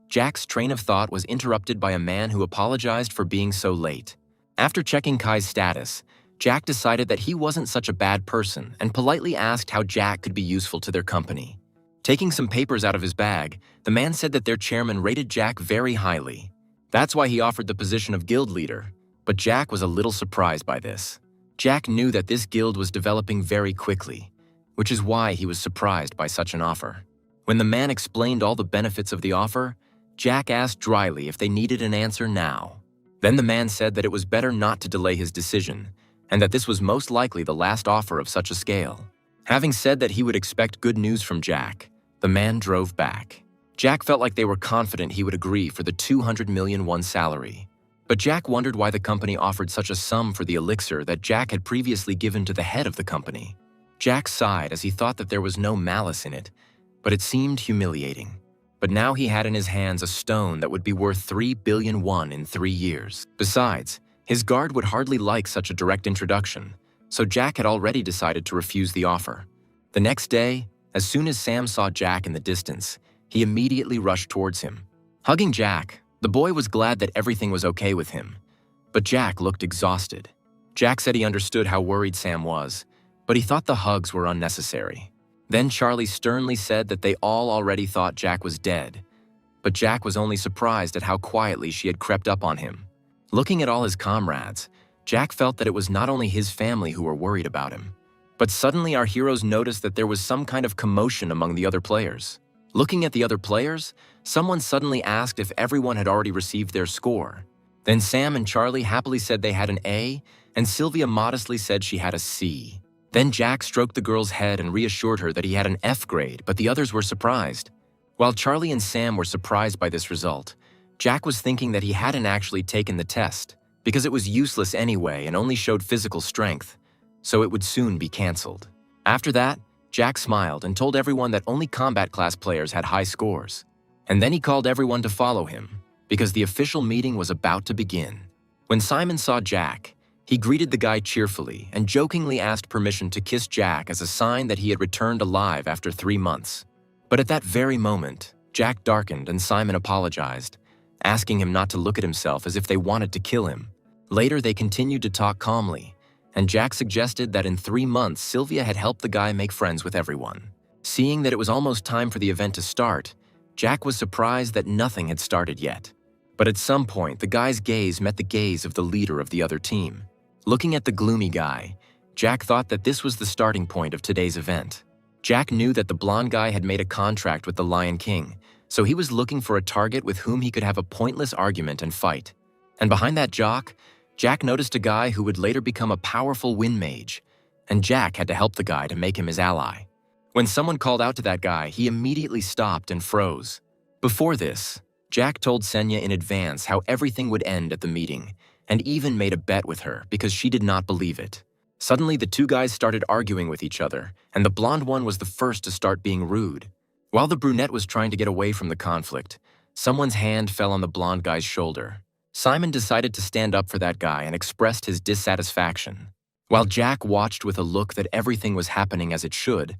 Jack's train of thought was interrupted by a man who apologized for being so late. After checking Kai's status, Jack decided that he wasn't such a bad person and politely asked how Jack could be useful to their company. Taking some papers out of his bag, the man said that their chairman rated Jack very highly. That's why he offered the position of guild leader, but Jack was a little surprised by this. Jack knew that this guild was developing very quickly, which is why he was surprised by such an offer. When the man explained all the benefits of the offer, Jack asked dryly if they needed an answer now. Then the man said that it was better not to delay his decision, and that this was most likely the last offer of such a scale. Having said that he would expect good news from Jack, the man drove back. Jack felt like they were confident he would agree for the 200 million won salary. But Jack wondered why the company offered such a sum for the elixir that Jack had previously given to the head of the company. Jack sighed as he thought that there was no malice in it, but it seemed humiliating. But now he had in his hands a stone that would be worth 3 billion won in 3 years. Besides, his guard would hardly like such a direct introduction, so Jack had already decided to refuse the offer. The next day, as soon as Sam saw Jack in the distance, he immediately rushed towards him. Hugging Jack, the boy was glad that everything was okay with him, but Jack looked exhausted. Jack said he understood how worried Sam was, but he thought the hugs were unnecessary. Then Charlie sternly said that they all already thought Jack was dead, but Jack was only surprised at how quietly she had crept up on him. Looking at all his comrades, Jack felt that it was not only his family who were worried about him. But suddenly our heroes noticed that there was some kind of commotion among the other players. Looking at the other players, someone suddenly asked if everyone had already received their score. Then Sam and Charlie happily said they had an A, and Sylvia modestly said she had a C. Then Jack stroked the girl's head and reassured her that he had an F grade, but the others were surprised. While Charlie and Sam were surprised by this result, Jack was thinking that he hadn't actually taken the test, because it was useless anyway and only showed physical strength, so it would soon be cancelled. After that, Jack smiled and told everyone that only combat class players had high scores. And then he called everyone to follow him, because the official meeting was about to begin. When Simon saw Jack, he greeted the guy cheerfully and jokingly asked permission to kiss Jack as a sign that he had returned alive after 3 months. But at that very moment, Jack darkened and Simon apologized, asking him not to look at himself as if they wanted to kill him. Later, they continued to talk calmly, and Jack suggested that in 3 months, Sylvia had helped the guy make friends with everyone. Seeing that it was almost time for the event to start, Jack was surprised that nothing had started yet. But at some point, the guy's gaze met the gaze of the leader of the other team. Looking at the gloomy guy, Jack thought that this was the starting point of today's event. Jack knew that the blonde guy had made a contract with the Lion King, so he was looking for a target with whom he could have a pointless argument and fight. And behind that jock, Jack noticed a guy who would later become a powerful wind mage, and Jack had to help the guy to make him his ally. When someone called out to that guy, he immediately stopped and froze. Before this, Jack told Senya in advance how everything would end at the meeting, and even made a bet with her because she did not believe it. Suddenly, the two guys started arguing with each other, and the blonde one was the first to start being rude. While the brunette was trying to get away from the conflict, someone's hand fell on the blonde guy's shoulder. Simon decided to stand up for that guy and expressed his dissatisfaction. While Jack watched with a look that everything was happening as it should,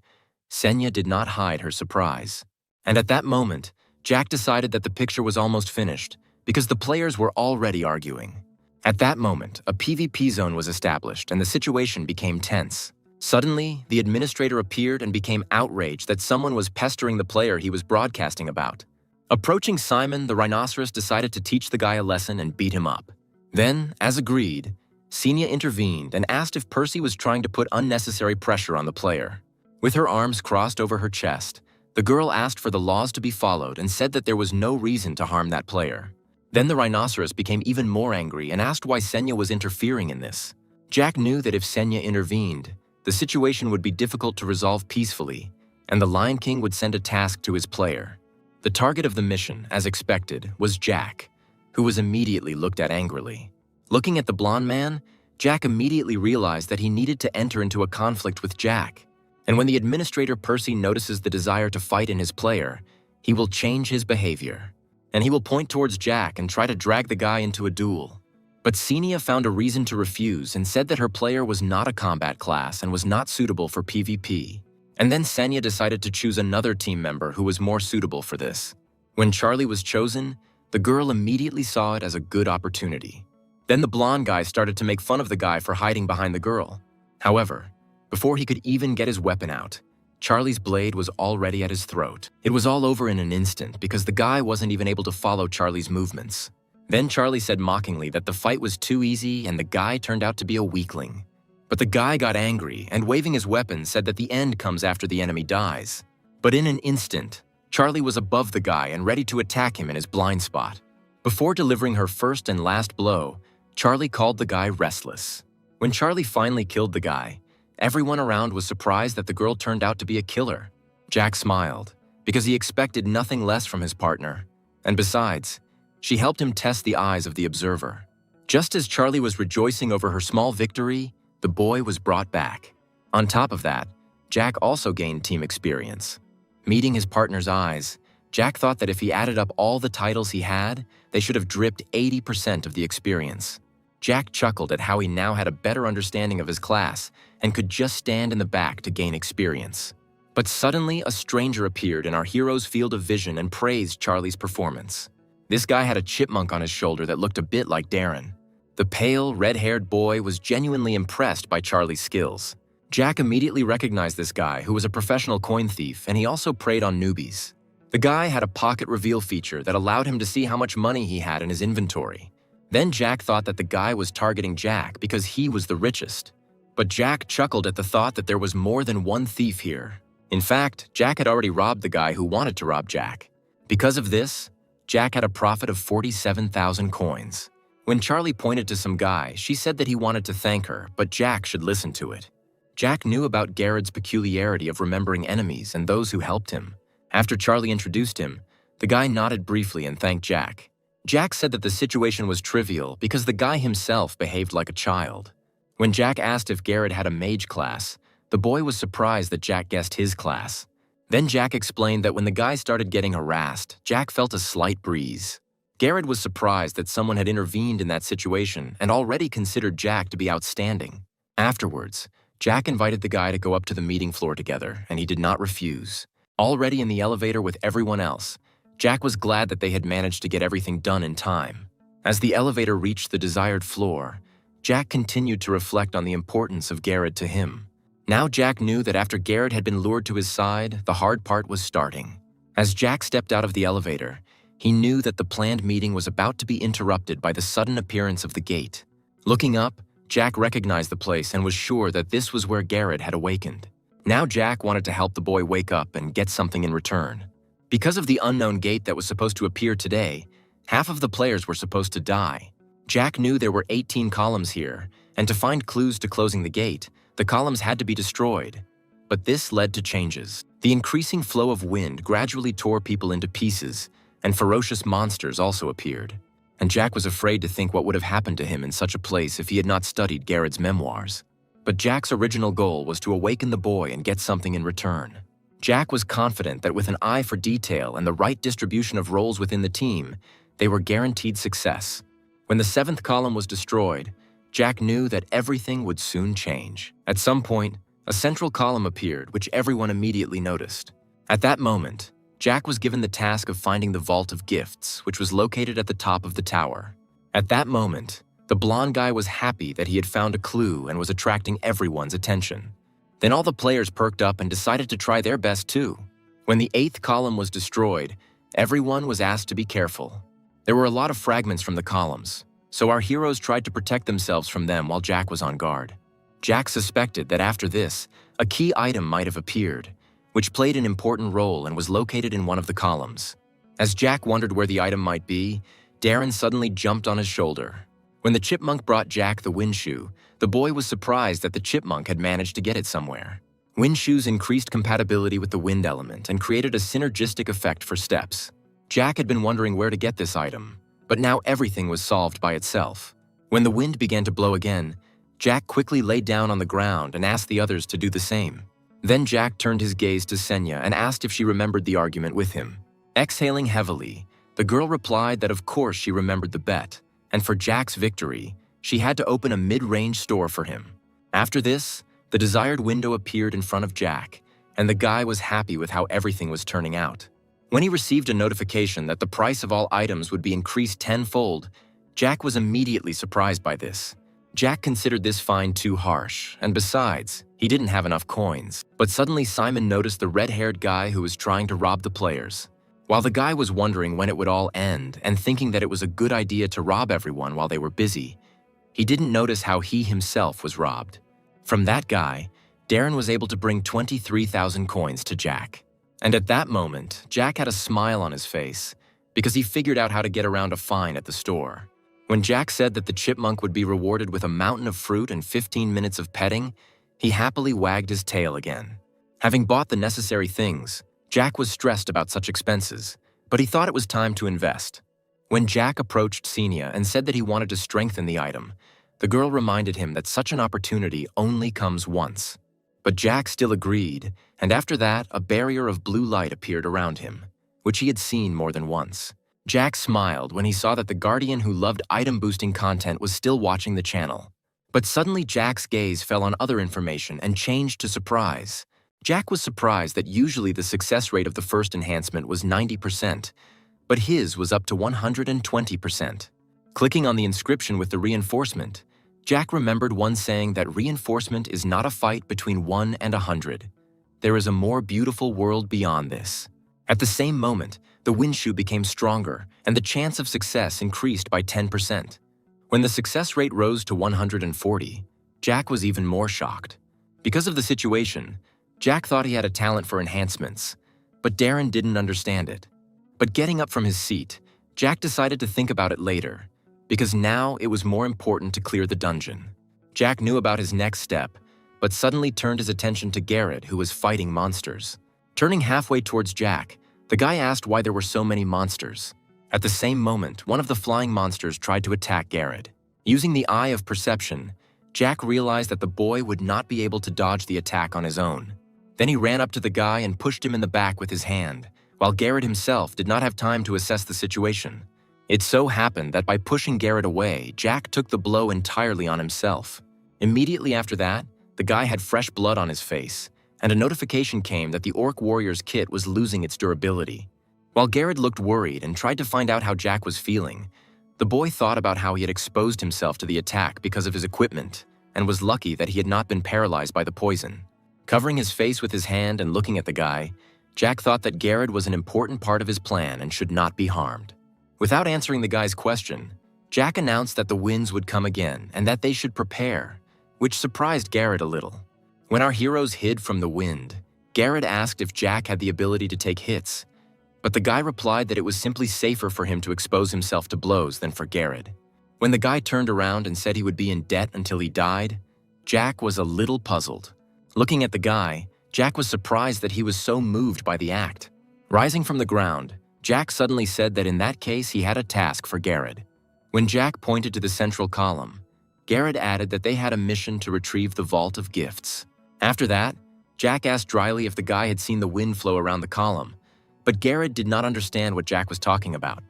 Senya did not hide her surprise. And at that moment, Jack decided that the picture was almost finished because the players were already arguing. At that moment, a PvP zone was established and the situation became tense. Suddenly, the administrator appeared and became outraged that someone was pestering the player he was broadcasting about. Approaching Simon, the rhinoceros decided to teach the guy a lesson and beat him up. Then, as agreed, Senya intervened and asked if Percy was trying to put unnecessary pressure on the player. With her arms crossed over her chest, the girl asked for the laws to be followed and said that there was no reason to harm that player. Then the rhinoceros became even more angry and asked why Senya was interfering in this. Jack knew that if Senya intervened, the situation would be difficult to resolve peacefully, and the Lion King would send a task to his player. The target of the mission, as expected, was Jack, who was immediately looked at angrily. Looking at the blonde man, Jack immediately realized that he needed to enter into a conflict with Jack. And when the administrator Percy notices the desire to fight in his player, he will change his behavior. And he will point towards Jack and try to drag the guy into a duel. But Senya found a reason to refuse and said that her player was not a combat class and was not suitable for PvP. And then Senya decided to choose another team member who was more suitable for this. When Charlie was chosen, the girl immediately saw it as a good opportunity. Then the blonde guy started to make fun of the guy for hiding behind the girl. However, before he could even get his weapon out, Charlie's blade was already at his throat. It was all over in an instant because the guy wasn't even able to follow Charlie's movements. Then Charlie said mockingly that the fight was too easy and the guy turned out to be a weakling. But the guy got angry and, waving his weapon, said that the end comes after the enemy dies. But in an instant, Charlie was above the guy and ready to attack him in his blind spot. Before delivering her first and last blow, Charlie called the guy restless. When Charlie finally killed the guy, everyone around was surprised that the girl turned out to be a killer. Jack smiled, because he expected nothing less from his partner. And besides, she helped him test the eyes of the observer. Just as Charlie was rejoicing over her small victory, the boy was brought back. On top of that, Jack also gained team experience. Meeting his partner's eyes, Jack thought that if he added up all the titles he had, they should have dripped 80% of the experience. Jack chuckled at how he now had a better understanding of his class and could just stand in the back to gain experience. But suddenly, a stranger appeared in our hero's field of vision and praised Charlie's performance. This guy had a chipmunk on his shoulder that looked a bit like Darren. The pale, red-haired boy was genuinely impressed by Charlie's skills. Jack immediately recognized this guy, who was a professional coin thief, and he also preyed on newbies. The guy had a pocket reveal feature that allowed him to see how much money he had in his inventory. Then Jack thought that the guy was targeting Jack because he was the richest. But Jack chuckled at the thought that there was more than one thief here. In fact, Jack had already robbed the guy who wanted to rob Jack. Because of this, Jack had a profit of 47,000 coins. When Charlie pointed to some guy, she said that he wanted to thank her, but Jack should listen to it. Jack knew about Garrett's peculiarity of remembering enemies and those who helped him. After Charlie introduced him, the guy nodded briefly and thanked Jack. Jack said that the situation was trivial because the guy himself behaved like a child. When Jack asked if Garrett had a mage class, the boy was surprised that Jack guessed his class. Then Jack explained that when the guy started getting harassed, Jack felt a slight breeze. Garrett was surprised that someone had intervened in that situation and already considered Jack to be outstanding. Afterwards, Jack invited the guy to go up to the meeting floor together, and he did not refuse. Already in the elevator with everyone else, Jack was glad that they had managed to get everything done in time. As the elevator reached the desired floor, Jack continued to reflect on the importance of Garrett to him. Now Jack knew that after Garrett had been lured to his side, the hard part was starting. As Jack stepped out of the elevator, he knew that the planned meeting was about to be interrupted by the sudden appearance of the gate. Looking up, Jack recognized the place and was sure that this was where Garrett had awakened. Now Jack wanted to help the boy wake up and get something in return. Because of the unknown gate that was supposed to appear today, half of the players were supposed to die. Jack knew there were 18 columns here, and to find clues to closing the gate, the columns had to be destroyed. But this led to changes. The increasing flow of wind gradually tore people into pieces, and ferocious monsters also appeared. And Jack was afraid to think what would have happened to him in such a place if he had not studied Garrett's memoirs. But Jack's original goal was to awaken the boy and get something in return. Jack was confident that with an eye for detail and the right distribution of roles within the team, they were guaranteed success. When the 7th column was destroyed, Jack knew that everything would soon change. At some point, a central column appeared, which everyone immediately noticed. At that moment, Jack was given the task of finding the Vault of Gifts, which was located at the top of the tower. At that moment, the blonde guy was happy that he had found a clue and was attracting everyone's attention. Then all the players perked up and decided to try their best too. When the 8th column was destroyed, everyone was asked to be careful. There were a lot of fragments from the columns, so our heroes tried to protect themselves from them while Jack was on guard. Jack suspected that after this, a key item might have appeared, which played an important role and was located in one of the columns. As Jack wondered where the item might be, Darren suddenly jumped on his shoulder. When the chipmunk brought Jack the wind shoe, the boy was surprised that the chipmunk had managed to get it somewhere. Wind shoes increased compatibility with the wind element and created a synergistic effect for steps. Jack had been wondering where to get this item, but now everything was solved by itself. When the wind began to blow again, Jack quickly laid down on the ground and asked the others to do the same. Then Jack turned his gaze to Senya and asked if she remembered the argument with him. Exhaling heavily, the girl replied that of course she remembered the bet, and for Jack's victory, she had to open a mid-range store for him. After this, the desired window appeared in front of Jack, and the guy was happy with how everything was turning out. When he received a notification that the price of all items would be increased tenfold, Jack was immediately surprised by this. Jack considered this fine too harsh, and besides, he didn't have enough coins. But suddenly Simon noticed the red-haired guy who was trying to rob the players. While the guy was wondering when it would all end and thinking that it was a good idea to rob everyone while they were busy, he didn't notice how he himself was robbed. From that guy, Darren was able to bring 23,000 coins to Jack. And at that moment, Jack had a smile on his face because he figured out how to get around a fine at the store. When Jack said that the chipmunk would be rewarded with a mountain of fruit and 15 minutes of petting, he happily wagged his tail again. Having bought the necessary things, Jack was stressed about such expenses, but he thought it was time to invest. When Jack approached Senya and said that he wanted to strengthen the item, the girl reminded him that such an opportunity only comes once. But Jack still agreed, and after that, a barrier of blue light appeared around him, which he had seen more than once. Jack smiled when he saw that the guardian who loved item-boosting content was still watching the channel. But suddenly Jack's gaze fell on other information and changed to surprise. Jack was surprised that usually the success rate of the first enhancement was 90%, but his was up to 120%. Clicking on the inscription with the reinforcement, Jack remembered one saying that reinforcement is not a fight between 1 and 100. There is a more beautiful world beyond this. At the same moment, the wind shoe became stronger, and the chance of success increased by 10%. When the success rate rose to 140, Jack was even more shocked. Because of the situation, Jack thought he had a talent for enhancements, but Darren didn't understand it. But getting up from his seat, Jack decided to think about it later, because now it was more important to clear the dungeon. Jack knew about his next step, but suddenly turned his attention to Garrett, who was fighting monsters. Turning halfway towards Jack, the guy asked why there were so many monsters. At the same moment, one of the flying monsters tried to attack Garrett. Using the eye of perception, Jack realized that the boy would not be able to dodge the attack on his own. Then he ran up to the guy and pushed him in the back with his hand, while Garrett himself did not have time to assess the situation. It so happened that by pushing Garrett away, Jack took the blow entirely on himself. Immediately after that, the guy had fresh blood on his face, and a notification came that the Orc Warrior's kit was losing its durability. While Garrett looked worried and tried to find out how Jack was feeling, the boy thought about how he had exposed himself to the attack because of his equipment, and was lucky that he had not been paralyzed by the poison. Covering his face with his hand and looking at the guy, Jack thought that Garrett was an important part of his plan and should not be harmed. Without answering the guy's question, Jack announced that the winds would come again and that they should prepare, which surprised Garrett a little. When our heroes hid from the wind, Garrett asked if Jack had the ability to take hits, but the guy replied that it was simply safer for him to expose himself to blows than for Garrett. When the guy turned around and said he would be in debt until he died, Jack was a little puzzled. Looking at the guy, Jack was surprised that he was so moved by the act. Rising from the ground, Jack suddenly said that in that case he had a task for Garrett. When Jack pointed to the central column, Garrett added that they had a mission to retrieve the Vault of Gifts. After that, Jack asked dryly if the guy had seen the wind flow around the column, but Garrett did not understand what Jack was talking about.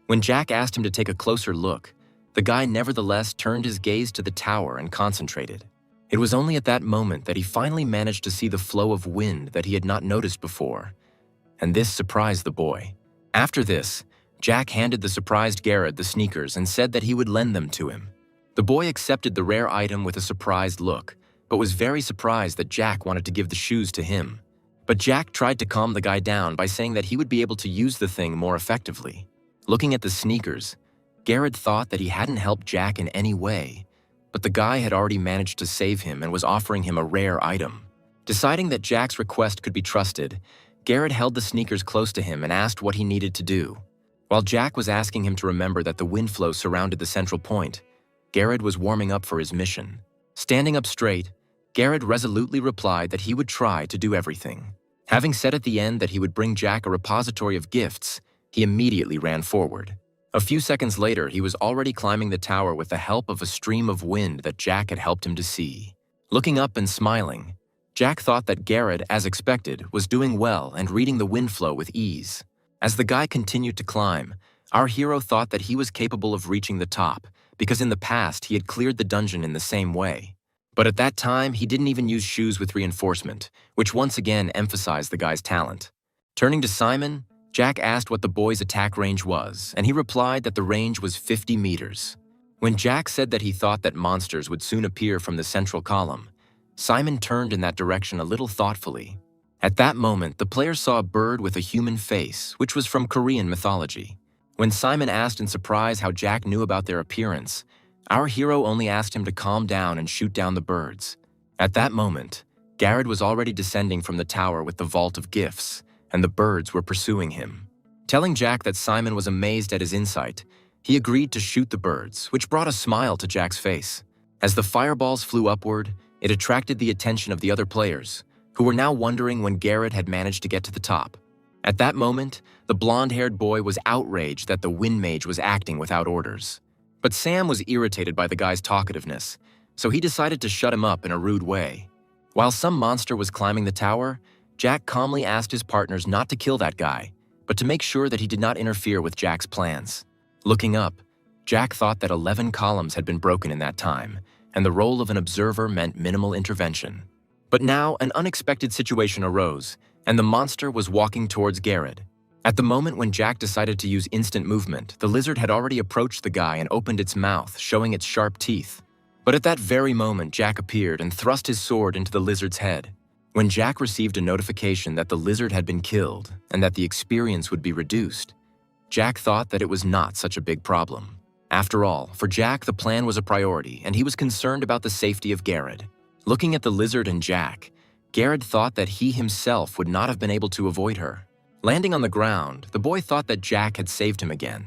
When Jack asked him to take a closer look, the guy nevertheless turned his gaze to the tower and concentrated. It was only at that moment that he finally managed to see the flow of wind that he had not noticed before, and this surprised the boy. After this, Jack handed the surprised Garrett the sneakers and said that he would lend them to him. The boy accepted the rare item with a surprised look, but was very surprised that Jack wanted to give the shoes to him. But Jack tried to calm the guy down by saying that he would be able to use the thing more effectively. Looking at the sneakers, Garrett thought that he hadn't helped Jack in any way, but the guy had already managed to save him and was offering him a rare item. Deciding that Jack's request could be trusted, Garrett held the sneakers close to him and asked what he needed to do. While Jack was asking him to remember that the wind flow surrounded the central point, Garrett was warming up for his mission. Standing up straight, Garrett resolutely replied that he would try to do everything. Having said at the end that he would bring Jack a repository of gifts, he immediately ran forward. A few seconds later, he was already climbing the tower with the help of a stream of wind that Jack had helped him to see. Looking up and smiling, Jack thought that Garrett, as expected, was doing well and reading the wind flow with ease. As the guy continued to climb, our hero thought that he was capable of reaching the top because in the past he had cleared the dungeon in the same way. But at that time, he didn't even use shoes with reinforcement, which once again emphasized the guy's talent. Turning to Simon, Jack asked what the boy's attack range was, and he replied that the range was 50 meters. When Jack said that he thought that monsters would soon appear from the central column, Simon turned in that direction a little thoughtfully. At that moment, the player saw a bird with a human face, which was from Korean mythology. When Simon asked in surprise how Jack knew about their appearance, our hero only asked him to calm down and shoot down the birds. At that moment, Garrett was already descending from the tower with the Vault of Gifts, and the birds were pursuing him. Telling Jack that Simon was amazed at his insight, he agreed to shoot the birds, which brought a smile to Jack's face. As the fireballs flew upward, it attracted the attention of the other players, who were now wondering when Garrett had managed to get to the top. At that moment, the blonde-haired boy was outraged that the wind mage was acting without orders. But Sam was irritated by the guy's talkativeness, so he decided to shut him up in a rude way. While some monster was climbing the tower, Jack calmly asked his partners not to kill that guy, but to make sure that he did not interfere with Jack's plans. Looking up, Jack thought that 11 columns had been broken in that time, and the role of an observer meant minimal intervention. But now, an unexpected situation arose, and the monster was walking towards Garrett. At the moment when Jack decided to use instant movement, the lizard had already approached the guy and opened its mouth, showing its sharp teeth. But at that very moment, Jack appeared and thrust his sword into the lizard's head. When Jack received a notification that the lizard had been killed and that the experience would be reduced, Jack thought that it was not such a big problem. After all, for Jack, the plan was a priority, and he was concerned about the safety of Garrett. Looking at the lizard and Jack, Garrett thought that he himself would not have been able to avoid her. Landing on the ground, the boy thought that Jack had saved him again.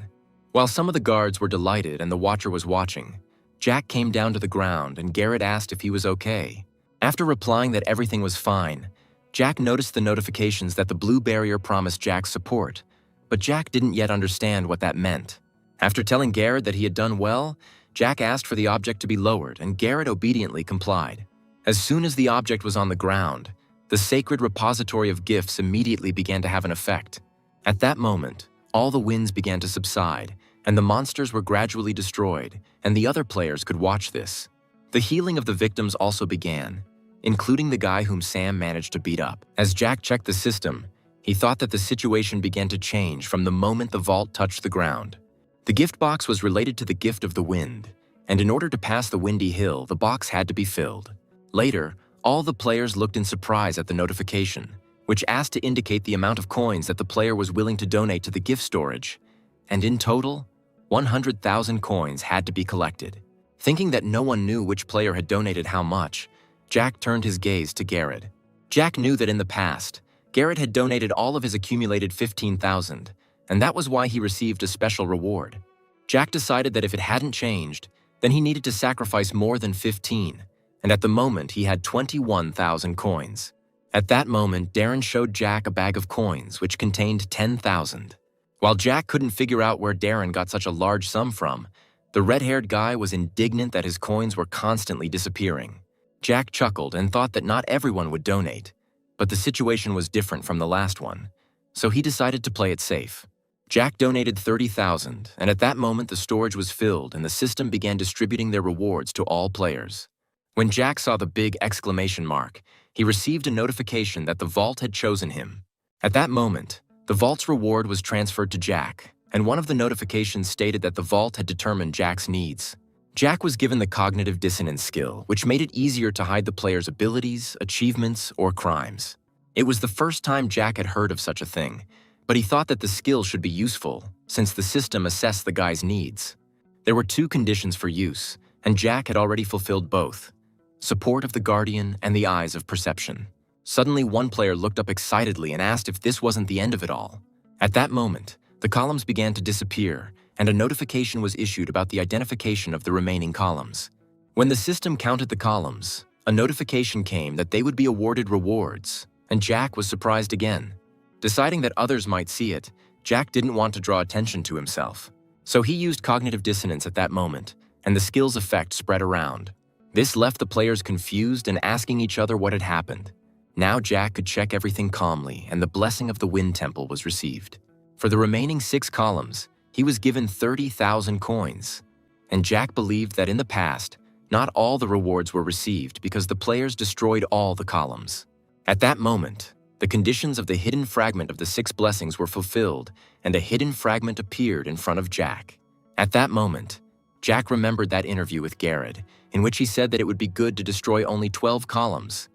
While some of the guards were delighted and the watcher was watching, Jack came down to the ground and Garrett asked if he was okay. After replying that everything was fine, Jack noticed the notifications that the blue barrier promised Jack's support, but Jack didn't yet understand what that meant. After telling Garrett that he had done well, Jack asked for the object to be lowered and Garrett obediently complied. As soon as the object was on the ground, the sacred repository of gifts immediately began to have an effect. At that moment, all the winds began to subside, and the monsters were gradually destroyed, and the other players could watch this. The healing of the victims also began, including the guy whom Sam managed to beat up. As Jack checked the system, he thought that the situation began to change from the moment the vault touched the ground. The gift box was related to the gift of the wind, and in order to pass the windy hill, the box had to be filled. Later, all the players looked in surprise at the notification, which asked to indicate the amount of coins that the player was willing to donate to the gift storage. And in total, 100,000 coins had to be collected. Thinking that no one knew which player had donated how much, Jack turned his gaze to Garrett. Jack knew that in the past, Garrett had donated all of his accumulated 15,000, and that was why he received a special reward. Jack decided that if it hadn't changed, then he needed to sacrifice more than 15, and at the moment he had 21,000 coins. At that moment, Darren showed Jack a bag of coins which contained 10,000. While Jack couldn't figure out where Darren got such a large sum from, the red-haired guy was indignant that his coins were constantly disappearing. Jack chuckled and thought that not everyone would donate, but the situation was different from the last one, so he decided to play it safe. Jack donated 30,000, and at that moment the storage was filled and the system began distributing their rewards to all players. When Jack saw the big exclamation mark, he received a notification that the vault had chosen him. At that moment, the vault's reward was transferred to Jack, and one of the notifications stated that the vault had determined Jack's needs. Jack was given the cognitive dissonance skill, which made it easier to hide the player's abilities, achievements, or crimes. It was the first time Jack had heard of such a thing, but he thought that the skill should be useful, since the system assessed the guy's needs. There were 2 conditions for use, and Jack had already fulfilled both: support of the Guardian and the eyes of perception. Suddenly, one player looked up excitedly and asked if this wasn't the end of it all. At that moment, the columns began to disappear, and a notification was issued about the identification of the remaining columns. When the system counted the columns, a notification came that they would be awarded rewards, and Jack was surprised again. Deciding that others might see it, Jack didn't want to draw attention to himself. So he used cognitive dissonance at that moment, and the skill's effect spread around. This left the players confused and asking each other what had happened. Now Jack could check everything calmly, and the blessing of the Wind Temple was received. For the remaining 6 columns, he was given 30,000 coins. And Jack believed that in the past, not all the rewards were received because the players destroyed all the columns. At that moment, the conditions of the hidden fragment of the 6 blessings were fulfilled, and a hidden fragment appeared in front of Jack. At that moment, Jack remembered that interview with Garrett, in which he said that it would be good to destroy only 12 columns.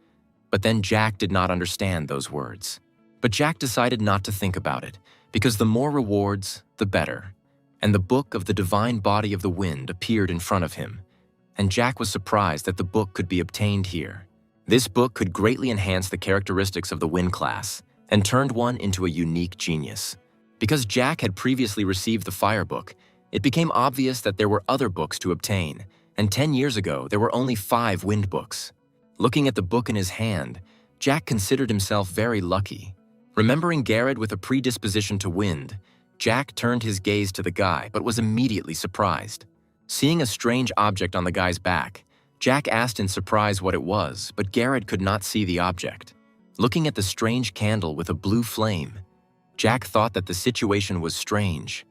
But then Jack did not understand those words. But Jack decided not to think about it, because the more rewards, the better. And the book of the divine body of the wind appeared in front of him, and Jack was surprised that the book could be obtained here. This book could greatly enhance the characteristics of the wind class, and turned one into a unique genius. Because Jack had previously received the fire book, it became obvious that there were other books to obtain, and 10 years ago there were only 5 wind books. Looking at the book in his hand, Jack considered himself very lucky. Remembering Garrett with a predisposition to wind, Jack turned his gaze to the guy but was immediately surprised. Seeing a strange object on the guy's back, Jack asked in surprise what it was, but Garrett could not see the object. Looking at the strange candle with a blue flame, Jack thought that the situation was strange,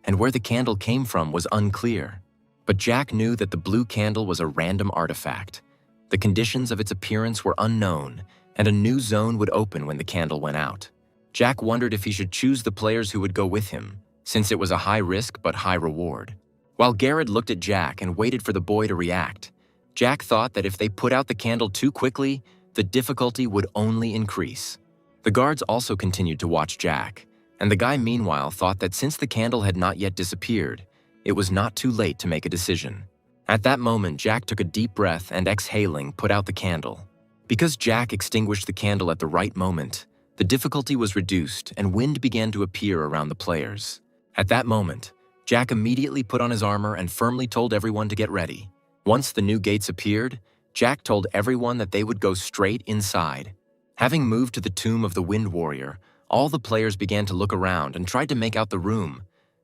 and where the candle came from was unclear. But Jack knew that the blue candle was a random artifact. The conditions of its appearance were unknown, and a new zone would open when the candle went out. Jack wondered if he should choose the players who would go with him, since it was a high risk but high reward. While Garrett looked at Jack and waited for the boy to react, Jack thought that if they put out the candle too quickly, the difficulty would only increase. The guards also continued to watch Jack, and the guy meanwhile thought that since the candle had not yet disappeared, it was not too late to make a decision. At that moment, Jack took a deep breath and exhaling put out the candle. Because Jack extinguished the candle at the right moment, the difficulty was reduced and wind began to appear around the players. At that moment, Jack immediately put on his armor and firmly told everyone to get ready. Once the new gates appeared, Jack told everyone that they would go straight inside. Having moved to the tomb of the Wind Warrior, all the players began to look around and tried to make out the room,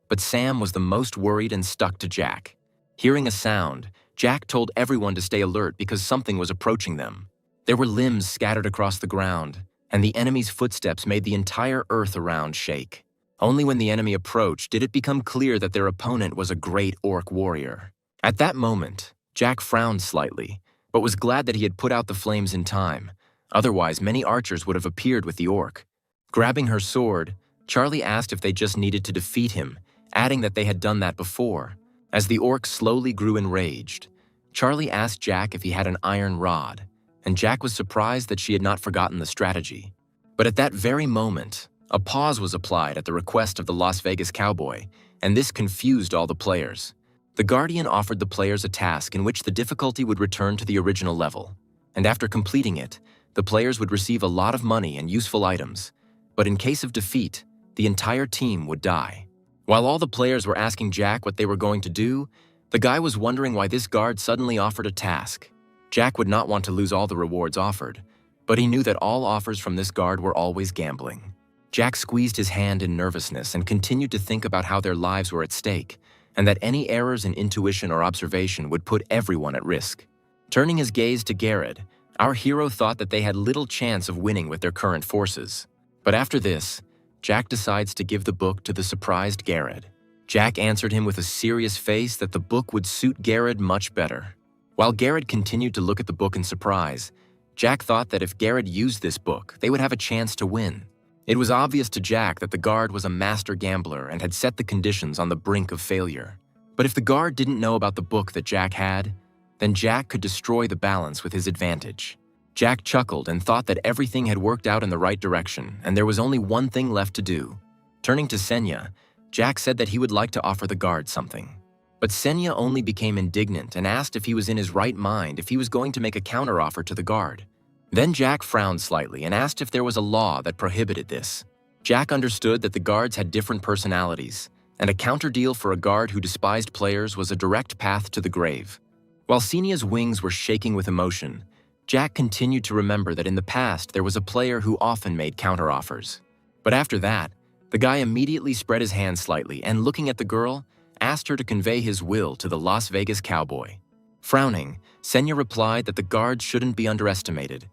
but Sam was the most worried and stuck to Jack. Hearing a sound, Jack told everyone to stay alert because something was approaching them. There were limbs scattered across the ground, and the enemy's footsteps made the entire earth around shake. Only when the enemy approached did it become clear that their opponent was a great orc warrior. At that moment, Jack frowned slightly, but was glad that he had put out the flames in time. Otherwise, many archers would have appeared with the orc. Grabbing her sword, Charlie asked if they just needed to defeat him, adding that they had done that before. As the orc slowly grew enraged, Charlie asked Jack if he had an iron rod, and Jack was surprised that she had not forgotten the strategy. But at that very moment, a pause was applied at the request of the Las Vegas cowboy, and this confused all the players. The Guardian offered the players a task in which the difficulty would return to the original level, and after completing it, the players would receive a lot of money and useful items, but in case of defeat, the entire team would die. While all the players were asking Jack what they were going to do, the guy was wondering why this guard suddenly offered a task. Jack would not want to lose all the rewards offered, But he knew that all offers from this guard were always gambling. Jack squeezed his hand in nervousness and continued to think about how their lives were at stake, and that any errors in intuition or observation would put everyone at risk. Turning his gaze to Garrett, our hero thought that they had little chance of winning with their current forces. But after this, Jack decides to give the book to the surprised Garrett. Jack answered him with a serious face that the book would suit Garrett much better. While Garrett continued to look at the book in surprise, Jack thought that if Garrett used this book, they would have a chance to win. It was obvious to Jack that the guard was a master gambler and had set the conditions on the brink of failure. But if the guard didn't know about the book that Jack had, then Jack could destroy the balance with his advantage. Jack chuckled and thought that everything had worked out in the right direction and there was only one thing left to do. Turning to Senya, Jack said that he would like to offer the guard something. But Senya only became indignant and asked if he was in his right mind if he was going to make a counteroffer to the guard. Then Jack frowned slightly and asked if there was a law that prohibited this. Jack understood that the guards had different personalities, and a counterdeal for a guard who despised players was a direct path to the grave. While Senya's wings were shaking with emotion, Jack continued to remember that in the past there was a player who often made counteroffers. But after that, the guy immediately spread his hand slightly and, looking at the girl, asked her to convey his will to the Las Vegas cowboy. Frowning, Senya replied that the guards shouldn't be underestimated,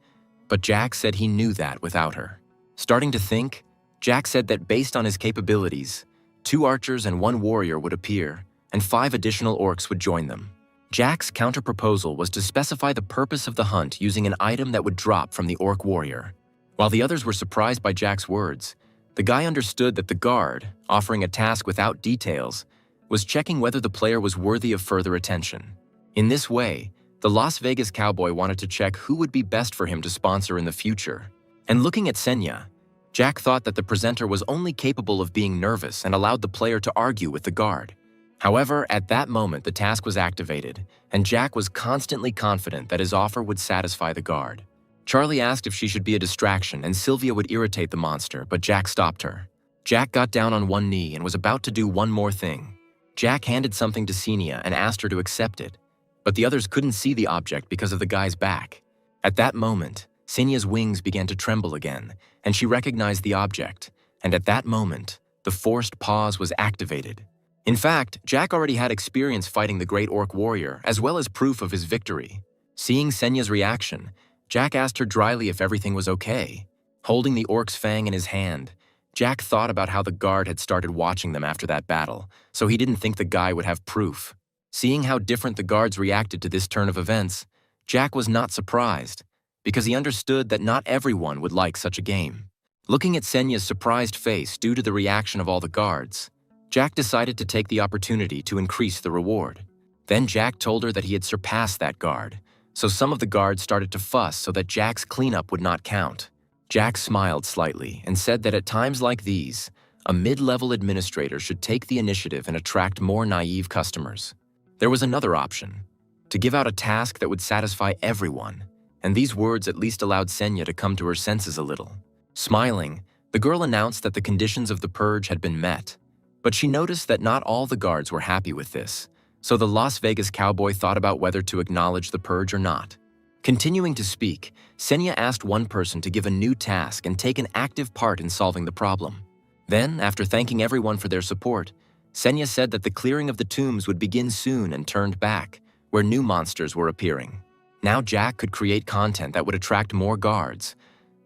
but Jack said he knew that without her. Starting to think, Jack said that based on his capabilities, 2 archers and 1 warrior would appear, and 5 additional orcs would join them. Jack's counter-proposal was to specify the purpose of the hunt using an item that would drop from the orc warrior. While the others were surprised by Jack's words, the guy understood that the guard, offering a task without details, was checking whether the player was worthy of further attention. In this way, the Las Vegas cowboy wanted to check who would be best for him to sponsor in the future. And looking at Senya, Jack thought that the presenter was only capable of being nervous and allowed the player to argue with the guard. However, at that moment the task was activated, and Jack was constantly confident that his offer would satisfy the guard. Charlie asked if she should be a distraction and Sylvia would irritate the monster, but Jack stopped her. Jack got down on one knee and was about to do one more thing. Jack handed something to Senya and asked her to accept it, but the others couldn't see the object because of the guy's back. At that moment, Senya's wings began to tremble again, and she recognized the object, and at that moment, the forced pause was activated. In fact, Jack already had experience fighting the great orc warrior, as well as proof of his victory. Seeing Senya's reaction, Jack asked her dryly if everything was okay. Holding the orc's fang in his hand, Jack thought about how the guard had started watching them after that battle, so he didn't think the guy would have proof. Seeing how different the guards reacted to this turn of events, Jack was not surprised, because he understood that not everyone would like such a game. Looking at Senya's surprised face due to the reaction of all the guards, Jack decided to take the opportunity to increase the reward. Then Jack told her that he had surpassed that guard, so some of the guards started to fuss so that Jack's cleanup would not count. Jack smiled slightly and said that at times like these, a mid-level administrator should take the initiative and attract more naive customers. There was another option, to give out a task that would satisfy everyone, and these words at least allowed Senya to come to her senses a little. Smiling, the girl announced that the conditions of the purge had been met, but she noticed that not all the guards were happy with this, so the Las Vegas cowboy thought about whether to acknowledge the purge or not. Continuing to speak, Senya asked one person to give a new task and take an active part in solving the problem. Then, after thanking everyone for their support, Senya said that the clearing of the tombs would begin soon and turned back, where new monsters were appearing. Now Jack could create content that would attract more guards,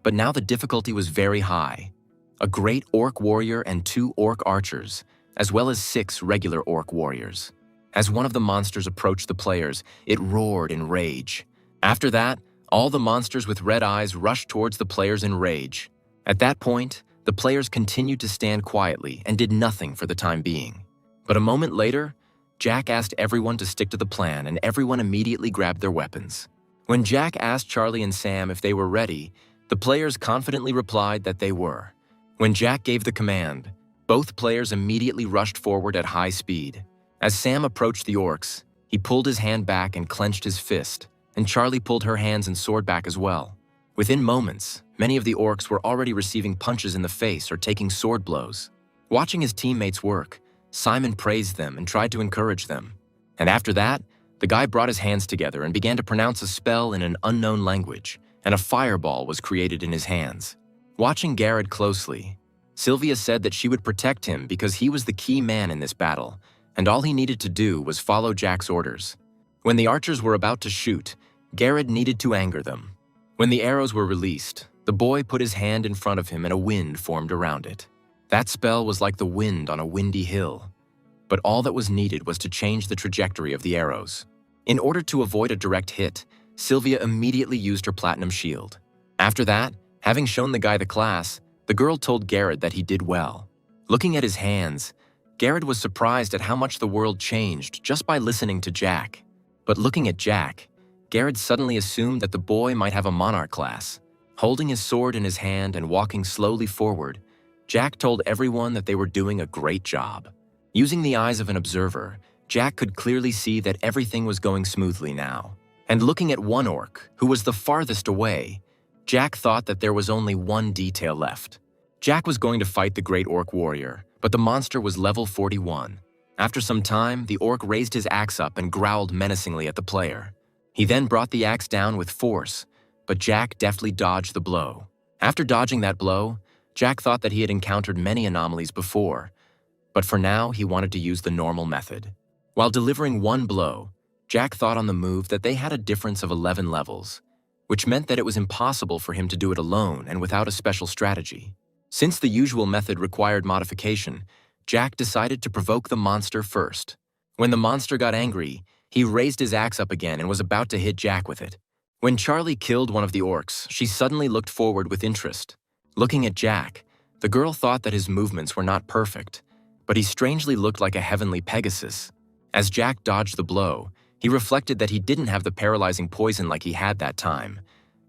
but now the difficulty was very high. A great orc warrior and 2 orc archers, as well as 6 regular orc warriors. As one of the monsters approached the players, it roared in rage. After that, all the monsters with red eyes rushed towards the players in rage. At that point, the players continued to stand quietly and did nothing for the time being. But a moment later, Jack asked everyone to stick to the plan and everyone immediately grabbed their weapons. When Jack asked Charlie and Sam if they were ready, the players confidently replied that they were. When Jack gave the command, both players immediately rushed forward at high speed. As Sam approached the orcs, he pulled his hand back and clenched his fist, and Charlie pulled her hands and sword back as well. Within moments, many of the orcs were already receiving punches in the face or taking sword blows. Watching his teammates work, Simon praised them and tried to encourage them. And after that, the guy brought his hands together and began to pronounce a spell in an unknown language, and a fireball was created in his hands. Watching Garrett closely, Sylvia said that she would protect him because he was the key man in this battle, and all he needed to do was follow Jack's orders. When the archers were about to shoot, Garrett needed to anger them. When the arrows were released, the boy put his hand in front of him and a wind formed around it. That spell was like the wind on a windy hill, but all that was needed was to change the trajectory of the arrows. In order to avoid a direct hit, Sylvia immediately used her platinum shield. After that, having shown the guy the class, the girl told Garrett that he did well. Looking at his hands, Garrett was surprised at how much the world changed just by listening to Jack. But looking at Jack, Garrett suddenly assumed that the boy might have a monarch class. Holding his sword in his hand and walking slowly forward, Jack told everyone that they were doing a great job. Using the eyes of an observer, Jack could clearly see that everything was going smoothly now. And looking at one orc, who was the farthest away, Jack thought that there was only one detail left. Jack was going to fight the great orc warrior, but the monster was level 41. After some time, the orc raised his axe up and growled menacingly at the player. He then brought the axe down with force, but Jack deftly dodged the blow. After dodging that blow, Jack thought that he had encountered many anomalies before, but for now he wanted to use the normal method. While delivering one blow, Jack thought on the move that they had a difference of 11 levels, which meant that it was impossible for him to do it alone and without a special strategy. Since the usual method required modification, Jack decided to provoke the monster first. When the monster got angry, he raised his axe up again and was about to hit Jack with it. When Charlie killed one of the orcs, she suddenly looked forward with interest. Looking at Jack, the girl thought that his movements were not perfect, but he strangely looked like a heavenly Pegasus. As Jack dodged the blow, he reflected that he didn't have the paralyzing poison like he had that time,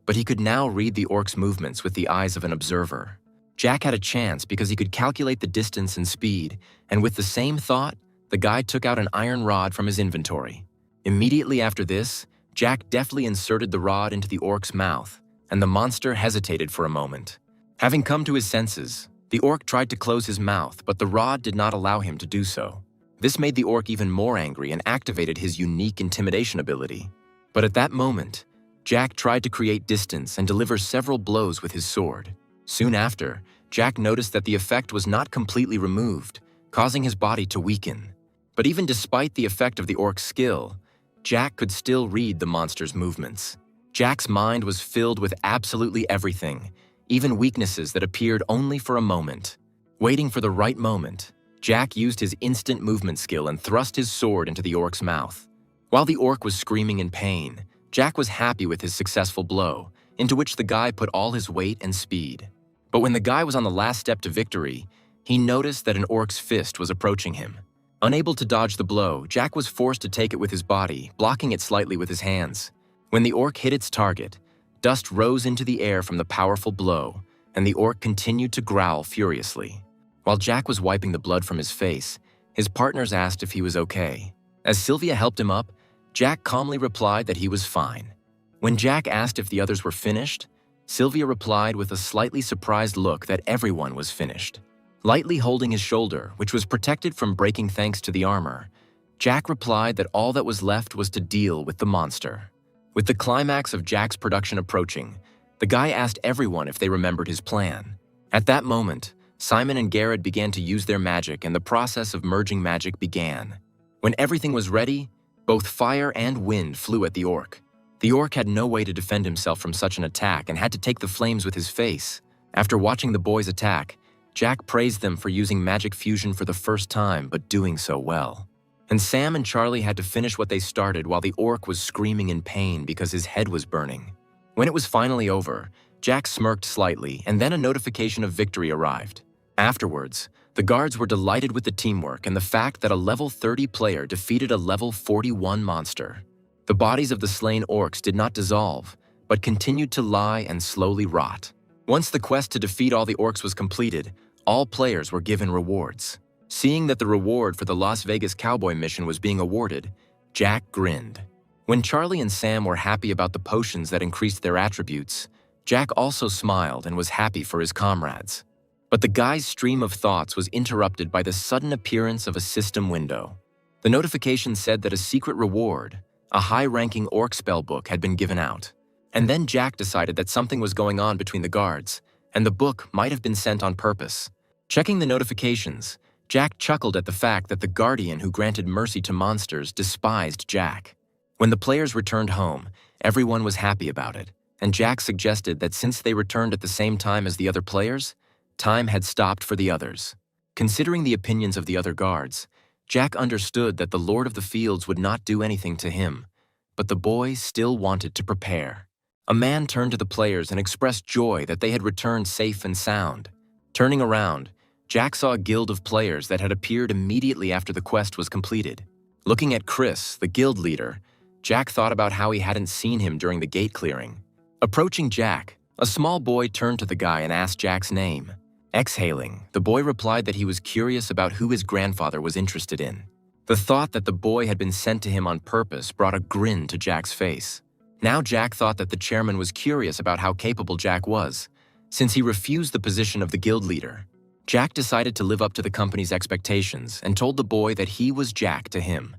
but he could now read the orc's movements with the eyes of an observer. Jack had a chance because he could calculate the distance and speed, and with the same thought, the guy took out an iron rod from his inventory. Immediately after this, Jack deftly inserted the rod into the orc's mouth, and the monster hesitated for a moment. Having come to his senses, the orc tried to close his mouth, but the rod did not allow him to do so. This made the orc even more angry and activated his unique intimidation ability. But at that moment, Jack tried to create distance and deliver several blows with his sword. Soon after, Jack noticed that the effect was not completely removed, causing his body to weaken. But even despite the effect of the orc's skill, Jack could still read the monster's movements. Jack's mind was filled with absolutely everything, even weaknesses that appeared only for a moment. Waiting for the right moment, Jack used his instant movement skill and thrust his sword into the orc's mouth. While the orc was screaming in pain, Jack was happy with his successful blow, into which the guy put all his weight and speed. But when the guy was on the last step to victory, he noticed that an orc's fist was approaching him. Unable to dodge the blow, Jack was forced to take it with his body, blocking it slightly with his hands. When the orc hit its target, dust rose into the air from the powerful blow, and the orc continued to growl furiously. While Jack was wiping the blood from his face, his partners asked if he was okay. As Sylvia helped him up, Jack calmly replied that he was fine. When Jack asked if the others were finished, Sylvia replied with a slightly surprised look that everyone was finished. Lightly holding his shoulder, which was protected from breaking thanks to the armor, Jack replied that all that was left was to deal with the monster. With the climax of Jack's production approaching, the guy asked everyone if they remembered his plan. At that moment, Simon and Garrett began to use their magic and the process of merging magic began. When everything was ready, both fire and wind flew at the orc. The orc had no way to defend himself from such an attack and had to take the flames with his face. After watching the boys attack, Jack praised them for using magic fusion for the first time, but doing so well. And Sam and Charlie had to finish what they started while the orc was screaming in pain because his head was burning. When it was finally over, Jack smirked slightly, and then a notification of victory arrived. Afterwards, the guards were delighted with the teamwork and the fact that a level 30 player defeated a level 41 monster. The bodies of the slain orcs did not dissolve, but continued to lie and slowly rot. Once the quest to defeat all the orcs was completed, all players were given rewards. Seeing that the reward for the Las Vegas cowboy mission was being awarded, Jack grinned. When Charlie and Sam were happy about the potions that increased their attributes, Jack also smiled and was happy for his comrades. But the guy's stream of thoughts was interrupted by the sudden appearance of a system window. The notification said that a secret reward, a high-ranking orc spellbook, had been given out. And then Jack decided that something was going on between the guards, and the book might have been sent on purpose. Checking the notifications, Jack chuckled at the fact that the guardian who granted mercy to monsters despised Jack. When the players returned home, everyone was happy about it, and Jack suggested that since they returned at the same time as the other players, time had stopped for the others. Considering the opinions of the other guards, Jack understood that the Lord of the Fields would not do anything to him, but the boy still wanted to prepare. A man turned to the players and expressed joy that they had returned safe and sound. Turning around, Jack saw a guild of players that had appeared immediately after the quest was completed. Looking at Chris, the guild leader, Jack thought about how he hadn't seen him during the gate clearing. Approaching Jack, a small boy turned to the guy and asked Jack's name. Exhaling, the boy replied that he was curious about who his grandfather was interested in. The thought that the boy had been sent to him on purpose brought a grin to Jack's face. Now Jack thought that the chairman was curious about how capable Jack was, since he refused the position of the guild leader. Jack decided to live up to the company's expectations and told the boy that he was Jack to him.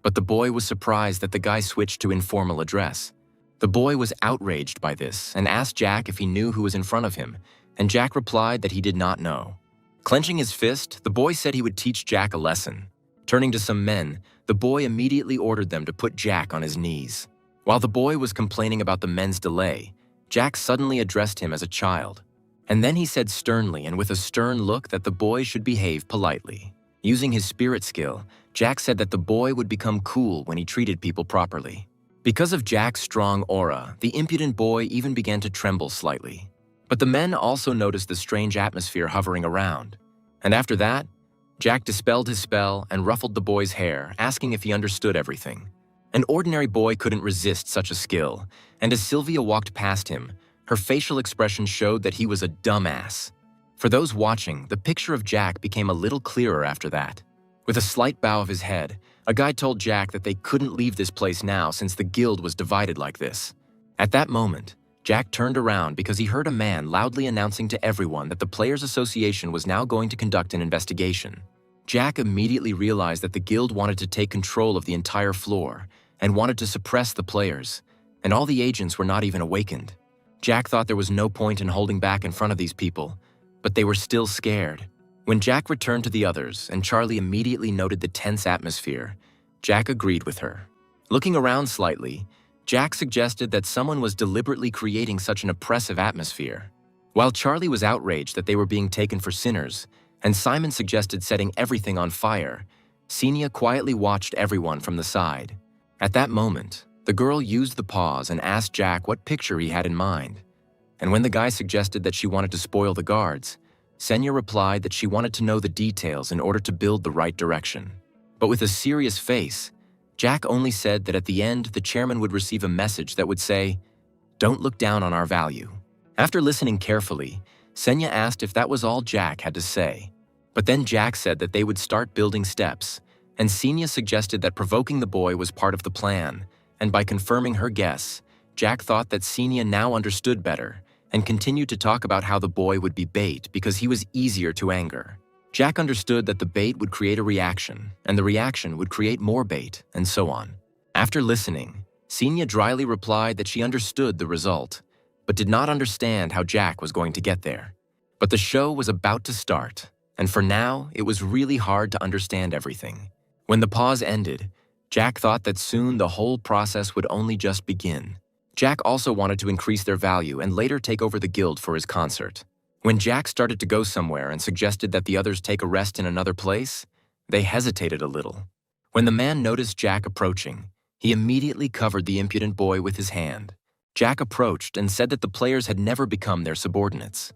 But the boy was surprised that the guy switched to informal address. The boy was outraged by this and asked Jack if he knew who was in front of him, and Jack replied that he did not know. Clenching his fist, the boy said he would teach Jack a lesson. Turning to some men, the boy immediately ordered them to put Jack on his knees. While the boy was complaining about the men's delay, Jack suddenly addressed him as a child. And then he said sternly and with a stern look that the boy should behave politely. Using his spirit skill, Jack said that the boy would become cool when he treated people properly. Because of Jack's strong aura, the impudent boy even began to tremble slightly. But the men also noticed the strange atmosphere hovering around. And after that, Jack dispelled his spell and ruffled the boy's hair, asking if he understood everything. An ordinary boy couldn't resist such a skill, and as Sylvia walked past him, her facial expression showed that he was a dumbass. For those watching, the picture of Jack became a little clearer after that. With a slight bow of his head, a guy told Jack that they couldn't leave this place now since the guild was divided like this. At that moment, Jack turned around because he heard a man loudly announcing to everyone that the Players Association was now going to conduct an investigation. Jack immediately realized that the guild wanted to take control of the entire floor and wanted to suppress the players, and all the agents were not even awakened. Jack thought there was no point in holding back in front of these people, but they were still scared. When Jack returned to the others and Charlie immediately noted the tense atmosphere, Jack agreed with her. Looking around slightly, Jack suggested that someone was deliberately creating such an oppressive atmosphere. While Charlie was outraged that they were being taken for sinners, and Simon suggested setting everything on fire, Senia quietly watched everyone from the side. At that moment, the girl used the pause and asked Jack what picture he had in mind. And when the guy suggested that she wanted to spoil the guards, Senya replied that she wanted to know the details in order to build the right direction. But with a serious face, Jack only said that at the end the chairman would receive a message that would say, "Don't look down on our value." After listening carefully, Senya asked if that was all Jack had to say. But then Jack said that they would start building steps, and Senya suggested that provoking the boy was part of the plan, and by confirming her guess, Jack thought that Senya now understood better and continued to talk about how the boy would be bait because he was easier to anger. Jack understood that the bait would create a reaction, and the reaction would create more bait, and so on. After listening, Senya dryly replied that she understood the result, but did not understand how Jack was going to get there. But the show was about to start, and for now, it was really hard to understand everything. When the pause ended, Jack thought that soon the whole process would only just begin. Jack also wanted to increase their value and later take over the guild for his concert. When Jack started to go somewhere and suggested that the others take a rest in another place, they hesitated a little. When the man noticed Jack approaching, he immediately covered the impudent boy with his hand. Jack approached and said that the players had never become their subordinates.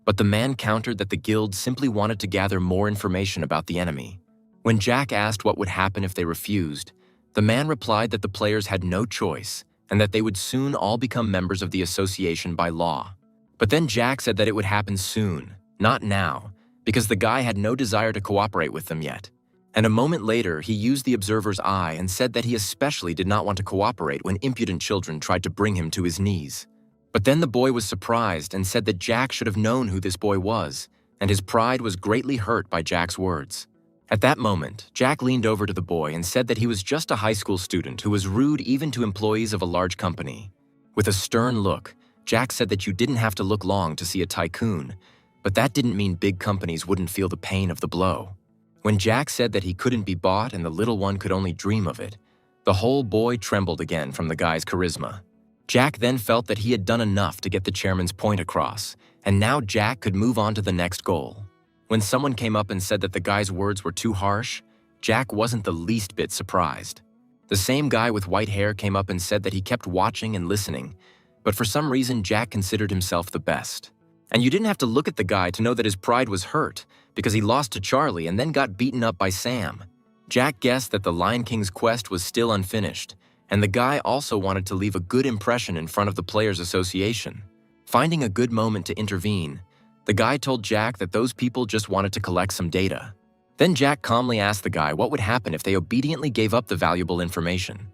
But the man countered that the guild simply wanted to gather more information about the enemy. When Jack asked what would happen if they refused, the man replied that the players had no choice and that they would soon all become members of the association by law. But then Jack said that it would happen soon, not now, because the guy had no desire to cooperate with them yet. And a moment later, he used the observer's eye and said that he especially did not want to cooperate when impudent children tried to bring him to his knees. But then the boy was surprised and said that Jack should have known who this boy was, and his pride was greatly hurt by Jack's words. At that moment, Jack leaned over to the boy and said that he was just a high school student who was rude even to employees of a large company. With a stern look, Jack said that you didn't have to look long to see a tycoon, but that didn't mean big companies wouldn't feel the pain of the blow. When Jack said that he couldn't be bought and the little one could only dream of it, the whole boy trembled again from the guy's charisma. Jack then felt that he had done enough to get the chairman's point across, and now Jack could move on to the next goal. When someone came up and said that the guy's words were too harsh, Jack wasn't the least bit surprised. The same guy with white hair came up and said that he kept watching and listening, but for some reason Jack considered himself the best. And you didn't have to look at the guy to know that his pride was hurt, because he lost to Charlie and then got beaten up by Sam. Jack guessed that the Lion King's quest was still unfinished, and the guy also wanted to leave a good impression in front of the Players Association. Finding a good moment to intervene, the guy told Jack that those people just wanted to collect some data. Then Jack calmly asked the guy what would happen if they obediently gave up the valuable information.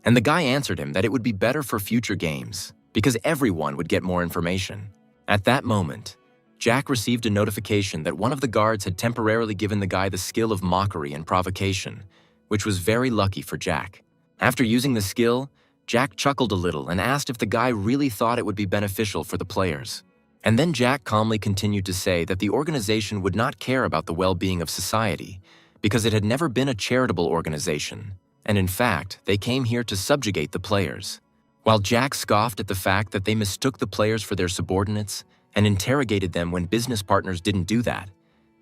And the guy answered him that it would be better for future games, because everyone would get more information. At that moment, Jack received a notification that one of the guards had temporarily given the guy the skill of mockery and provocation, which was very lucky for Jack. After using the skill, Jack chuckled a little and asked if the guy really thought it would be beneficial for the players. And then Jack calmly continued to say that the organization would not care about the well-being of society because it had never been a charitable organization, and in fact, they came here to subjugate the players. While Jack scoffed at the fact that they mistook the players for their subordinates and interrogated them when business partners didn't do that,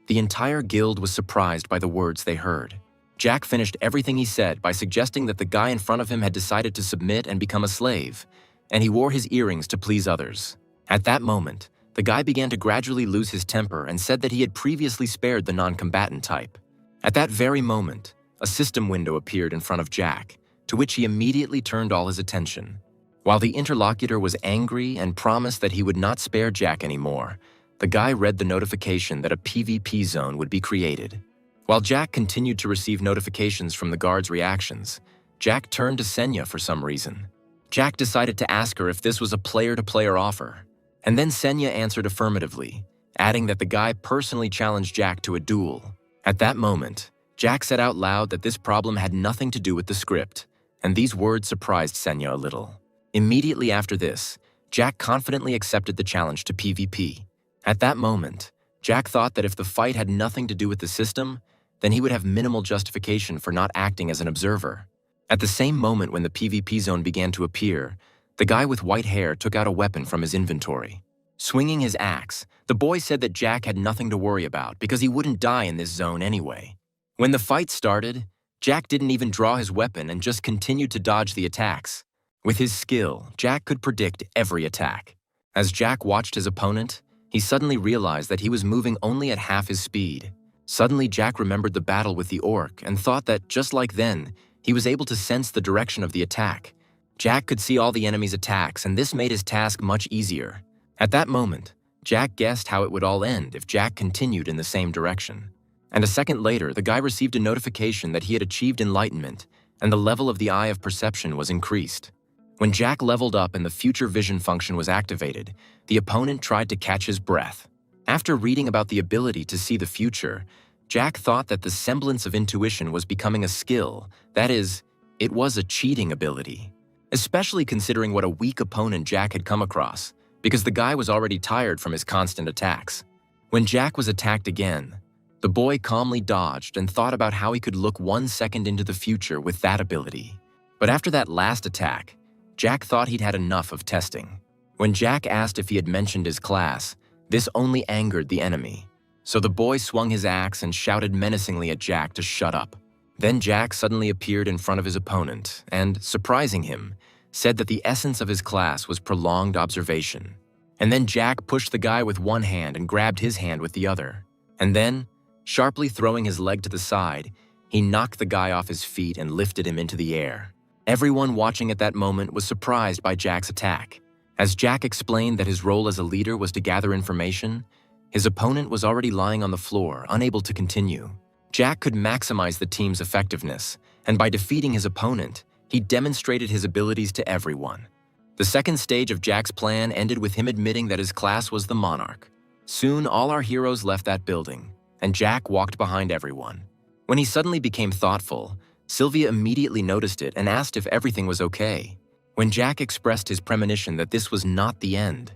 the entire guild was surprised by the words they heard. Jack finished everything he said by suggesting that the guy in front of him had decided to submit and become a slave, and he wore his earrings to please others. At that moment, the guy began to gradually lose his temper and said that he had previously spared the non-combatant type. At that very moment, a system window appeared in front of Jack, to which he immediately turned all his attention. While the interlocutor was angry and promised that he would not spare Jack anymore, the guy read the notification that a PvP zone would be created. While Jack continued to receive notifications from the guards' reactions, Jack turned to Senya for some reason. Jack decided to ask her if this was a player-to-player offer, and then Senya answered affirmatively, adding that the guy personally challenged Jack to a duel. At that moment, Jack said out loud that this problem had nothing to do with the script, and these words surprised Senya a little. Immediately after this, Jack confidently accepted the challenge to PvP. At that moment, Jack thought that if the fight had nothing to do with the system, then he would have minimal justification for not acting as an observer. At the same moment when the PvP zone began to appear, the guy with white hair took out a weapon from his inventory. Swinging his axe, the boy said that Jack had nothing to worry about because he wouldn't die in this zone anyway. When the fight started, Jack didn't even draw his weapon and just continued to dodge the attacks. With his skill, Jack could predict every attack. As Jack watched his opponent, he suddenly realized that he was moving only at half his speed. Suddenly, Jack remembered the battle with the orc and thought that, just like then, he was able to sense the direction of the attack. Jack could see all the enemy's attacks, and this made his task much easier. At that moment, Jack guessed how it would all end if Jack continued in the same direction. And a second later, the guy received a notification that he had achieved enlightenment, and the level of the Eye of Perception was increased. When Jack leveled up and the future vision function was activated, the opponent tried to catch his breath. After reading about the ability to see the future, Jack thought that the semblance of intuition was becoming a skill. That is, it was a cheating ability. Especially considering what a weak opponent Jack had come across, because the guy was already tired from his constant attacks. When Jack was attacked again, the boy calmly dodged and thought about how he could look 1 second into the future with that ability. But after that last attack, Jack thought he'd had enough of testing. When Jack asked if he had mentioned his class, this only angered the enemy. So the boy swung his axe and shouted menacingly at Jack to shut up. Then Jack suddenly appeared in front of his opponent and, surprising him, said that the essence of his class was prolonged observation. And then Jack pushed the guy with one hand and grabbed his hand with the other. And then, sharply throwing his leg to the side, he knocked the guy off his feet and lifted him into the air. Everyone watching at that moment was surprised by Jack's attack. As Jack explained that his role as a leader was to gather information, his opponent was already lying on the floor, unable to continue. Jack could maximize the team's effectiveness, and by defeating his opponent, he demonstrated his abilities to everyone. The second stage of Jack's plan ended with him admitting that his class was the Monarch. Soon, all our heroes left that building, and Jack walked behind everyone. When he suddenly became thoughtful, Sylvia immediately noticed it and asked if everything was okay. When Jack expressed his premonition that this was not the end,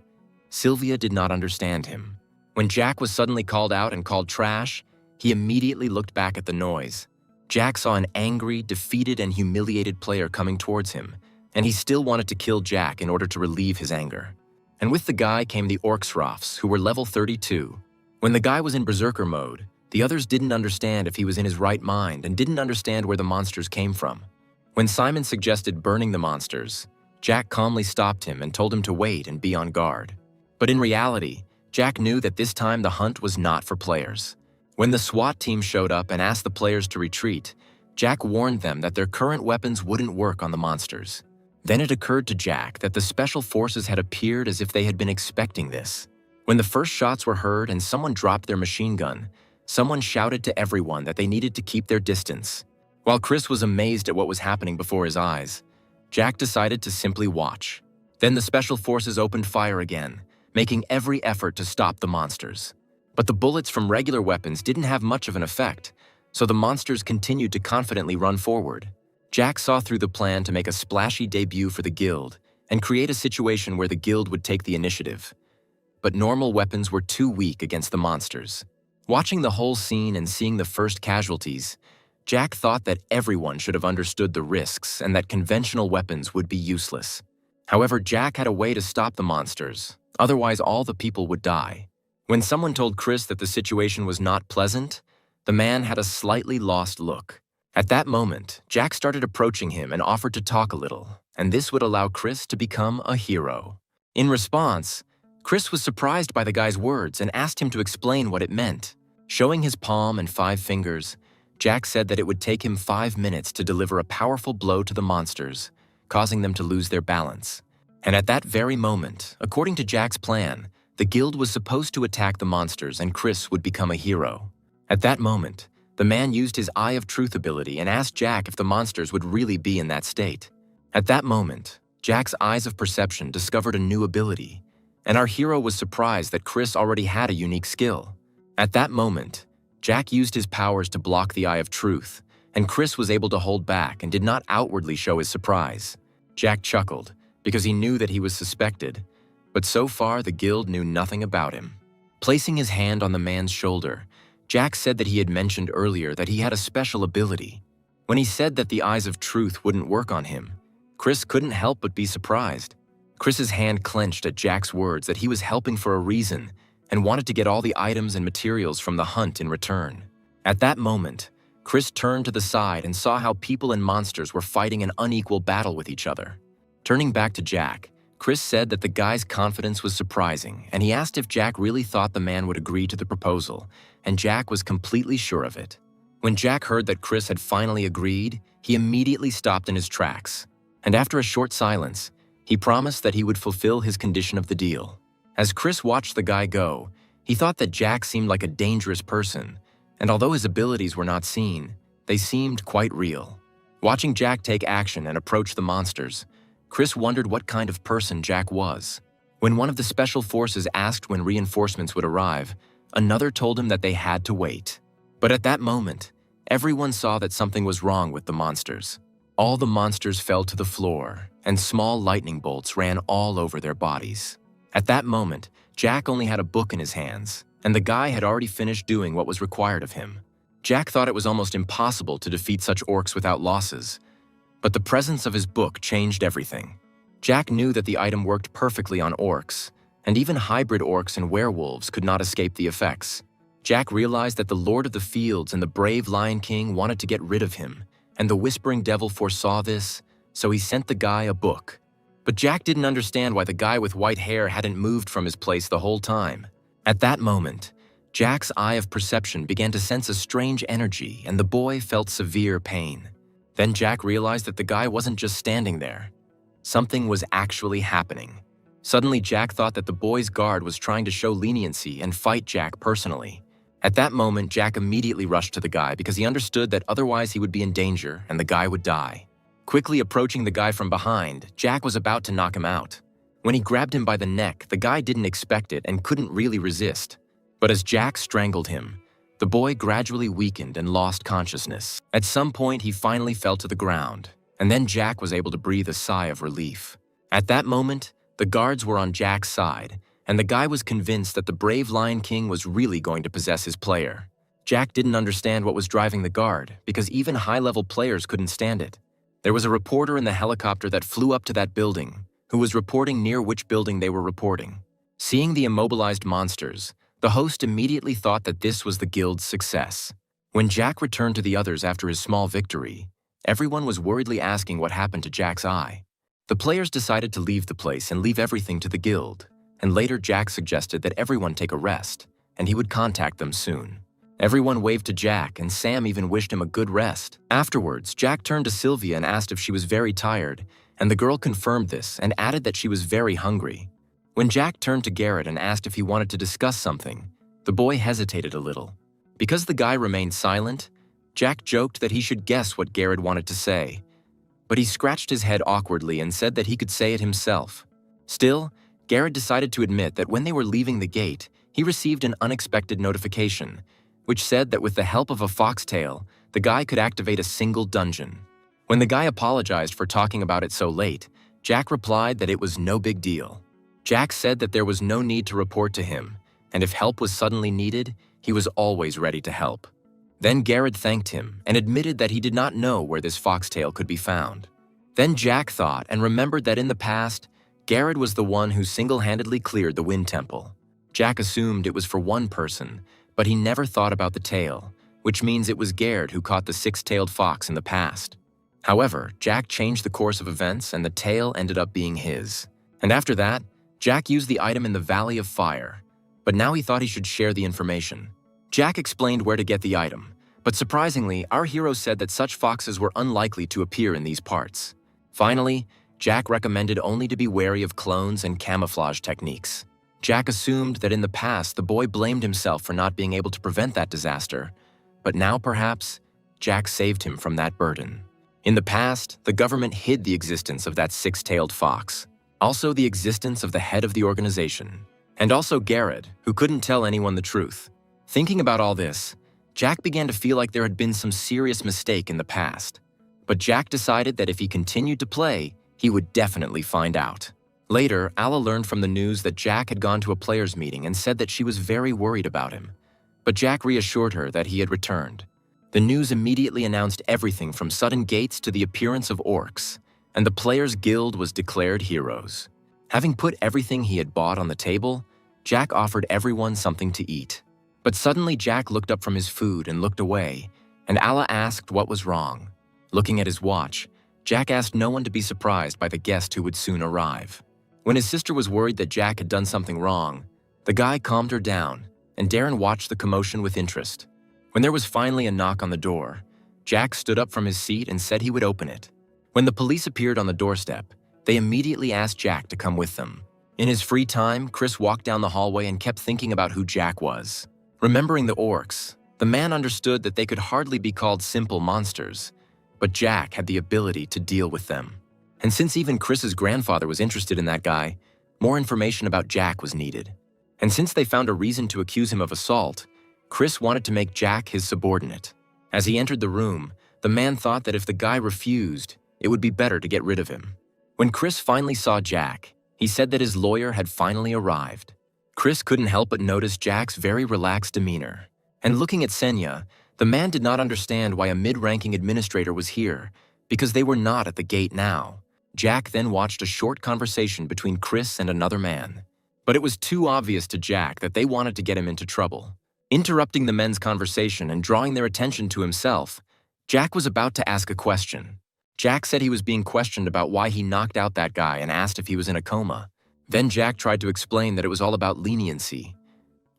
Sylvia did not understand him. When Jack was suddenly called out and called trash, he immediately looked back at the noise. Jack saw an angry, defeated, and humiliated player coming towards him, and he still wanted to kill Jack in order to relieve his anger. And with the guy came the Orksrofs, who were level 32. When the guy was in berserker mode, the others didn't understand if he was in his right mind and didn't understand where the monsters came from. When Simon suggested burning the monsters, Jack calmly stopped him and told him to wait and be on guard. But in reality, Jack knew that this time the hunt was not for players. When the SWAT team showed up and asked the players to retreat, Jack warned them that their current weapons wouldn't work on the monsters. Then it occurred to Jack that the special forces had appeared as if they had been expecting this. When the first shots were heard and someone dropped their machine gun, someone shouted to everyone that they needed to keep their distance. While Chris was amazed at what was happening before his eyes, Jack decided to simply watch. Then the special forces opened fire again, making every effort to stop the monsters. But the bullets from regular weapons didn't have much of an effect, so the monsters continued to confidently run forward. Jack saw through the plan to make a splashy debut for the guild and create a situation where the guild would take the initiative. But normal weapons were too weak against the monsters. Watching the whole scene and seeing the first casualties, Jack thought that everyone should have understood the risks and that conventional weapons would be useless. However, Jack had a way to stop the monsters, otherwise all the people would die. When someone told Chris that the situation was not pleasant, the man had a slightly lost look. At that moment, Jack started approaching him and offered to talk a little, and this would allow Chris to become a hero. In response, Chris was surprised by the guy's words and asked him to explain what it meant. Showing his palm and 5 fingers, Jack said that it would take him 5 minutes to deliver a powerful blow to the monsters, causing them to lose their balance. And at that very moment, according to Jack's plan, the guild was supposed to attack the monsters and Chris would become a hero. At that moment, the man used his Eye of Truth ability and asked Jack if the monsters would really be in that state. At that moment, Jack's Eyes of Perception discovered a new ability, and our hero was surprised that Chris already had a unique skill. At that moment, Jack used his powers to block the Eye of Truth, and Chris was able to hold back and did not outwardly show his surprise. Jack chuckled, because he knew that he was suspected, but so far the guild knew nothing about him. Placing his hand on the man's shoulder, Jack said that he had mentioned earlier that he had a special ability. When he said that the Eyes of Truth wouldn't work on him, Chris couldn't help but be surprised. Chris's hand clenched at Jack's words that he was helping for a reason and wanted to get all the items and materials from the hunt in return. At that moment, Chris turned to the side and saw how people and monsters were fighting an unequal battle with each other. Turning back to Jack, Chris said that the guy's confidence was surprising, and he asked if Jack really thought the man would agree to the proposal, and Jack was completely sure of it. When Jack heard that Chris had finally agreed, he immediately stopped in his tracks, and after a short silence, he promised that he would fulfill his condition of the deal. As Chris watched the guy go, he thought that Jack seemed like a dangerous person, and although his abilities were not seen, they seemed quite real. Watching Jack take action and approach the monsters, Chris wondered what kind of person Jack was. When one of the special forces asked when reinforcements would arrive, another told him that they had to wait. But at that moment, everyone saw that something was wrong with the monsters. All the monsters fell to the floor, and small lightning bolts ran all over their bodies. At that moment, Jack only had a book in his hands, and the guy had already finished doing what was required of him. Jack thought it was almost impossible to defeat such orcs without losses, but the presence of his book changed everything. Jack knew that the item worked perfectly on orcs, and even hybrid orcs and werewolves could not escape the effects. Jack realized that the Lord of the Fields and the brave Lion King wanted to get rid of him, and the Whispering Devil foresaw this, so he sent the guy a book. But Jack didn't understand why the guy with white hair hadn't moved from his place the whole time. At that moment, Jack's Eye of Perception began to sense a strange energy, and the boy felt severe pain. Then Jack realized that the guy wasn't just standing there. Something was actually happening. Suddenly, Jack thought that the boy's guard was trying to show leniency and fight Jack personally. At that moment, Jack immediately rushed to the guy because he understood that otherwise he would be in danger and the guy would die. Quickly approaching the guy from behind, Jack was about to knock him out. When he grabbed him by the neck, the guy didn't expect it and couldn't really resist. But as Jack strangled him, the boy gradually weakened and lost consciousness. At some point, he finally fell to the ground, And then Jack was able to breathe a sigh of relief. At that moment, the guards were on Jack's side, and the guy was convinced that the brave Lion King was really going to possess his player. Jack didn't understand what was driving the guard, because even high-level players couldn't stand it. There was a reporter in the helicopter that flew up to that building, who was reporting near which building they were reporting. Seeing the immobilized monsters, the host immediately thought that this was the guild's success. When Jack returned to the others after his small victory, everyone was worriedly asking what happened to Jack's eye. The players decided to leave the place and leave everything to the guild, and later Jack suggested that everyone take a rest, and he would contact them soon. Everyone waved to Jack, and Sam even wished him a good rest. Afterwards, Jack turned to Sylvia and asked if she was very tired, and the girl confirmed this and added that she was very hungry. When Jack turned to Garrett and asked if he wanted to discuss something, the boy hesitated a little. Because the guy remained silent, Jack joked that he should guess what Garrett wanted to say, but he scratched his head awkwardly and said that he could say it himself. Still, Garrett decided to admit that when they were leaving the gate, he received an unexpected notification, which said that with the help of a foxtail, the guy could activate a single dungeon. When the guy apologized for talking about it so late, Jack replied that it was no big deal. Jack said that there was no need to report to him, and if help was suddenly needed, he was always ready to help. Then Garrett thanked him and admitted that he did not know where this foxtail could be found. Then Jack thought and remembered that in the past, Garrett was the one who single-handedly cleared the Wind Temple. Jack assumed it was for one person, but he never thought about the tail, which means it was Garrett who caught the six-tailed fox in the past. However, Jack changed the course of events and the tail ended up being his. And after that, Jack used the item in the Valley of Fire, but now he thought he should share the information. Jack explained where to get the item, but surprisingly, our hero said that such foxes were unlikely to appear in these parts. Finally, Jack recommended only to be wary of clones and camouflage techniques. Jack assumed that in the past the boy blamed himself for not being able to prevent that disaster, but now perhaps Jack saved him from that burden. In the past, the government hid the existence of that six-tailed fox, also the existence of the head of the organization, and also Garrett, who couldn't tell anyone the truth. Thinking about all this, Jack began to feel like there had been some serious mistake in the past. But Jack decided that if he continued to play, he would definitely find out. Later, Alla learned from the news that Jack had gone to a players' meeting and said that she was very worried about him. But Jack reassured her that he had returned. The news immediately announced everything from sudden gates to the appearance of orcs, and the Players Guild was declared heroes. Having put everything he had bought on the table, Jack offered everyone something to eat. But suddenly Jack looked up from his food and looked away, and Alla asked what was wrong. Looking at his watch, Jack asked no one to be surprised by the guest who would soon arrive. When his sister was worried that Jack had done something wrong, the guy calmed her down, and Darren watched the commotion with interest. When there was finally a knock on the door, Jack stood up from his seat and said he would open it. When the police appeared on the doorstep, they immediately asked Jack to come with them. In his free time, Chris walked down the hallway and kept thinking about who Jack was. Remembering the orcs, the man understood that they could hardly be called simple monsters, but Jack had the ability to deal with them. And since even Chris's grandfather was interested in that guy, more information about Jack was needed. And since they found a reason to accuse him of assault, Chris wanted to make Jack his subordinate. As he entered the room, the man thought that if the guy refused, it would be better to get rid of him. When Chris finally saw Jack, he said that his lawyer had finally arrived. Chris couldn't help but notice Jack's very relaxed demeanor. And looking at Senya, the man did not understand why a mid-ranking administrator was here, because they were not at the gate now. Jack then watched a short conversation between Chris and another man. But it was too obvious to Jack that they wanted to get him into trouble. Interrupting the men's conversation and drawing their attention to himself, Jack was about to ask a question. Jack said he was being questioned about why he knocked out that guy and asked if he was in a coma. Then Jack tried to explain that it was all about leniency.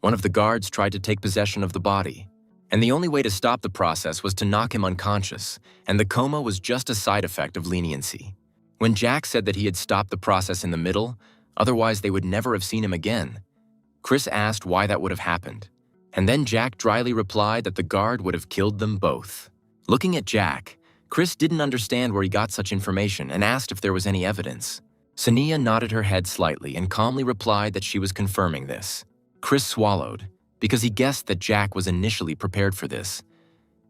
One of the guards tried to take possession of the body, and the only way to stop the process was to knock him unconscious, and the coma was just a side effect of leniency. When Jack said that he had stopped the process in the middle, otherwise they would never have seen him again, Chris asked why that would have happened. And then Jack dryly replied that the guard would have killed them both. Looking at Jack, Chris didn't understand where he got such information and asked if there was any evidence. Sania nodded her head slightly and calmly replied that she was confirming this. Chris swallowed, because he guessed that Jack was initially prepared for this.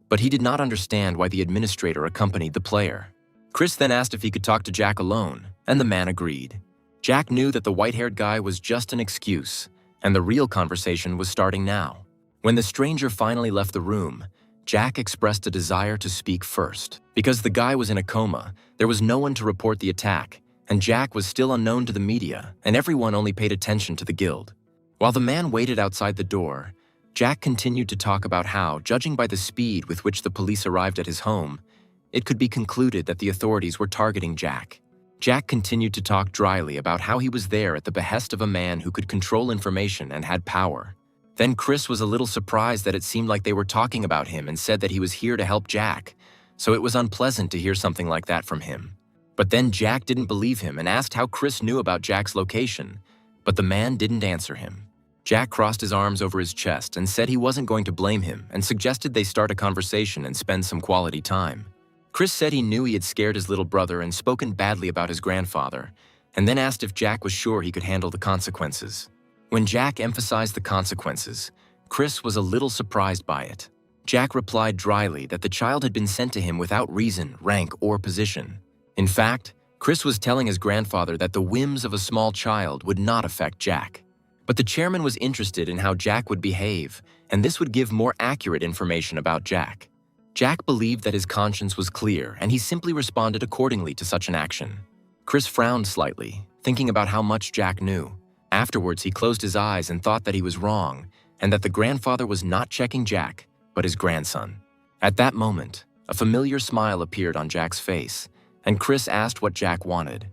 But he did not understand why the administrator accompanied the player. Chris then asked if he could talk to Jack alone, and the man agreed. Jack knew that the white-haired guy was just an excuse, and the real conversation was starting now. When the stranger finally left the room, Jack expressed a desire to speak first. Because the guy was in a coma, there was no one to report the attack, and Jack was still unknown to the media, and everyone only paid attention to the guild. While the man waited outside the door, Jack continued to talk about how, judging by the speed with which the police arrived at his home, it could be concluded that the authorities were targeting Jack. Jack continued to talk dryly about how he was there at the behest of a man who could control information and had power. Then Chris was a little surprised that it seemed like they were talking about him and said that he was here to help Jack, so it was unpleasant to hear something like that from him. But then Jack didn't believe him and asked how Chris knew about Jack's location, but the man didn't answer him. Jack crossed his arms over his chest and said he wasn't going to blame him and suggested they start a conversation and spend some quality time. Chris said he knew he had scared his little brother and spoken badly about his grandfather, and then asked if Jack was sure he could handle the consequences. When Jack emphasized the consequences, Chris was a little surprised by it. Jack replied dryly that the child had been sent to him without reason, rank, or position. In fact, Chris was telling his grandfather that the whims of a small child would not affect Jack. But the chairman was interested in how Jack would behave, and this would give more accurate information about Jack. Jack believed that his conscience was clear, and he simply responded accordingly to such an action. Chris frowned slightly, thinking about how much Jack knew. Afterwards, he closed his eyes and thought that he was wrong, and that the grandfather was not checking Jack, but his grandson. At that moment, a familiar smile appeared on Jack's face, and Chris asked what Jack wanted.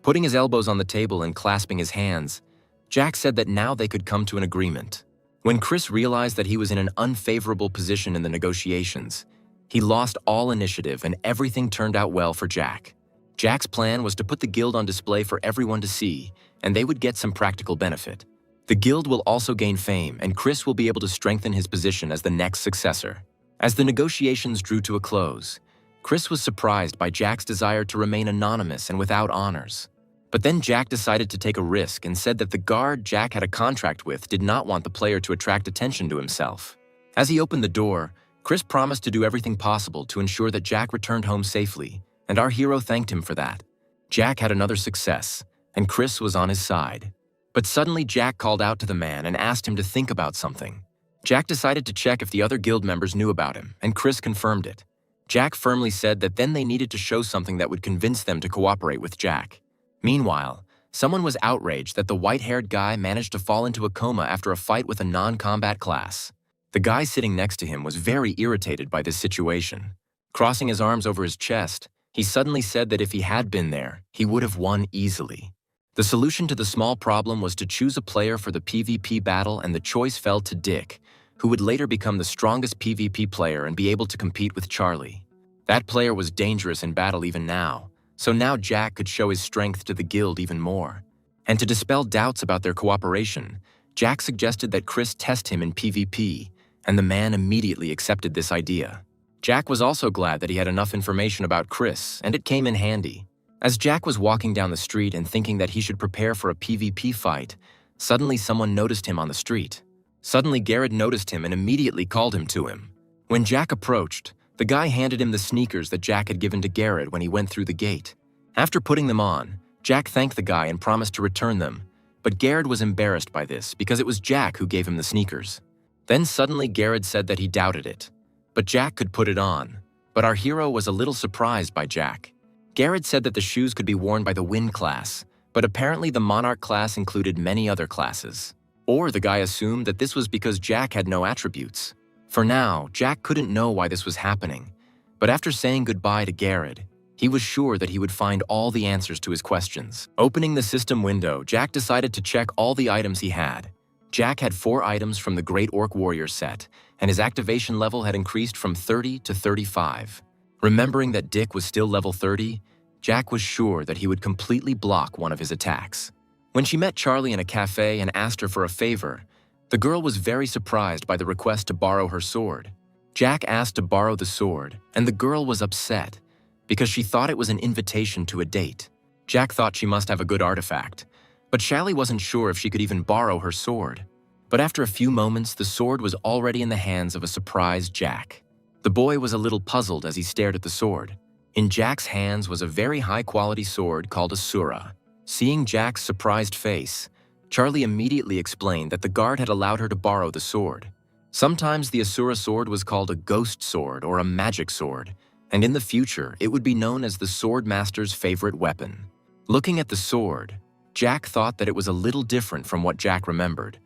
Putting his elbows on the table and clasping his hands, Jack said that now they could come to an agreement. When Chris realized that he was in an unfavorable position in the negotiations, he lost all initiative and everything turned out well for Jack. Jack's plan was to put the guild on display for everyone to see, and they would get some practical benefit. The guild will also gain fame, and Chris will be able to strengthen his position as the next successor. As the negotiations drew to a close, Chris was surprised by Jack's desire to remain anonymous and without honors. But then Jack decided to take a risk and said that the guard Jack had a contract with did not want the player to attract attention to himself. As he opened the door, Chris promised to do everything possible to ensure that Jack returned home safely, and our hero thanked him for that. Jack had another success, and Chris was on his side. But suddenly Jack called out to the man and asked him to think about something. Jack decided to check if the other guild members knew about him, and Chris confirmed it. Jack firmly said that then they needed to show something that would convince them to cooperate with Jack. Meanwhile, someone was outraged that the white-haired guy managed to fall into a coma after a fight with a non-combat class. The guy sitting next to him was very irritated by this situation. Crossing his arms over his chest, he suddenly said that if he had been there, he would have won easily. The solution to the small problem was to choose a player for the PvP battle, and the choice fell to Dick, who would later become the strongest PvP player and be able to compete with Charlie. That player was dangerous in battle even now, so now Jack could show his strength to the guild even more. And to dispel doubts about their cooperation, Jack suggested that Chris test him in PvP, and the man immediately accepted this idea. Jack was also glad that he had enough information about Chris, and it came in handy. As Jack was walking down the street and thinking that he should prepare for a PvP fight, suddenly someone noticed him on the street. Suddenly Garrett noticed him and immediately called him to him. When Jack approached, the guy handed him the sneakers that Jack had given to Garrett when he went through the gate. After putting them on, Jack thanked the guy and promised to return them, but Garrett was embarrassed by this because it was Jack who gave him the sneakers. Then suddenly Garrett said that he doubted it, but Jack could put it on. But our hero was a little surprised by Jack. Garrett said that the shoes could be worn by the Wind class, but apparently the Monarch class included many other classes. Or the guy assumed that this was because Jack had no attributes. For now, Jack couldn't know why this was happening, but after saying goodbye to Garrett, he was sure that he would find all the answers to his questions. Opening the system window, Jack decided to check all the items he had. Jack had 4 items from the Great Orc Warrior set, and his activation level had increased from 30 to 35. Remembering that Dick was still level 30, Jack was sure that he would completely block one of his attacks. When she met Charlie in a cafe and asked her for a favor, the girl was very surprised by the request to borrow her sword. Jack asked to borrow the sword, and the girl was upset because she thought it was an invitation to a date. Jack thought she must have a good artifact, but Charlie wasn't sure if she could even borrow her sword. But after a few moments, the sword was already in the hands of a surprised Jack. The boy was a little puzzled as he stared at the sword. In Jack's hands was a very high-quality sword called Asura. Seeing Jack's surprised face, Charlie immediately explained that the guard had allowed her to borrow the sword. Sometimes the Asura sword was called a ghost sword or a magic sword, and in the future it would be known as the sword master's favorite weapon. Looking at the sword, Jack thought that it was a little different from what Jack remembered,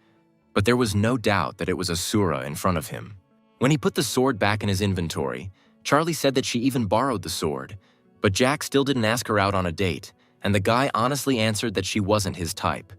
but there was no doubt that it was Asura in front of him. When he put the sword back in his inventory, Charlie said that she even borrowed the sword, but Jack still didn't ask her out on a date, and the guy honestly answered that she wasn't his type.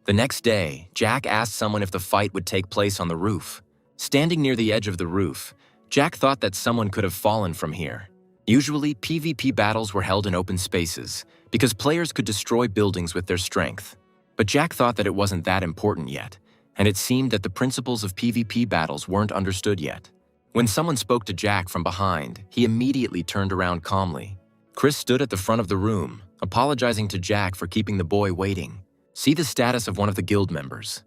The next day, Jack asked someone if the fight would take place on the roof. Standing near the edge of the roof, Jack thought that someone could have fallen from here. Usually, PvP battles were held in open spaces because players could destroy buildings with their strength. But Jack thought that it wasn't that important yet, and it seemed that the principles of PvP battles weren't understood yet. When someone spoke to Jack from behind, he immediately turned around calmly. Chris stood at the front of the room, apologizing to Jack for keeping the boy waiting. See the status of one of the guild members.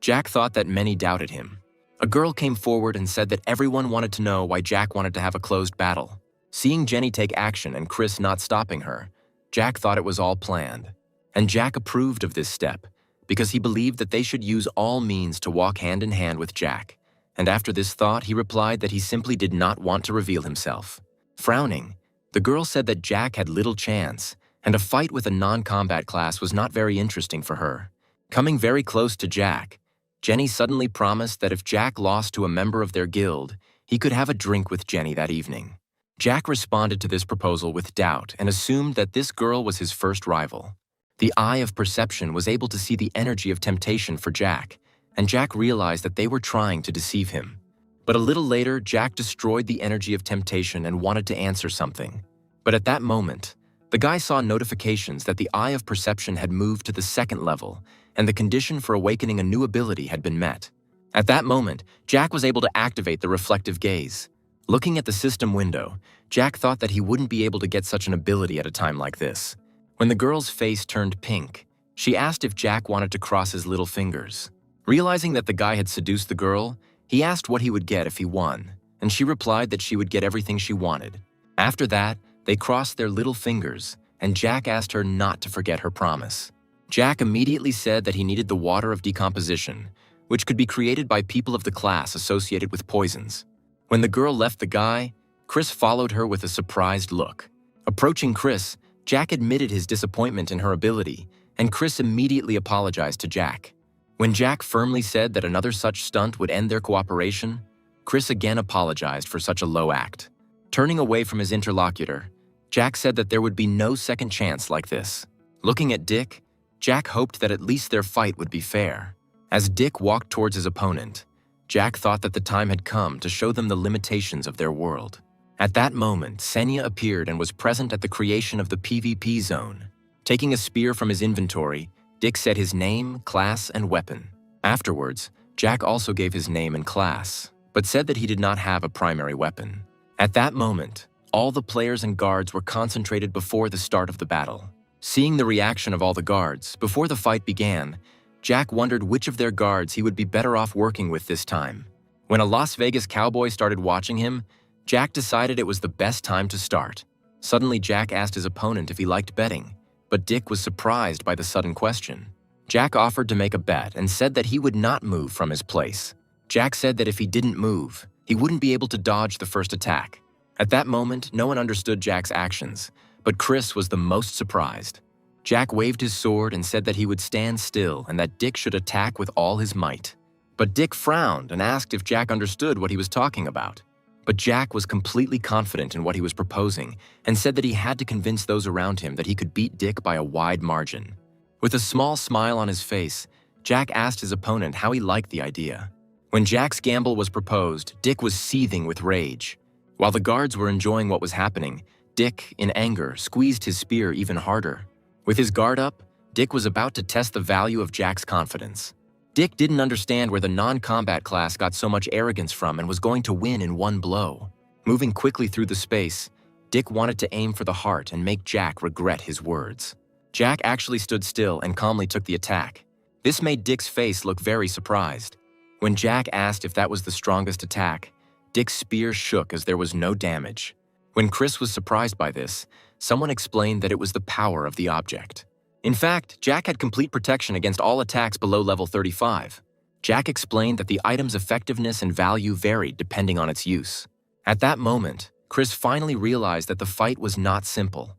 Jack thought that many doubted him. A girl came forward and said that everyone wanted to know why Jack wanted to have a closed battle. Seeing Jenny take action and Chris not stopping her, Jack thought it was all planned. And Jack approved of this step because he believed that they should use all means to walk hand in hand with Jack. And after this thought, he replied that he simply did not want to reveal himself. Frowning, the girl said that Jack had little chance, and a fight with a non-combat class was not very interesting for her. Coming very close to Jack, Jenny suddenly promised that if Jack lost to a member of their guild, he could have a drink with Jenny that evening. Jack responded to this proposal with doubt and assumed that this girl was his first rival. The eye of perception was able to see the energy of temptation for Jack, and Jack realized that they were trying to deceive him. But a little later, Jack destroyed the energy of temptation and wanted to answer something. But at that moment, the guy saw notifications that the eye of perception had moved to the second level, and the condition for awakening a new ability had been met. At that moment, Jack was able to activate the reflective gaze. Looking at the system window, Jack thought that he wouldn't be able to get such an ability at a time like this. When the girl's face turned pink, she asked if Jack wanted to cross his little fingers. Realizing that the guy had seduced the girl, he asked what he would get if he won, and she replied that she would get everything she wanted. After that, they crossed their little fingers, and Jack asked her not to forget her promise. Jack immediately said that he needed the water of decomposition, which could be created by people of the class associated with poisons. When the girl left the guy, Chris followed her with a surprised look. Approaching Chris, Jack admitted his disappointment in her ability, and Chris immediately apologized to Jack. When Jack firmly said that another such stunt would end their cooperation, Chris again apologized for such a low act. Turning away from his interlocutor, Jack said that there would be no second chance like this. Looking at Dick, Jack hoped that at least their fight would be fair. As Dick walked towards his opponent, Jack thought that the time had come to show them the limitations of their world. At that moment, Senya appeared and was present at the creation of the PvP zone. Taking a spear from his inventory, Dick said his name, class, and weapon. Afterwards, Jack also gave his name and class, but said that he did not have a primary weapon. At that moment, all the players and guards were concentrated before the start of the battle. Seeing the reaction of all the guards before the fight began, Jack wondered which of their guards he would be better off working with this time. When a Las Vegas cowboy started watching him, Jack decided it was the best time to start. Suddenly, Jack asked his opponent if he liked betting, but Dick was surprised by the sudden question. Jack offered to make a bet and said that he would not move from his place. Jack said that if he didn't move, he wouldn't be able to dodge the first attack. At that moment, no one understood Jack's actions, but Chris was the most surprised. Jack waved his sword and said that he would stand still and that Dick should attack with all his might. But Dick frowned and asked if Jack understood what he was talking about. But Jack was completely confident in what he was proposing and said that he had to convince those around him that he could beat Dick by a wide margin. With a small smile on his face, Jack asked his opponent how he liked the idea. When Jack's gamble was proposed, Dick was seething with rage. While the guards were enjoying what was happening, Dick, in anger, squeezed his spear even harder. With his guard up, Dick was about to test the value of Jack's confidence. Dick didn't understand where the non-combat class got so much arrogance from and was going to win in one blow. Moving quickly through the space, Dick wanted to aim for the heart and make Jack regret his words. Jack actually stood still and calmly took the attack. This made Dick's face look very surprised. When Jack asked if that was the strongest attack, Dick's spear shook as there was no damage. When Chris was surprised by this, someone explained that it was the power of the object. In fact, Jack had complete protection against all attacks below level 35. Jack explained that the item's effectiveness and value varied depending on its use. At that moment, Chris finally realized that the fight was not simple.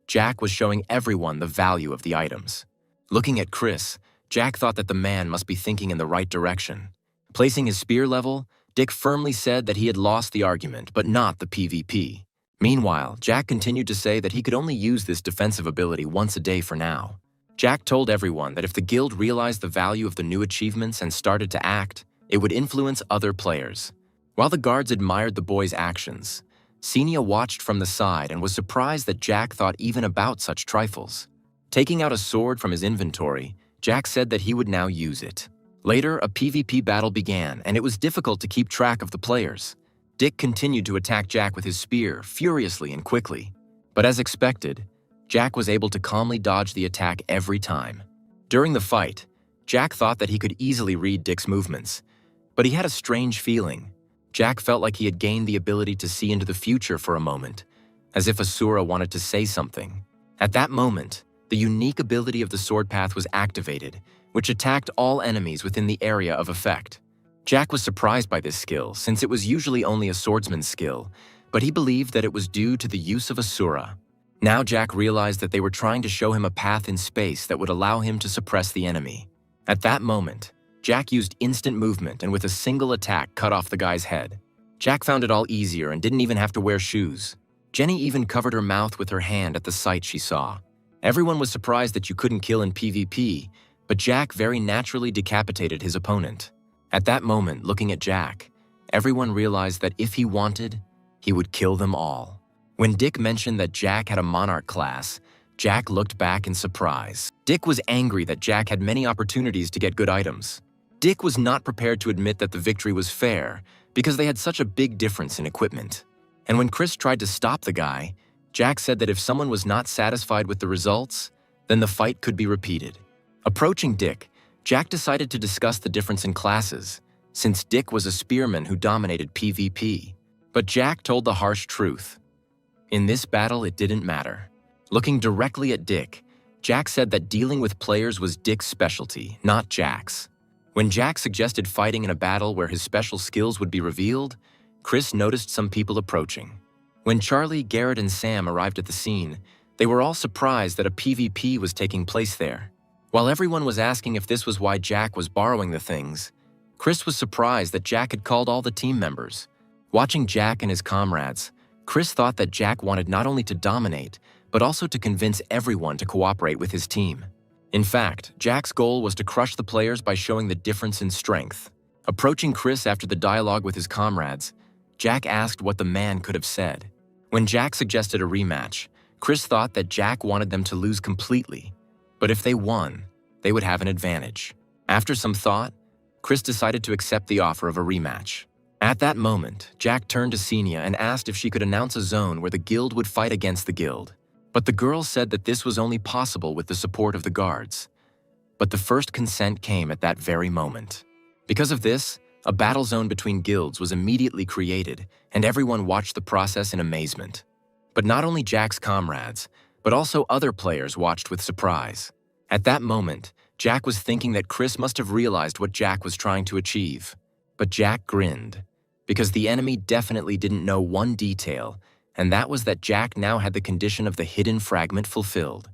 Jack was showing everyone the value of the items. Looking at Chris, Jack thought that the man must be thinking in the right direction. Placing his spear level, Dick firmly said that he had lost the argument, but not the PvP. Meanwhile, Jack continued to say that he could only use this defensive ability once a day for now. Jack told everyone that if the guild realized the value of the new achievements and started to act, it would influence other players. While the guards admired the boy's actions, Senia watched from the side and was surprised that Jack thought even about such trifles. Taking out a sword from his inventory, Jack said that he would now use it. Later, a PvP battle began, and it was difficult to keep track of the players. Dick continued to attack Jack with his spear, furiously and quickly. But as expected, Jack was able to calmly dodge the attack every time. During the fight, Jack thought that he could easily read Dick's movements, but he had a strange feeling. Jack felt like he had gained the ability to see into the future for a moment, as if Asura wanted to say something. At that moment, the unique ability of the sword path was activated, which attacked all enemies within the area of effect. Jack was surprised by this skill, since it was usually only a swordsman's skill, but he believed that it was due to the use of Asura. Now Jack realized that they were trying to show him a path in space that would allow him to suppress the enemy. At that moment, Jack used instant movement and with a single attack cut off the guy's head. Jack found it all easier and didn't even have to wear shoes. Jenny even covered her mouth with her hand at the sight she saw. Everyone was surprised that you couldn't kill in PvP, but Jack very naturally decapitated his opponent. At that moment, looking at Jack, everyone realized that if he wanted, he would kill them all. When Dick mentioned that Jack had a monarch class, Jack looked back in surprise. Dick was angry that Jack had many opportunities to get good items. Dick was not prepared to admit that the victory was fair because they had such a big difference in equipment. And when Chris tried to stop the guy, Jack said that if someone was not satisfied with the results, then the fight could be repeated. Approaching Dick, Jack decided to discuss the difference in classes, since Dick was a spearman who dominated PvP. But Jack told the harsh truth. In this battle, it didn't matter. Looking directly at Dick, Jack said that dealing with players was Dick's specialty, not Jack's. When Jack suggested fighting in a battle where his special skills would be revealed, Chris noticed some people approaching. When Charlie, Garrett, and Sam arrived at the scene, they were all surprised that a PvP was taking place there. While everyone was asking if this was why Jack was borrowing the things, Chris was surprised that Jack had called all the team members. Watching Jack and his comrades, Chris thought that Jack wanted not only to dominate, but also to convince everyone to cooperate with his team. In fact, Jack's goal was to crush the players by showing the difference in strength. Approaching Chris after the dialogue with his comrades, Jack asked what the man could have said. When Jack suggested a rematch, Chris thought that Jack wanted them to lose completely, but if they won, they would have an advantage. After some thought, Chris decided to accept the offer of a rematch. At that moment, Jack turned to Senia and asked if she could announce a zone where the guild would fight against the guild. But the girl said that this was only possible with the support of the guards. But the first consent came at that very moment. Because of this, a battle zone between guilds was immediately created, and everyone watched the process in amazement. But not only Jack's comrades, but also other players watched with surprise. At that moment, Jack was thinking that Chris must have realized what Jack was trying to achieve. But Jack grinned, because the enemy definitely didn't know one detail, and that was that Jack now had the condition of the hidden fragment fulfilled.